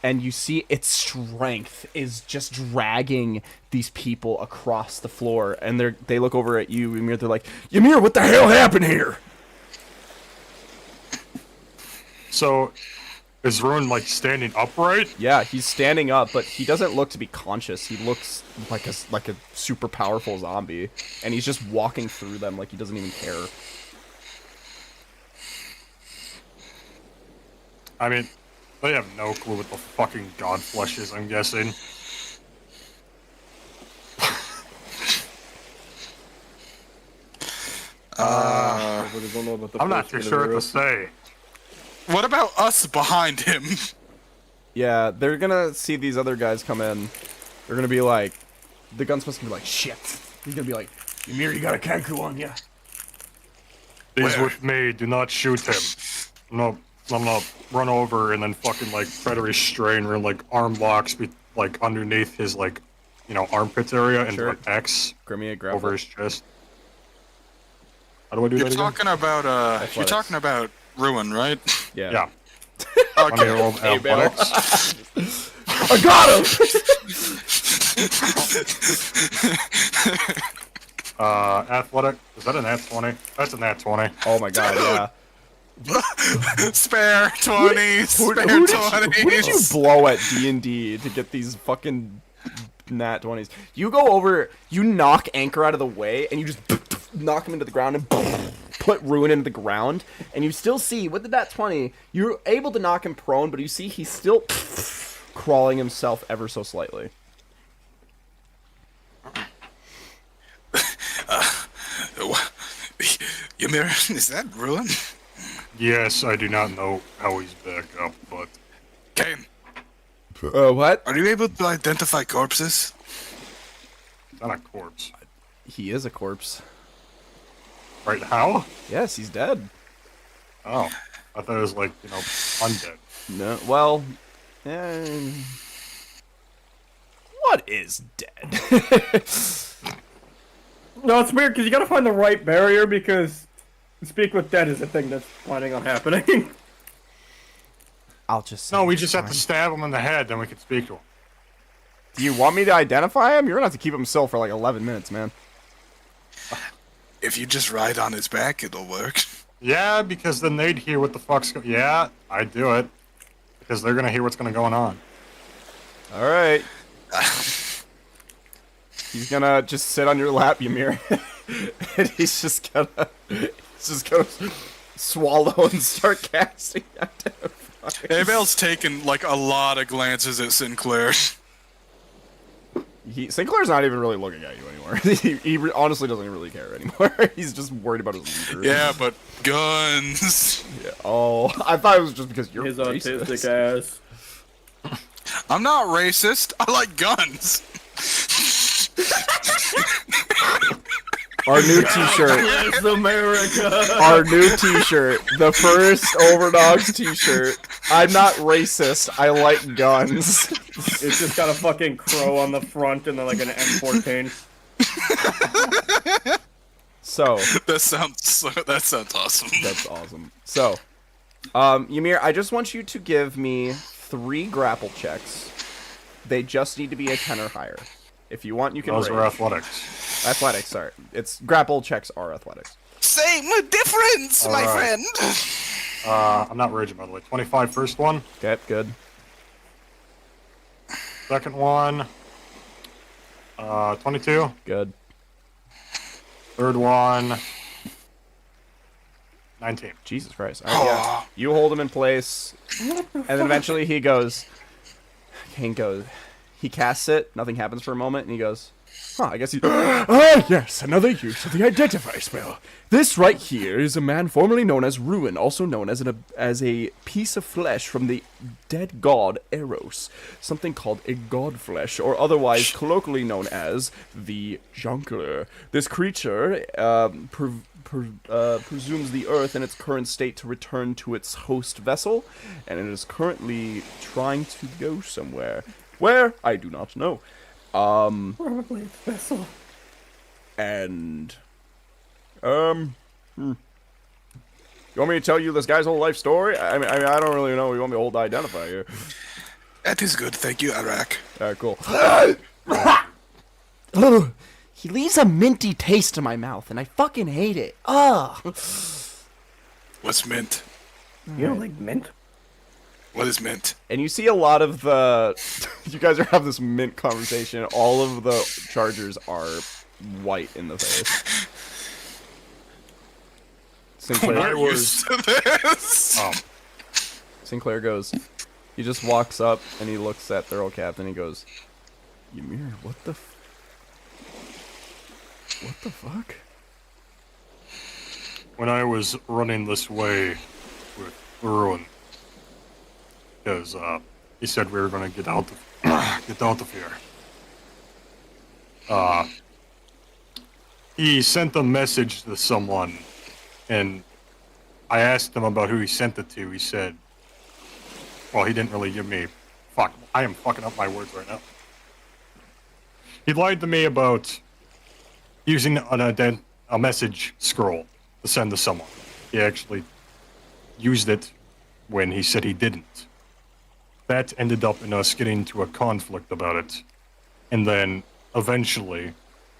and you see its strength is just dragging these people across the floor, and they look over at you, Ymir. They're like, "Ymir, what the hell happened here?" So, is Ruin, like, standing upright? Yeah, he's standing up, but he doesn't look to be conscious. He looks like a super powerful zombie, and he's just walking through them like he doesn't even care. I mean, they have no clue what the fucking Godflesh is, I'm guessing. I'm not too sure what to say. What about us behind him? Yeah, they're gonna see these other guys come in. They're gonna be like, the gunsmith's gonna be like, "Shit." He's gonna be like, "Ymir, you got a kanku on ya." These Where? with me, do not shoot him. I'm gonna run over and then fucking, like, try to restrain or, like, arm locks, like, underneath his, like, you know, armpits area and Sure. an X Grimmy, grapple. over his chest. How do I do You're that again? talking about Athletics. you're talking about Ruin, right? Yeah. Yeah. Okay. Under old athletics. I got him! Athletic. Is that a nat 20? That's a nat 20. Oh my god, yeah. Spare 20. Spare Who 20. did you blow at D&D to get these fucking nat 20s? You go over, you knock Anchor out of the way, and you just knock him into the ground and put Ruin into the ground. And you still see, with the nat 20, you're able to knock him prone, but you see he's still crawling himself ever so slightly. Ymir, is that Ruin? Yes, I do not know how he's back up, but Kane, What? are you able to identify corpses? it's not a corpse. He is a corpse. Right, how? Yes, he's dead. Oh, I thought it was like, undead. No, well, what is dead? No, it's weird because you gotta find the right barrier because speak with dead is a thing that's planning on happening. I'll just say No, we it's just have fine. to stab him in the head, then we can speak to him. Do you want me to identify him? You're gonna have to keep him still for like 11 minutes, man. If you just ride on his back, it'll work. Yeah, because then they'd hear what the fuck's going. Yeah, I'd do it. Because they're gonna hear what's gonna going on. All right. He's gonna just sit on your lap, Ymir, and he's just gonna swallow and start casting identify. Abel's taken like a lot of glances at Sinclair. Sinclair's not even really looking at you anymore. he honestly doesn't really care anymore. He's just worried about his leader. Yeah, but guns. Yeah. Oh, I thought it was just because you're His racist. autistic ass. I'm not racist. I like guns. Our new T-shirt. Yes, America. Our new T-shirt. The first Overdogs T-shirt. I'm not racist. I like guns. It's just got a fucking crow on the front and then like an M14. So That sounds awesome. that's awesome. So, Ymir, I just want you to give me 3 grapple checks. They just need to be a 10 or higher. If you want, you can. Those rage. are athletics. Athletics. Sorry, it's grapple checks are athletics. Same difference, my Alright. friend. I'm not raging, by the way. 25 first one. Okay, good. Second one. 22. Good. Third one. 19. Jesus Christ. All right, yeah. You hold him in place, and then eventually he goes. Kane goes. He casts it. Nothing happens for a moment, and he goes. Huh, I guess he. Ah, yes, another use of the identify spell. This right here is a man formerly known as Ruin, also known as a piece of flesh from the dead god Eros, something called a god flesh, or otherwise colloquially known as the Jongleur. This creature presumes the Earth in its current state to return to its host vessel, and it is currently trying to go somewhere. Where? I do not know. Probably its vessel. And, You want me to tell you this guy's whole life story? I mean, I don't really know. You want me to hold identify here? That is good, thank you, Arak. Alright, cool. He leaves a minty taste in my mouth, and I fucking hate it. Ugh. What's mint? You don't like mint? What is mint? And you see a lot of the... you guys are having this mint conversation. All of the chargers are white in the face. Sinclair, We're used to this. Sinclair goes... He just walks up, and he looks at their old captain, and he goes... Ymir, what the fuck? When I was running this way with Ruin, because he said we were going to get out of here. He sent a message to someone, and I asked him about who he sent it to. He said, well, he didn't really give me... Fuck, I am fucking up my words right now. He lied to me about using a message scroll to send to someone. He actually used it when he said he didn't. That ended up in us getting into a conflict about it. And then, eventually,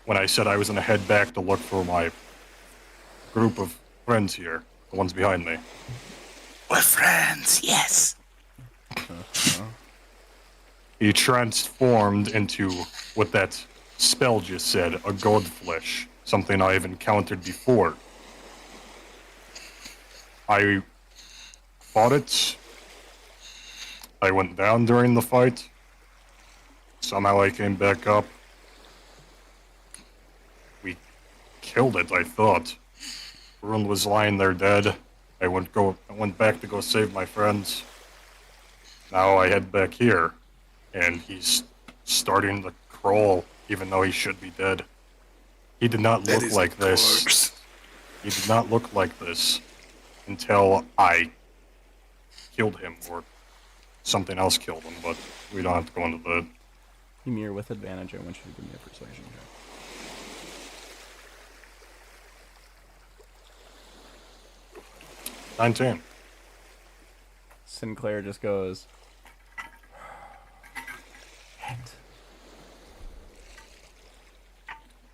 when I said I was going to head back to look for my group of friends here, the ones behind me, We're friends, yes. he transformed into what that spell just said, a godflesh something I've encountered before. I fought it. I went down during the fight. Somehow I came back up. We killed it, I thought. Ruin was lying there dead. I went back to go save my friends. Now I head back here, and he's starting to crawl, even though he should be dead. He did not That look is like a this. corpse. He did not look like this until I killed him, or something else killed him, but we don't have to go into that. Ymir with advantage, I want you to give me a persuasion check. 19. Sinclair just goes,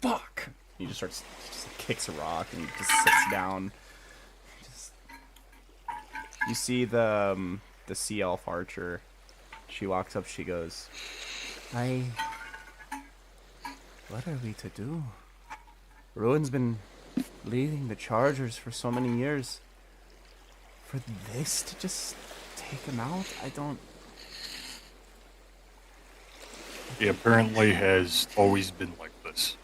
fuck. He just kicks a rock and just sits down. You see the sea elf archer. She walks up, she goes, what are we to do? Ruin's been leading the Chargers for so many years. For this to just take him out? I don't... He apparently has always been like this.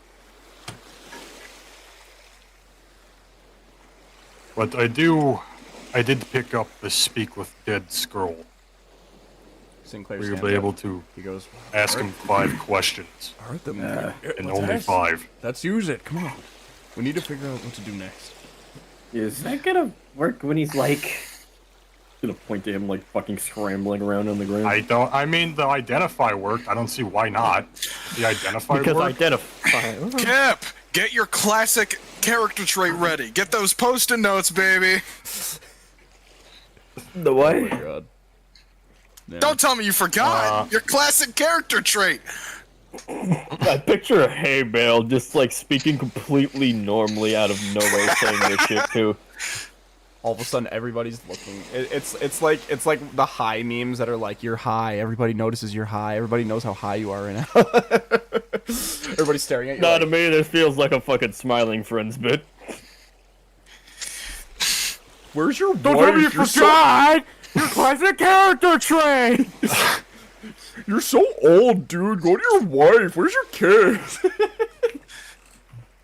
But I did pick up the Speak with Dead scroll. Sinclair Where you'll stands be up. able to He goes, ask him 5 questions, hurt them. and only 5. Let's use it. Come on. We need to figure out what to do next. Is that gonna work when he's like... Gonna point to him like fucking scrambling around on the ground? I mean, the identify worked. I don't see why not. The identify Because worked. identify... Kip, get your classic character trait ready. Get those post-it notes, baby. The what? Oh my god. Yeah. Don't tell me you forgot your classic character trait. I picture a hay bale just like speaking completely normally out of nowhere saying this shit too. All of a sudden, everybody's looking. It's like the high memes that are like, you're high. Everybody notices you're high. Everybody knows how high you are right now. Everybody's staring at you. No, like, to me this feels like a fucking smiling friends bit. where's your Don't wife? tell me you You're forgot your classic character trait! You're so old, dude. Go to your wife. Where's your kids?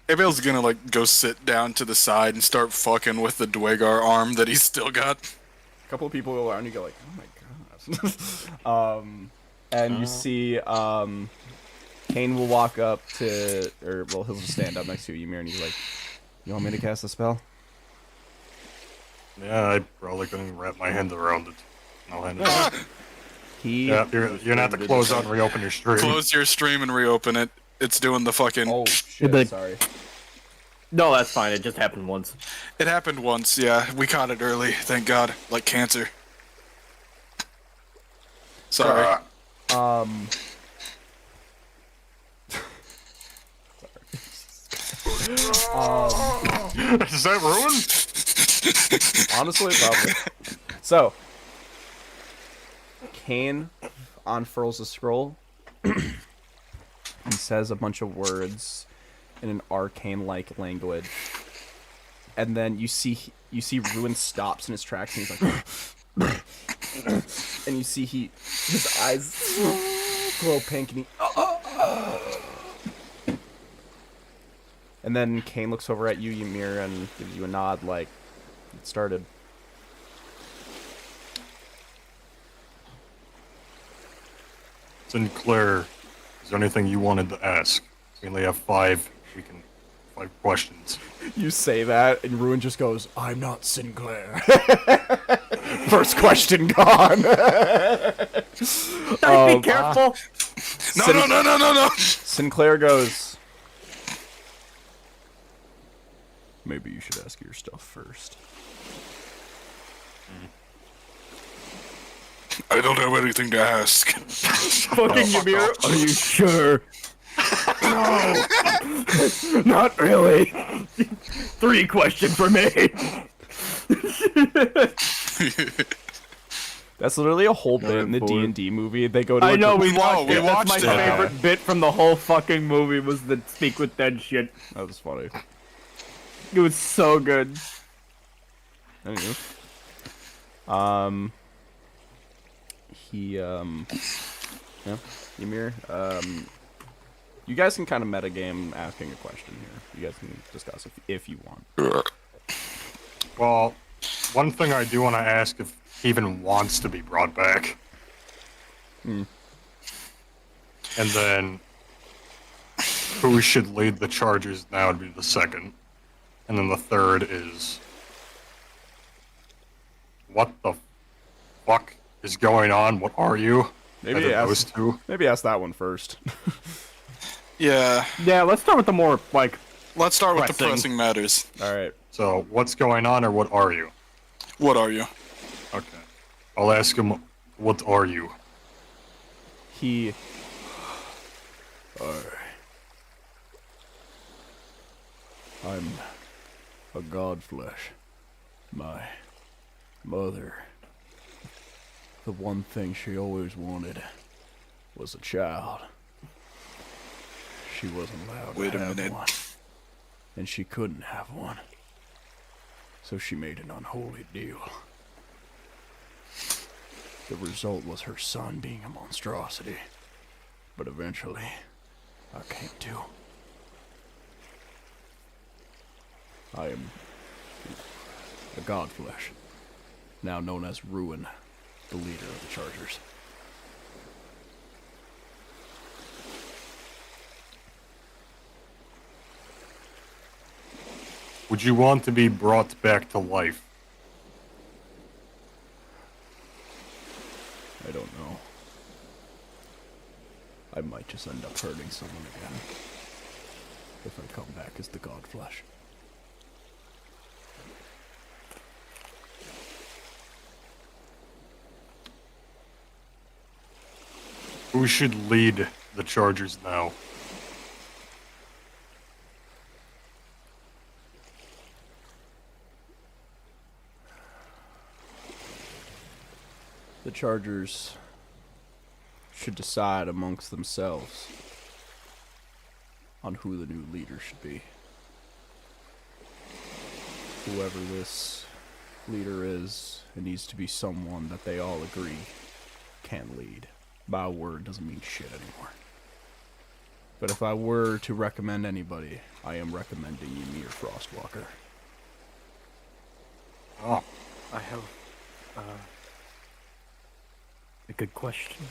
Abel's gonna like go sit down to the side and start fucking with the Dwegar arm that he's still got. A couple of people go around and you go like, oh my god. And you see Kane will walk up to, or well, he'll just stand up next to Ymir and he's like, you want me to cast a spell? Yeah, I probably couldn't wrap my hand around it. No hand. He You're gonna have to close out and reopen your stream. Close your stream and reopen it. It's doing the fucking... Oh shit, They- sorry. No, that's fine. It just happened once. It happened once, yeah. We caught it early, thank God. Like cancer. Sorry. Is that ruined? Honestly, probably. So, Kane unfurls the scroll and says a bunch of words in an arcane-like language, and then you see Ruin stops in his tracks, and he's like, and you see his eyes glow pink, and and then Kane looks over at you, Ymir, and gives you a nod, like, it started. Sinclair, is there anything you wanted to ask? We only have 5. 5 questions. You say that, and Ruin just goes, I'm not Sinclair. First question gone. Be careful! No. Sinclair goes, maybe you should ask your stuff first. I don't have anything to ask. Fucking Ymir, are you sure? No! Not really! 3 questions for me! That's literally a whole bit in the Forward. D&D movie. They go to I a know gr- we know, watched we it. That's my watched it. favorite bit from the whole fucking movie was the speak with dead shit. That was funny. It was so good. Anyway. Yeah, Ymir, you guys can kind of metagame asking a question here. You guys can discuss if you want. Well, one thing I do want to ask if he even wants to be brought back. And then, who should lead the Chargers now would be the second. And then the third is, what the fuck is going on? What are you? Maybe Either those ask, two. maybe ask that one first. Yeah. Yeah, let's start with the more, like, Let's start with the Pressing. pressing matters. All right. So, what's going on or what are you? What are you? Okay. I'll ask him, what are you? He. I'm a godflesh. My mother. The one thing she always wanted was a child. She wasn't allowed Wait to a have minute. one. And she couldn't have one. So she made an unholy deal. The result was her son being a monstrosity. But eventually, I came to. I am a godflesh, now known as Ruin, the leader of the Chargers. Would you want to be brought back to life? I don't know. I might just end up hurting someone again. If I come back as the godflesh. Who should lead the Chargers now? The Chargers should decide amongst themselves on who the new leader should be. Whoever this leader is, it needs to be someone that they all agree can lead. By a word doesn't mean shit anymore. But if I were to recommend anybody, I am recommending Ymir Frostwalker. Oh, I have a good question.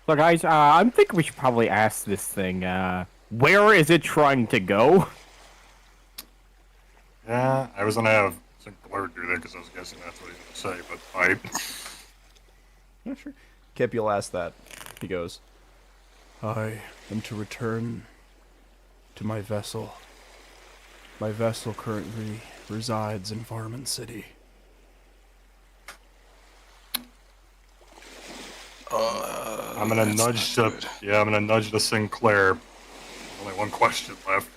So guys, I'm thinking we should probably ask this thing, where is it trying to go? yeah, I was gonna have Sinclair do that because I was guessing that's what he's gonna say, but I... Yeah, sure. Kip, you'll ask that. He goes, I am to return to my vessel. My vessel currently resides in Varmint City. I'm gonna nudge to... Yeah, I'm gonna nudge to Sinclair. Only one question left.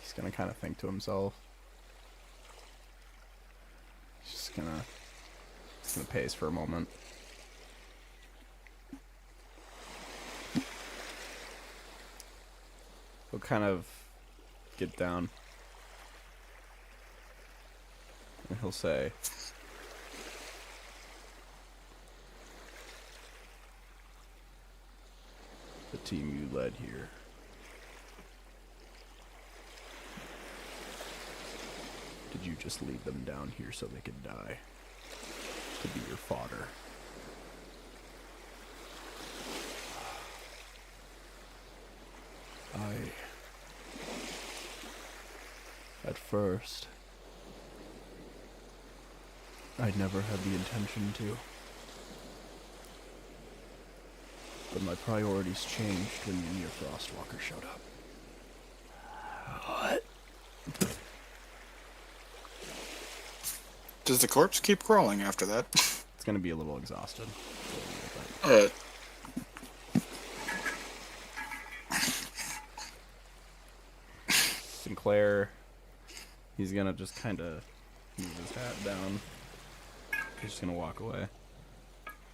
He's gonna kind of think to himself. He's just gonna pace for a moment. He'll kind of get down. And he'll say, the team you led here. Did you just lead them down here so they could die? To be your fodder? At first, I never had the intention to. But my priorities changed when Ymir Frostwalker showed up. What? Does the corpse keep crawling after that? It's gonna be a little exhausted. Alright. Sinclair, he's gonna just kind of move his hat down. He's just gonna walk away.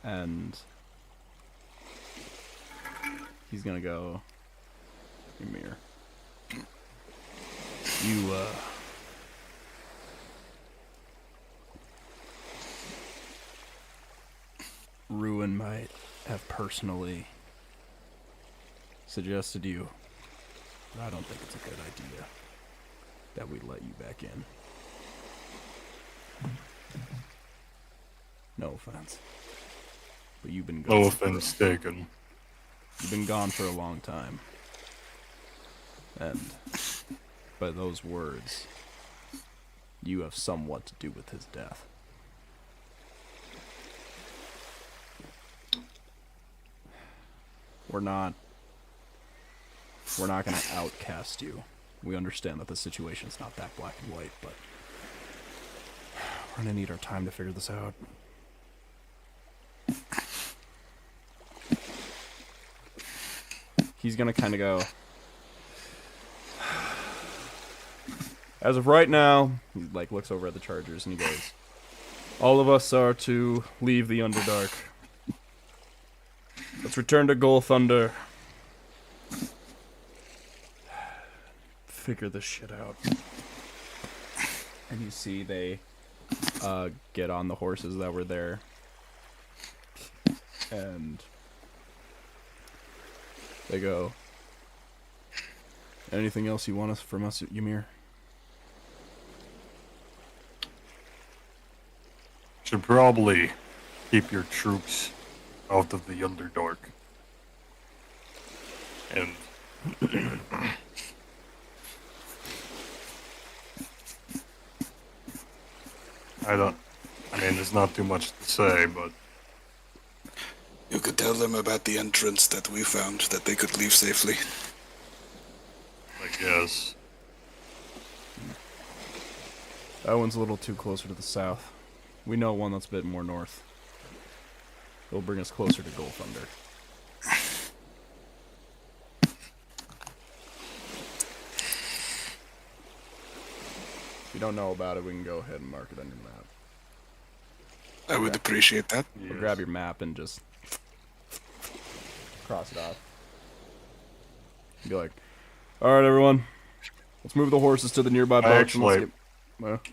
And he's gonna go, Ymir, you, Ruin might have personally suggested you, but I don't think it's a good idea that we let you back in. No offense, but you've been gone. No offense taken. You've been gone for a long time, and by those words, you have somewhat to do with his death. We're not gonna outcast you. We understand that the situation's not that black and white, but we're gonna need our time to figure this out. He's gonna kind of go, as of right now, he like looks over at the Chargers and he goes, all of us are to leave the Underdark. Let's return to Gold Thunder. Figure this shit out. And you see they get on the horses that were there. And they go, anything else you want from us, Ymir? Should probably keep your troops out of the Underdark. And I mean, there's not too much to say, but You could tell them about the entrance that we found, that they could leave safely. I guess. That one's a little too closer to the south. We know one that's a bit more north. It'll bring us closer to Gold Thunder. If you don't know about it, we can go ahead and mark it on your map. I would appreciate that. Or grab your map and just cross it off. Be like, alright everyone, let's move the horses to the nearby boats and let's get...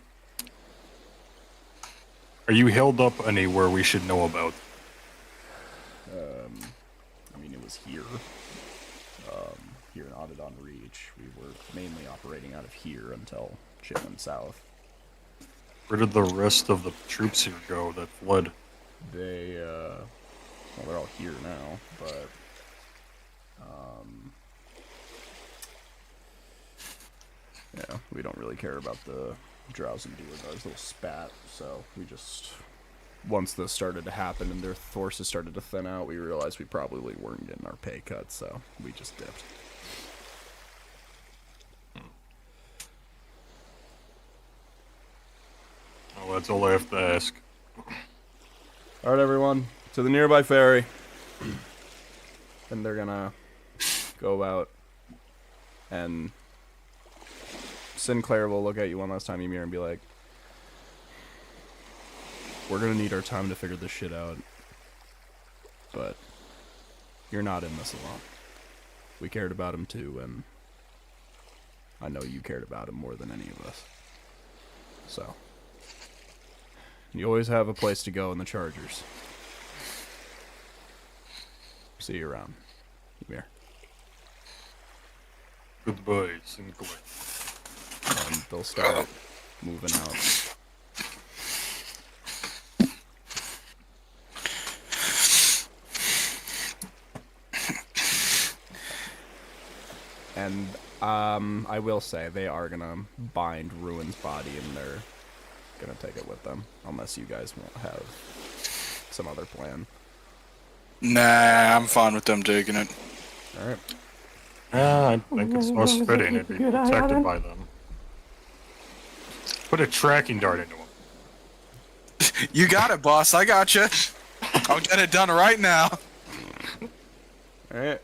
Are you held up anywhere we should know about? I mean, it was here. Here in Autodon Reach. We were mainly operating out of here until shit went south. Where did the rest of the troops here go that fled? They, well, they're all here now, but, yeah, we don't really care about the Drows and Duergar's little spat, so we just, once this started to happen and their forces started to thin out, we realized we probably weren't getting our pay cut, so we just dipped. Oh, that's all I have to ask. Alright everyone, to the nearby ferry. And they're gonna go out, and Sinclair will look at you one last time, Ymir, and be like, we're gonna need our time to figure this shit out, but you're not in this alone. We cared about him too, and I know you cared about him more than any of us. So, you always have a place to go in the Chargers. See you around, Ymir. Goodbye, Sinclair. And they'll start moving out. And I will say they are gonna bind Ruin's body and they're gonna take it with them, unless you guys won't have some other plan. Nah, I'm fine with them taking it. All right. I think it's most fitting it'd be protected by them. Put a tracking dart into them. You got it, boss. I got you. I'll get it done right now. All right.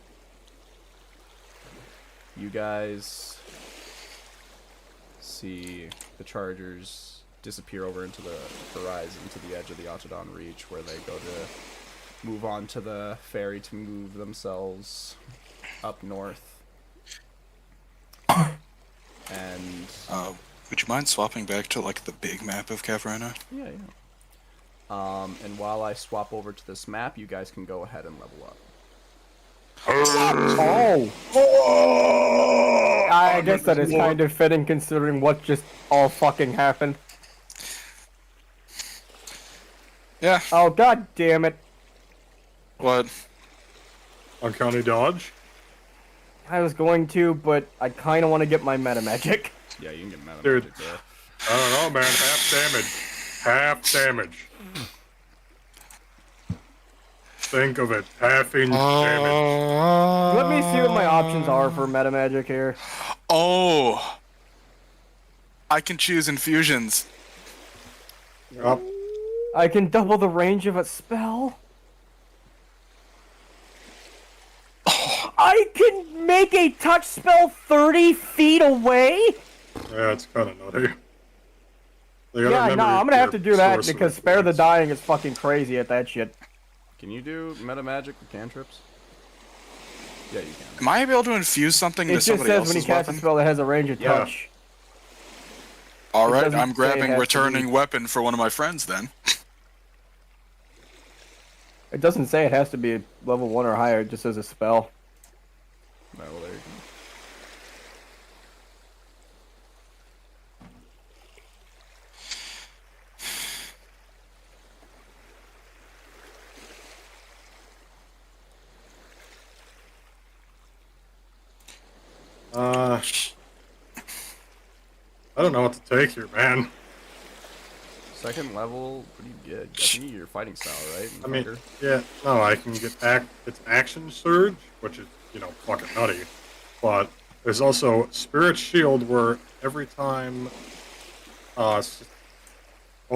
You guys see the Chargers disappear over into the horizon to the edge of the Autodon Reach, where they go to move on to the ferry to move themselves up north. And would you mind swapping back to like the big map of Caverna? yeah. And while I swap over to this map, you guys can go ahead and level up. Oh! I guess that is kind of fitting considering what just all fucking happened. Yeah. Oh, god damn it. What? Uncanny dodge. I was going to, but I kind of want to get my meta magic. Yeah, you can get meta Dude. magic there. I don't know, man. Half damage. Half damage. Think of it. Half-inch damage. Let me see what my options are for meta magic here. Oh! I can choose infusions. Yup. I can double the range of a spell. I can make a touch spell 30 feet away? Yeah, it's kind of nutty. Yeah, no, I'm gonna have to do that because Spare the Dying is fucking crazy at that shit. Can you do meta magic with cantrips? Yeah, you can. Am I able to infuse something It to just somebody says when you else's cast a weapon? spell that has a range of Yeah. touch. Alright, doesn't I'm say it grabbing has to returning be- weapon for one of my friends then. It doesn't say it has to be level 1 or higher, it just says a spell. No, well, there you go. I don't know what to take here, man. Second level, pretty good. I think you're fighting style, right? I mean, Fucker? yeah, no, I can get it's action surge, which is, you know, fucking nutty. But there's also Spirit Shield, where every time, while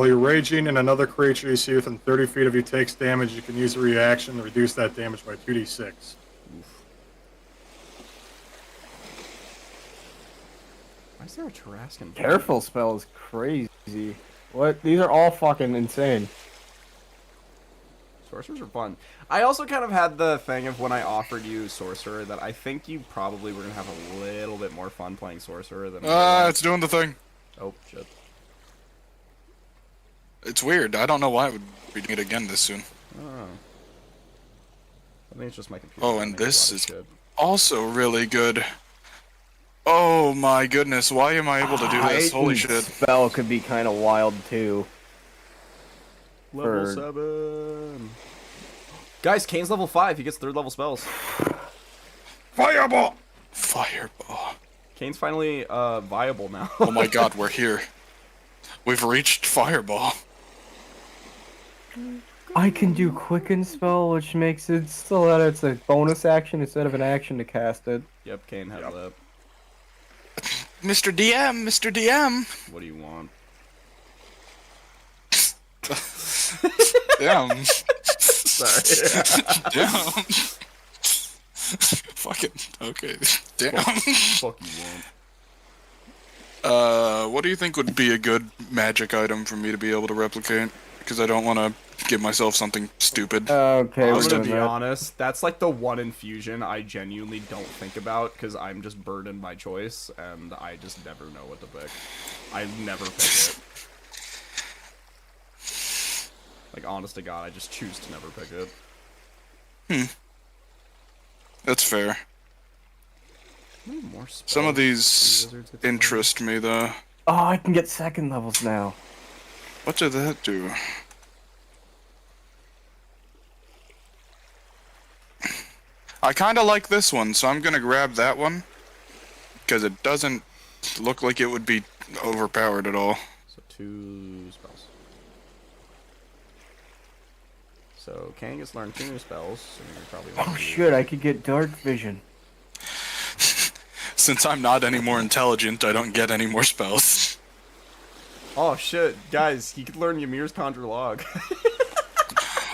you're raging and another creature you see within 30 feet of you takes damage, you can use a reaction to reduce that damage by 2d6. Why is there a Tarrascan? Careful spell is crazy. What? These are all fucking insane. Sorcerers are fun. I also kind of had the thing of when I offered you Sorcerer that I think you probably were going to have a little bit more fun playing Sorcerer than... It's doing the thing. Oh, shit. It's weird. I don't know why it would be doing it again this soon. Oh. I think it's just my computer. Oh, I and think this a lot is good. also really good. Oh my goodness, why am I able to do this? Holy shit. Spell could be kind of wild too. Level For- 7. Guys, Kane's level 5. He gets 3rd level spells. Fireball! Fireball. Kane's finally viable now. Oh my god, we're here. We've reached Fireball. I can do Quicken spell, which makes it so that it's a bonus action instead of an action to cast it. Yep, Kane has that. Mr. DM, Mr. DM. What do you want? Damn. Sorry. Damn. Fucking okay. Damn. Fuck you want. What do you think would be a good magic item for me to be able to replicate? Because I don't want to give myself something stupid. Okay, I'm we're gonna doing be that. honest, that's like the one infusion I genuinely don't think about because I'm just burdened by choice and I just never know what to pick. I never pick it. Like, honest to God, I just choose to never pick it. That's fair. How many more spells Some of do these wizards get to play? interest me, though. Oh, I can get second levels now. What did that do? I kind of like this one, so I'm gonna grab that one. Because it doesn't look like it would be overpowered at all. So 2 spells. So Kang gets learned 2 new spells, so you're probably Oh shit, I could get Dark Vision. Since I'm not any more intelligent, I don't get any more spells. Oh shit, guys, he could learn Ymir's Conjure Log.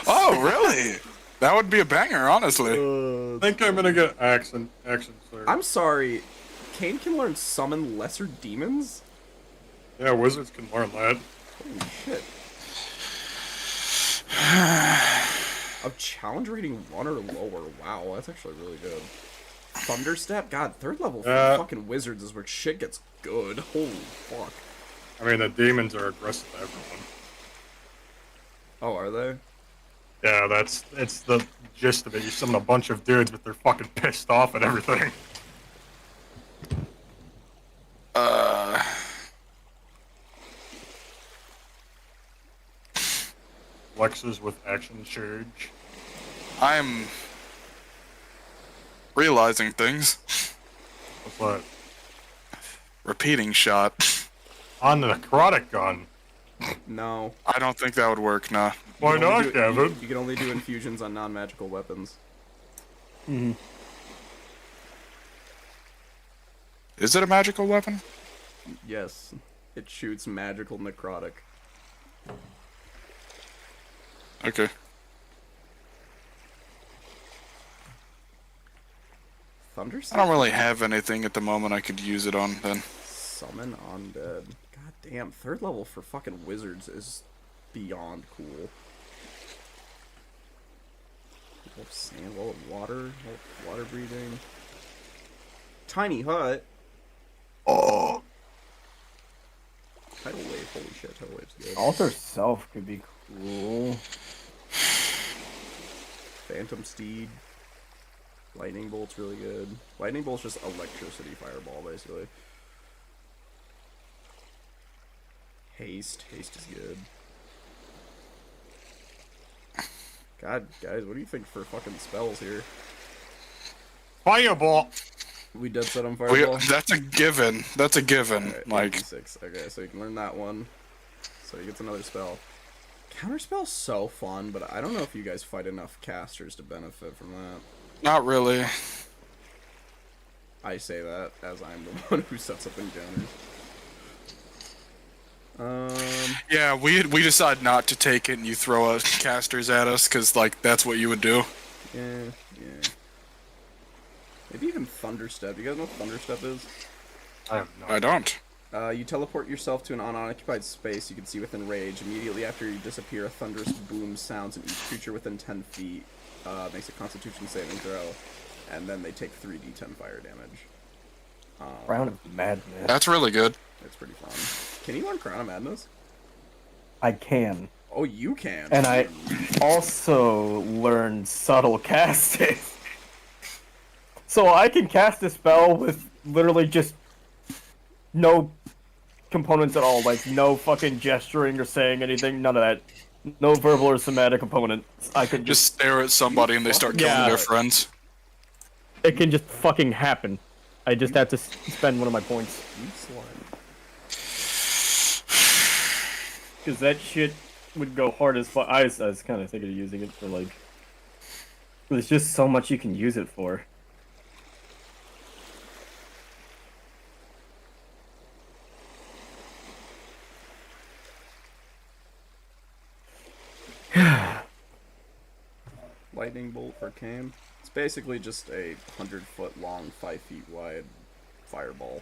Oh, really? That would be a banger, honestly. I think I'm gonna get action surge. I'm sorry, Kane can learn Summon Lesser Demons? Yeah, wizards can learn that. Holy shit. Of challenge rating 1 or lower. Wow, that's actually really good. Thunderstep? God, 3rd level for fucking wizards is where shit gets good. Holy fuck. I mean, the demons are aggressive to everyone. Oh, are they? Yeah, it's the gist of it. You summon a bunch of dudes, but they're fucking pissed off at everything. Flexes with action surge. I'm realizing things. What's that? Repeating shot. On the necrotic gun. No. I don't think that would work, nah. Why You can only not, do- Kevin? You can only do infusions on non-magical weapons. Is it a magical weapon? Yes. It shoots magical necrotic. Okay. Thunderstep? I don't really have anything at the moment I could use it on, then. Summon undead. God damn, 3rd level for fucking wizards is beyond cool. Wall of sand, wall of water, wall of water breathing. Tiny hut. Oh. Tidal wave, holy shit, tidal wave's good. Alter Self could be cool. Phantom steed. Lightning bolt's really good. Lightning bolt's just electricity fireball, basically. Haste is good. God, guys, what do you think for fucking spells here? Fireball! We dead set on We, fireball? that's a given. That's a given. Alright, Like, 86. Okay, so you can learn that one. So he gets another spell. Counterspell's so fun, but I don't know if you guys fight enough casters to benefit from that. not really. I say that as I'm the one who sets up encounters. Yeah, we decide not to take it and you throw casters at us, because, like, that's what you would do. Yeah. Maybe even Thunderstep. You guys know what Thunderstep is? I have no I don't. You teleport yourself to an unoccupied space you can see within range. Immediately after you disappear, a thunderous boom sounds, and each creature within 10 feet makes a Constitution saving throw, and then they take 3d10 fire damage. Crown of Madness. That's really good. It's pretty fun. Can you learn Crown of Madness? I can. Oh, you can. And I also learned Subtle Casting. So I can cast a spell with literally just no components at all. Like, no fucking gesturing or saying anything. None of that. No verbal or somatic components. I could Just stare at somebody and they start killing Yeah. their friends. It can just fucking happen. I just have to spend one of my points. You slime. Because that shit would go hard as fuck. I was kind of thinking of using it for, like... There's just so much you can use it for. Lightning bolt for Kame. It's basically just a 100-foot long, 5 feet wide fireball.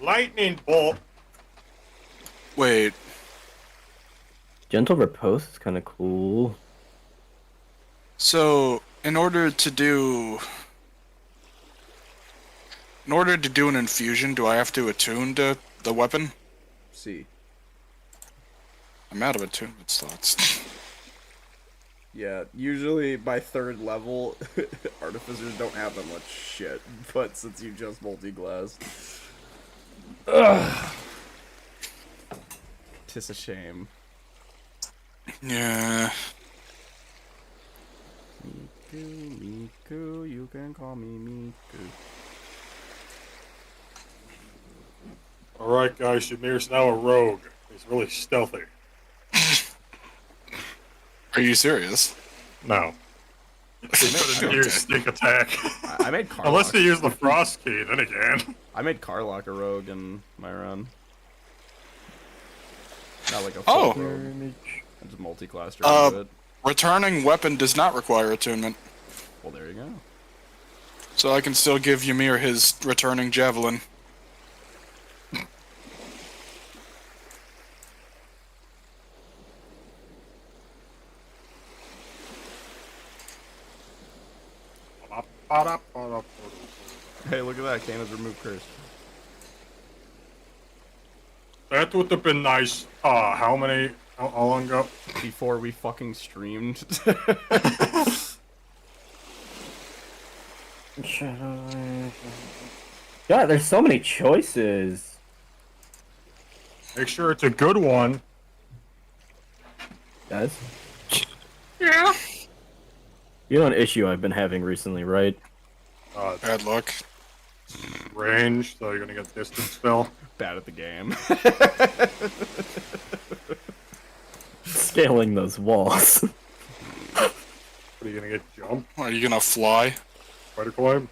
Lightning bolt! Wait, Gentle Repose is kind of cool. so in order to do an infusion, do I have to attune to the weapon? See. I'm out of attunement slots. Yeah, usually by 3rd level, artificers don't have that much shit, but since you just multi-glassed... Ugh. Tis a shame. Yeah. Miku, you can call me Miku. Alright guys, Shamir's now a rogue. He's really stealthy. Are you serious? No. He couldn't use sneak attack. I made Karlach. Unless he used the frost key, then again. I made Karlach a rogue in my run. Not like a Oh. full rogue. I just multi-classed her into it. Returning weapon does not require attunement, Well, there you go. so I can still give Ymir his returning javelin. Hey, look at that. Kane has removed curse. That would have been nice. How long ago? Before we fucking streamed. God, there's so many choices. Make sure it's a good one. Guys, Yeah. you know an issue I've been having recently, right? Bad luck. Range, so you're gonna get distance spell. Bad at the game. Scaling those walls. What are you gonna get? Jump? Are you gonna fly? Spider climb?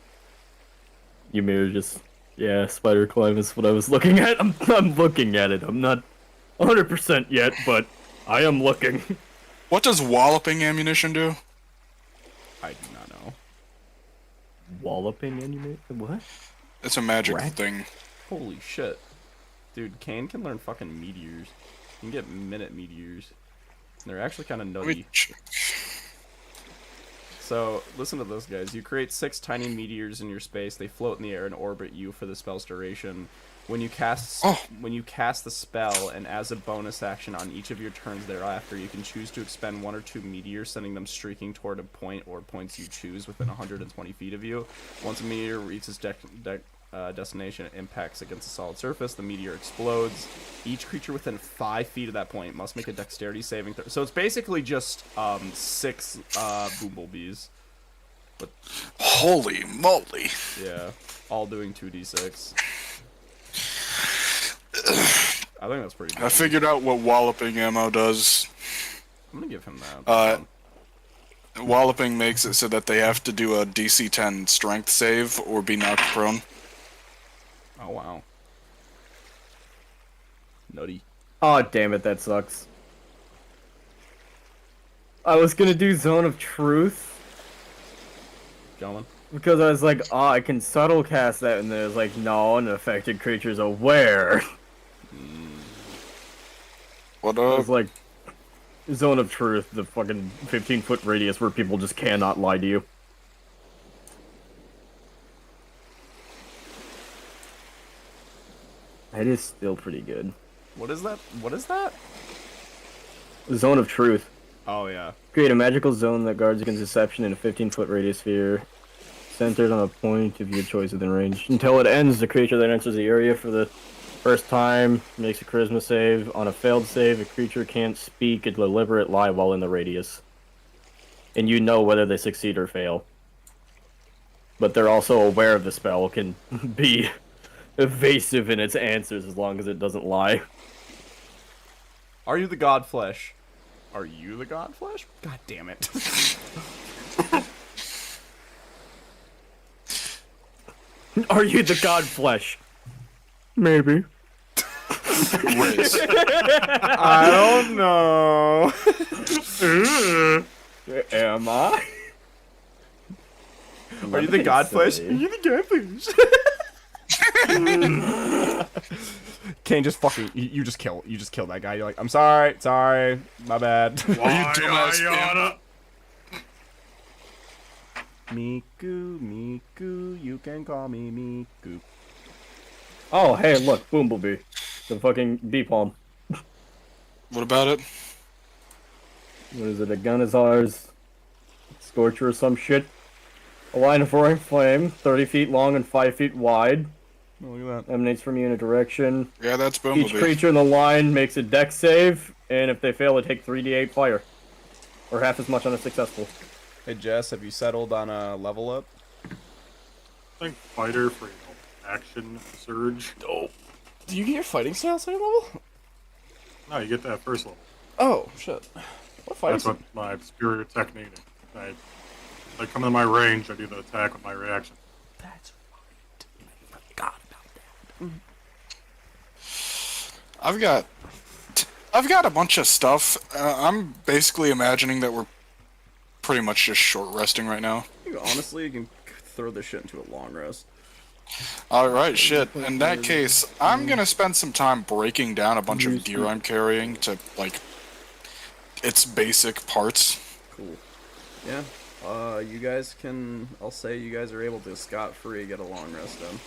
You may have just... Yeah, spider climb is what I was looking at. I'm looking at it. I'm not 100% yet, but I am looking. What does walloping ammunition do? I do not know. Walloping anime? What? It's a magic Rat? thing. Holy shit. Dude, Kane can learn fucking meteors. You can get minute meteors. They're actually kind of Let nutty. me check. So, listen to this, guys. You create 6 tiny meteors in your space. They float in the air and orbit you for the spell's duration. When you cast the spell, and as a bonus action on each of your turns thereafter, you can choose to expend 1 or 2 meteors, sending them streaking toward a point or points you choose within 120 feet of you. Once a meteor reaches destination, it impacts against a solid surface. The meteor explodes. Each creature within 5 feet of that point must make a dexterity saving throw. So it's basically just 6 bumblebees. Holy moly. Yeah, all doing 2d6. I think that's pretty good. I figured out what walloping ammo does. I'm gonna give him that. Walloping makes it so that they have to do a DC 10 strength save or be knocked prone. Oh, wow. Nutty. Oh, damn it, that sucks. I was gonna do Zone of Truth, Gentlemen. because I was like, oh, I can subtle cast that, and then it was like, no, an affected creature's aware. What I up? was like, Zone of Truth, the fucking 15-foot radius where people just cannot lie to you. It is still pretty good. What is that? What is that? Zone of Truth. Oh, yeah. Create a magical zone that guards against deception in a 15-foot radius sphere, centered on a point of your choice within range. Until it ends, the creature that enters the area for the first time makes a charisma save. On a failed save, a creature can't speak a deliberate lie while in the radius. And you know whether they succeed or fail. But they're also aware of the spell, can be evasive in its answers as long as it doesn't lie. Are you the God Flesh? Are you the God Flesh? God damn it. Are you the God Flesh? Maybe. Riz. I don't know. Am I? Are you the God Flesh? Are you the God Flesh? Kane just fucking you just kill that guy. You're like, I'm sorry, my bad. Miku, you can call me Miku. Oh, hey, look, Bumblebee. The fucking bee palm. What about it? What is it, a Gunazar's Scorcher or some shit? A line of roaring flame, 30 feet long and 5 feet wide. Oh, look at that. Emanates from you in a direction. Yeah, that's Each Bumblebee. creature in the line makes a dex save, and if they fail, they take 3d8 fire. Or half as much on a successful. Hey Jess, have you settled on a level up? I think fighter for action surge. Oh. Do you get your fighting style second level? No, you get that first level. Oh, shit. What fighting That's what my superior technique is. They come in my range, I do the attack with my reaction. That's right. I forgot about that. I've got a bunch of stuff. I'm basically imagining that we're pretty much just short resting right now. Honestly, you can throw this shit into a long rest. Alright, shit. In that case, I'm gonna spend some time breaking down a bunch of gear I'm carrying to, like, its basic parts. Cool. Yeah. You guys can. I'll say you guys are able to scot-free get a long rest in.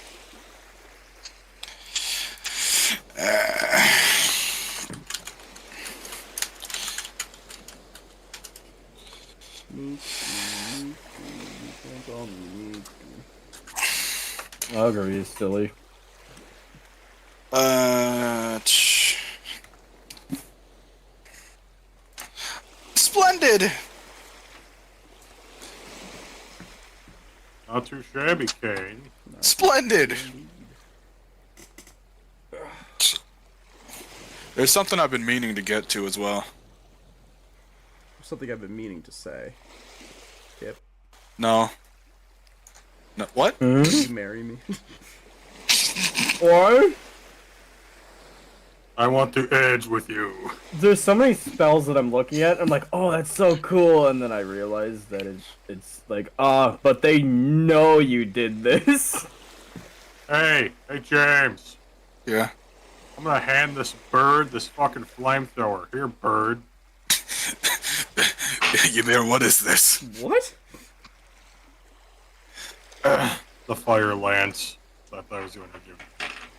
Augury is silly. Splendid. Not too shabby, Kane. Splendid. There's something I've been meaning to get to as well. Something I've been meaning to say. Kip, No. No. What? will you marry me? What? I want to edge with you. There's so many spells that I'm looking at. I'm like, oh, that's so cool, and then I realize that it's like, but they know you did this. Hey, James. Yeah. I'm gonna hand this bird this fucking flamethrower. Here, bird. Ymir, what is this? What? The fire lance that I was going to give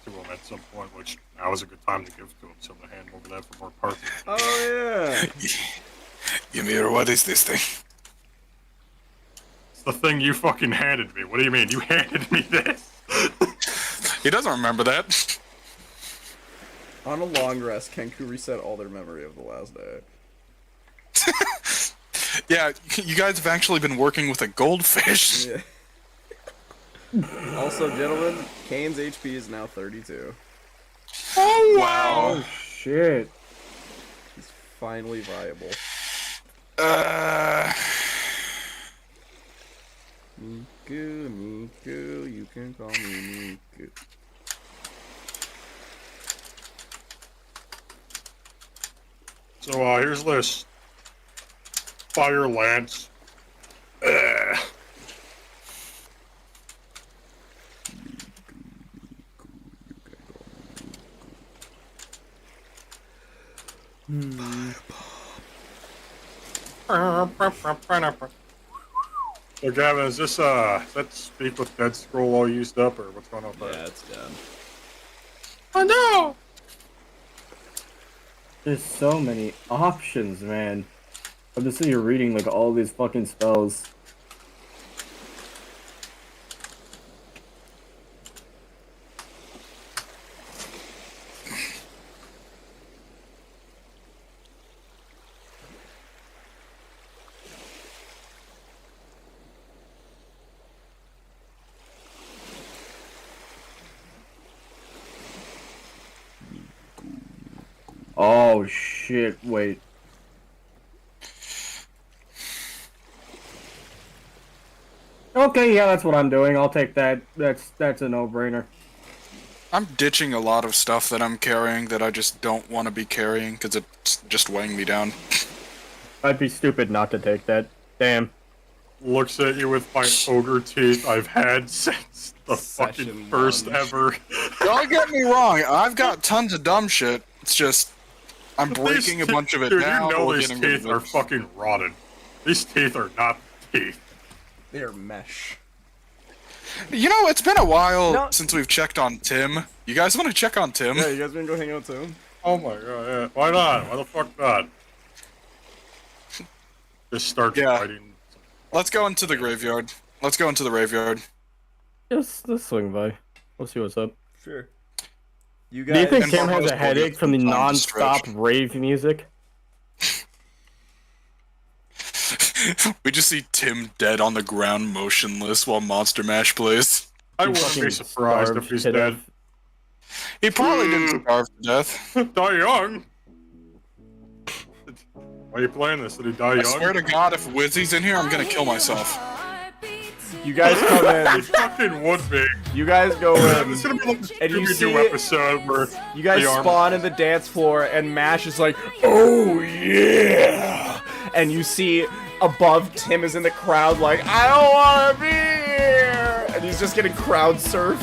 to him at some point, which now is a good time to give to him, so I'm gonna hand over that for more parts. Oh yeah. Ymir, what is this thing? It's the thing you fucking handed me. What do you mean? You handed me this? He doesn't remember that. On a long rest, Kenku reset all their memory of the last day. Yeah, you guys have actually been working with a goldfish. Yeah. Also, gentlemen, Kane's HP is now 32. Oh, wow. Oh shit. He's finally viable. Miku, you can call me Miku. So, here's this fire lance. So, Gavin, is this, that Speak with Dead scroll all used up, or what's going on there? Yeah, it's done. Oh no! There's so many options, man. I'm just sitting here reading like all these fucking spells. Oh shit, wait. Okay, yeah, that's what I'm doing. I'll take that. That's a no-brainer. I'm ditching a lot of stuff that I'm carrying that I just don't want to be carrying because it's just weighing me down. I'd be stupid not to take that. Damn. Looks at you with my ogre teeth I've had since the Session fucking first one. ever. Don't get me wrong, I've got tons of dumb shit. It's just I'm breaking a bunch of it Dude, now. you know or these getting rid teeth of it. are fucking rotted. These teeth are not teeth. They are mesh. You know, it's been a while No. since we've checked on Tim. You guys want to check on Tim? Yeah, you guys wanna go hang out too? Oh my god, yeah. Why not? Why the fuck not? Just start Yeah. fighting. Let's go into the graveyard. Let's go into the graveyard. Just let's swing by. We'll see what's up. Sure. You Do you guys. think And Tim Barbaros has a will headache get from the some time to non-stop stretch. rave music? We just see Tim dead on the ground, motionless, while Monster Mash plays. I He wouldn't fucking be surprised if starved he's to dead. death. He probably didn't starve to death. Die young? Why are you playing this? Did he die I young? swear to God, if Wizzy's in here, I'm gonna kill myself. You guys come He in. fucking would be. You guys go in. This is gonna be like the And you Scooby-Doo see- episode where You guys the armor- spawn in the dance floor, and Mash is like, "Oh yeah!" And you see above Tim is in the crowd, like, "I don't want to be here," and he's just getting crowd surfed,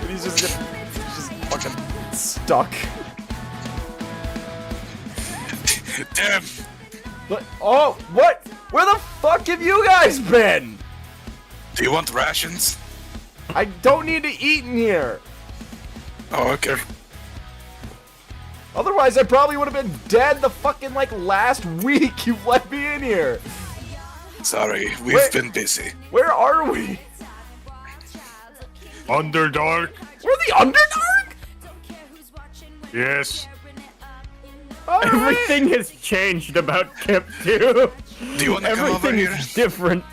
and he's just fucking stuck. Tim! But oh, what? Where the fuck have you guys been? Do you want rations? I don't need to eat in here. Oh, okay. Otherwise, I probably would have been dead the fucking, like, last week you've let me in here. Sorry, we've Wait. been busy. Where are we? Underdark? We're the Underdark? Yes. Alright. Everything has changed about Kip 2. Do you want to come over Everything here? is different.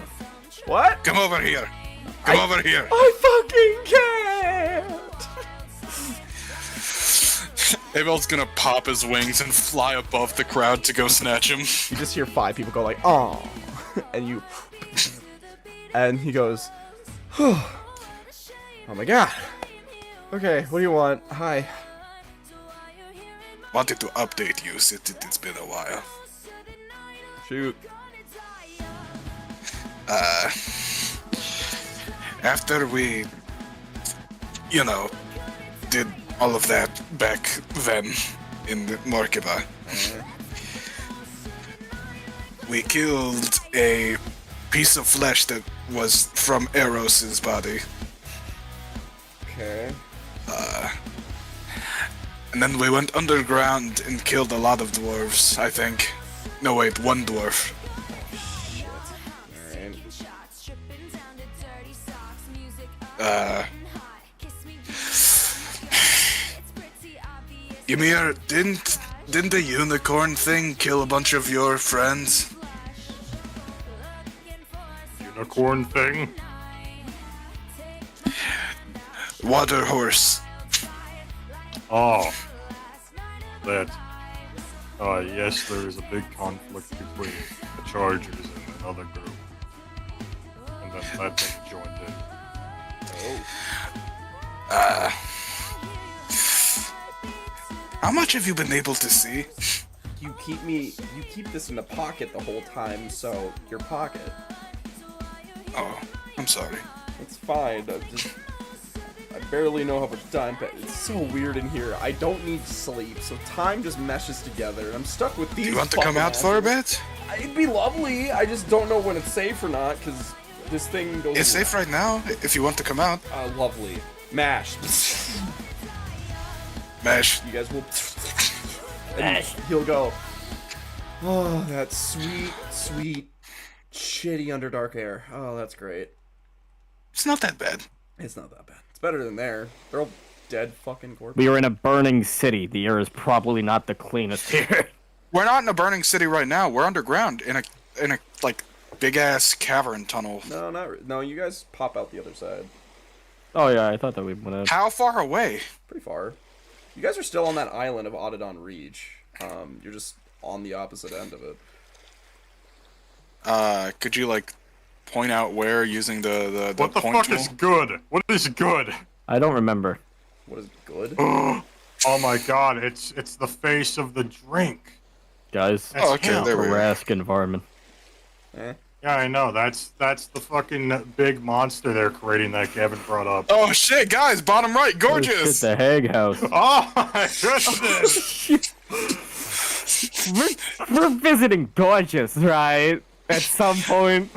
What? Come over here. Come over here. I fucking can't. Abel's gonna pop his wings and fly above the crowd to go snatch him. You just hear 5 people go like, "Oh," and you, and he goes, "Oh my god." Okay, what do you want? Hi. Wanted to update you since it's been a while. Shoot. After we, you know, did all of that back then in the Morkiva, we killed a piece of flesh that was from Eros's body. Okay. And then we went underground and killed a lot of dwarves, I think. No, wait, one dwarf. Ymir, didn't the unicorn thing kill a bunch of your friends? Unicorn thing? Water horse. Oh. That. Yes, there is a big conflict between the Chargers and another group. And then that thing joined in. How much have you been able to see? You keep this in the pocket the whole time, so your pocket. Oh, I'm sorry. It's fine. I barely know how much time. It's so weird in here. I don't need sleep, so time just meshes together, and I'm stuck with these. Do you want to come fucking out for a assholes. bit? It'd be lovely. I just don't know when it's safe or not, because this thing goes. It's safe right now, if you want to come out. Lovely. Mash. Mash. You guys will. And he'll go. Oh, that sweet, sweet, shitty Underdark air. Oh, that's great. It's not that bad. It's not that bad. It's better than there. They're all dead fucking corpses. We are in a burning city. The air is probably not the cleanest here. We're not in a burning city right now. We're underground in a like big ass cavern tunnel. No, no. You guys pop out the other side. Oh yeah, I thought that we went out. How far away? Pretty far. You guys are still on that island of Autodon Reach. You're just on the opposite end of it. Could you like point out where using the What the point fuck tool? is good? What is good? I don't remember. What is good? Oh my god, it's the face of the drink. Guys, That's Oh, okay, him. there we go. Rask environment. Eh? Yeah, I know. That's the fucking big monster they're creating that Gavin brought up. Oh shit, guys! Bottom right, Oh, shit, gorgeous. the Hague House. Oh my goodness! we're visiting gorgeous, right? At some point.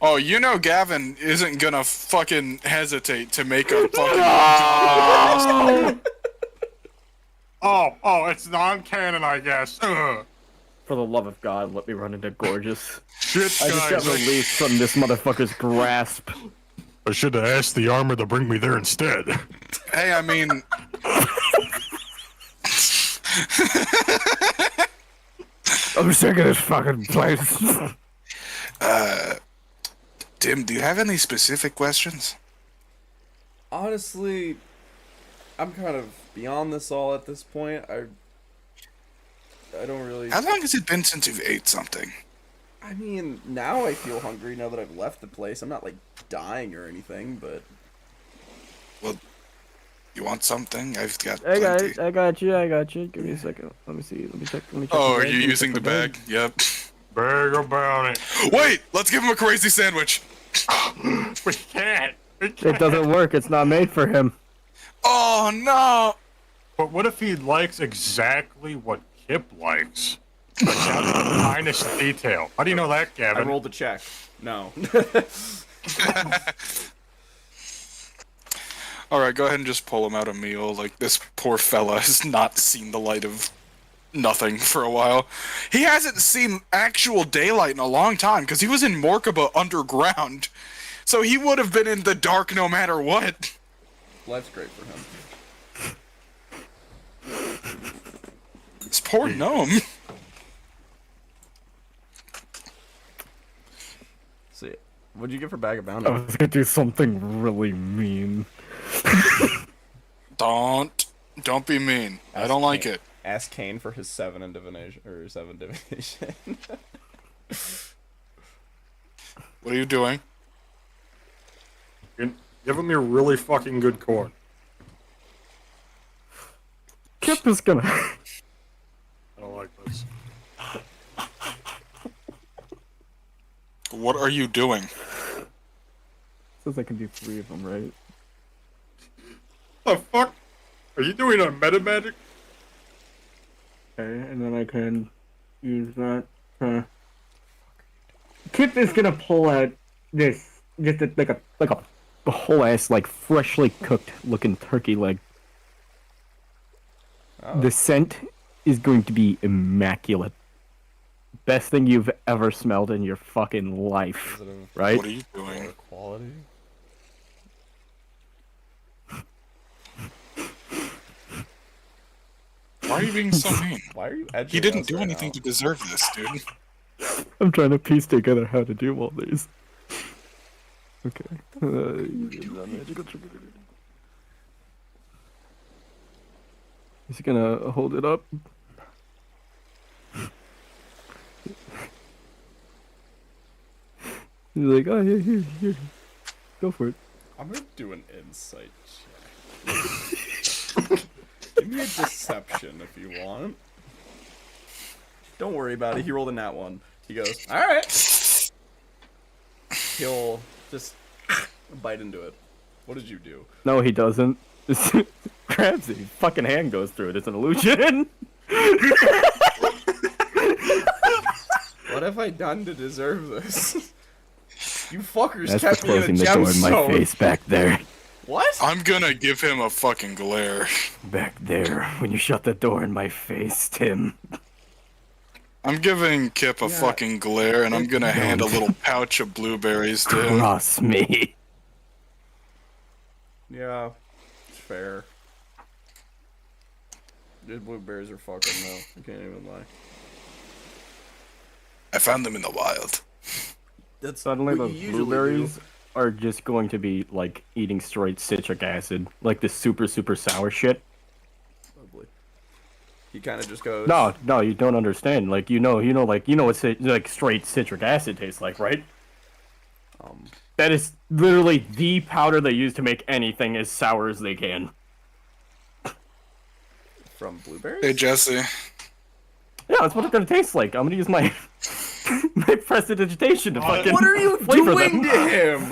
Oh, you know Gavin isn't gonna fucking hesitate to make a fucking. Oh, it's non-canon, I guess. Ugh. For the love of God, let me run into gorgeous. Shit, I just got guys. released from this motherfucker's grasp. I should have asked the armor to bring me there instead. Hey, I mean, I'm sick of this fucking place. Tim, do you have any specific questions? Honestly, I'm kind of beyond this all at this point. I don't really. How long has it been since you've ate something? I mean, now I feel hungry now that I've left the place. I'm not like dying or anything, but Well, you want something? I've got I plenty. got you. Give me a second. Let me see. Let me check. Oh, are the bag. you Let me using check the bag? Yep. Brag about it. Wait, let's give him a crazy sandwich. We can't. It doesn't work. It's not made for him. Oh no! But what if he likes exactly what Kip likes? Finest detail. How do you know that, I Gavin? rolled a check. No. Alright, go ahead and just pull him out a meal. Like, this poor fella has not seen the light of nothing for a while. He hasn't seen actual daylight in a long time, because he was in Morkaba underground. So he would have been in the dark no matter what. Life's great for him. This poor gnome. See, what'd you get for bag of bounty? I was gonna do something really mean. Don't be mean. I don't like it. Ask Kane for his 7 in divination or 7 divination. What are you doing? Give him your really fucking good corn. Kip is gonna. I don't like this. What are you doing? Says I can do 3 of them, right? The fuck? Are you doing a meta magic? Okay, and then I can use that. Kip is gonna pull out this, just like a whole ass, like freshly cooked looking turkey leg. Oh. The scent is going to be immaculate. Best thing you've ever smelled in your fucking life, Is it of right? What are you doing? quality? Why are you being so mean? Why are you edging He didn't us do right anything now? to deserve this, dude. I'm trying to piece together how to do all these. Okay. He's gonna hold it up. He's like, oh, here. Go for it. I'm gonna do an insight check. Give me a deception if you want. Don't worry about it. He rolled a nat 1. He goes, alright. He'll just bite into it. What did you do? No, he doesn't. Just grabs it. His fucking hand goes through it. It's an illusion. What have I done to deserve this? You fuckers That's for kept me in a closing the door in my gemstone. face back there. What? I'm gonna give him a fucking glare. Back there. When you shut the door in my face, Tim. I'm giving Kip a fucking glare, and I'm gonna hand a little pouch of blueberries to him. Cross me. Yeah, it's fair. These blueberries are fucking though. I can't even lie. I found them in the wild. That's Suddenly what the you usually blueberries are just going to be like eating straight citric acid. Like the super sour shit. do. Lovely. He kind of just goes. No, you don't understand. Like you know what like straight citric acid tastes like, right? That is literally the powder they use to make anything as sour as they can. From blueberries. Hey, Jesse. Yeah, that's what it's gonna taste like. I'm gonna use my my prestidigitation to fucking. What are you flavor doing them. to him?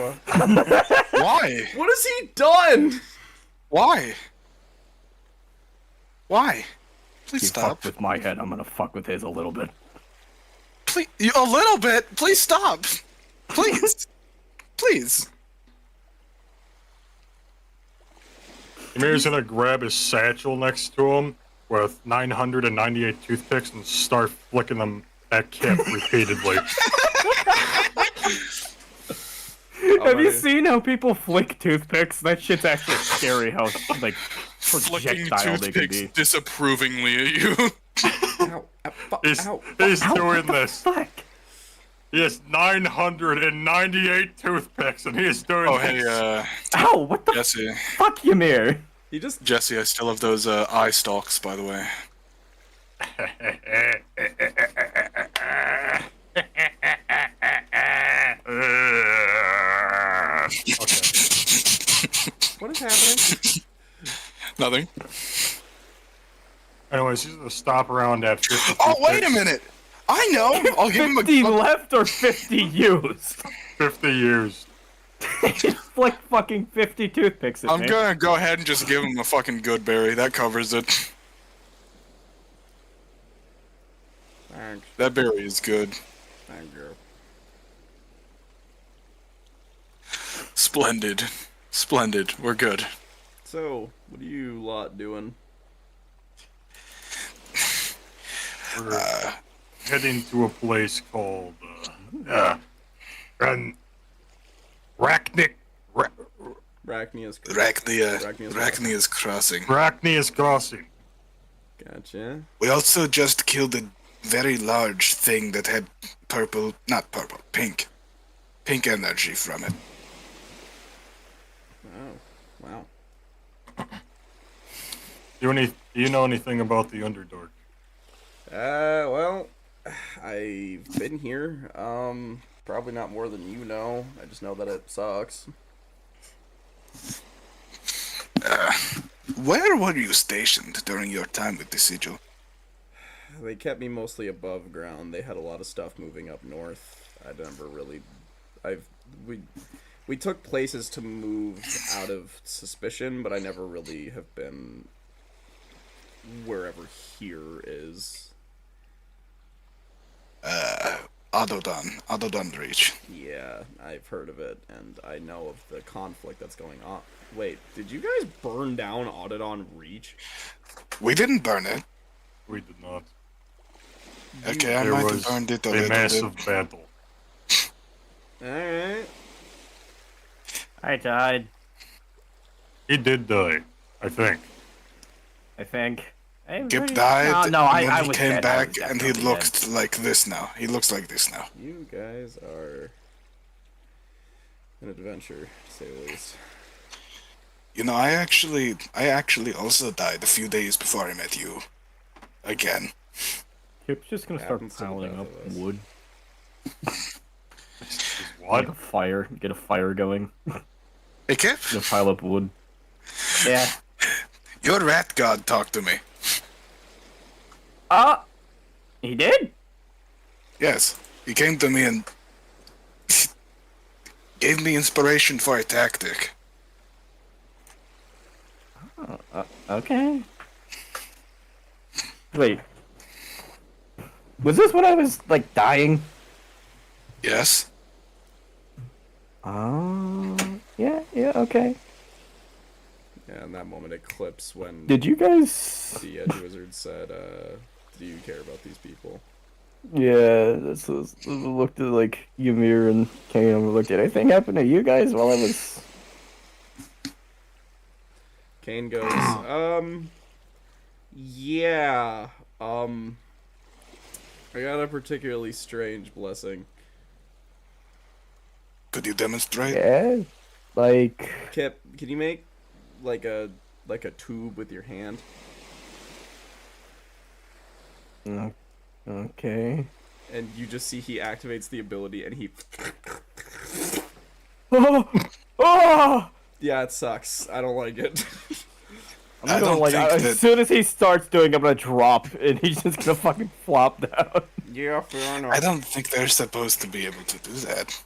Why? What has he done? Why? Why? Please You stop. fuck with my head, I'm gonna fuck with his a little bit. Please, a little bit. Please stop. Please. Please. Ymir's gonna grab his satchel next to him with 998 toothpicks and start flicking them at Kip repeatedly. Have you seen how people flick toothpicks? That shit's actually scary how, like, Flicking projectile they can toothpicks be. disapprovingly at you. Ow, He's, ow. he's Ow, doing what the this. fuck? He has 998 toothpicks and he is doing Oh, this. hey, Ow, what the Jesse. fuck, Ymir? He just. Jesse, I still have those eye stalks, by the way. What is happening? Nothing. Anyways, he's gonna stop around at 50 Oh, wait a toothpicks. minute! I know! I'll give him 50 a... left or 50 used? 50 years. Just flick fucking 50 toothpicks at I'm me. gonna go ahead and just give him a fucking good berry. That covers it. Alright. Thanks. That berry is good. Thank you. Splendid. Splendid. We're good. So, what are you lot doing? We're heading to a place called Rachnic. Rachnia's Rachnia's crossing. Rachnia's Crossing. Gotcha. We also just killed a very large thing that had pink energy from it. Wow. Do you know anything about the Underdark? Well, I've been here. Probably not more than you know. I just know that it sucks. Where were you stationed during your time with the sigil? They kept me mostly above ground. They had a lot of stuff moving up north. I never really... We took places to move out of suspicion, but I never really have been wherever here is. Adodon Reach. Yeah, I've heard of it, and I know of the conflict that's going on. Wait, did you guys burn down Autodon Reach? We didn't burn it. We did not. Okay, I There might have was burned it a a little massive bit. battle. Alright. I died. He did die, I think. I think. Gip died, No, and then I he was came dead. I was back, and he definitely looked like this now. He looks like this now. You guys are an adventure, to say the least. You know, I actually also died a few days before I met you. Again. Kip's just gonna start Happens to the piling best up of us. wood. What? Like a fire. Get a fire going. Hey, Kip, Just pile up wood. Yeah. your rat god talked to me. He did? Yes, he came to me and gave me inspiration for a tactic. Okay. Wait. Was this when I was, like, dying? Yes? Yeah, okay. Yeah, in that moment it clips when Did you guys... the Edge Wizard said, do you care about these people? Yeah, this was, looked at, like, Ymir and Kane and looked, did anything happen to you guys while I was... Kane goes, yeah, I got a particularly strange blessing. Could you demonstrate? Yeah, like... Kip, can you make, like a tube with your hand? Okay. And you just see he activates the ability and he... Oh! Yeah, it sucks. I don't like it. I don't think as that- soon as he starts doing, I'm gonna drop, and he's just gonna fucking flop down. Yeah, fair enough. I don't think they're supposed to be able to do that.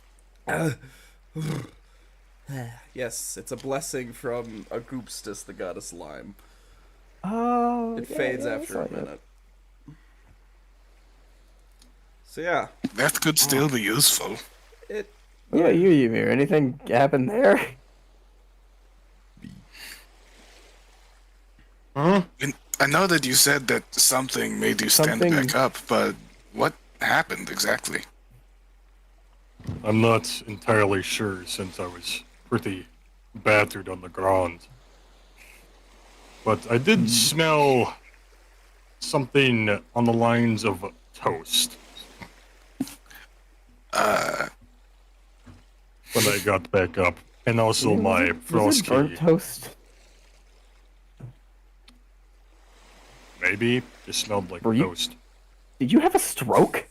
Yes, it's a blessing from Agoopstis, the goddess Lime. Oh, It fades after a minute. So yeah, That could still be useful. it... What about you, Ymir? Anything happen there? Huh? I know that you said that something made you stand Something- back up, but what happened exactly? I'm not entirely sure since I was pretty battered on the ground. But I did smell something on the lines of toast. When I got back up. And also my Was it frost burnt key. toast? Maybe. Just smelled like Were you- toast. Did you have a stroke?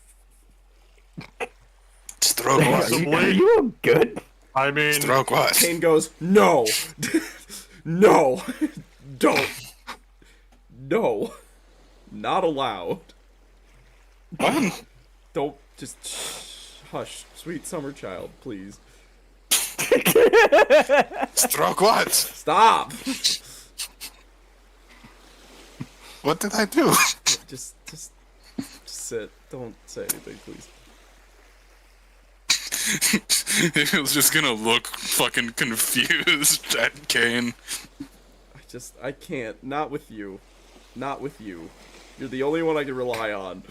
Stroke Are what? Possibly. you good? I mean, Stroke what? Kane goes, no! No! Don't! No! Not allowed. What? Don't, just hush. Sweet summer child, please. Stroke what? Stop! What did I do? Just sit. Don't say anything, please. He was just gonna look fucking confused at Kane. I can't. Not with you. Not with you. You're the only one I can rely on.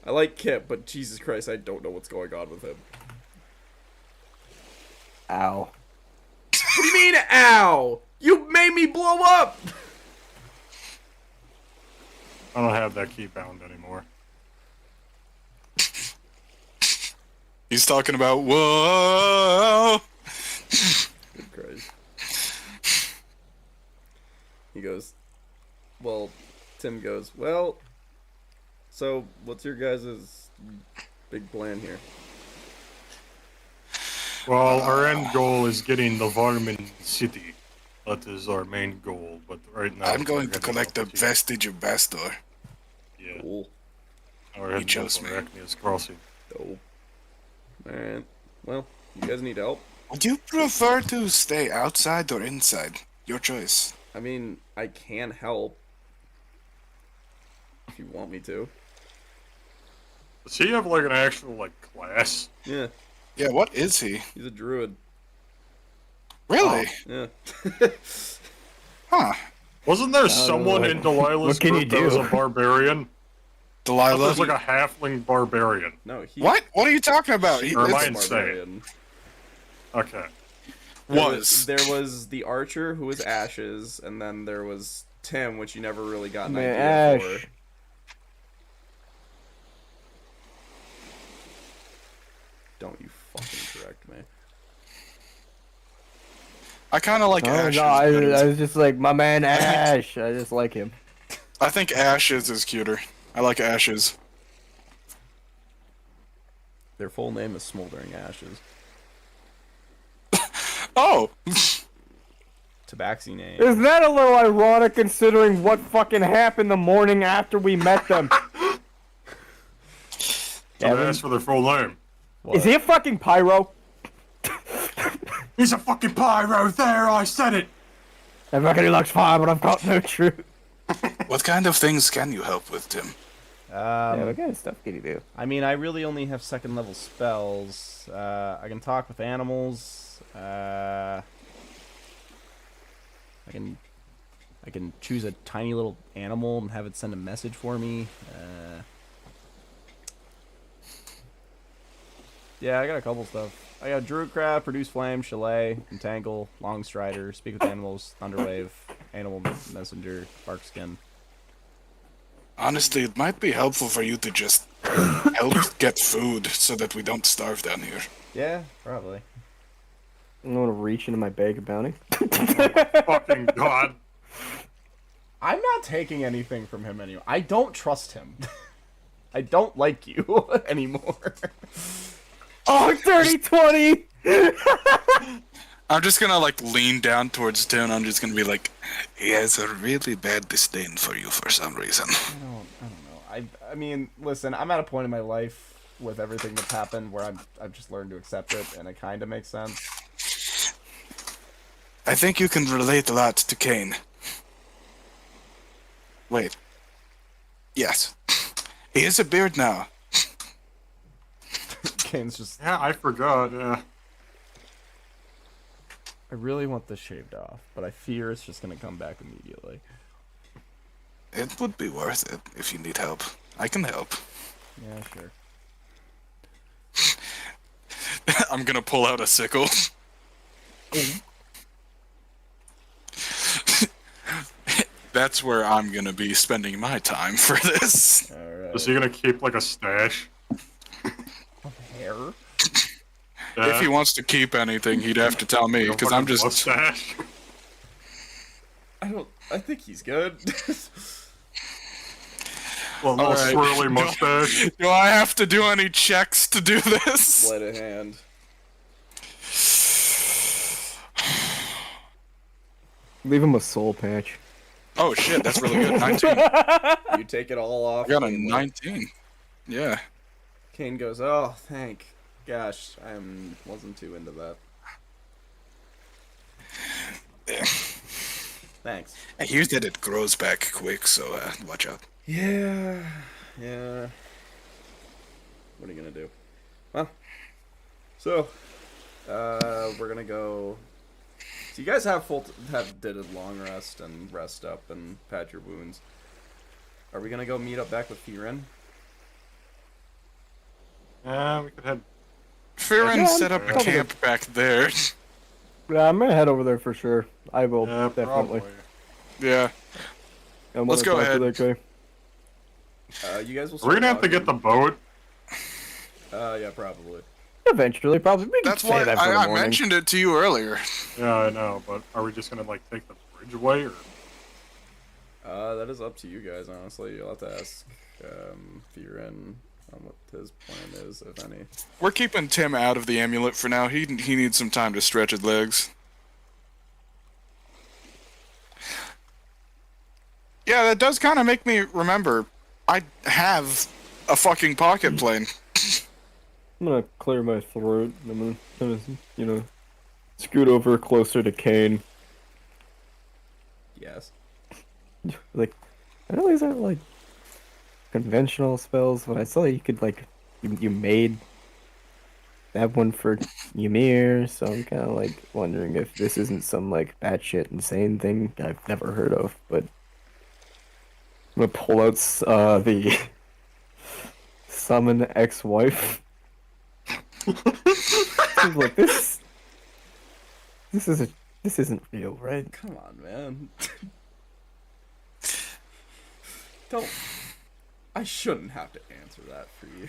I like Kip, but Jesus Christ, I don't know what's going on with him. Ow. What do you mean, ow? You made me blow up! I don't have that key bound anymore. He's talking about whoa. Good Christ. He goes, well, Tim goes, well, so what's your guys' big plan here? Well, our end goal is getting the Varmin City. That is our main goal, but right now... I'm going to we're heading collect the up to- vestige of Bastor. Yeah, Cool. we're heading chose up me. Arachnia's Crossing. Dope. Alright. Well, you guys need help? Would you prefer to stay outside or inside? Your choice. I mean, I can help. If you want me to. Does he have, like, an actual, like, class? Yeah, Yeah, what is he? he's a druid. Really? Yeah. Huh. Wasn't there someone in Delilah's what can group you that was do? a barbarian? Delilah? There's like a halfling barbarian. No, he... What? What are you talking about? He, Or am I it's- insane? Barbarian. Okay. There was the archer who was Ashes, and then there was Tim, which you never really got an idea Ash. for. Don't you fucking correct me. I kind of like Oh, Ashes. no, I better. was just like, my man Ash. I just like him. I think Ashes is cuter. I like Ashes. Their full name is Smoldering Ashes. Oh! Tabaxi name. Isn't that a little ironic considering what fucking happened the morning after we met them? So they asked for their full name. What? Is he a fucking pyro? He's a fucking pyro there, I said it! That fucking looks fine, but I've got no truth. What kind of things can you help with, Tim? Yeah, what kind of stuff can you do? I mean, I really only have second level spells. I can talk with animals. I can choose a tiny little animal and have it send a message for me. Yeah, I got a couple stuff. I got Druidcraft, Produce Flame, Chalet, Entangle, Long Strider, Speak with Animals, Thunderwave, Animal Messenger, Barkskin. Honestly, it might be helpful for you to just help get food so that we don't starve down here. Yeah, probably. I'm gonna reach into my bag of bounty. Fucking god. I'm not taking anything from him anymore. I don't trust him. I don't like you anymore. Oh, 30-20! I'm just gonna like lean down towards Tim and I'm just gonna be like, he has a really bad disdain for you for some reason. I don't know. I mean, listen, I'm at a point in my life with everything that's happened where I've just learned to accept it, and it kind of makes sense. I think you can relate a lot to Kane. Wait. Yes. He has a beard now. Kane's just, Yeah, I forgot, yeah. I really want this shaved off, but I fear it's just gonna come back immediately. It would be worth it if you need help. I can help. Yeah, sure. I'm gonna pull out a sickle. That's where I'm gonna be spending my time for this. Alright. Is he gonna keep, like, a stash? Hair? If he wants to keep anything, he'd have to tell me, because I'm just... Mustache. I think he's good. Well, little Alright. swirly mustache. Do I have to do any checks to do this? Sleight of hand. Leave him a soul patch. Oh shit, that's really good. 19. You take it all off. I got a and, 19. Yeah. Kane goes, oh, thank gosh, I wasn't too into that. Thanks. I hear that it grows back quick, so watch out. Yeah. What are you gonna do? Well, so we're gonna go. So you guys have did a long rest and rest up and pat your wounds. Are we gonna go meet up back with Firen? Yeah, we could head. Firen Yeah, set up a probably. camp back there. Yeah, I'm gonna head over there for sure. I will Yeah, definitely. probably. Yeah. I wanna Let's go talk to ahead. that guy. You guys will. We're gonna have to get the boat. Yeah, probably. Eventually, probably. We can That's say why that for the I morning. mentioned it to you earlier. Yeah, I know, but are we just gonna like take the bridge away, or? That is up to you guys, honestly. You'll have to ask Firen on what his plan is, if any. We're keeping Tim out of the amulet for now. He needs some time to stretch his legs. Yeah, that does kind of make me remember. I have a fucking pocket plane. I'm gonna clear my throat. I'm gonna, you know, scoot over closer to Kane. Yes. Like, I know these aren't like conventional spells, but I saw you could like, you made that one for Ymir, so I'm kind of like wondering if this isn't some like batshit insane thing I've never heard of. But I'm gonna pull out the summon ex-wife. Seems like this isn't real, right? Come on, man. Don't. I shouldn't have to answer that for you.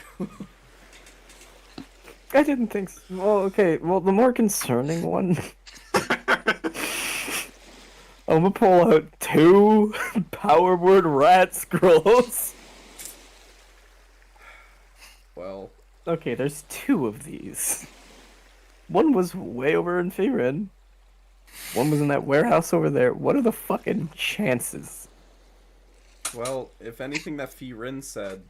I didn't think so. Well, okay. Well, the more concerning one. I'm gonna pull out 2 power word rat scrolls. Well, Okay, there's 2 of these. One was way over in Firen. One was in that warehouse over there. What are the fucking chances? if anything that Firen said,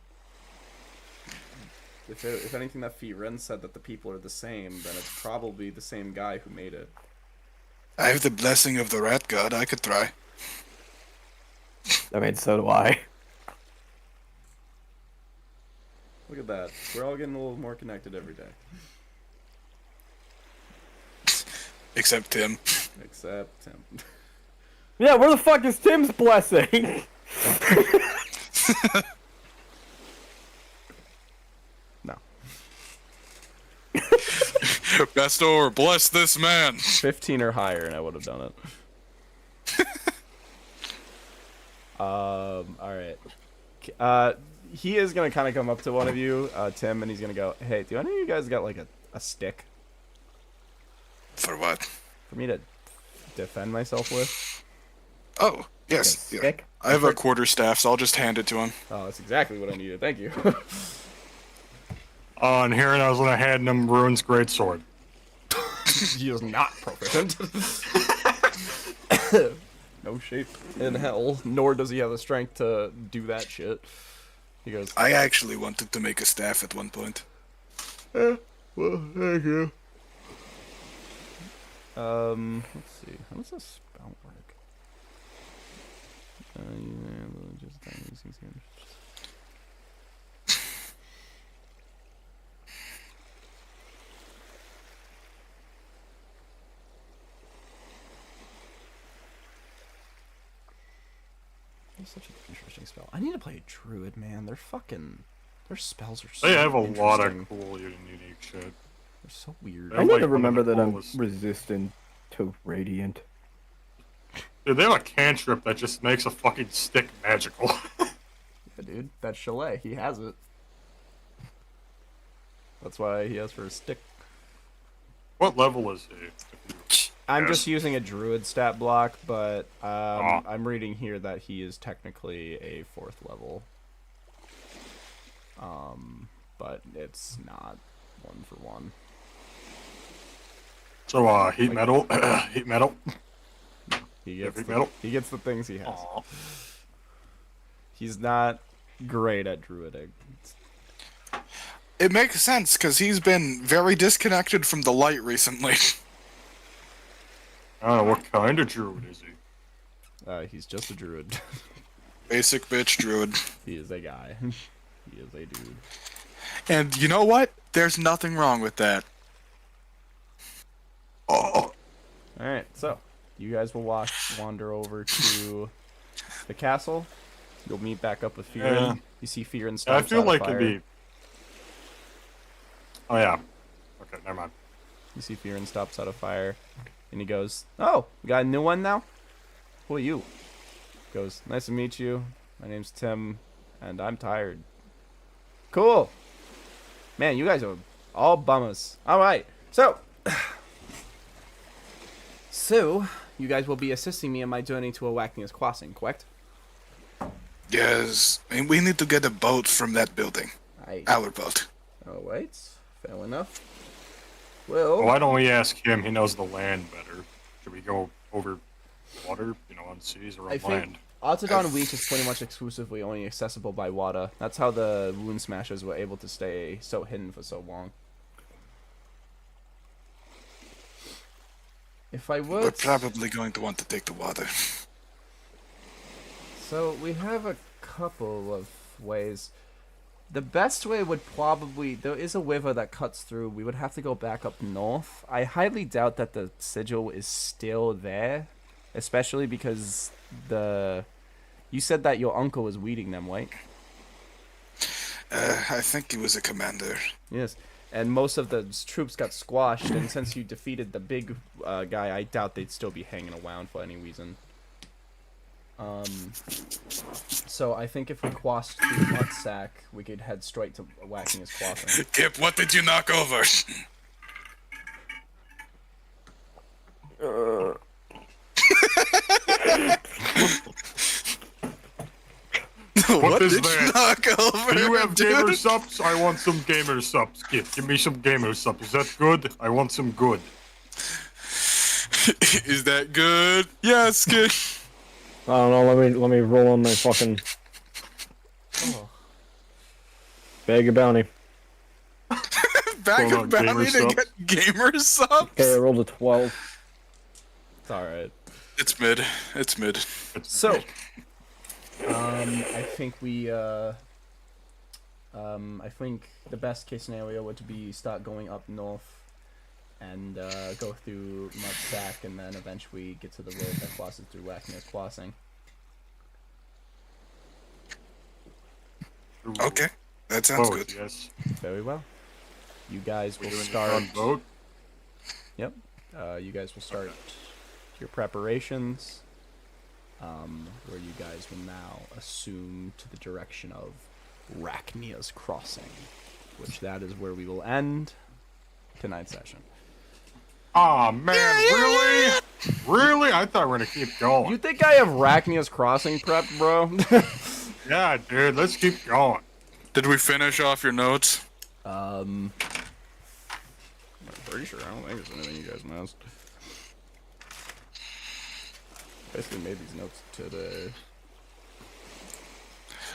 if anything that Firen said that the people are the same, then it's probably the same guy who made it. I have the blessing of the rat god. I could try. I mean, so do I. Look at that. We're all getting a little more connected every day. Except Tim. Except Tim. Yeah, where the fuck is Tim's blessing? No. Bastor, bless this man. 15 or higher, and I would have done it. Alright. He is gonna kind of come up to one of you, Tim, and he's gonna go, "Hey, do any of you guys got like a stick For what? for me to defend myself with?" Oh, yes. Yeah. Stick? I have a quarter staff, so I'll just hand it to him. Oh, that's exactly what I needed. Thank you. And here I was gonna hand him Rune's greatsword. He is not proficient. No shape in hell, nor does he have the strength to do that shit. He goes, I actually wanted to make a staff at one point. well, thank you. Let's see. How does this spell work? That's such an interesting spell. I need to play a druid, man. Their spells are so They have a lot interesting. of cool and unique shit. They're so weird. I need like to one of remember the that I'm coolest. resistant to radiant. Dude, they have a cantrip that just makes a fucking stick magical. Yeah, dude, that's Chalet. He has it. That's why he has for a stick. What level is he? I'm Yes. just using a druid stat block, but I'm reading here that he is technically a 4th level. But it's not 1-for-1. So, heat metal, heat metal. He gets Heavy metal? he gets the things he has. He's not great at druidic. It makes sense, because he's been very disconnected from the light recently. I don't know, what kind of druid is he? He's just a druid. Basic bitch druid. He is a guy. He is a dude. And you know what? There's nothing wrong with that. Oh. Alright, so you guys will wander over to the castle. You'll meet back up with Fearin. Yeah. You see Fearin I stops feel out like a fire. it'd be. Oh yeah. Okay, never mind. You see Fearin stops out a fire, and he goes, "Oh, you got a new one now? Who are you?" Goes, "Nice to meet you. My name's Tim, and I'm tired." Cool. Man, you guys are all bummers. All right, so you guys will be assisting me in my journey to Arachnia's Crossing, correct? Yes, and we need to get a boat from that building. Our boat. All right, fair enough. Well, Why don't we ask him? He knows the land better. Should we go over water, on seas or on I think land? Autodon Week is pretty much exclusively only accessible by water. That's how the Rune Smashers were able to stay so hidden for so long. If I We're would... probably going to want to take the water. So, we have a couple of ways. The best way would probably... There is a river that cuts through. We would have to go back up north. I highly doubt that the sigil is still there. Especially because the... You said that your uncle was weeding them, right? I think he was a commander. Yes. And most of the troops got squashed, and since you defeated the big guy, I doubt they'd still be hanging around for any reason. So I think if we crossed through Mudsack, we could head straight to Arachnia's Crossing. Kip, what did you knock over? What is did that? you knock over? Do you have dude? gamer subs? I want some gamer subs. Give me some gamer subs. Is that good? I want some good. Is that good? Yes, Skip. I don't know. Let me roll on my fucking bag of bounty. Back Hold of on, bounty gamer to subs. get gamer subs? Okay, I rolled a 12. It's alright. It's mid. It's mid. So, I think I think the best case scenario would be start going up north and go through Mudsack and then eventually get to the road that crosses through Arachnia's Crossing. Okay, that sounds Both, good. yes. Very well. You guys will Doing the start. front boat. Yep. You guys will start your preparations, where you guys will now assume to the direction of Arachnia's Crossing, which that is where we will end tonight's session. Aw, man, really? Really? I thought we were gonna keep going. You think I have Arachnia's Crossing prepped, bro? Yeah, dude, let's keep going. Did we finish off your notes? I'm pretty sure. I don't think there's anything you guys missed. Basically made these notes today.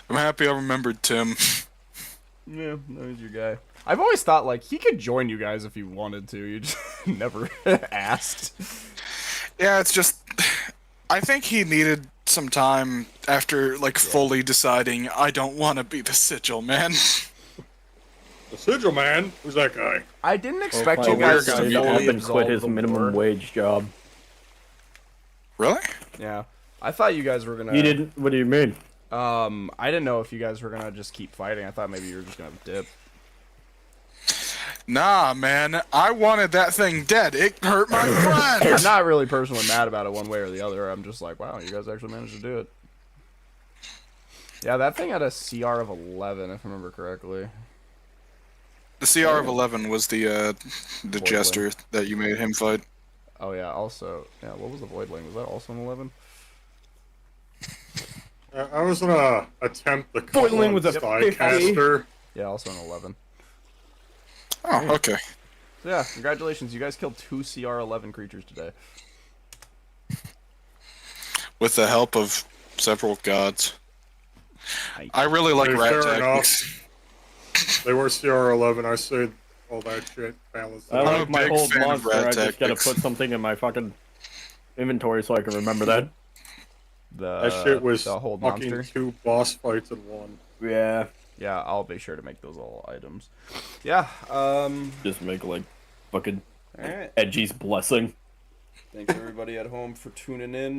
I'm happy I remembered Tim. Yeah, that was your guy. I've always thought, like, he could join you guys if he wanted to. You just never asked. Yeah, it's just... I think he needed some time after, like, fully deciding, I don't want to be the sigil, man. The sigil man? Who's that guy? I didn't expect Well, you guys we're to gonna Up fully and quit his absolve the minimum war. wage job. Really? Yeah. I thought you guys were gonna... You didn't? What do you mean? I didn't know if you guys were gonna just keep fighting. I thought maybe you were just gonna dip. Nah, man. I wanted that thing dead. It hurt my friend. I'm not really personally mad about it one way or the other. I'm just like, wow, you guys actually managed to do it. Yeah, that thing had a CR of 11, if I remember correctly. The CR of 11 was the jester that you made him fight. Oh yeah, also, yeah, what was the Voidling? Was that also an 11? I was gonna attempt the Boiling with a Spycaster. Yeah, also an 11. Oh, okay. So yeah, congratulations, you guys killed 2 CR 11 creatures today. With the help of several gods. Nice. I really like Hey, rat fair tactics. They were CR11. I said all that shit. Balanced. I I'm a like my big whole fan of monster. rat I just gotta tactics. put something in my fucking inventory so I can remember that. The That shit was the whole fucking monster. 2 boss fights in one. Yeah. Yeah, I'll be sure to make those all items. Yeah. Just make like fucking All right. Edgy's blessing. Thanks everybody at home for tuning in.